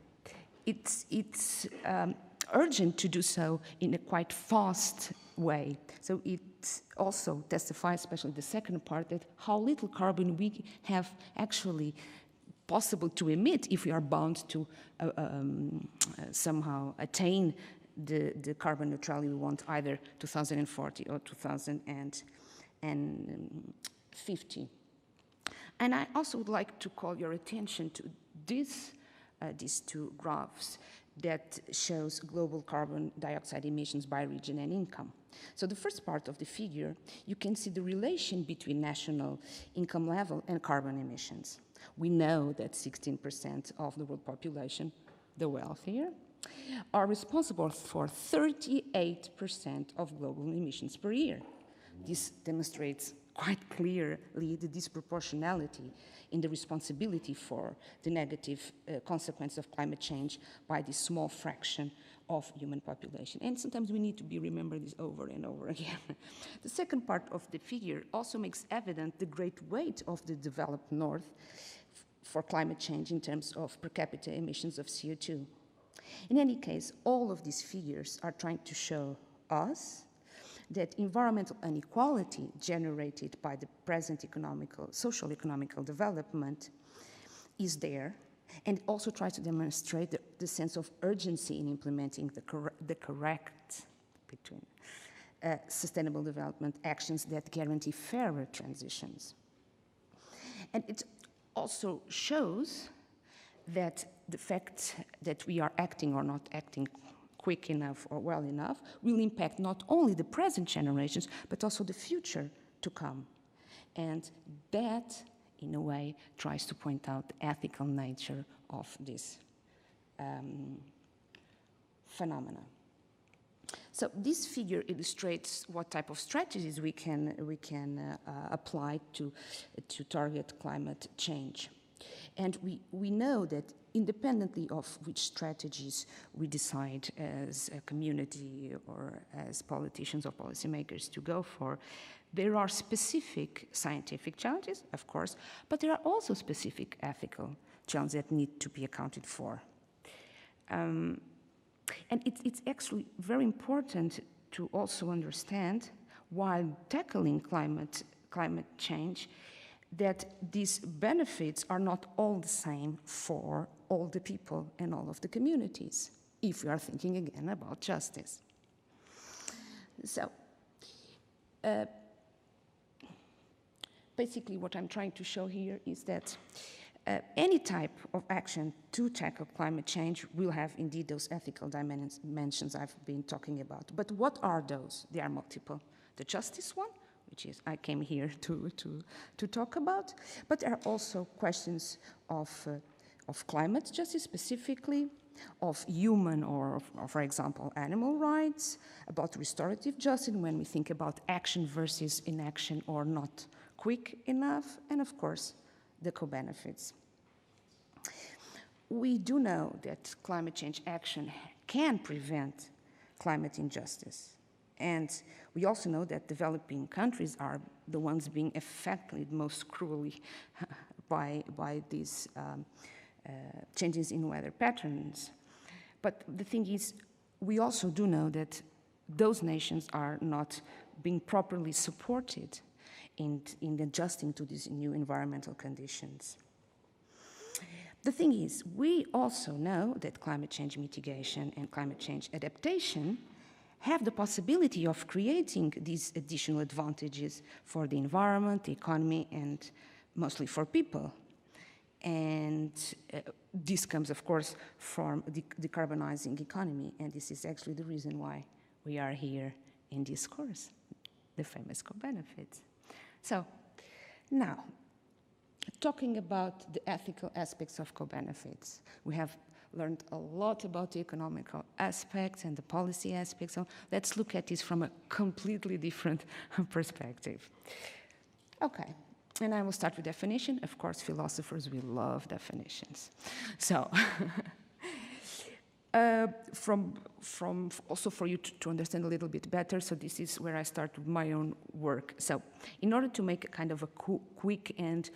it's urgent to do so in a quite fast way. So it also testifies, especially the second part, that how little carbon we have actually possible to emit if we are bound to somehow attain the carbon neutrality we want, either 2040 or 2050. And I also would like to call your attention to these two graphs that shows global carbon dioxide emissions by region and income. So the first part of the figure, you can see the relation between national income level and carbon emissions. We know that 16% of the world population, the wealthier, are responsible for 38% of global emissions per year. This demonstrates quite clearly the disproportionality in the responsibility for the negative consequence of climate change by this small fraction of human population. And sometimes we need to remember this over and over again. The second part of the figure also makes evident the great weight of the developed North for climate change in terms of per capita emissions of CO2. In any case, all of these figures are trying to show us that environmental inequality generated by the present social-economical development is there, and also tries to demonstrate the sense of urgency in implementing the correct between sustainable development actions that guarantee fairer transitions. And it also shows that the fact that we are acting or not acting quick enough or well enough will impact not only the present generations, but also the future to come. And that, in a way, tries to point out the ethical nature of this phenomena. So this figure illustrates what type of strategies we can apply to target climate change. And we know that independently of which strategies we decide as a community or as politicians or policymakers to go for, there are specific scientific challenges, of course, but there are also specific ethical challenges that need to be accounted for. And it's actually very important to also understand, while tackling climate change, that these benefits are not all the same for all the people and all of the communities, if we are thinking again about justice. So, basically what I'm trying to show here is that any type of action to tackle climate change will have indeed those ethical dimensions I've been talking about. But what are those? They are multiple. The justice one, which is I came here to talk about, but there are also questions of climate justice specifically, of human or for example, animal rights, about restorative justice when we think about action versus inaction or not quick enough, and of course, the co-benefits. We do know that climate change action can prevent climate injustice. And we also know that developing countries are the ones being affected most cruelly by these changes in weather patterns. But the thing is, we also do know that those nations are not being properly supported in adjusting to these new environmental conditions. The thing is, we also know that climate change mitigation and climate change adaptation have the possibility of creating these additional advantages for the environment, the economy, and mostly for people. And this comes, of course, from the decarbonizing economy, and this is actually the reason why we are here in this course, the famous co-benefits. So, now, talking about the ethical aspects of co-benefits. We have learned a lot about the economical aspects and the policy aspects. So let's look at this from a completely different perspective. Okay, and I will start with definition. Of course, philosophers, we love definitions. So, also for you to understand a little bit better, so this is where I start with my own work. So in order to make a kind of a quick and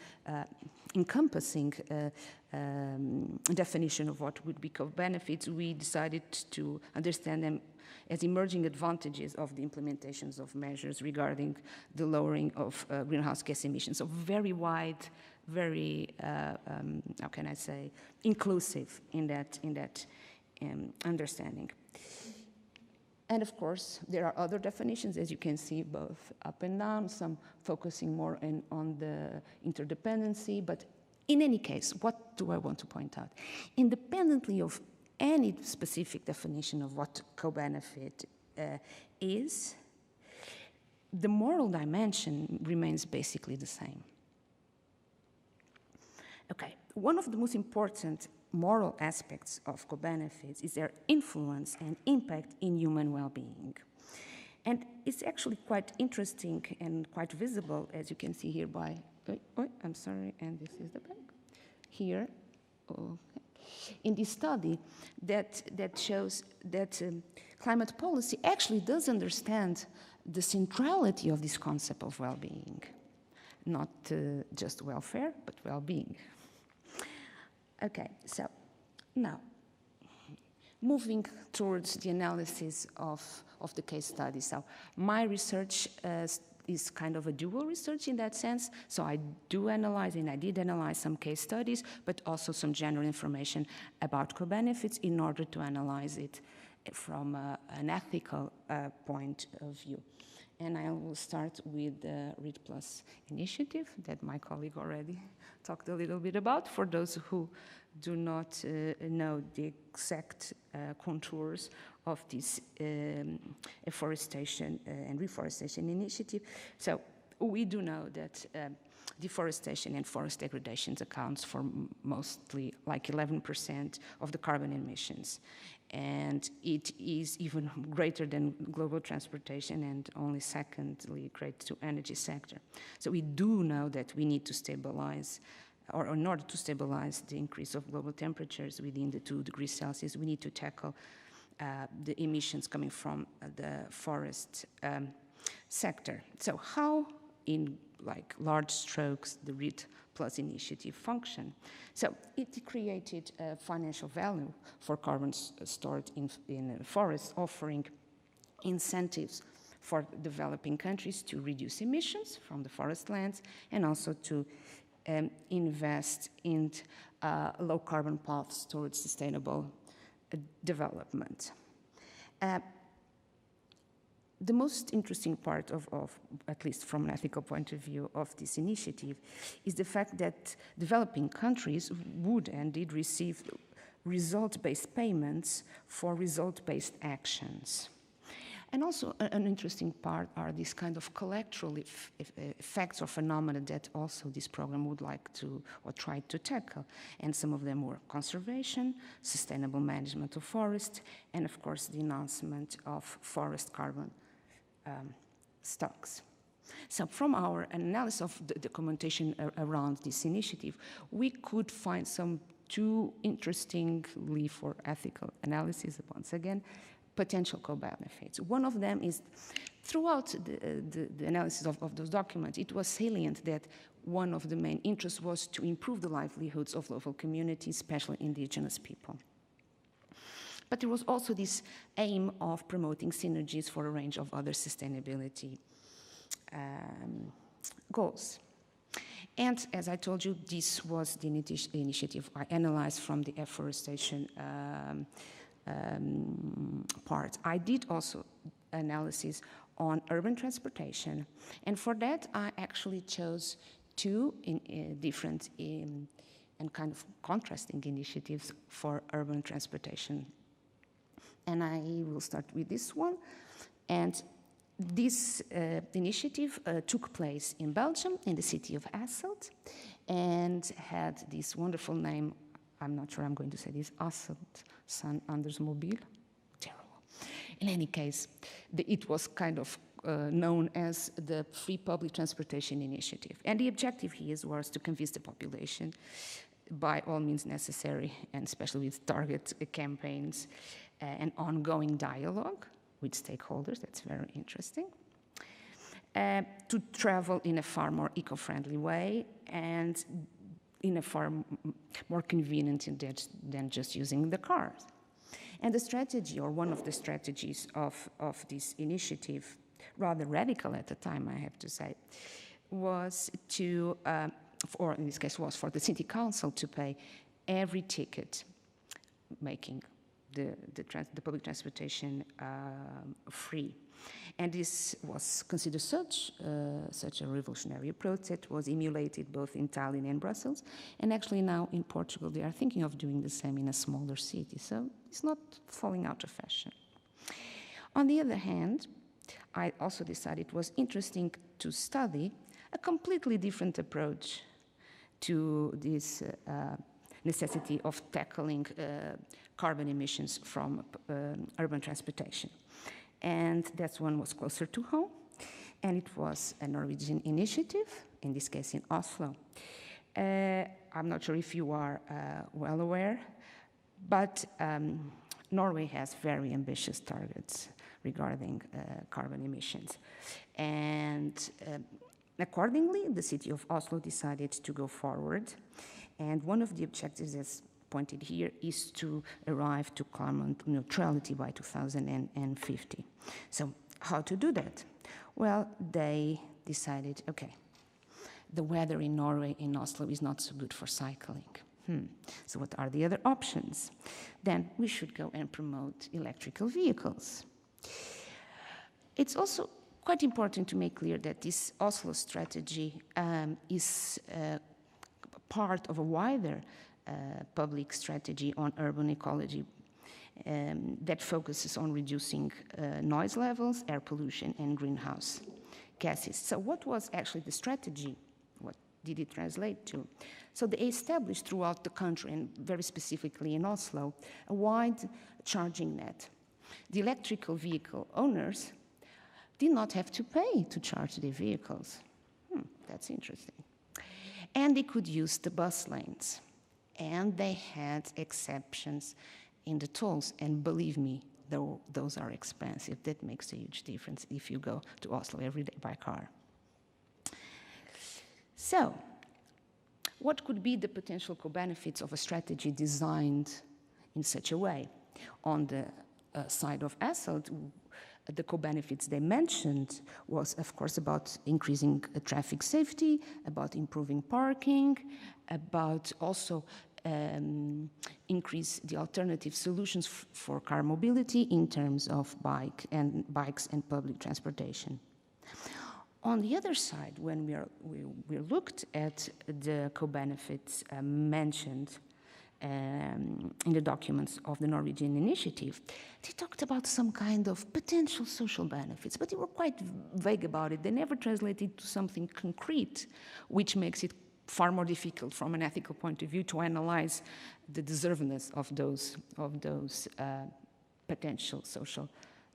encompassing definition of what would be co-benefits, we decided to understand them as emerging advantages of the implementations of measures regarding the lowering of greenhouse gas emissions. So very wide, very, how can I say, inclusive in that understanding. And of course, there are other definitions, as you can see, both up and down, some focusing more on the interdependency, but in any case, what do I want to point out? Independently of any specific definition of what co-benefit is, the moral dimension remains basically the same. Okay, one of the most important moral aspects of co-benefits is their influence and impact in human well-being. And it's actually quite interesting and quite visible, as you can see here by, I'm sorry, and this is the back, here, okay. In this study that shows that climate policy actually does understand the centrality of this concept of well-being, not just welfare, but well-being. Okay, so now, moving towards the analysis of the case study. So my research is kind of a dual research in that sense. So I do analyze, and I did analyze some case studies, but also some general information about co-benefits in order to analyze it from an ethical point of view. And I will start with the READ Plus initiative that my colleague already talked a little bit about. For those who do not know the exact contours of this afforestation and reforestation initiative. So we do know that deforestation and forest degradations accounts for mostly like 11% of the carbon emissions. And it is even greater than global transportation and only secondly great to energy sector. So we do know that we need to stabilize, or in order to stabilize the increase of global temperatures within the 2 degrees Celsius, we need to tackle the emissions coming from the forest sector. So how, in like large strokes, the READ Plus initiative function? So it created a financial value for carbon stored in forests, offering incentives for developing countries to reduce emissions from the forest lands and also to invest in low carbon paths towards sustainable development. The most interesting part of, at least from an ethical point of view, of this initiative is the fact that developing countries would and did receive result-based payments for result-based actions. And also an interesting part are these kind of collateral effects or phenomena that also this program would like to, or try to tackle. And some of them were conservation, sustainable management of forests, and of course the enhancement of forest carbon stocks. So from our analysis of the documentation around this initiative, we could find some 2 interestingly for ethical analysis, once again, potential co-benefits. One of them is, throughout the analysis of those documents, it was salient that one of the main interests was to improve the livelihoods of local communities, especially indigenous people. But there was also this aim of promoting synergies for a range of other sustainability goals. And as I told you, this was the initiative I analyzed from the afforestation part. I did also analysis on urban transportation. And for that, I actually chose 2 different and kind of contrasting initiatives for urban transportation. And I will start with this one. And this initiative took place in Belgium, in the city of Hasselt. and had this wonderful name, I'm not sure I'm going to say this, Asselt San Anders Mobil. Terrible. In any case, it was kind of known as the Free Public Transportation Initiative. And the objective here was to convince the population by all means necessary, and especially with target campaigns and ongoing dialogue with stakeholders, that's very interesting, to travel in a far more eco-friendly way and in a far more convenient than just using the cars. And the strategy, or one of the strategies of this initiative, rather radical at the time, I have to say, was to, or in this case was for the city council to pay every ticket, making the public transportation free. And this was considered such a revolutionary approach that was emulated both in Tallinn and Brussels, and actually now in Portugal they are thinking of doing the same in a smaller city, so it's not falling out of fashion. On the other hand, I also decided it was interesting to study a completely different approach to this necessity of tackling carbon emissions from urban transportation. And that one was closer to home, and it was a Norwegian initiative, in this case in Oslo. I'm not sure if you are well aware, but Norway has very ambitious targets regarding carbon emissions. And accordingly, the city of Oslo decided to go forward. And one of the objectives, as pointed here, is to arrive to climate neutrality by 2050. So how to do that? Well, they decided, okay, the weather in Norway, in Oslo, is not so good for cycling. So what are the other options? Then we should go and promote electrical vehicles. It's also quite important to make clear that this Oslo strategy is part of a wider public strategy on urban ecology that focuses on reducing noise levels, air pollution, and greenhouse gases. So what was actually the strategy? What did it translate to? So they established throughout the country, and very specifically in Oslo, a wide charging net. The electrical vehicle owners did not have to pay to charge their vehicles. That's interesting. And they could use the bus lanes. And they had exceptions in the tolls. And believe me, though those are expensive, that makes a huge difference if you go to Oslo every day by car. So, what could be the potential co-benefits of a strategy designed in such a way? On the side of Asselt, the co-benefits they mentioned was, of course, about increasing traffic safety, about improving parking, about also increase the alternative solutions for car mobility in terms of bikes and public transportation. On the other side, when we looked at the co-benefits mentioned in the documents of the Norwegian initiative, they talked about some kind of potential social benefits, but they were quite vague about it. They never translated to something concrete, which makes it far more difficult from an ethical point of view to analyze the deservedness of those potential social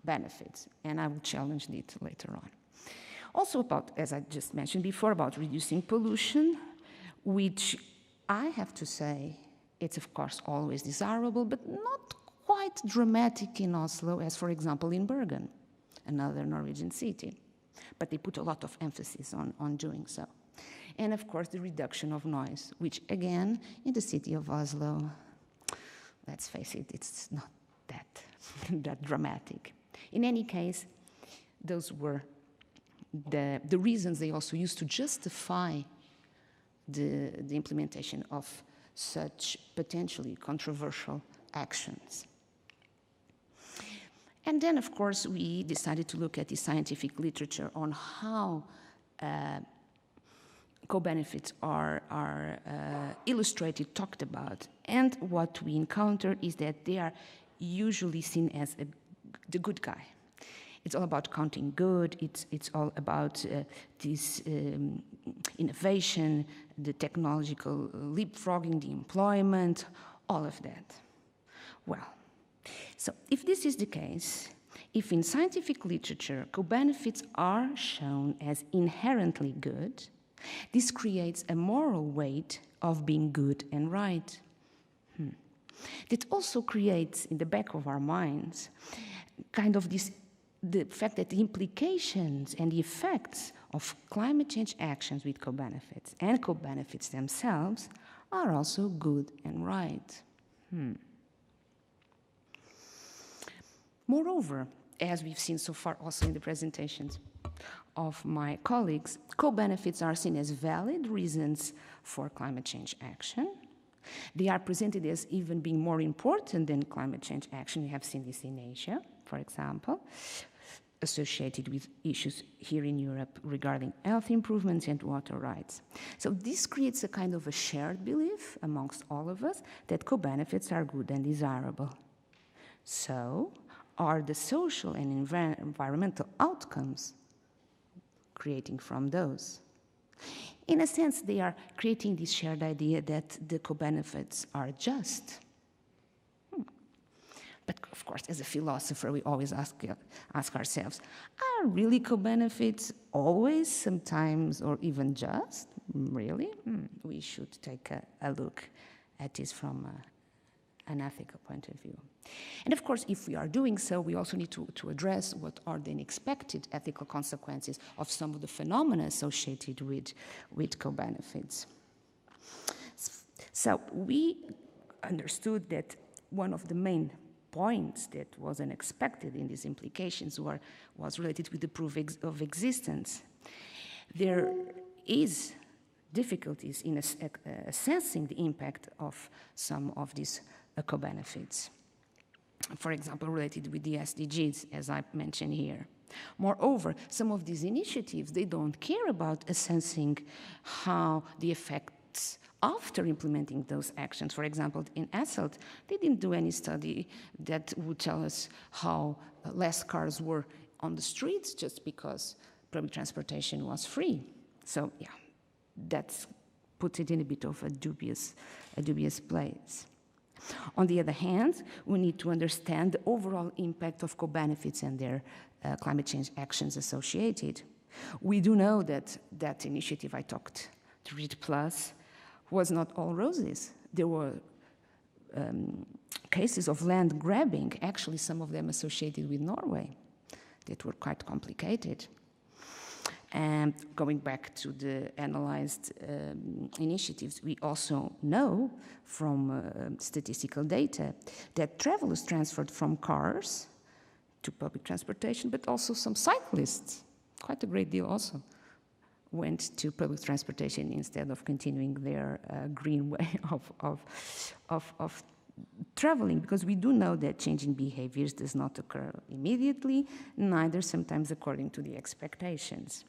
benefits. And I will challenge it later on. Also about, as I just mentioned before, about reducing pollution, which I have to say, it's of course always desirable, but not quite dramatic in Oslo as, for example, in Bergen, another Norwegian city. But they put a lot of emphasis on doing so. And of course, the reduction of noise, which again, in the city of Oslo, let's face it, it's not that dramatic. In any case, those were the reasons they also used to justify the implementation of such potentially controversial actions. And then, of course, we decided to look at the scientific literature on how co-benefits are illustrated, talked about. And what we encounter is that they are usually seen as the good guy. It's all about counting good, it's all about this innovation, the technological leapfrogging, the employment, all of that. Well, so if this is the case, if in scientific literature co-benefits are shown as inherently good, this creates a moral weight of being good and right. That also creates in the back of our minds kind of this, the fact that the implications and the effects of climate change actions with co-benefits and co-benefits themselves are also good and right. Moreover, as we've seen so far also in the presentations of my colleagues, co-benefits are seen as valid reasons for climate change action. They are presented as even being more important than climate change action. We have seen this in Asia, for example, associated with issues here in Europe regarding health improvements and water rights. So this creates a kind of a shared belief amongst all of us that co-benefits are good and desirable. So, are the social and environmental outcomes creating from those? In a sense, they are creating this shared idea that the co-benefits are just. But of course, as a philosopher, we always ask ourselves, are really co-benefits always, sometimes, or even just? Really? We should take a look at this from an ethical point of view. And of course, if we are doing so, we also need to address what are the unexpected ethical consequences of some of the phenomena associated with co-benefits. So we understood that one of the main points that was unexpected in these implications was related with the proof of existence. There is difficulties in assessing the impact of some of these co-benefits. For example, related with the SDGs, as I mentioned here. Moreover, some of these initiatives, they don't care about assessing how the effects after implementing those actions. For example, in Asselt, they didn't do any study that would tell us how less cars were on the streets just because public transportation was free. So yeah, that's puts it in a bit of a dubious place. On the other hand, we need to understand the overall impact of co-benefits and their climate change actions associated. We do know that that initiative I talked to READ Plus was not all roses. There were cases of land grabbing, actually some of them associated with Norway, that were quite complicated. And going back to the analyzed initiatives, we also know from statistical data that travelers transferred from cars to public transportation, but also some cyclists, quite a great deal also, went to public transportation instead of continuing their green way of traveling, because we do know that changing behaviors does not occur immediately, neither sometimes according to the expectations.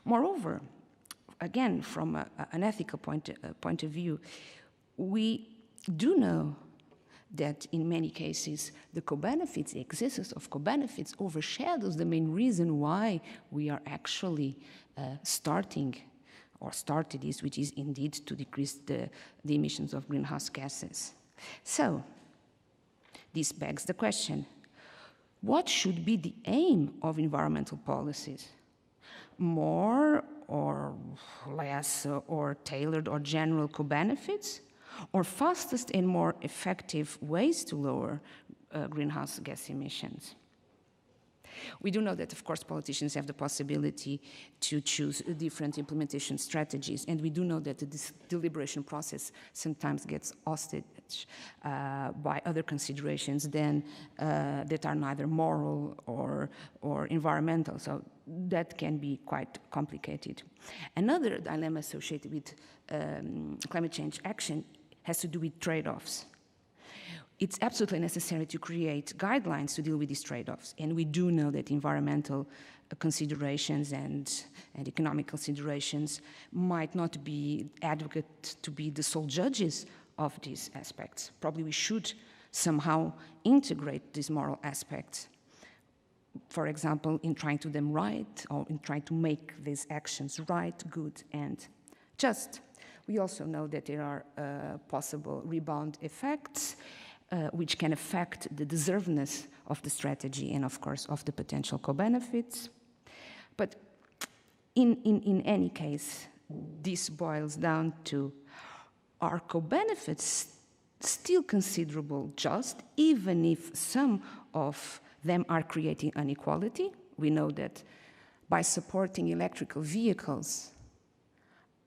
Moreover, again, from an ethical point of view, we do know that in many cases the co-benefits, the existence of co-benefits overshadows the main reason why we are actually started this, which is indeed to decrease the emissions of greenhouse gases. So, this begs the question, what should be the aim of environmental policies? More or less or tailored or general co-benefits, or fastest and more effective ways to lower greenhouse gas emissions? We do know that, of course, politicians have the possibility to choose different implementation strategies, and we do know that this deliberation process sometimes gets hostage by other considerations than that are neither moral or environmental. So that can be quite complicated. Another dilemma associated with climate change action has to do with trade-offs. It's absolutely necessary to create guidelines to deal with these trade-offs. And we do know that environmental considerations and economic considerations might not be adequate to be the sole judges of these aspects. Probably we should somehow integrate these moral aspects. for example, in trying to do them right, or in trying to make these actions right, good, and just. We also know that there are possible rebound effects which can affect the deservedness of the strategy and, of course, of the potential co-benefits. But in any case, this boils down to, are co-benefits still considerable just, even if some of them are creating inequality? We know that by supporting electrical vehicles,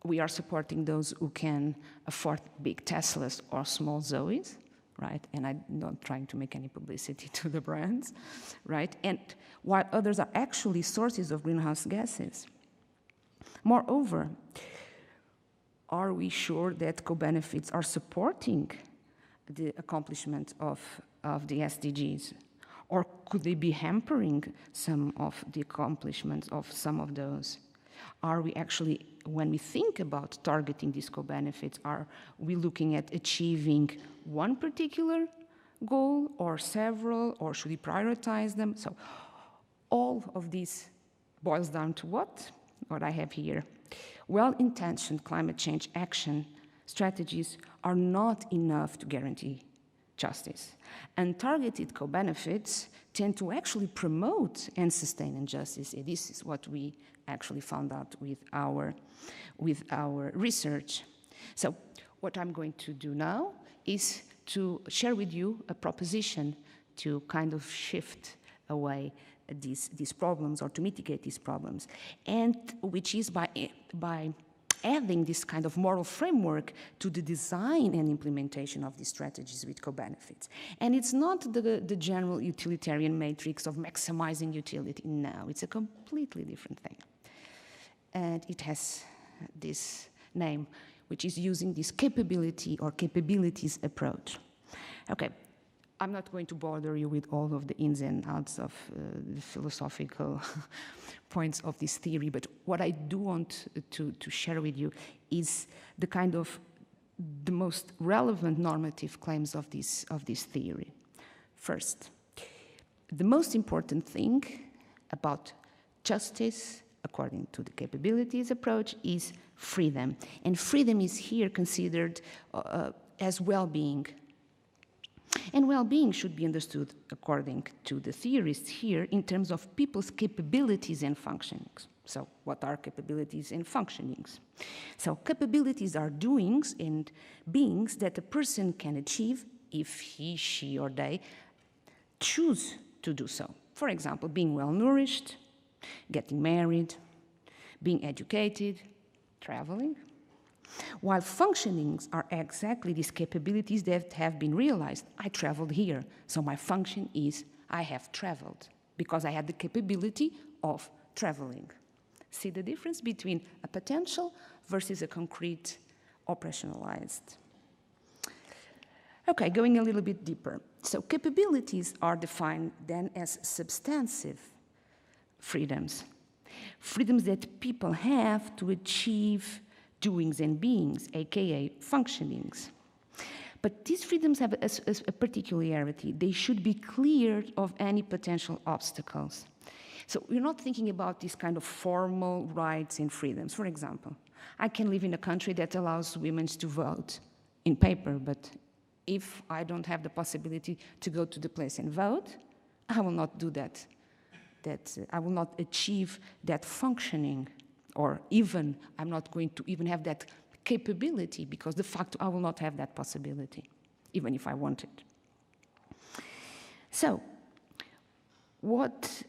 we are supporting those who can afford big Teslas or small Zoes, right? And I'm not trying to make any publicity to the brands, right? And while others are actually sources of greenhouse gases. Moreover, are we sure that co-benefits are supporting the accomplishment of the SDGs? Or could they be hampering some of the accomplishments of some of those? Are we actually, when we think about targeting these co-benefits, are we looking at achieving one particular goal or several, or should we prioritize them? So all of this boils down to what I have here. Well-intentioned climate change action strategies are not enough to guarantee justice. And targeted co-benefits tend to actually promote and sustain injustice. And this is what we actually found out with our research. So what I'm going to do now is to share with you a proposition to kind of shift away these problems, or to mitigate these problems, and which is by adding this kind of moral framework to the design and implementation of these strategies with co-benefits. And it's not the general utilitarian matrix of maximizing utility. No, it's a completely different thing. And it has this name, which is using this capability or capabilities approach. Okay, I'm not going to bother you with all of the ins and outs of the philosophical points of this theory, but what I do want to share with you is the kind of the most relevant normative claims of this theory. First, the most important thing about justice, according to the capabilities approach, is freedom. And freedom is here considered as well-being. And well-being should be understood, according to the theorists here, in terms of people's capabilities and functionings. So what are capabilities and functionings? So capabilities are doings and beings that a person can achieve if he, she, or they choose to do so. For example, being well-nourished, getting married, being educated, traveling. While functionings are exactly these capabilities that have been realized. I traveled here, so my function is I have traveled because I had the capability of traveling. See the difference between a potential versus a concrete operationalized. Okay, going a little bit deeper. So capabilities are defined then as substantive freedoms. Freedoms that people have to achieve doings and beings, aka functionings. But these freedoms have a particularity. They should be cleared of any potential obstacles. So we're not thinking about these kind of formal rights and freedoms. For example, I can live in a country that allows women to vote in paper, but if I don't have the possibility to go to the place and vote, I will not do that. I will not achieve that functioning, or even I'm not going to even have that capability, because de facto I will not have that possibility, even if I wanted. So, what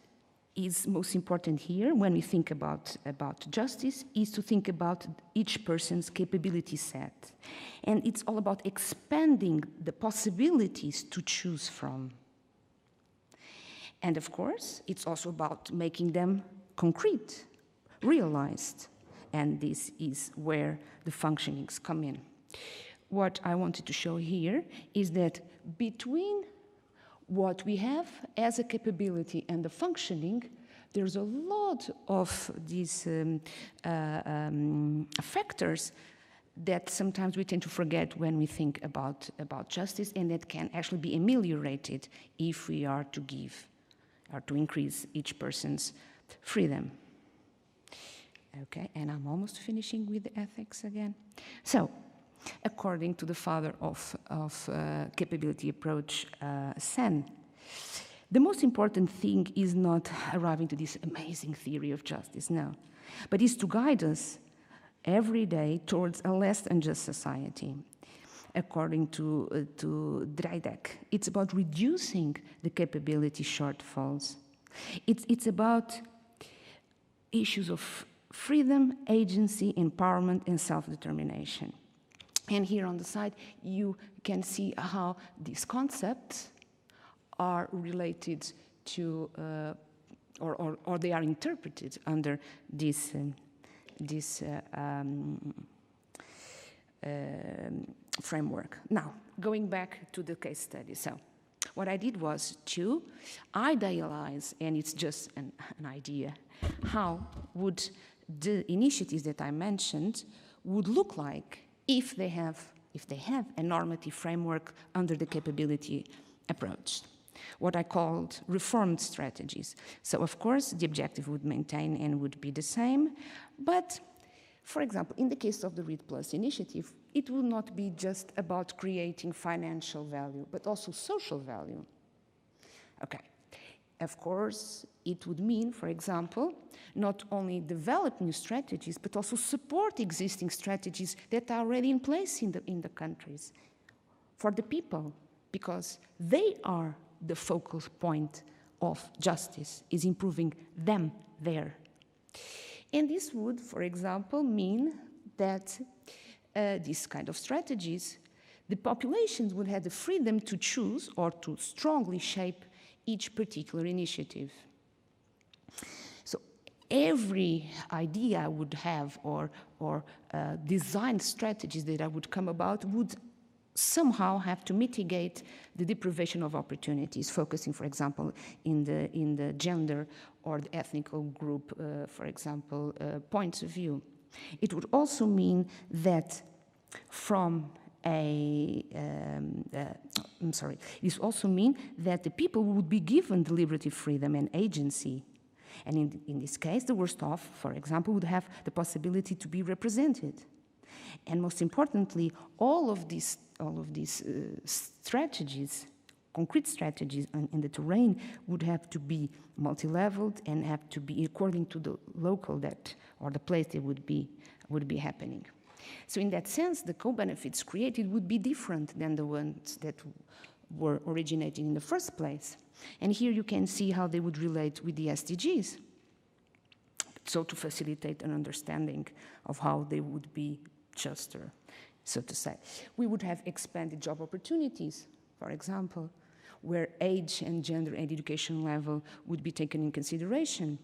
is most important here when we think about justice is to think about each person's capability set. And it's all about expanding the possibilities to choose from. And of course, it's also about making them concrete, realized. And this is where the functionings come in. What I wanted to show here is that between what we have as a capability and the functioning, there's a lot of these factors that sometimes we tend to forget when we think about justice, and that can actually be ameliorated if we are to give or to increase each person's freedom. Okay, and I'm almost finishing with the ethics again. So, according to the father of capability approach, Sen, the most important thing is not arriving to this amazing theory of justice, no, but is to guide us every day towards a less unjust society. According to Dreidek, it's about reducing the capability shortfalls. It's about issues of freedom, agency, empowerment, and self-determination. And here on the side, you can see how these concepts are related to, or they are interpreted under this framework. Now, going back to the case study. So, what I did was to idealize, and it's just an idea, how would the initiatives that I mentioned would look like if they have a normative framework under the capability approach, what I called reformed strategies. So, of course, the objective would maintain and would be the same, but, for example, in the case of the Read Plus initiative, it would not be just about creating financial value, but also social value. Okay. Of course, it would mean, for example, not only develop new strategies, but also support existing strategies that are already in place in the countries for the people, because they are the focal point of justice, is improving them there. And this would, for example, mean that these kind of strategies, the populations would have the freedom to choose or to strongly shape each particular initiative. So every idea I would have or design strategies that I would come about would somehow have to mitigate the deprivation of opportunities, focusing, for example, in the gender or the ethnical group, for example, points of view. It would also mean that from this also mean that the people would be given deliberative freedom and agency. And in this case, the worst off, for example, would have the possibility to be represented. And most importantly, all of these strategies, concrete strategies in the terrain would have to be multi-leveled and have to be according to the local or the place they would be happening. So in that sense, the co-benefits created would be different than the ones that were originating in the first place. And here you can see how they would relate with the SDGs. So to facilitate an understanding of how they would be juster, so to say. We would have expanded job opportunities, for example, where age and gender and education level would be taken in consideration.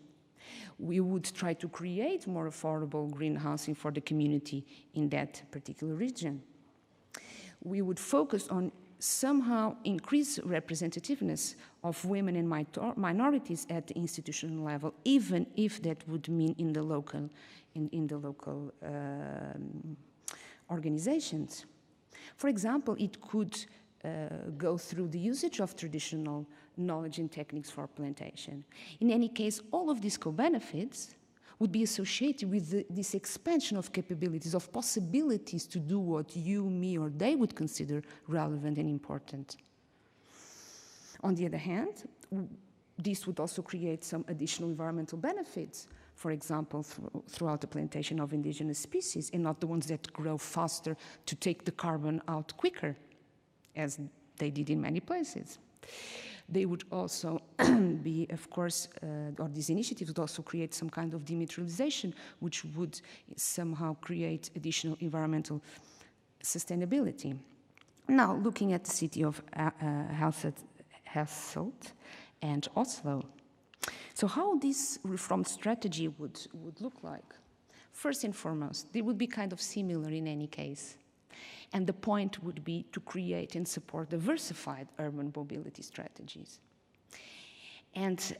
We would try to create more affordable green housing for the community in that particular region. We would focus on somehow increase representativeness of women and minorities at the institutional level, even if that would mean in the local organizations. For example, it could go through the usage of traditional knowledge and techniques for plantation. In any case, all of these co-benefits would be associated with this expansion of capabilities, of possibilities to do what you, me, or they would consider relevant and important. On the other hand, this would also create some additional environmental benefits, for example, throughout the plantation of indigenous species, and not the ones that grow faster to take the carbon out quicker, as they did in many places. They would also be, of course, or these initiatives would also create some kind of dematerialization, which would somehow create additional environmental sustainability. Now, looking at the city of Hasselt and Oslo. So how this reform strategy would look like? First and foremost, they would be kind of similar in any case. And the point would be to create and support diversified urban mobility strategies. And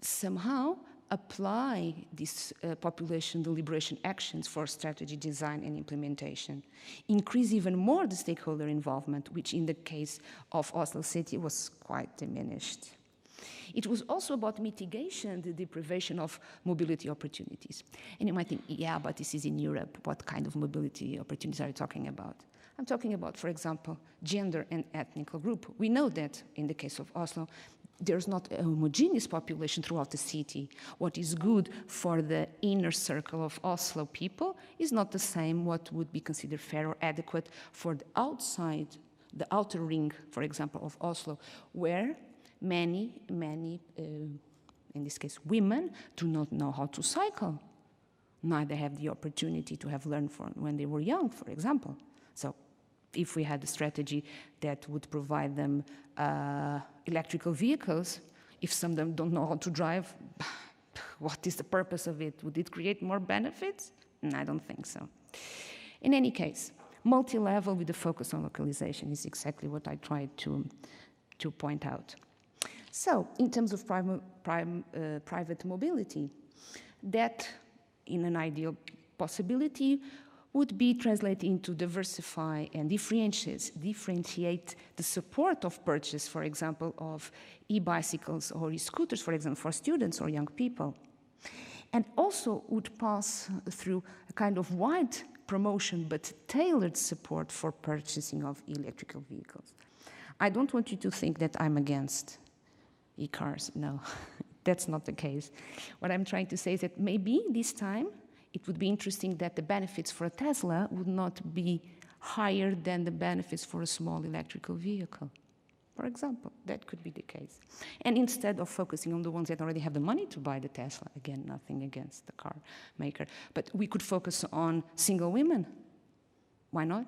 somehow apply these population deliberation actions for strategy design and implementation. Increase even more the stakeholder involvement, which in the case of Oslo City was quite diminished. It was also about mitigation, the deprivation of mobility opportunities. And you might think, yeah, but this is in Europe. What kind of mobility opportunities are you talking about? I'm talking about, for example, gender and ethnic group. We know that in the case of Oslo, there's not a homogeneous population throughout the city. What is good for the inner circle of Oslo people is not the same what would be considered fair or adequate for the outside, the outer ring, for example, of Oslo, where many, in this case, women do not know how to cycle. Neither have the opportunity to have learned from when they were young, for example. So if we had a strategy that would provide them electrical vehicles, if some of them don't know how to drive, what is the purpose of it? Would it create more benefits? I don't think so. In any case, multi-level with the focus on localization is exactly what I tried to point out. So, in terms of private mobility, that, in an ideal possibility, would be translated into diversify and differentiate the support of purchase, for example, of e-bicycles or e-scooters, for example, for students or young people. And also would pass through a kind of wide promotion but tailored support for purchasing of electrical vehicles. I don't want you to think that I'm against e-cars. No, that's not the case. What I'm trying to say is that maybe this time it would be interesting that the benefits for a Tesla would not be higher than the benefits for a small electrical vehicle. For example, that could be the case. And instead of focusing on the ones that already have the money to buy the Tesla, again, nothing against the car maker, but we could focus on single women. Why not?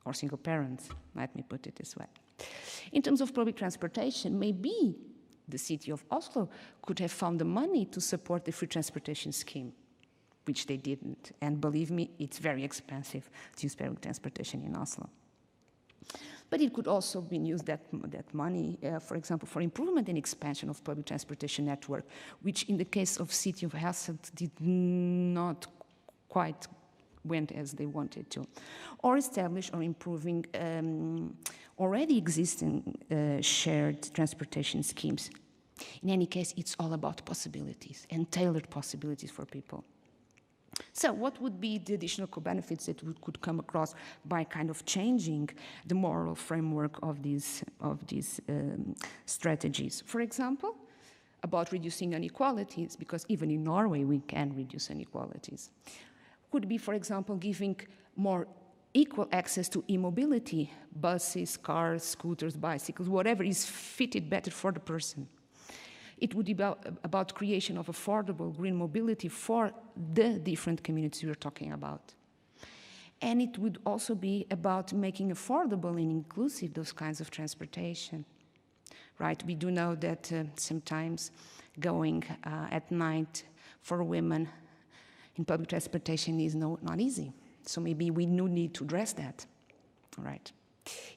Or single parents, let me put it this way. In terms of public transportation, maybe the city of Oslo could have found the money to support the free transportation scheme, which they didn't. And believe me, it's very expensive to use public transportation in Oslo. But it could also be used, that money, for example, for improvement and expansion of public transportation network, which in the case of city of Helsinki did not quite went as they wanted to. Or establish or improving already existing shared transportation schemes. In any case, it's all about possibilities and tailored possibilities for people. So what would be the additional co-benefits that we could come across by kind of changing the moral framework of these strategies? For example, about reducing inequalities, because even in Norway we can reduce inequalities. Could be, for example, giving more equal access to e-mobility, buses, cars, scooters, bicycles, whatever is fitted better for the person. It would be about creation of affordable green mobility for the different communities we're talking about. And it would also be about making affordable and inclusive those kinds of transportation, right? We do know that sometimes going at night for women in public transportation is not easy. So maybe we need to address that, all right?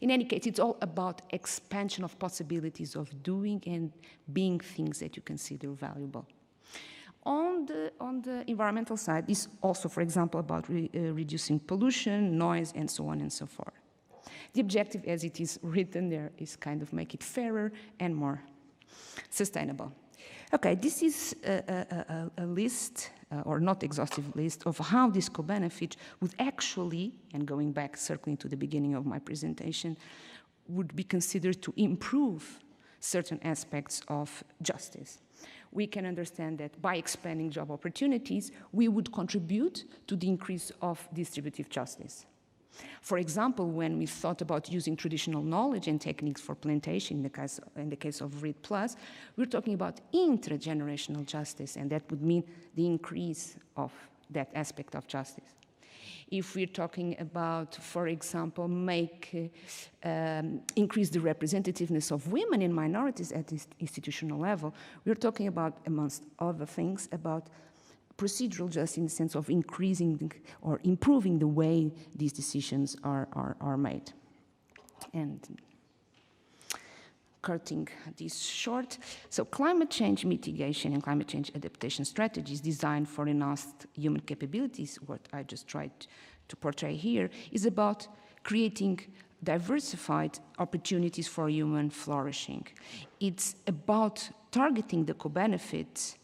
In any case, it's all about expansion of possibilities of doing and being things that you consider valuable. On the environmental side, it's also, for example, about reducing pollution, noise, and so on and so forth. The objective, as it is written there, is kind of make it fairer and more sustainable. Okay, this is a list, or not exhaustive list, of how this co-benefit would actually, and going back, circling to the beginning of my presentation, would be considered to improve certain aspects of justice. We can understand that by expanding job opportunities, we would contribute to the increase of distributive justice. For example, when we thought about using traditional knowledge and techniques for plantation, in the case of READ+, we're talking about intergenerational justice, and that would mean the increase of that aspect of justice. If we're talking about, for example, increase the representativeness of women and minorities at the institutional level, we're talking about, amongst other things, about procedural justice in the sense of increasing or improving the way these decisions are made. And cutting this short, so climate change mitigation and climate change adaptation strategies designed for enhanced human capabilities, what I just tried to portray here, is about creating diversified opportunities for human flourishing. It's about targeting the co-benefits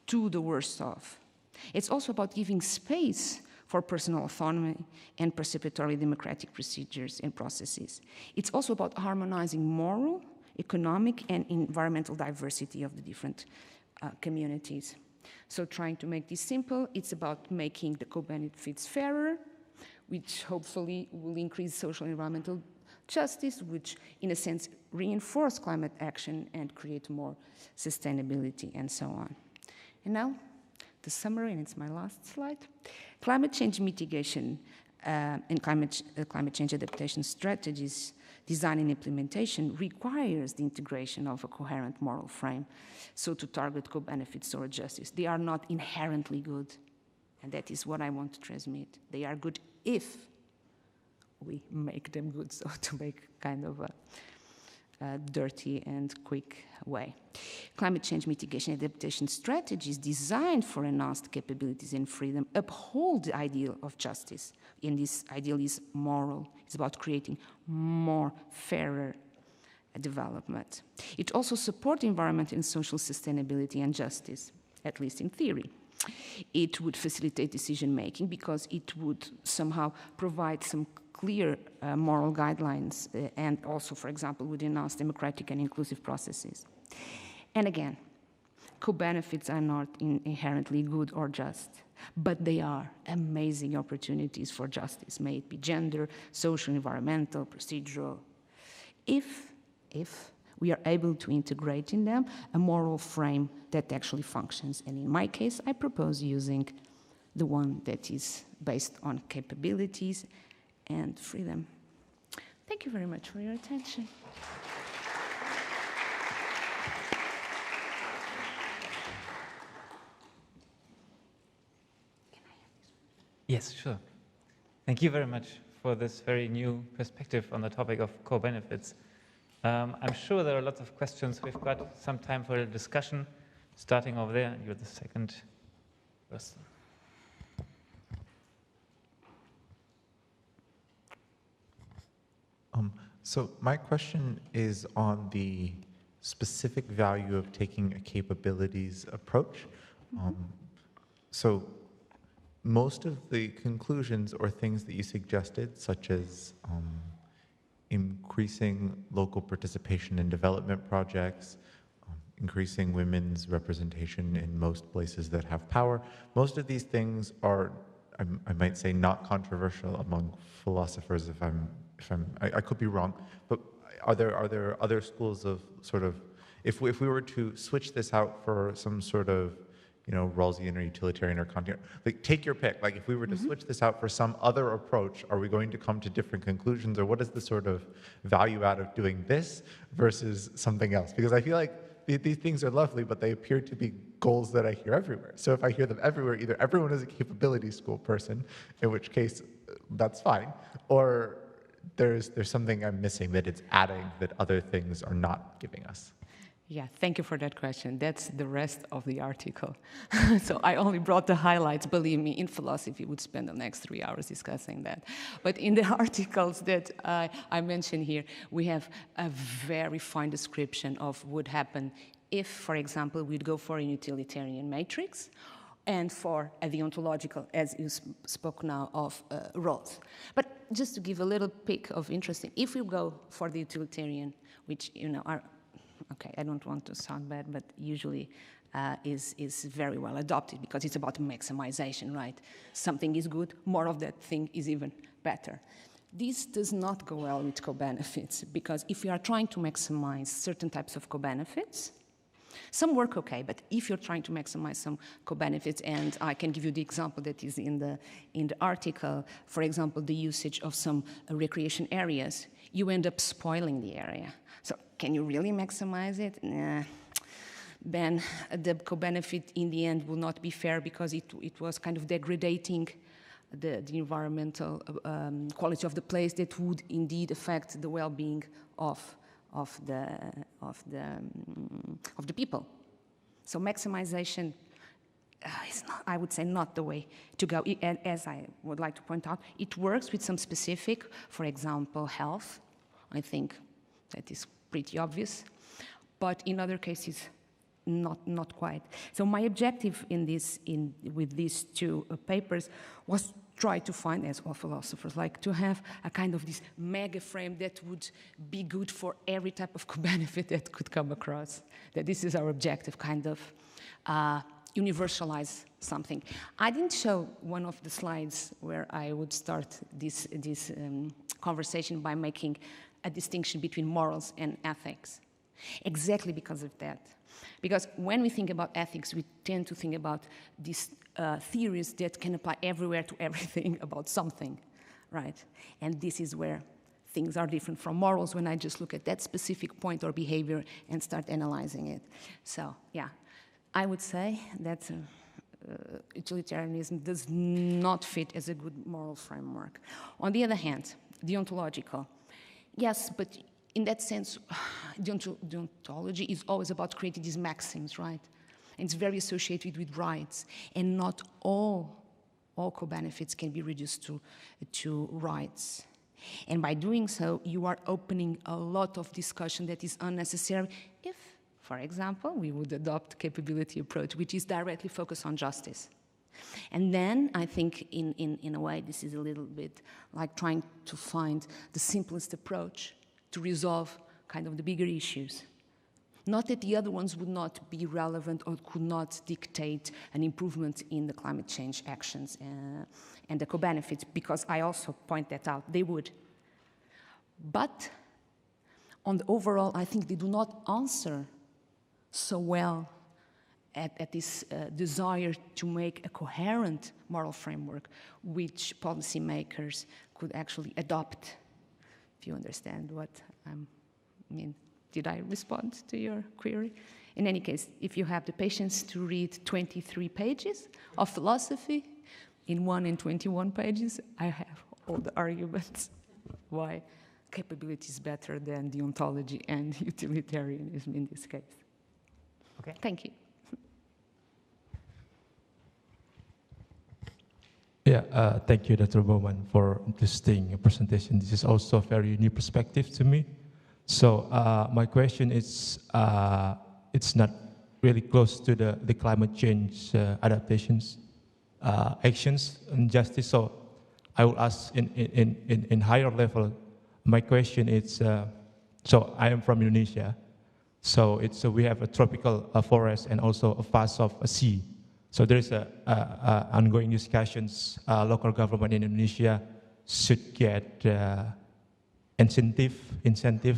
to the worst off. It's also about giving space for personal autonomy and participatory democratic procedures and processes. It's also about harmonizing moral, economic, and environmental diversity of the different communities. So trying to make this simple, it's about making the co-benefits fairer, which hopefully will increase social and environmental justice, which in a sense reinforce climate action and create more sustainability and so on. And now, the summary, and it's my last slide. Climate change mitigation and climate change adaptation strategies design and implementation requires the integration of a coherent moral frame, so to target co-benefits or justice. They are not inherently good, and that is what I want to transmit. They are good if we make them good, so to make kind of a dirty and quick way. Climate change mitigation adaptation strategies designed for enhanced capabilities and freedom uphold the ideal of justice. And this ideal is moral. It's about creating more fairer development. It also supports environmental and social sustainability and justice, at least in theory. It would facilitate decision-making because it would somehow provide some clear moral guidelines and also, for example, would enhance democratic and inclusive processes. And again, co-benefits are not inherently good or just, but they are amazing opportunities for justice, may it be gender, social, environmental, procedural, if we are able to integrate in them a moral frame that actually functions. And in my case, I propose using the one that is based on capabilities and freedom. Thank you very much for your attention. Yes, sure. Thank you very much for this very new perspective on the topic of co-benefits. I'm sure there are lots of questions. We've got some time for a discussion. Starting over there, you're the second person. So my question is on the specific value of taking a capabilities approach. So most of the conclusions or things that you suggested, such as increasing local participation in development projects, increasing women's representation in most places that have power, most of these things are, I might say, not controversial among philosophers. I could be wrong, but are there other schools of sort of, if we were to switch this out for some sort of, Rawlsian or utilitarian or Kantian, like take your pick. Like if we were to switch this out for some other approach, are we going to come to different conclusions, or what is the sort of value out of doing this versus something else? Because I feel like these things are lovely, but they appear to be goals that I hear everywhere. So if I hear them everywhere, either everyone is a capability school person, in which case that's fine, or there's something I'm missing that it's adding that other things are not giving us. Yeah, thank you for that question. That's the rest of the article. So I only brought the highlights. Believe me, in philosophy, we would spend the next 3 hours discussing that. But in the articles that I mentioned here, we have a very fine description of what would happen if, for example, we'd go for a utilitarian matrix and for a deontological, as you spoke now, of roles. But just to give a little pick of interesting, if we go for the utilitarian, which, are, okay, I don't want to sound bad, but usually is very well adopted because it's about maximization, right? Something is good, more of that thing is even better. This does not go well with co-benefits because if you are trying to maximize certain types of co-benefits, some work okay, but if you're trying to maximize some co-benefits, and I can give you the example that is in the article, for example, the usage of some recreation areas, you end up spoiling the area. So can you really maximize it? Nah. Then the co-benefit in the end will not be fair because it was kind of degrading the environmental quality of the place that would indeed affect the well-being of the people. So maximization is not, I would say, not the way to go. As I would like to point out, it works with some specific, for example, health. I think that is pretty obvious. But in other cases, not quite. So my objective with these two papers was try to find, as all philosophers like, to have a kind of this mega frame that would be good for every type of co-benefit that could come across. That this is our objective, kind of universalize something. I didn't show one of the slides where I would start this conversation by making a distinction between morals and ethics, exactly because of that. Because when we think about ethics, we tend to think about these theories that can apply everywhere to everything about something, right? And this is where things are different from morals, when I just look at that specific point or behavior and start analyzing it. So, yeah, I would say that utilitarianism does not fit as a good moral framework. On the other hand, deontological. Yes, but in that sense, deontology is always about creating these maxims, right? And it's very associated with rights, and not all co-benefits can be reduced to rights. And by doing so, you are opening a lot of discussion that is unnecessary if, for example, we would adopt capability approach, which is directly focused on justice. And then I think in a way, this is a little bit like trying to find the simplest approach to resolve kind of the bigger issues. Not that the other ones would not be relevant or could not dictate an improvement in the climate change actions and the co-benefits, because I also point that out, they would. But on the overall, I think they do not answer so well at this desire to make a coherent moral framework which policymakers could actually adopt, if you understand what I mean. Did I respond to your query? In any case, if you have the patience to read 23 pages of philosophy in 1 and 21 pages, I have all the arguments why capability is better than deontology and utilitarianism in this case. Okay. Thank you. Yeah, thank you, Dr. Bowman, for interesting presentation. This is also a very new perspective to me. So my question is, it's not really close to the climate change adaptations, actions and justice. So I will ask in higher level. My question is, so I am from Indonesia. So we have a tropical forest and also a vast of a sea. So there is ongoing discussions. Local government in Indonesia should get incentive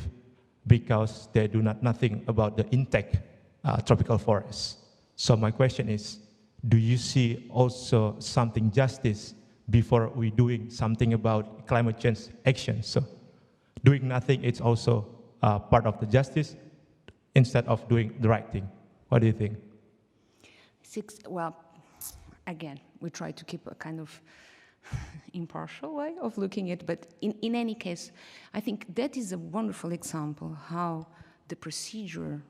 because they do nothing about the intact tropical forests. So my question is, do you see also something justice before we doing something about climate change action? So doing nothing is also part of the justice instead of doing the right thing. What do you think? Well, again, we try to keep a kind of impartial way of looking at it, but in any case, I think that is a wonderful example how the procedure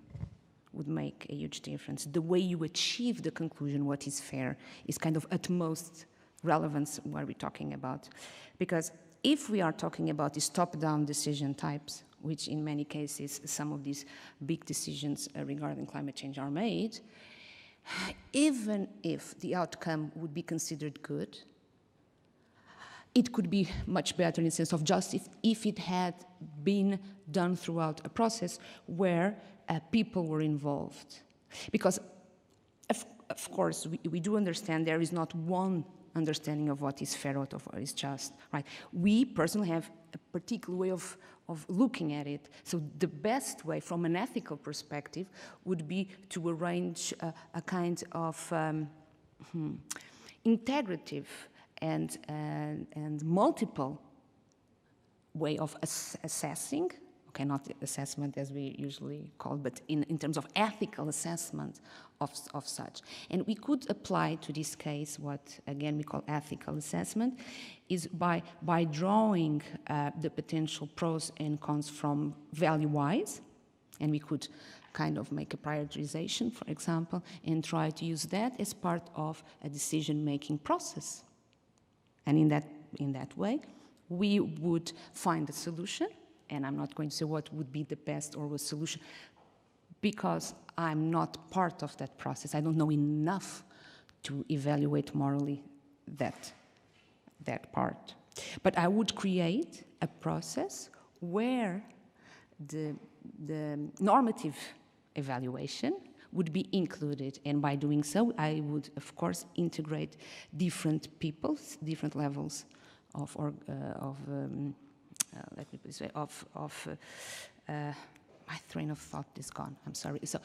would make a huge difference. The way you achieve the conclusion, what is fair, is kind of utmost relevance what we're talking about. Because if we are talking about these top-down decision types, which in many cases some of these big decisions regarding climate change are made, even if the outcome would be considered good, it could be much better in the sense of justice if it had been done throughout a process where people were involved. Because, of course, we do understand there is not one understanding of what is fair or of what is just, right? We personally have a particular way of looking at it. So the best way from an ethical perspective would be to arrange a kind of integrative and multiple way of assessing, okay, not assessment as we usually call, but in terms of ethical assessment of such. And we could apply to this case what, again, we call ethical assessment, is by drawing the potential pros and cons from value-wise, and we could kind of make a prioritization, for example, and try to use that as part of a decision-making process. And in that way, we would find a solution, and I'm not going to say what would be the best or worst solution, because I'm not part of that process. I don't know enough to evaluate morally that part. But I would create a process where the normative evaluation would be included, and by doing so, I would, of course, integrate different peoples, different levels of let me put it this way, my train of thought is gone, I'm sorry. So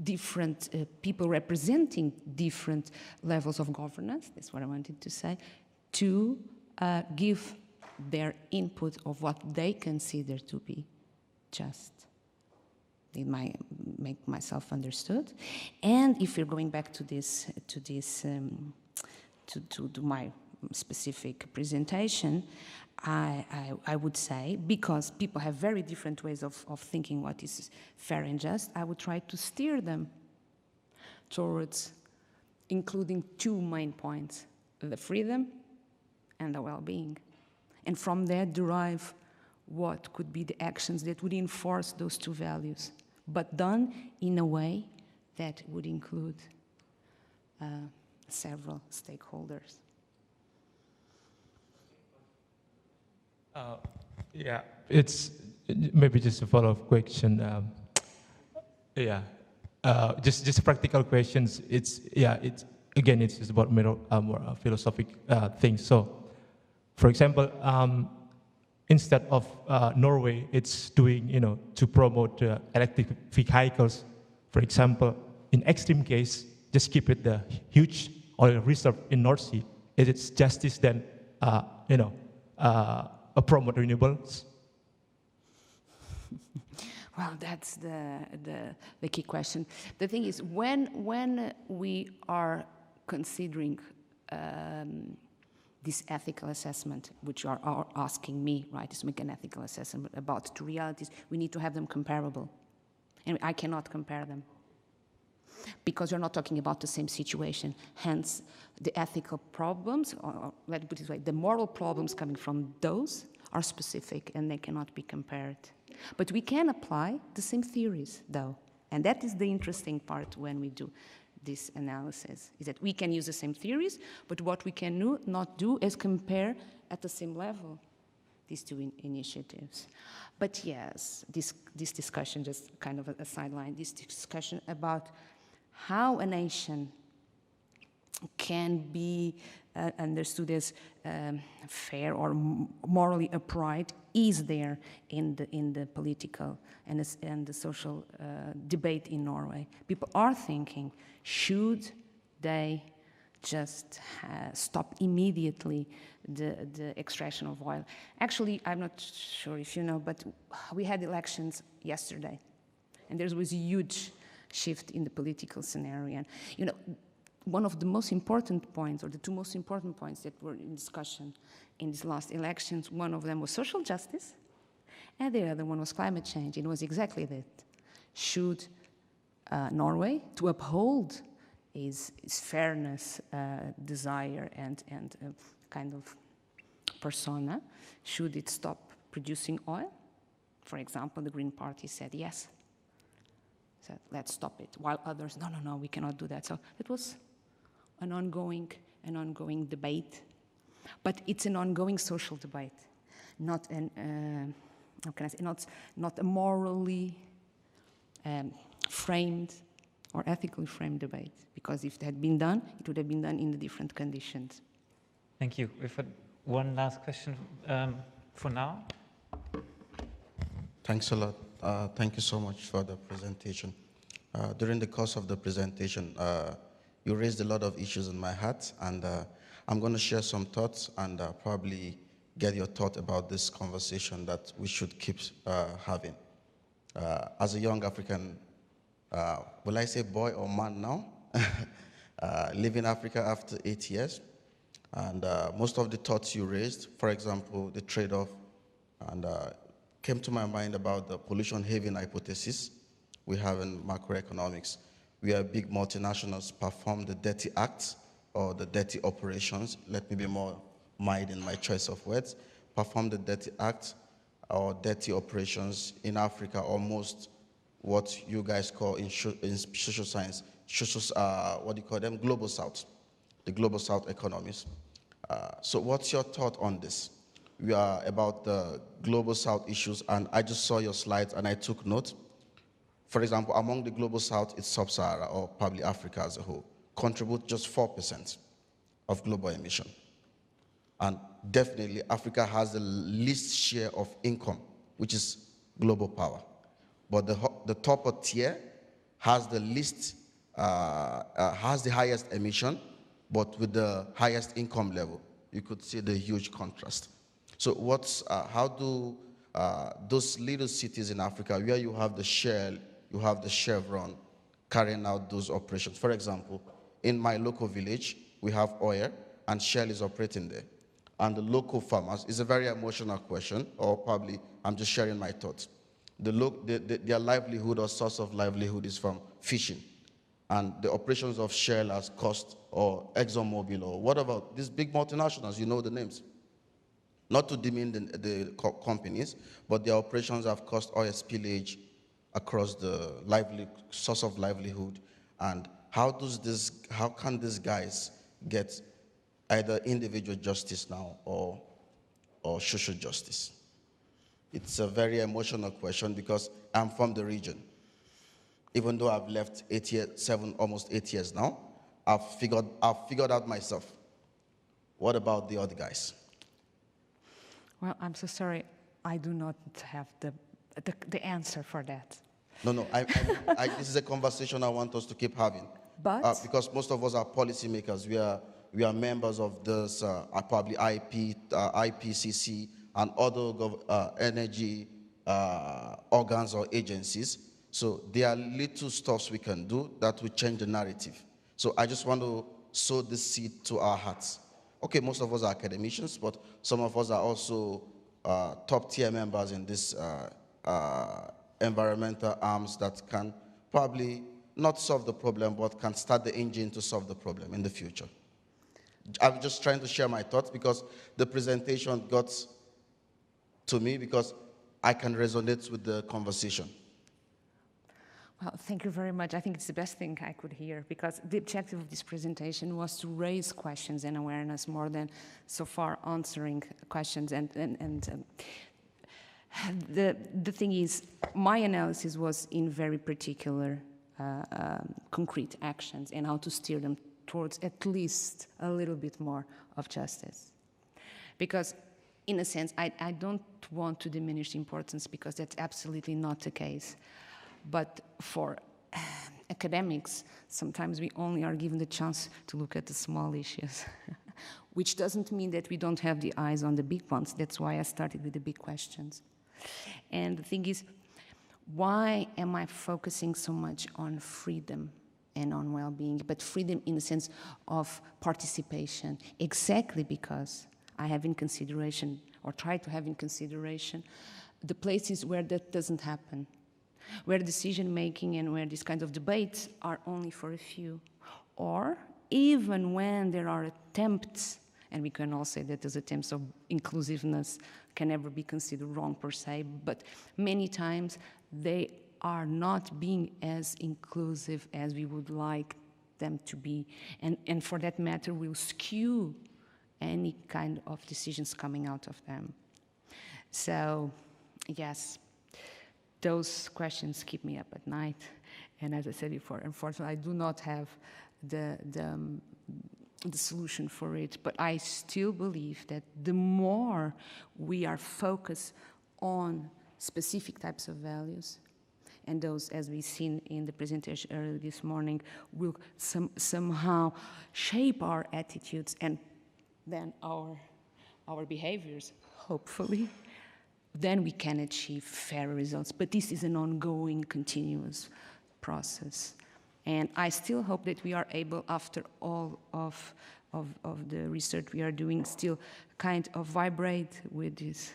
different people representing different levels of governance, that's what I wanted to say, to give their input of what they consider to be just. Did I make myself understood? And if we're going back to my specific presentation, I would say, because people have very different ways of thinking what is fair and just, I would try to steer them towards including two main points, the freedom and the well-being. And from there derive what could be the actions that would enforce those two values, but done in a way that would include several stakeholders. Yeah, it's maybe just a follow-up question. Just practical questions. It's just about more philosophic things. So, for example, instead of Norway, it's doing to promote electric vehicles. For example, in extreme case, just keep it the huge oil reserve in North Sea. Is it justice then promote renewables? Well, that's the key question. The thing is, when we are considering this ethical assessment, which you are asking me, right, to make an ethical assessment about two realities, we need to have them comparable. And I cannot compare them, because you're not talking about the same situation. Hence, the ethical problems, or let's put it this way, the moral problems coming from those are specific and they cannot be compared. But we can apply the same theories, though. And that is the interesting part when we do this analysis, is that we can use the same theories, but what we can not do is compare at the same level these two initiatives. But yes, this discussion, just kind of a sideline, this discussion about how a nation can be understood as fair or morally upright is there in the political and the social debate in Norway. People are thinking, should they just stop immediately the extraction of oil? Actually, I'm not sure if you know, but we had elections yesterday, and there was a huge shift in the political scenario. And, one of the most important points, or the two most important points that were in discussion in these last elections, one of them was social justice, and the other one was climate change. It was exactly that. Should Norway, to uphold its fairness, desire, and kind of persona, should it stop producing oil? For example, the Green Party said yes. Said, let's stop it, while others, no, we cannot do that. So it was an ongoing debate, but it's an ongoing social debate, not an how can I say, not a morally framed or ethically framed debate, because if it had been done, it would have been done in the different conditions. Thank you. We've had one last question for now. Thanks a lot. Thank you so much for the presentation. During the course of the presentation, you raised a lot of issues in my heart, and I'm going to share some thoughts and probably get your thought about this conversation that we should keep having. As a young African, will I say boy or man now? Living in Africa after 8 years, and most of the thoughts you raised, for example, the trade-off, and came to my mind about the pollution haven hypothesis we have in macroeconomics, where big multinationals perform the dirty acts or the dirty operations. Let me be more mild in my choice of words. Perform the dirty acts or dirty operations in Africa almost what you guys call in social science, what do you call them? Global South, the Global South economies. So what's your thought on this? We are about the Global South issues, and I just saw your slides and I took note. For example, among the Global South, it's Sub-Sahara, or probably Africa as a whole, contribute just 4% of global emission. And definitely Africa has the least share of income, which is global power. But the topper tier has the least, has the highest emission, but with the highest income level. You could see the huge contrast. So how do those little cities in Africa, where you have the Shell, you have the Chevron carrying out those operations. For example, in my local village, we have oil, and Shell is operating there. And the local farmers, it's a very emotional question, or probably I'm just sharing my thoughts. Their livelihood or source of livelihood is from fishing. And the operations of Shell has cost, or ExxonMobil, or whatever, these big multinationals, you know the names. Not to demean the companies, but their operations have cost oil spillage across the source of livelihood. And how can these guys get either individual justice now or social justice? It's a very emotional question because I'm from the region. Even though I've left almost 8 years now, I've figured out myself. What about the other guys? Well, I'm so sorry. I do not have the answer for that. No, this is a conversation I want us to keep having. But? Because most of us are policymakers. We are members of this, probably IPCC and other energy organs or agencies. So there are little stuffs we can do that will change the narrative. So I just want to sow this seed to our hearts. Okay, most of us are academicians, but some of us are also top-tier members in this environmental arms that can probably not solve the problem, but can start the engine to solve the problem in the future. I'm just trying to share my thoughts because the presentation got to me because I can resonate with the conversation. Well, thank you very much. I think it's the best thing I could hear because the objective of this presentation was to raise questions and awareness more than so far answering questions. The thing is, my analysis was in very particular concrete actions and how to steer them towards at least a little bit more of justice. Because in a sense, I don't want to diminish the importance because that's absolutely not the case. But for academics, sometimes we only are given the chance to look at the small issues, which doesn't mean that we don't have the eyes on the big ones. That's why I started with the big questions. And the thing is, why am I focusing so much on freedom and on well-being, but freedom in the sense of participation? Exactly because I have in consideration, or try to have in consideration, the places where that doesn't happen, where decision-making and where these kinds of debates are only for a few, or even when there are attempts, and we can all say that those attempts of inclusiveness can never be considered wrong per se, but many times they are not being as inclusive as we would like them to be, and for that matter will skew any kind of decisions coming out of them. So, yes, those questions keep me up at night, and as I said before, unfortunately, I do not have the solution for it, but I still believe that the more we are focused on specific types of values, and those, as we've seen in the presentation earlier this morning, will somehow shape our attitudes and then our behaviors, hopefully, then we can achieve fairer results. But this is an ongoing, continuous process. And I still hope that we are able, after all of the research we are doing, still kind of vibrate with these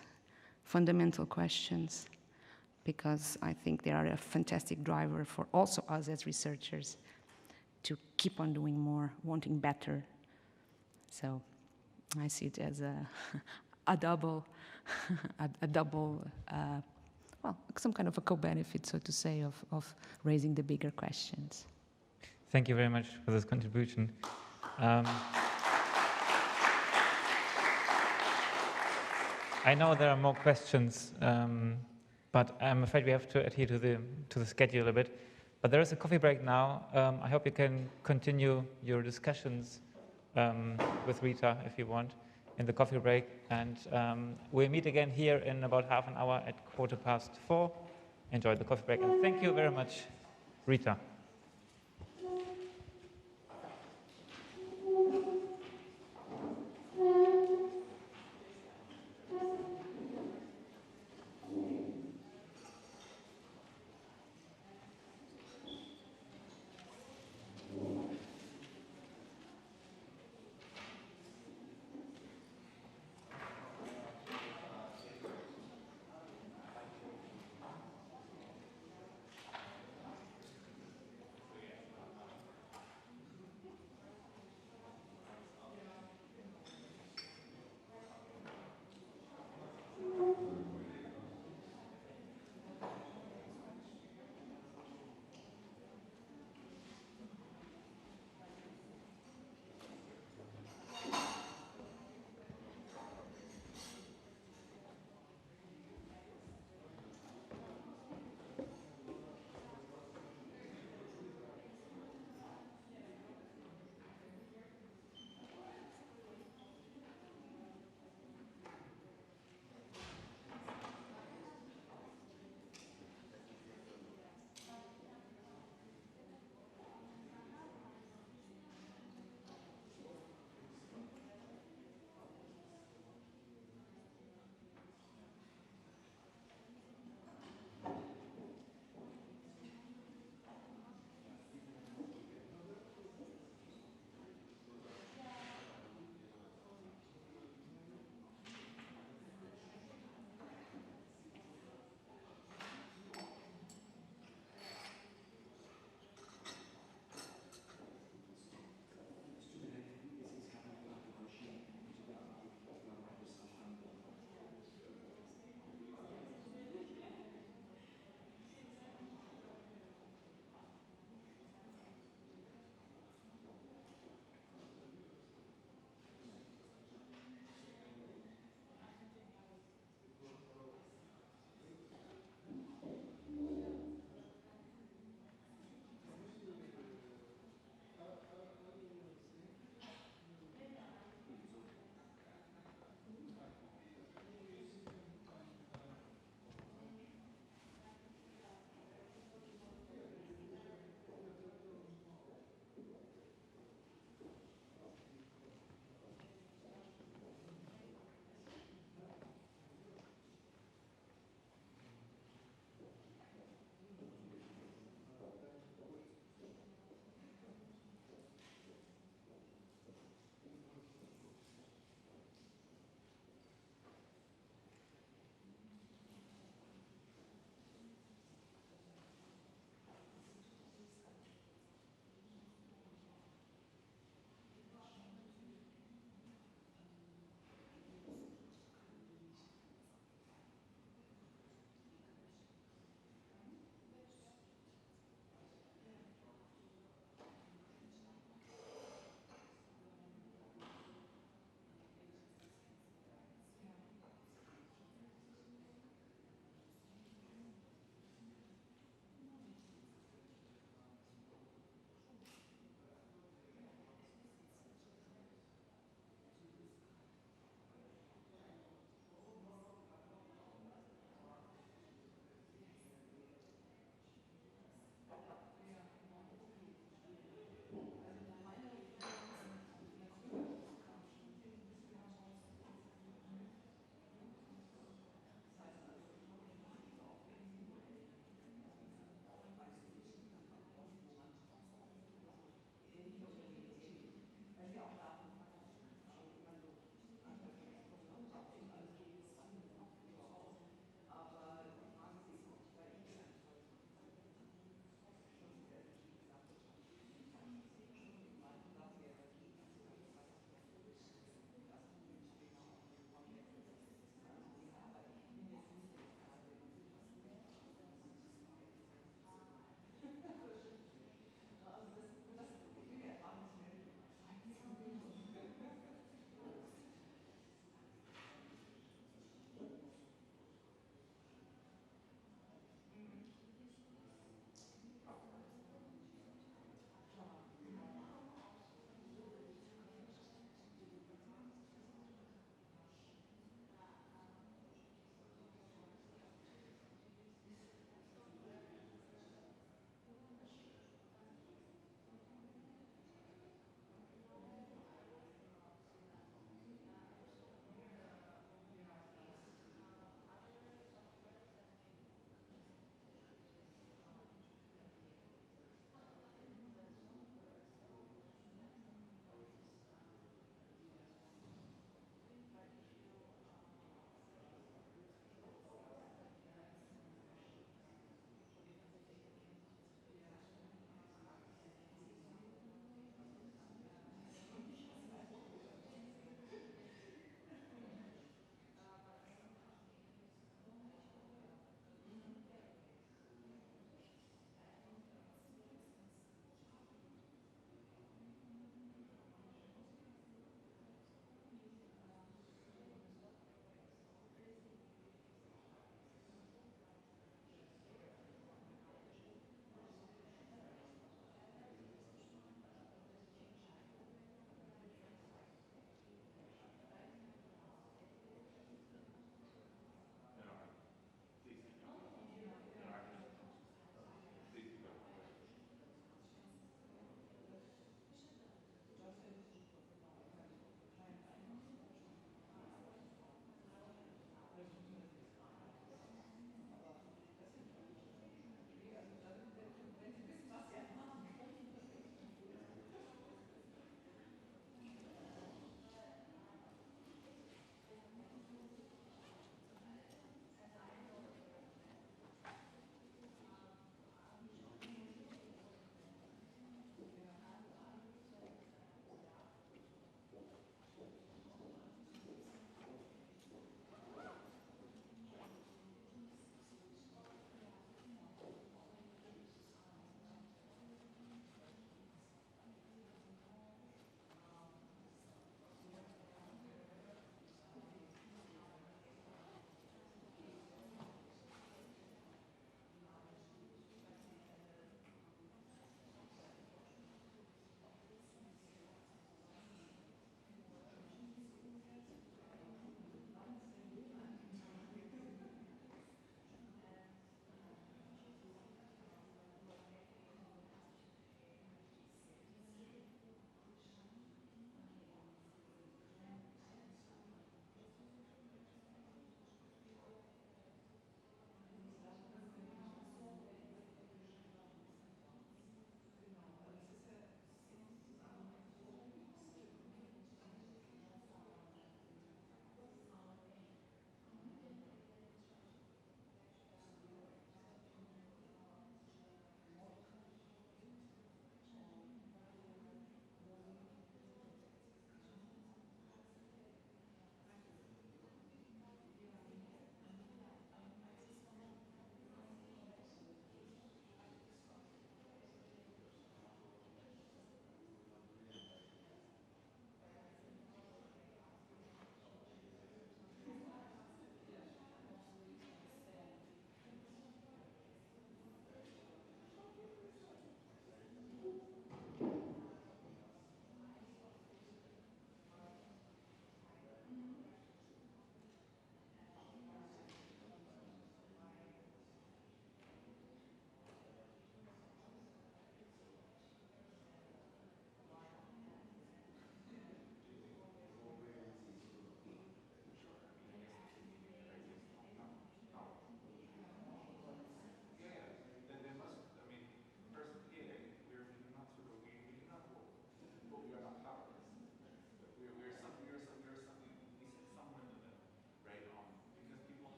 fundamental questions, because I think they are a fantastic driver for also us as researchers to keep on doing more, wanting better. So I see it as a double well, some kind of a co-benefit, so to say, of raising the bigger questions. Thank you very much for this contribution. I know there are more questions, but I'm afraid we have to adhere to the schedule a bit. But there is a coffee break now. I hope you can continue your discussions with Rita if you want in the coffee break. And we'll meet again here in about half an hour at 4:15. Enjoy the coffee break. And thank you very much, Rita.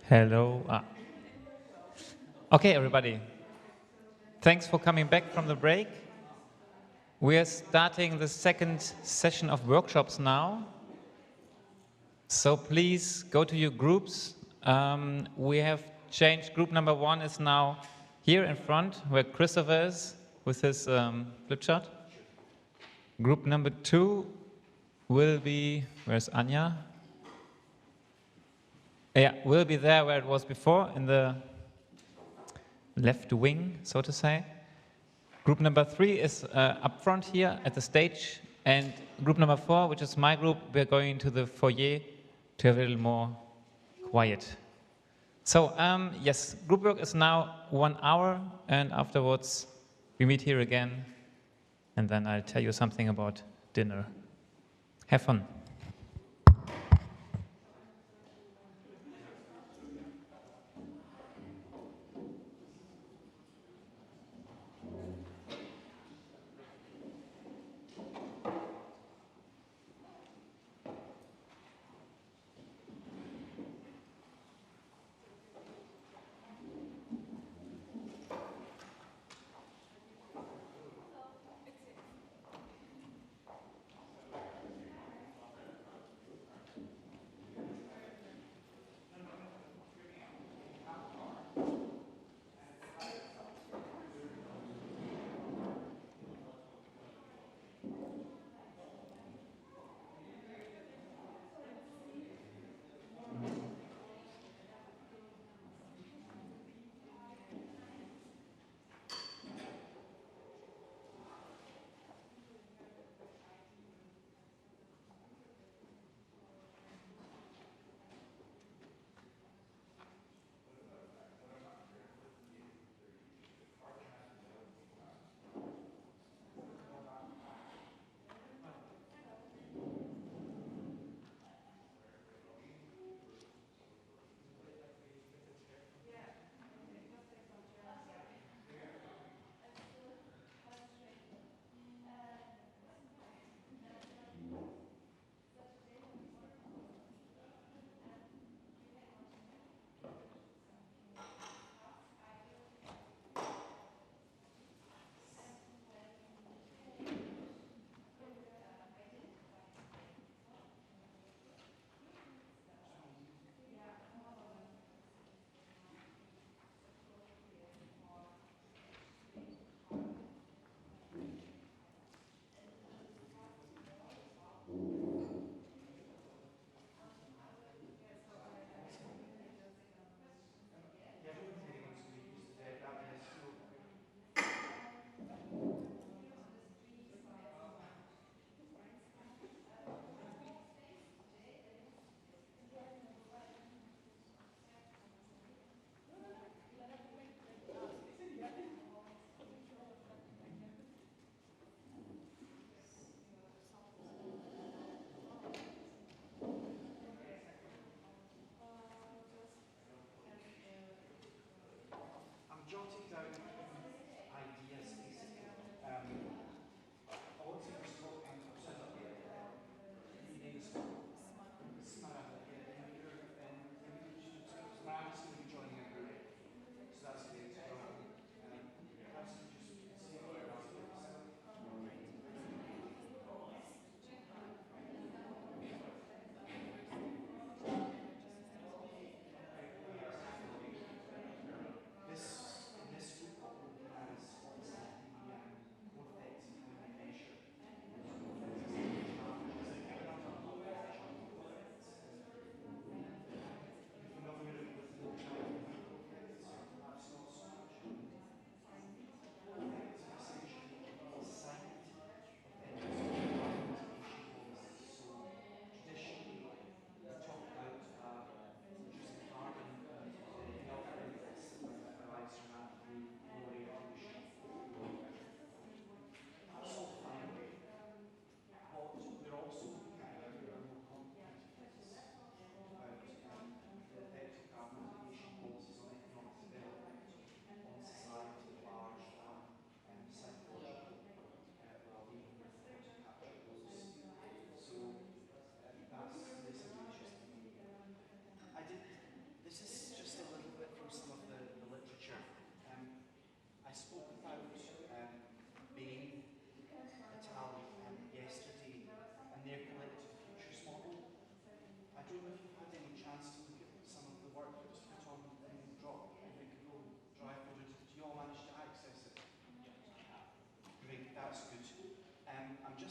Hello. Okay, everybody. Thanks for coming back from the break. We are starting the second session of workshops now. So please go to your groups. We have changed. Group number 1 is now here in front, where Christopher is with his flip chart. Group number 2 will be, where's Anya? Yeah, will be there where it was before, in the left wing, so to say. Group number 3 is up front here at the stage, and group number 4, which is my group, we're going to the foyer to have a little more quiet. So, yes, group work is now 1 hour, and afterwards we meet here again, and then I'll tell you something about dinner. Have fun.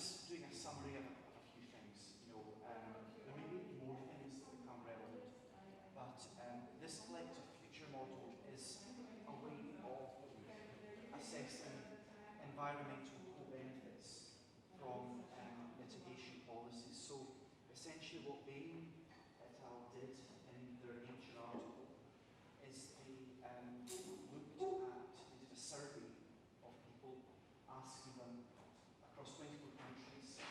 just doing a summary of a few things. There may be more things that become relevant, but this collective future model is a way of assessing environmental co-benefits from mitigation policies. So essentially what Bain et al. Did in their Nature article is they did a survey of people, asking them across 24 countries,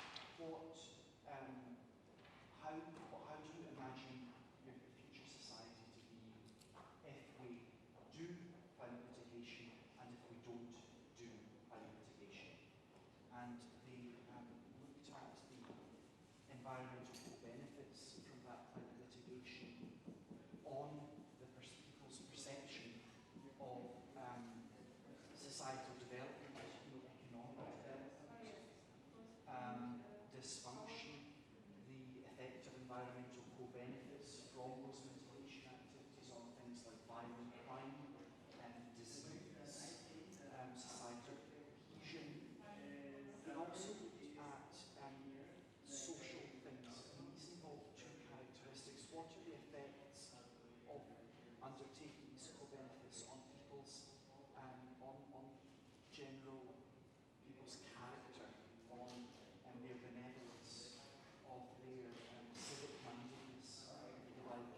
how do you imagine your future society to be if we do climate mitigation and if we don't do climate mitigation? And they looked at the environmental benefits from that climate mitigation on the people's perception of societal development, economic development, dysfunction, the effect of environmental co-benefits from those mitigation activities on things like violent crime and disease, societal cohesion, and also looked at social things. And these involve two characteristics. What are the effects of undertaking these co-benefits on people's, on general people's character, on their benevolence, of their civic mindedness, if you like,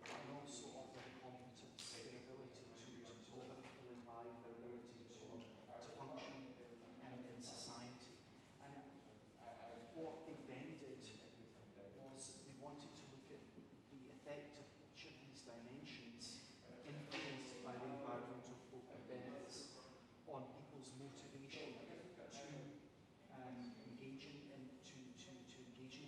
and also of their competence, their ability to live a fulfilling life, their ability to function in society. And what they then did was they wanted to look at the effect of each of these dimensions influenced by the environmental benefits on people's motivation to engage in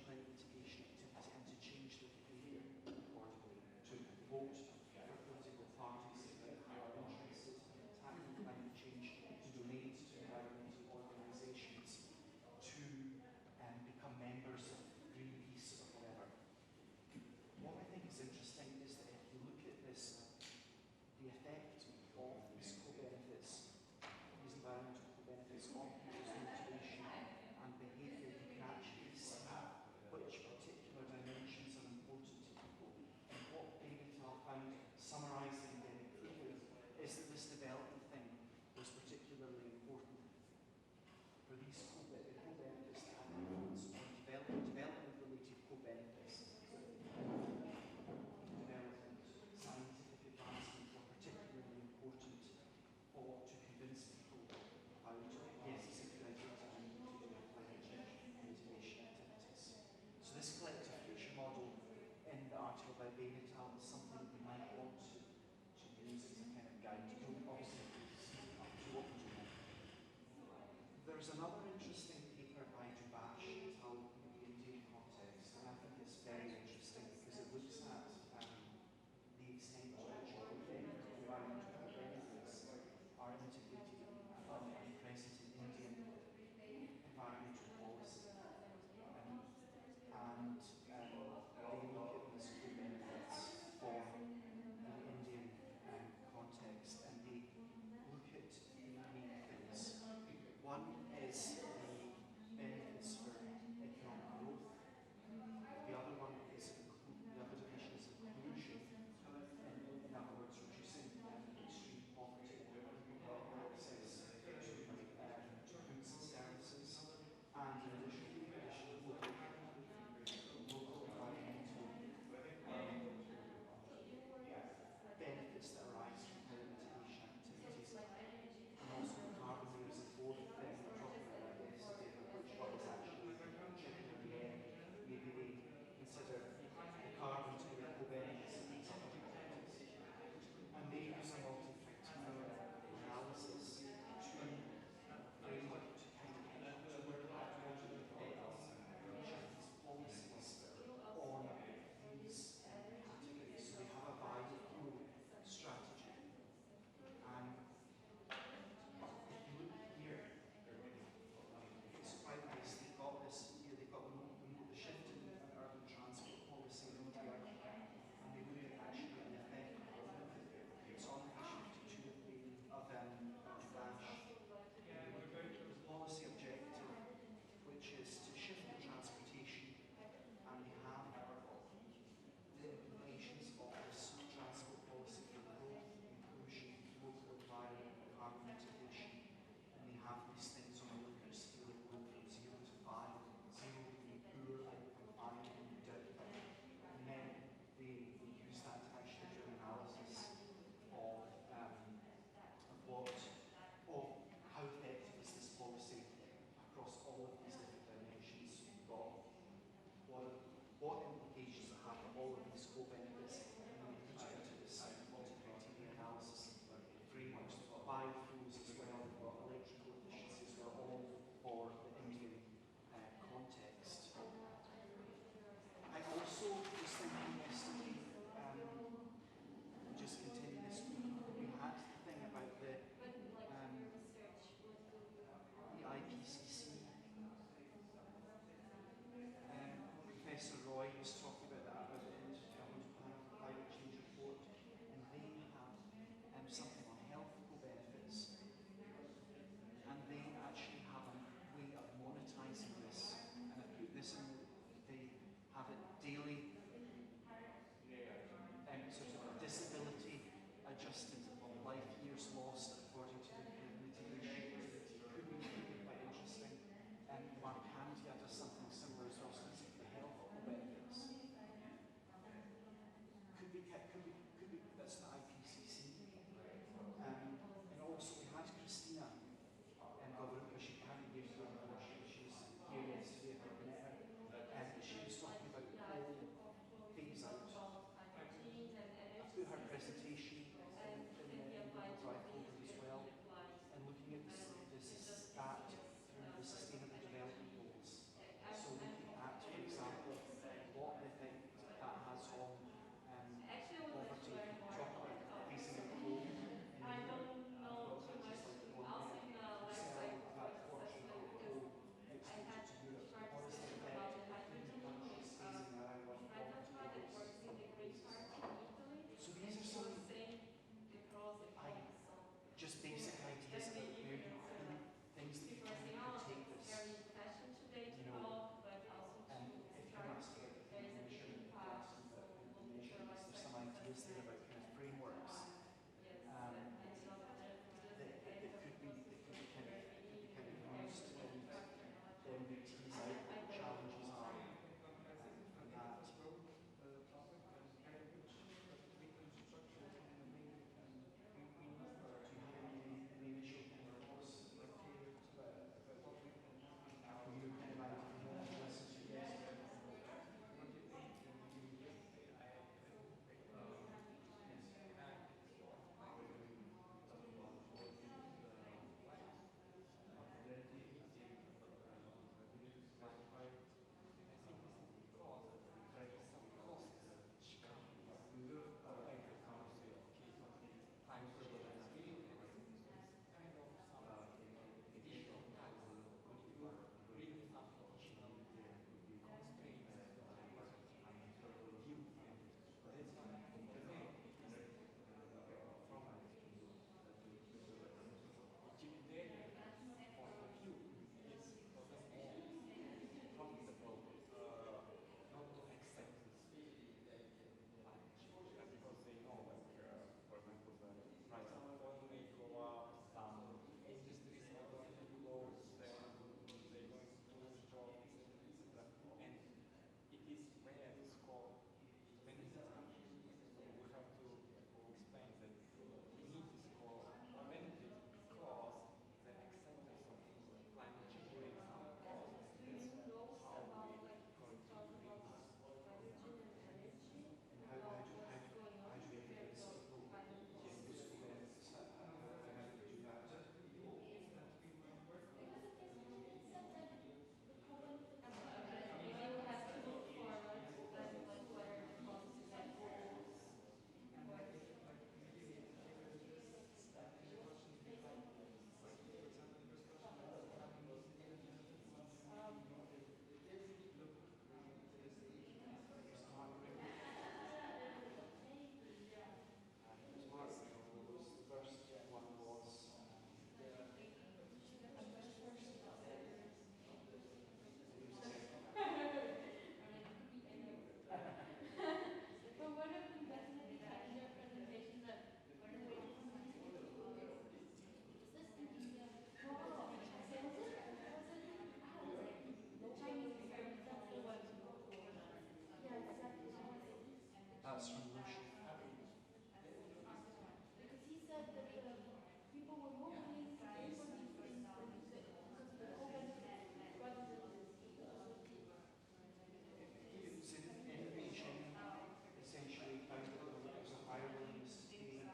climate mitigation activity and to change their behaviour accordingly, to vote for political parties that are interested in tackling climate change, to donate to environmental organisations, to become members of Greenpeace or whatever. What I think is interesting is that if you look at this, the effect of these co-benefits, these environmental co-benefits on people's motivation and behaviour, you can actually see which particular dimensions are important to people. And what Bain et al. Found, summarising very clearly, is that this development thing was particularly important for these co-benefits that have influence on development-related co-benefits. Development, scientific advancement were particularly important to convince people how to, yes, it's a good idea to do climate change mitigation activities. So this collective future model in the article by Bain et al. Is something that we might want to use as a kind of guide. You don't obviously have to what we do. There's another interesting paper by Dubash et al. In the Indian context, and I think it's very interesting because it looks at the extent to which environmental benefits are integrated and present in Indian environmental policy. And they look at these benefits for the Indian context, and they look at three main things. One is Industrial Revolution. Because he said that people were moving because of the co-benefit rather than Essentially, there's a higher willingness to be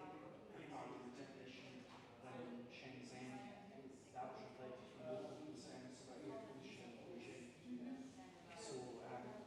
a part of the technician than Shenzhen. That was reflected from local concerns about air pollution and pollution. So I think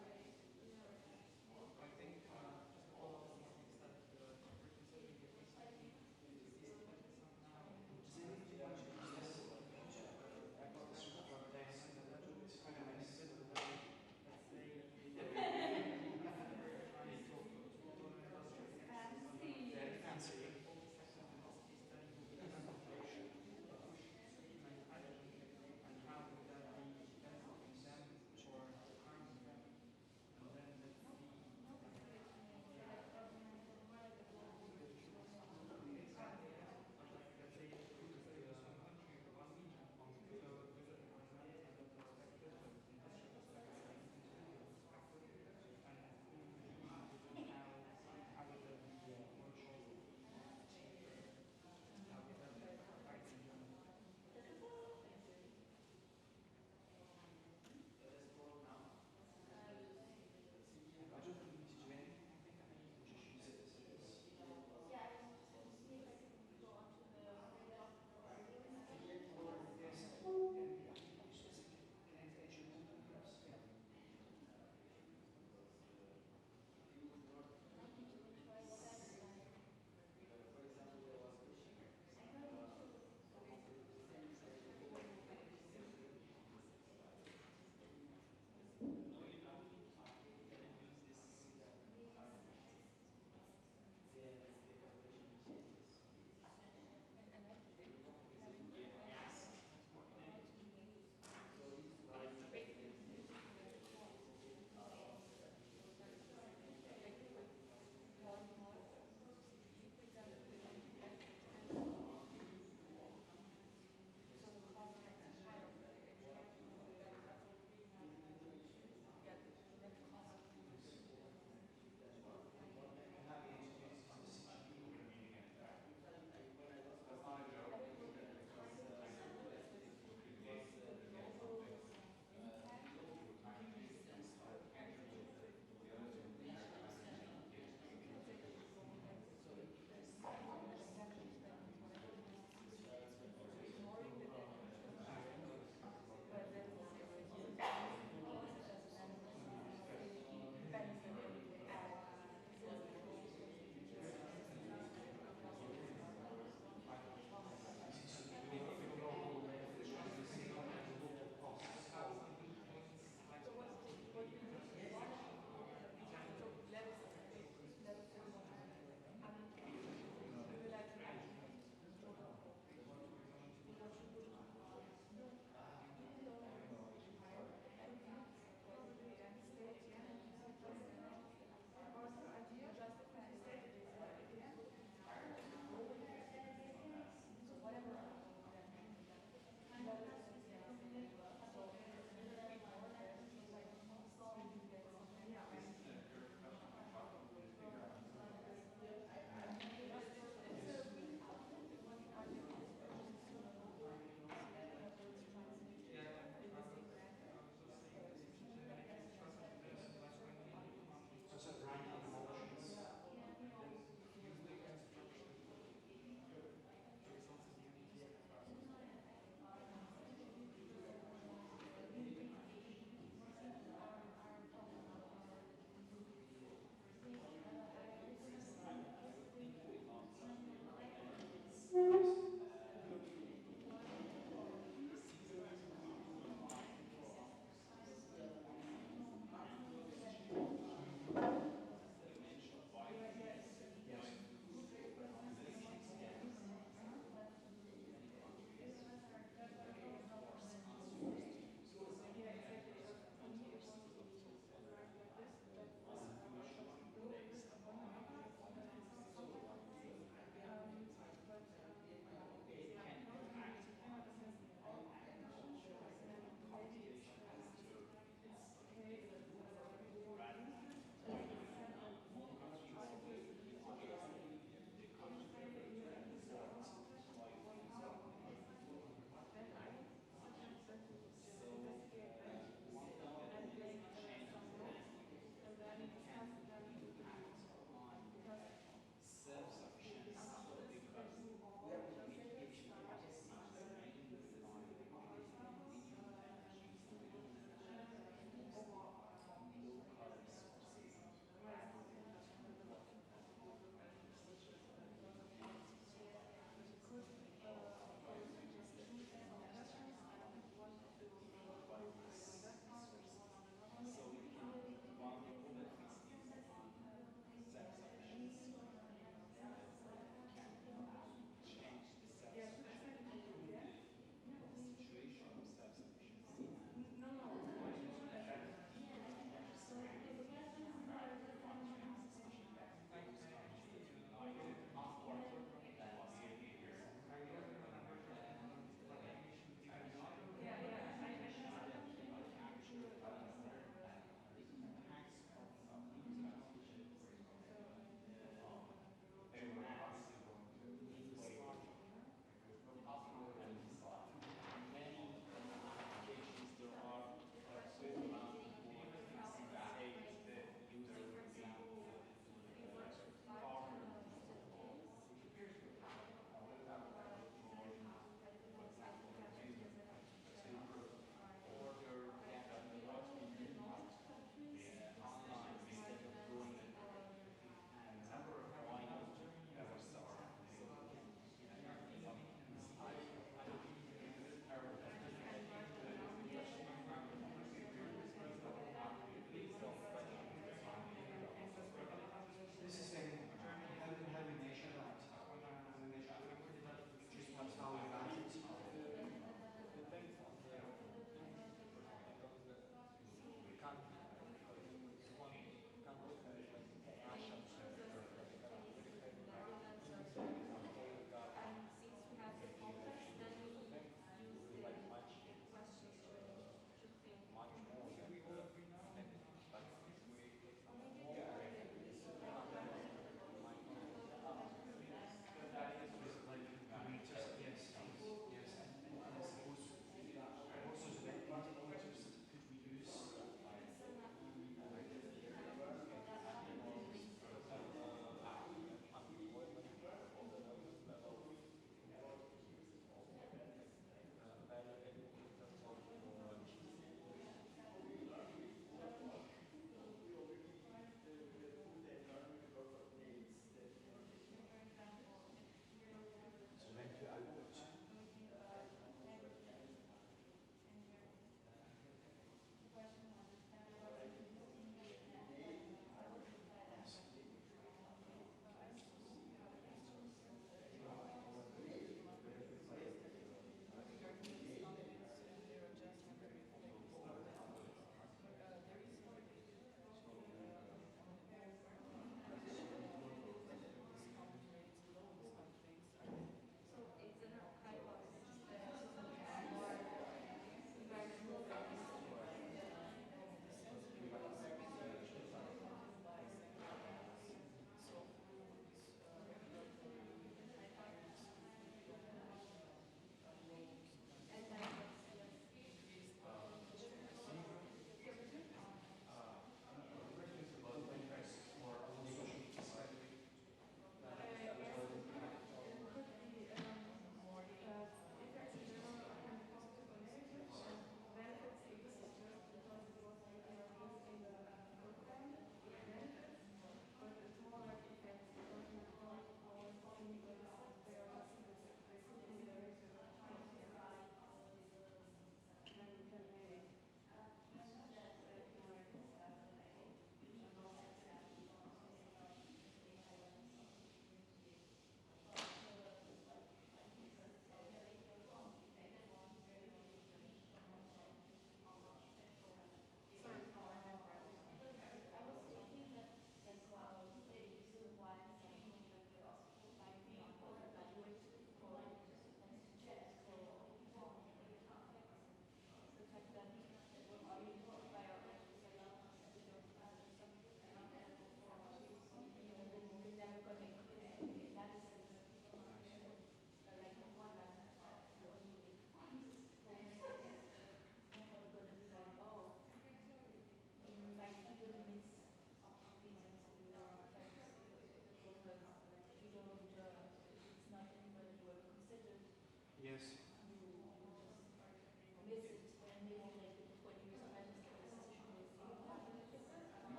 Yes.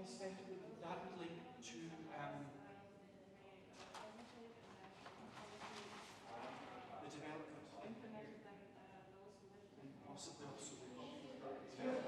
extent would that link to the development of internet and possibly also the development? So,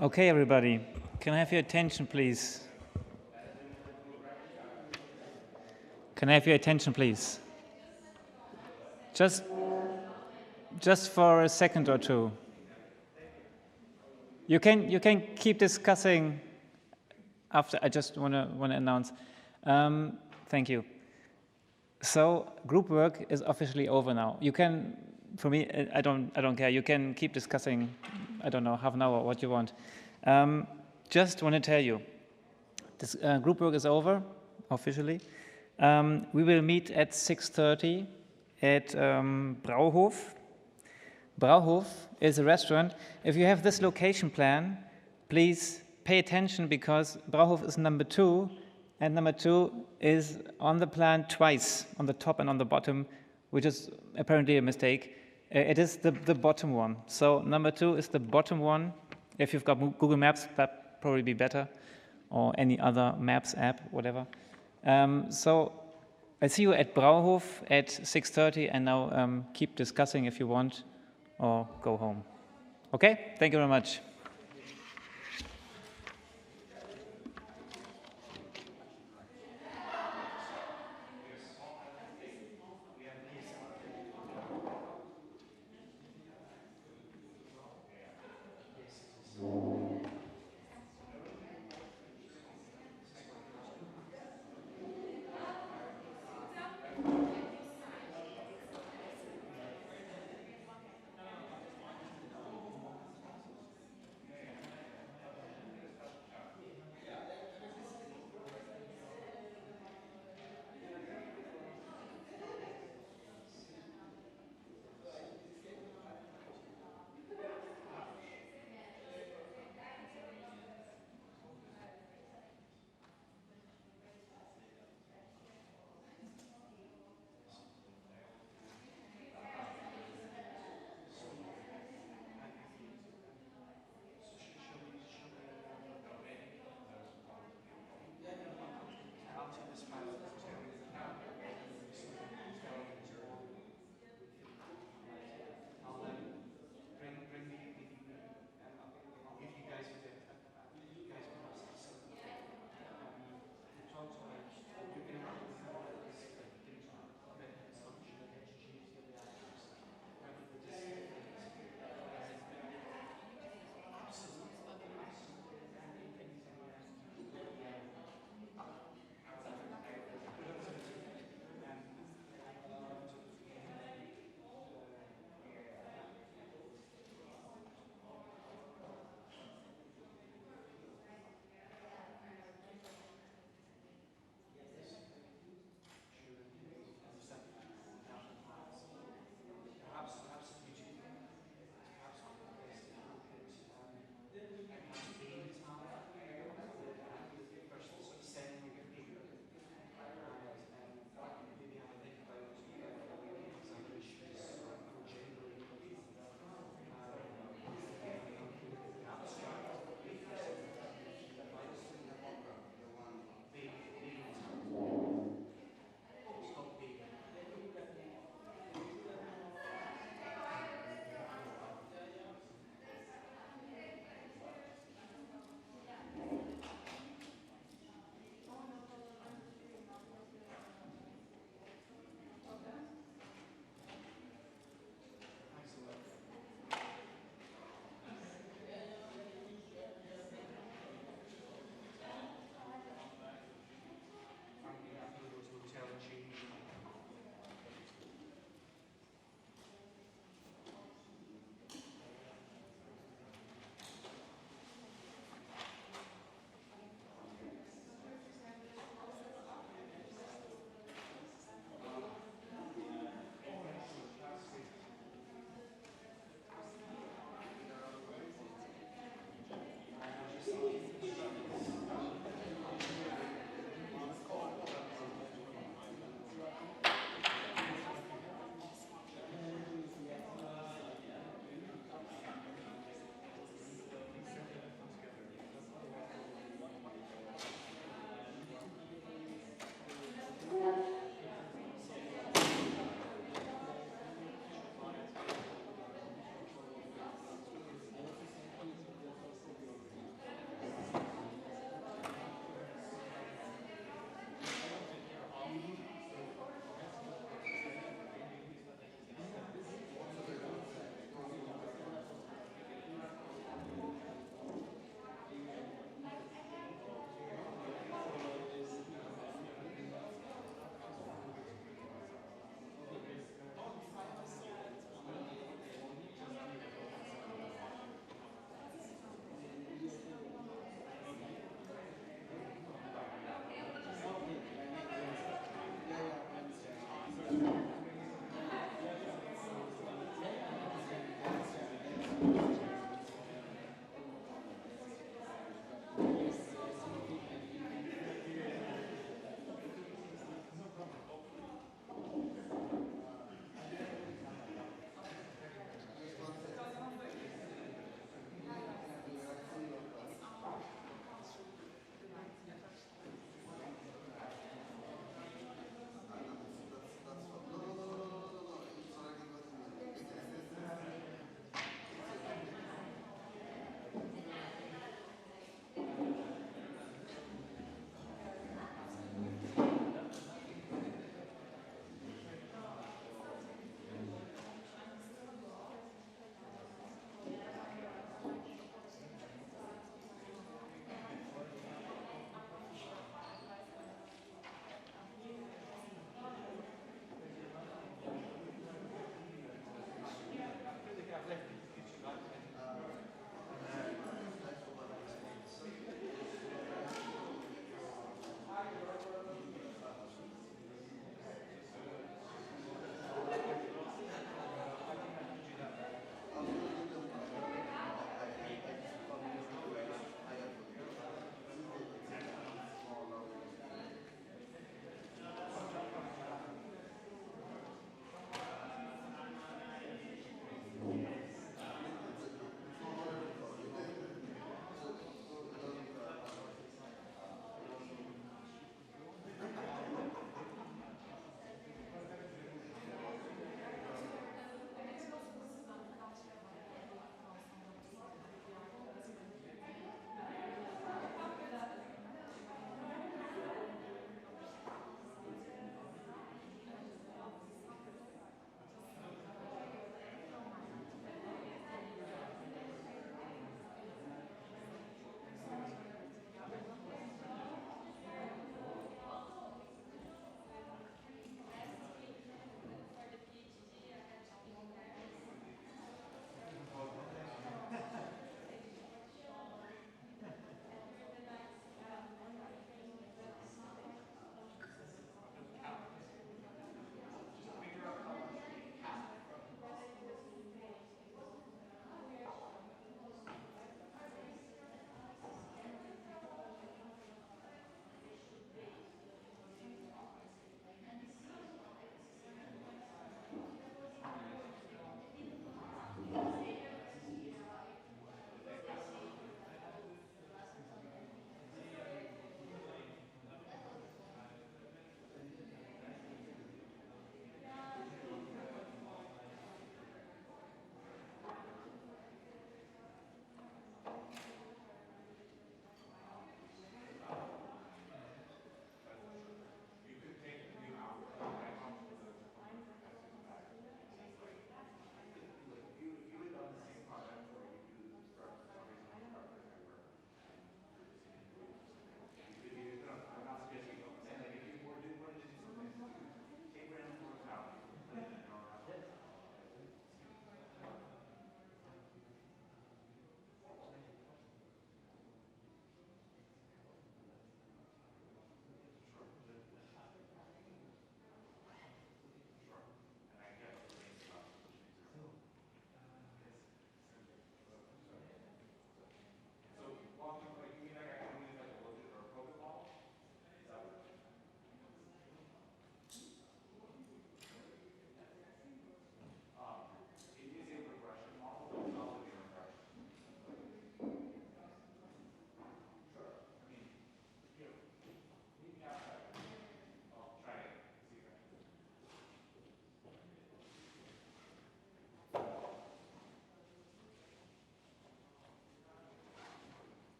Okay, everybody, can I have your attention, please? Can I have your attention, please? Just for a second or two. You can keep discussing after. I just want to announce. Thank you. So group work is officially over now. You can, for me, I don't care. You can keep discussing. I don't know, half an hour, what you want. Just want to tell you, this group work is over officially. We will meet at 6:30 at Brauhof. Brauhof is a restaurant. If you have this location plan, please pay attention because Brauhof is number 2, and number 2 is on the plan twice, on the top and on the bottom, which is apparently a mistake. It is the bottom one. So number 2 is the bottom one. If you've got Google Maps, that'd probably be better, or any other Maps app, whatever. So I see you at Brauhof at 6:30, and now keep discussing if you want, or go home. Okay? Thank you very much.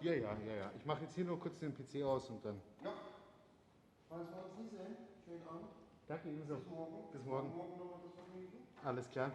Ja, ja, ja, ja. Ich mache jetzt hier nur kurz den PC aus und dann. Ja. Falls wir uns nicht sehen, schönen Abend. Danke ebenso. Bis morgen. Bis morgen. Morgen nochmal das Vergnügen. Alles klar.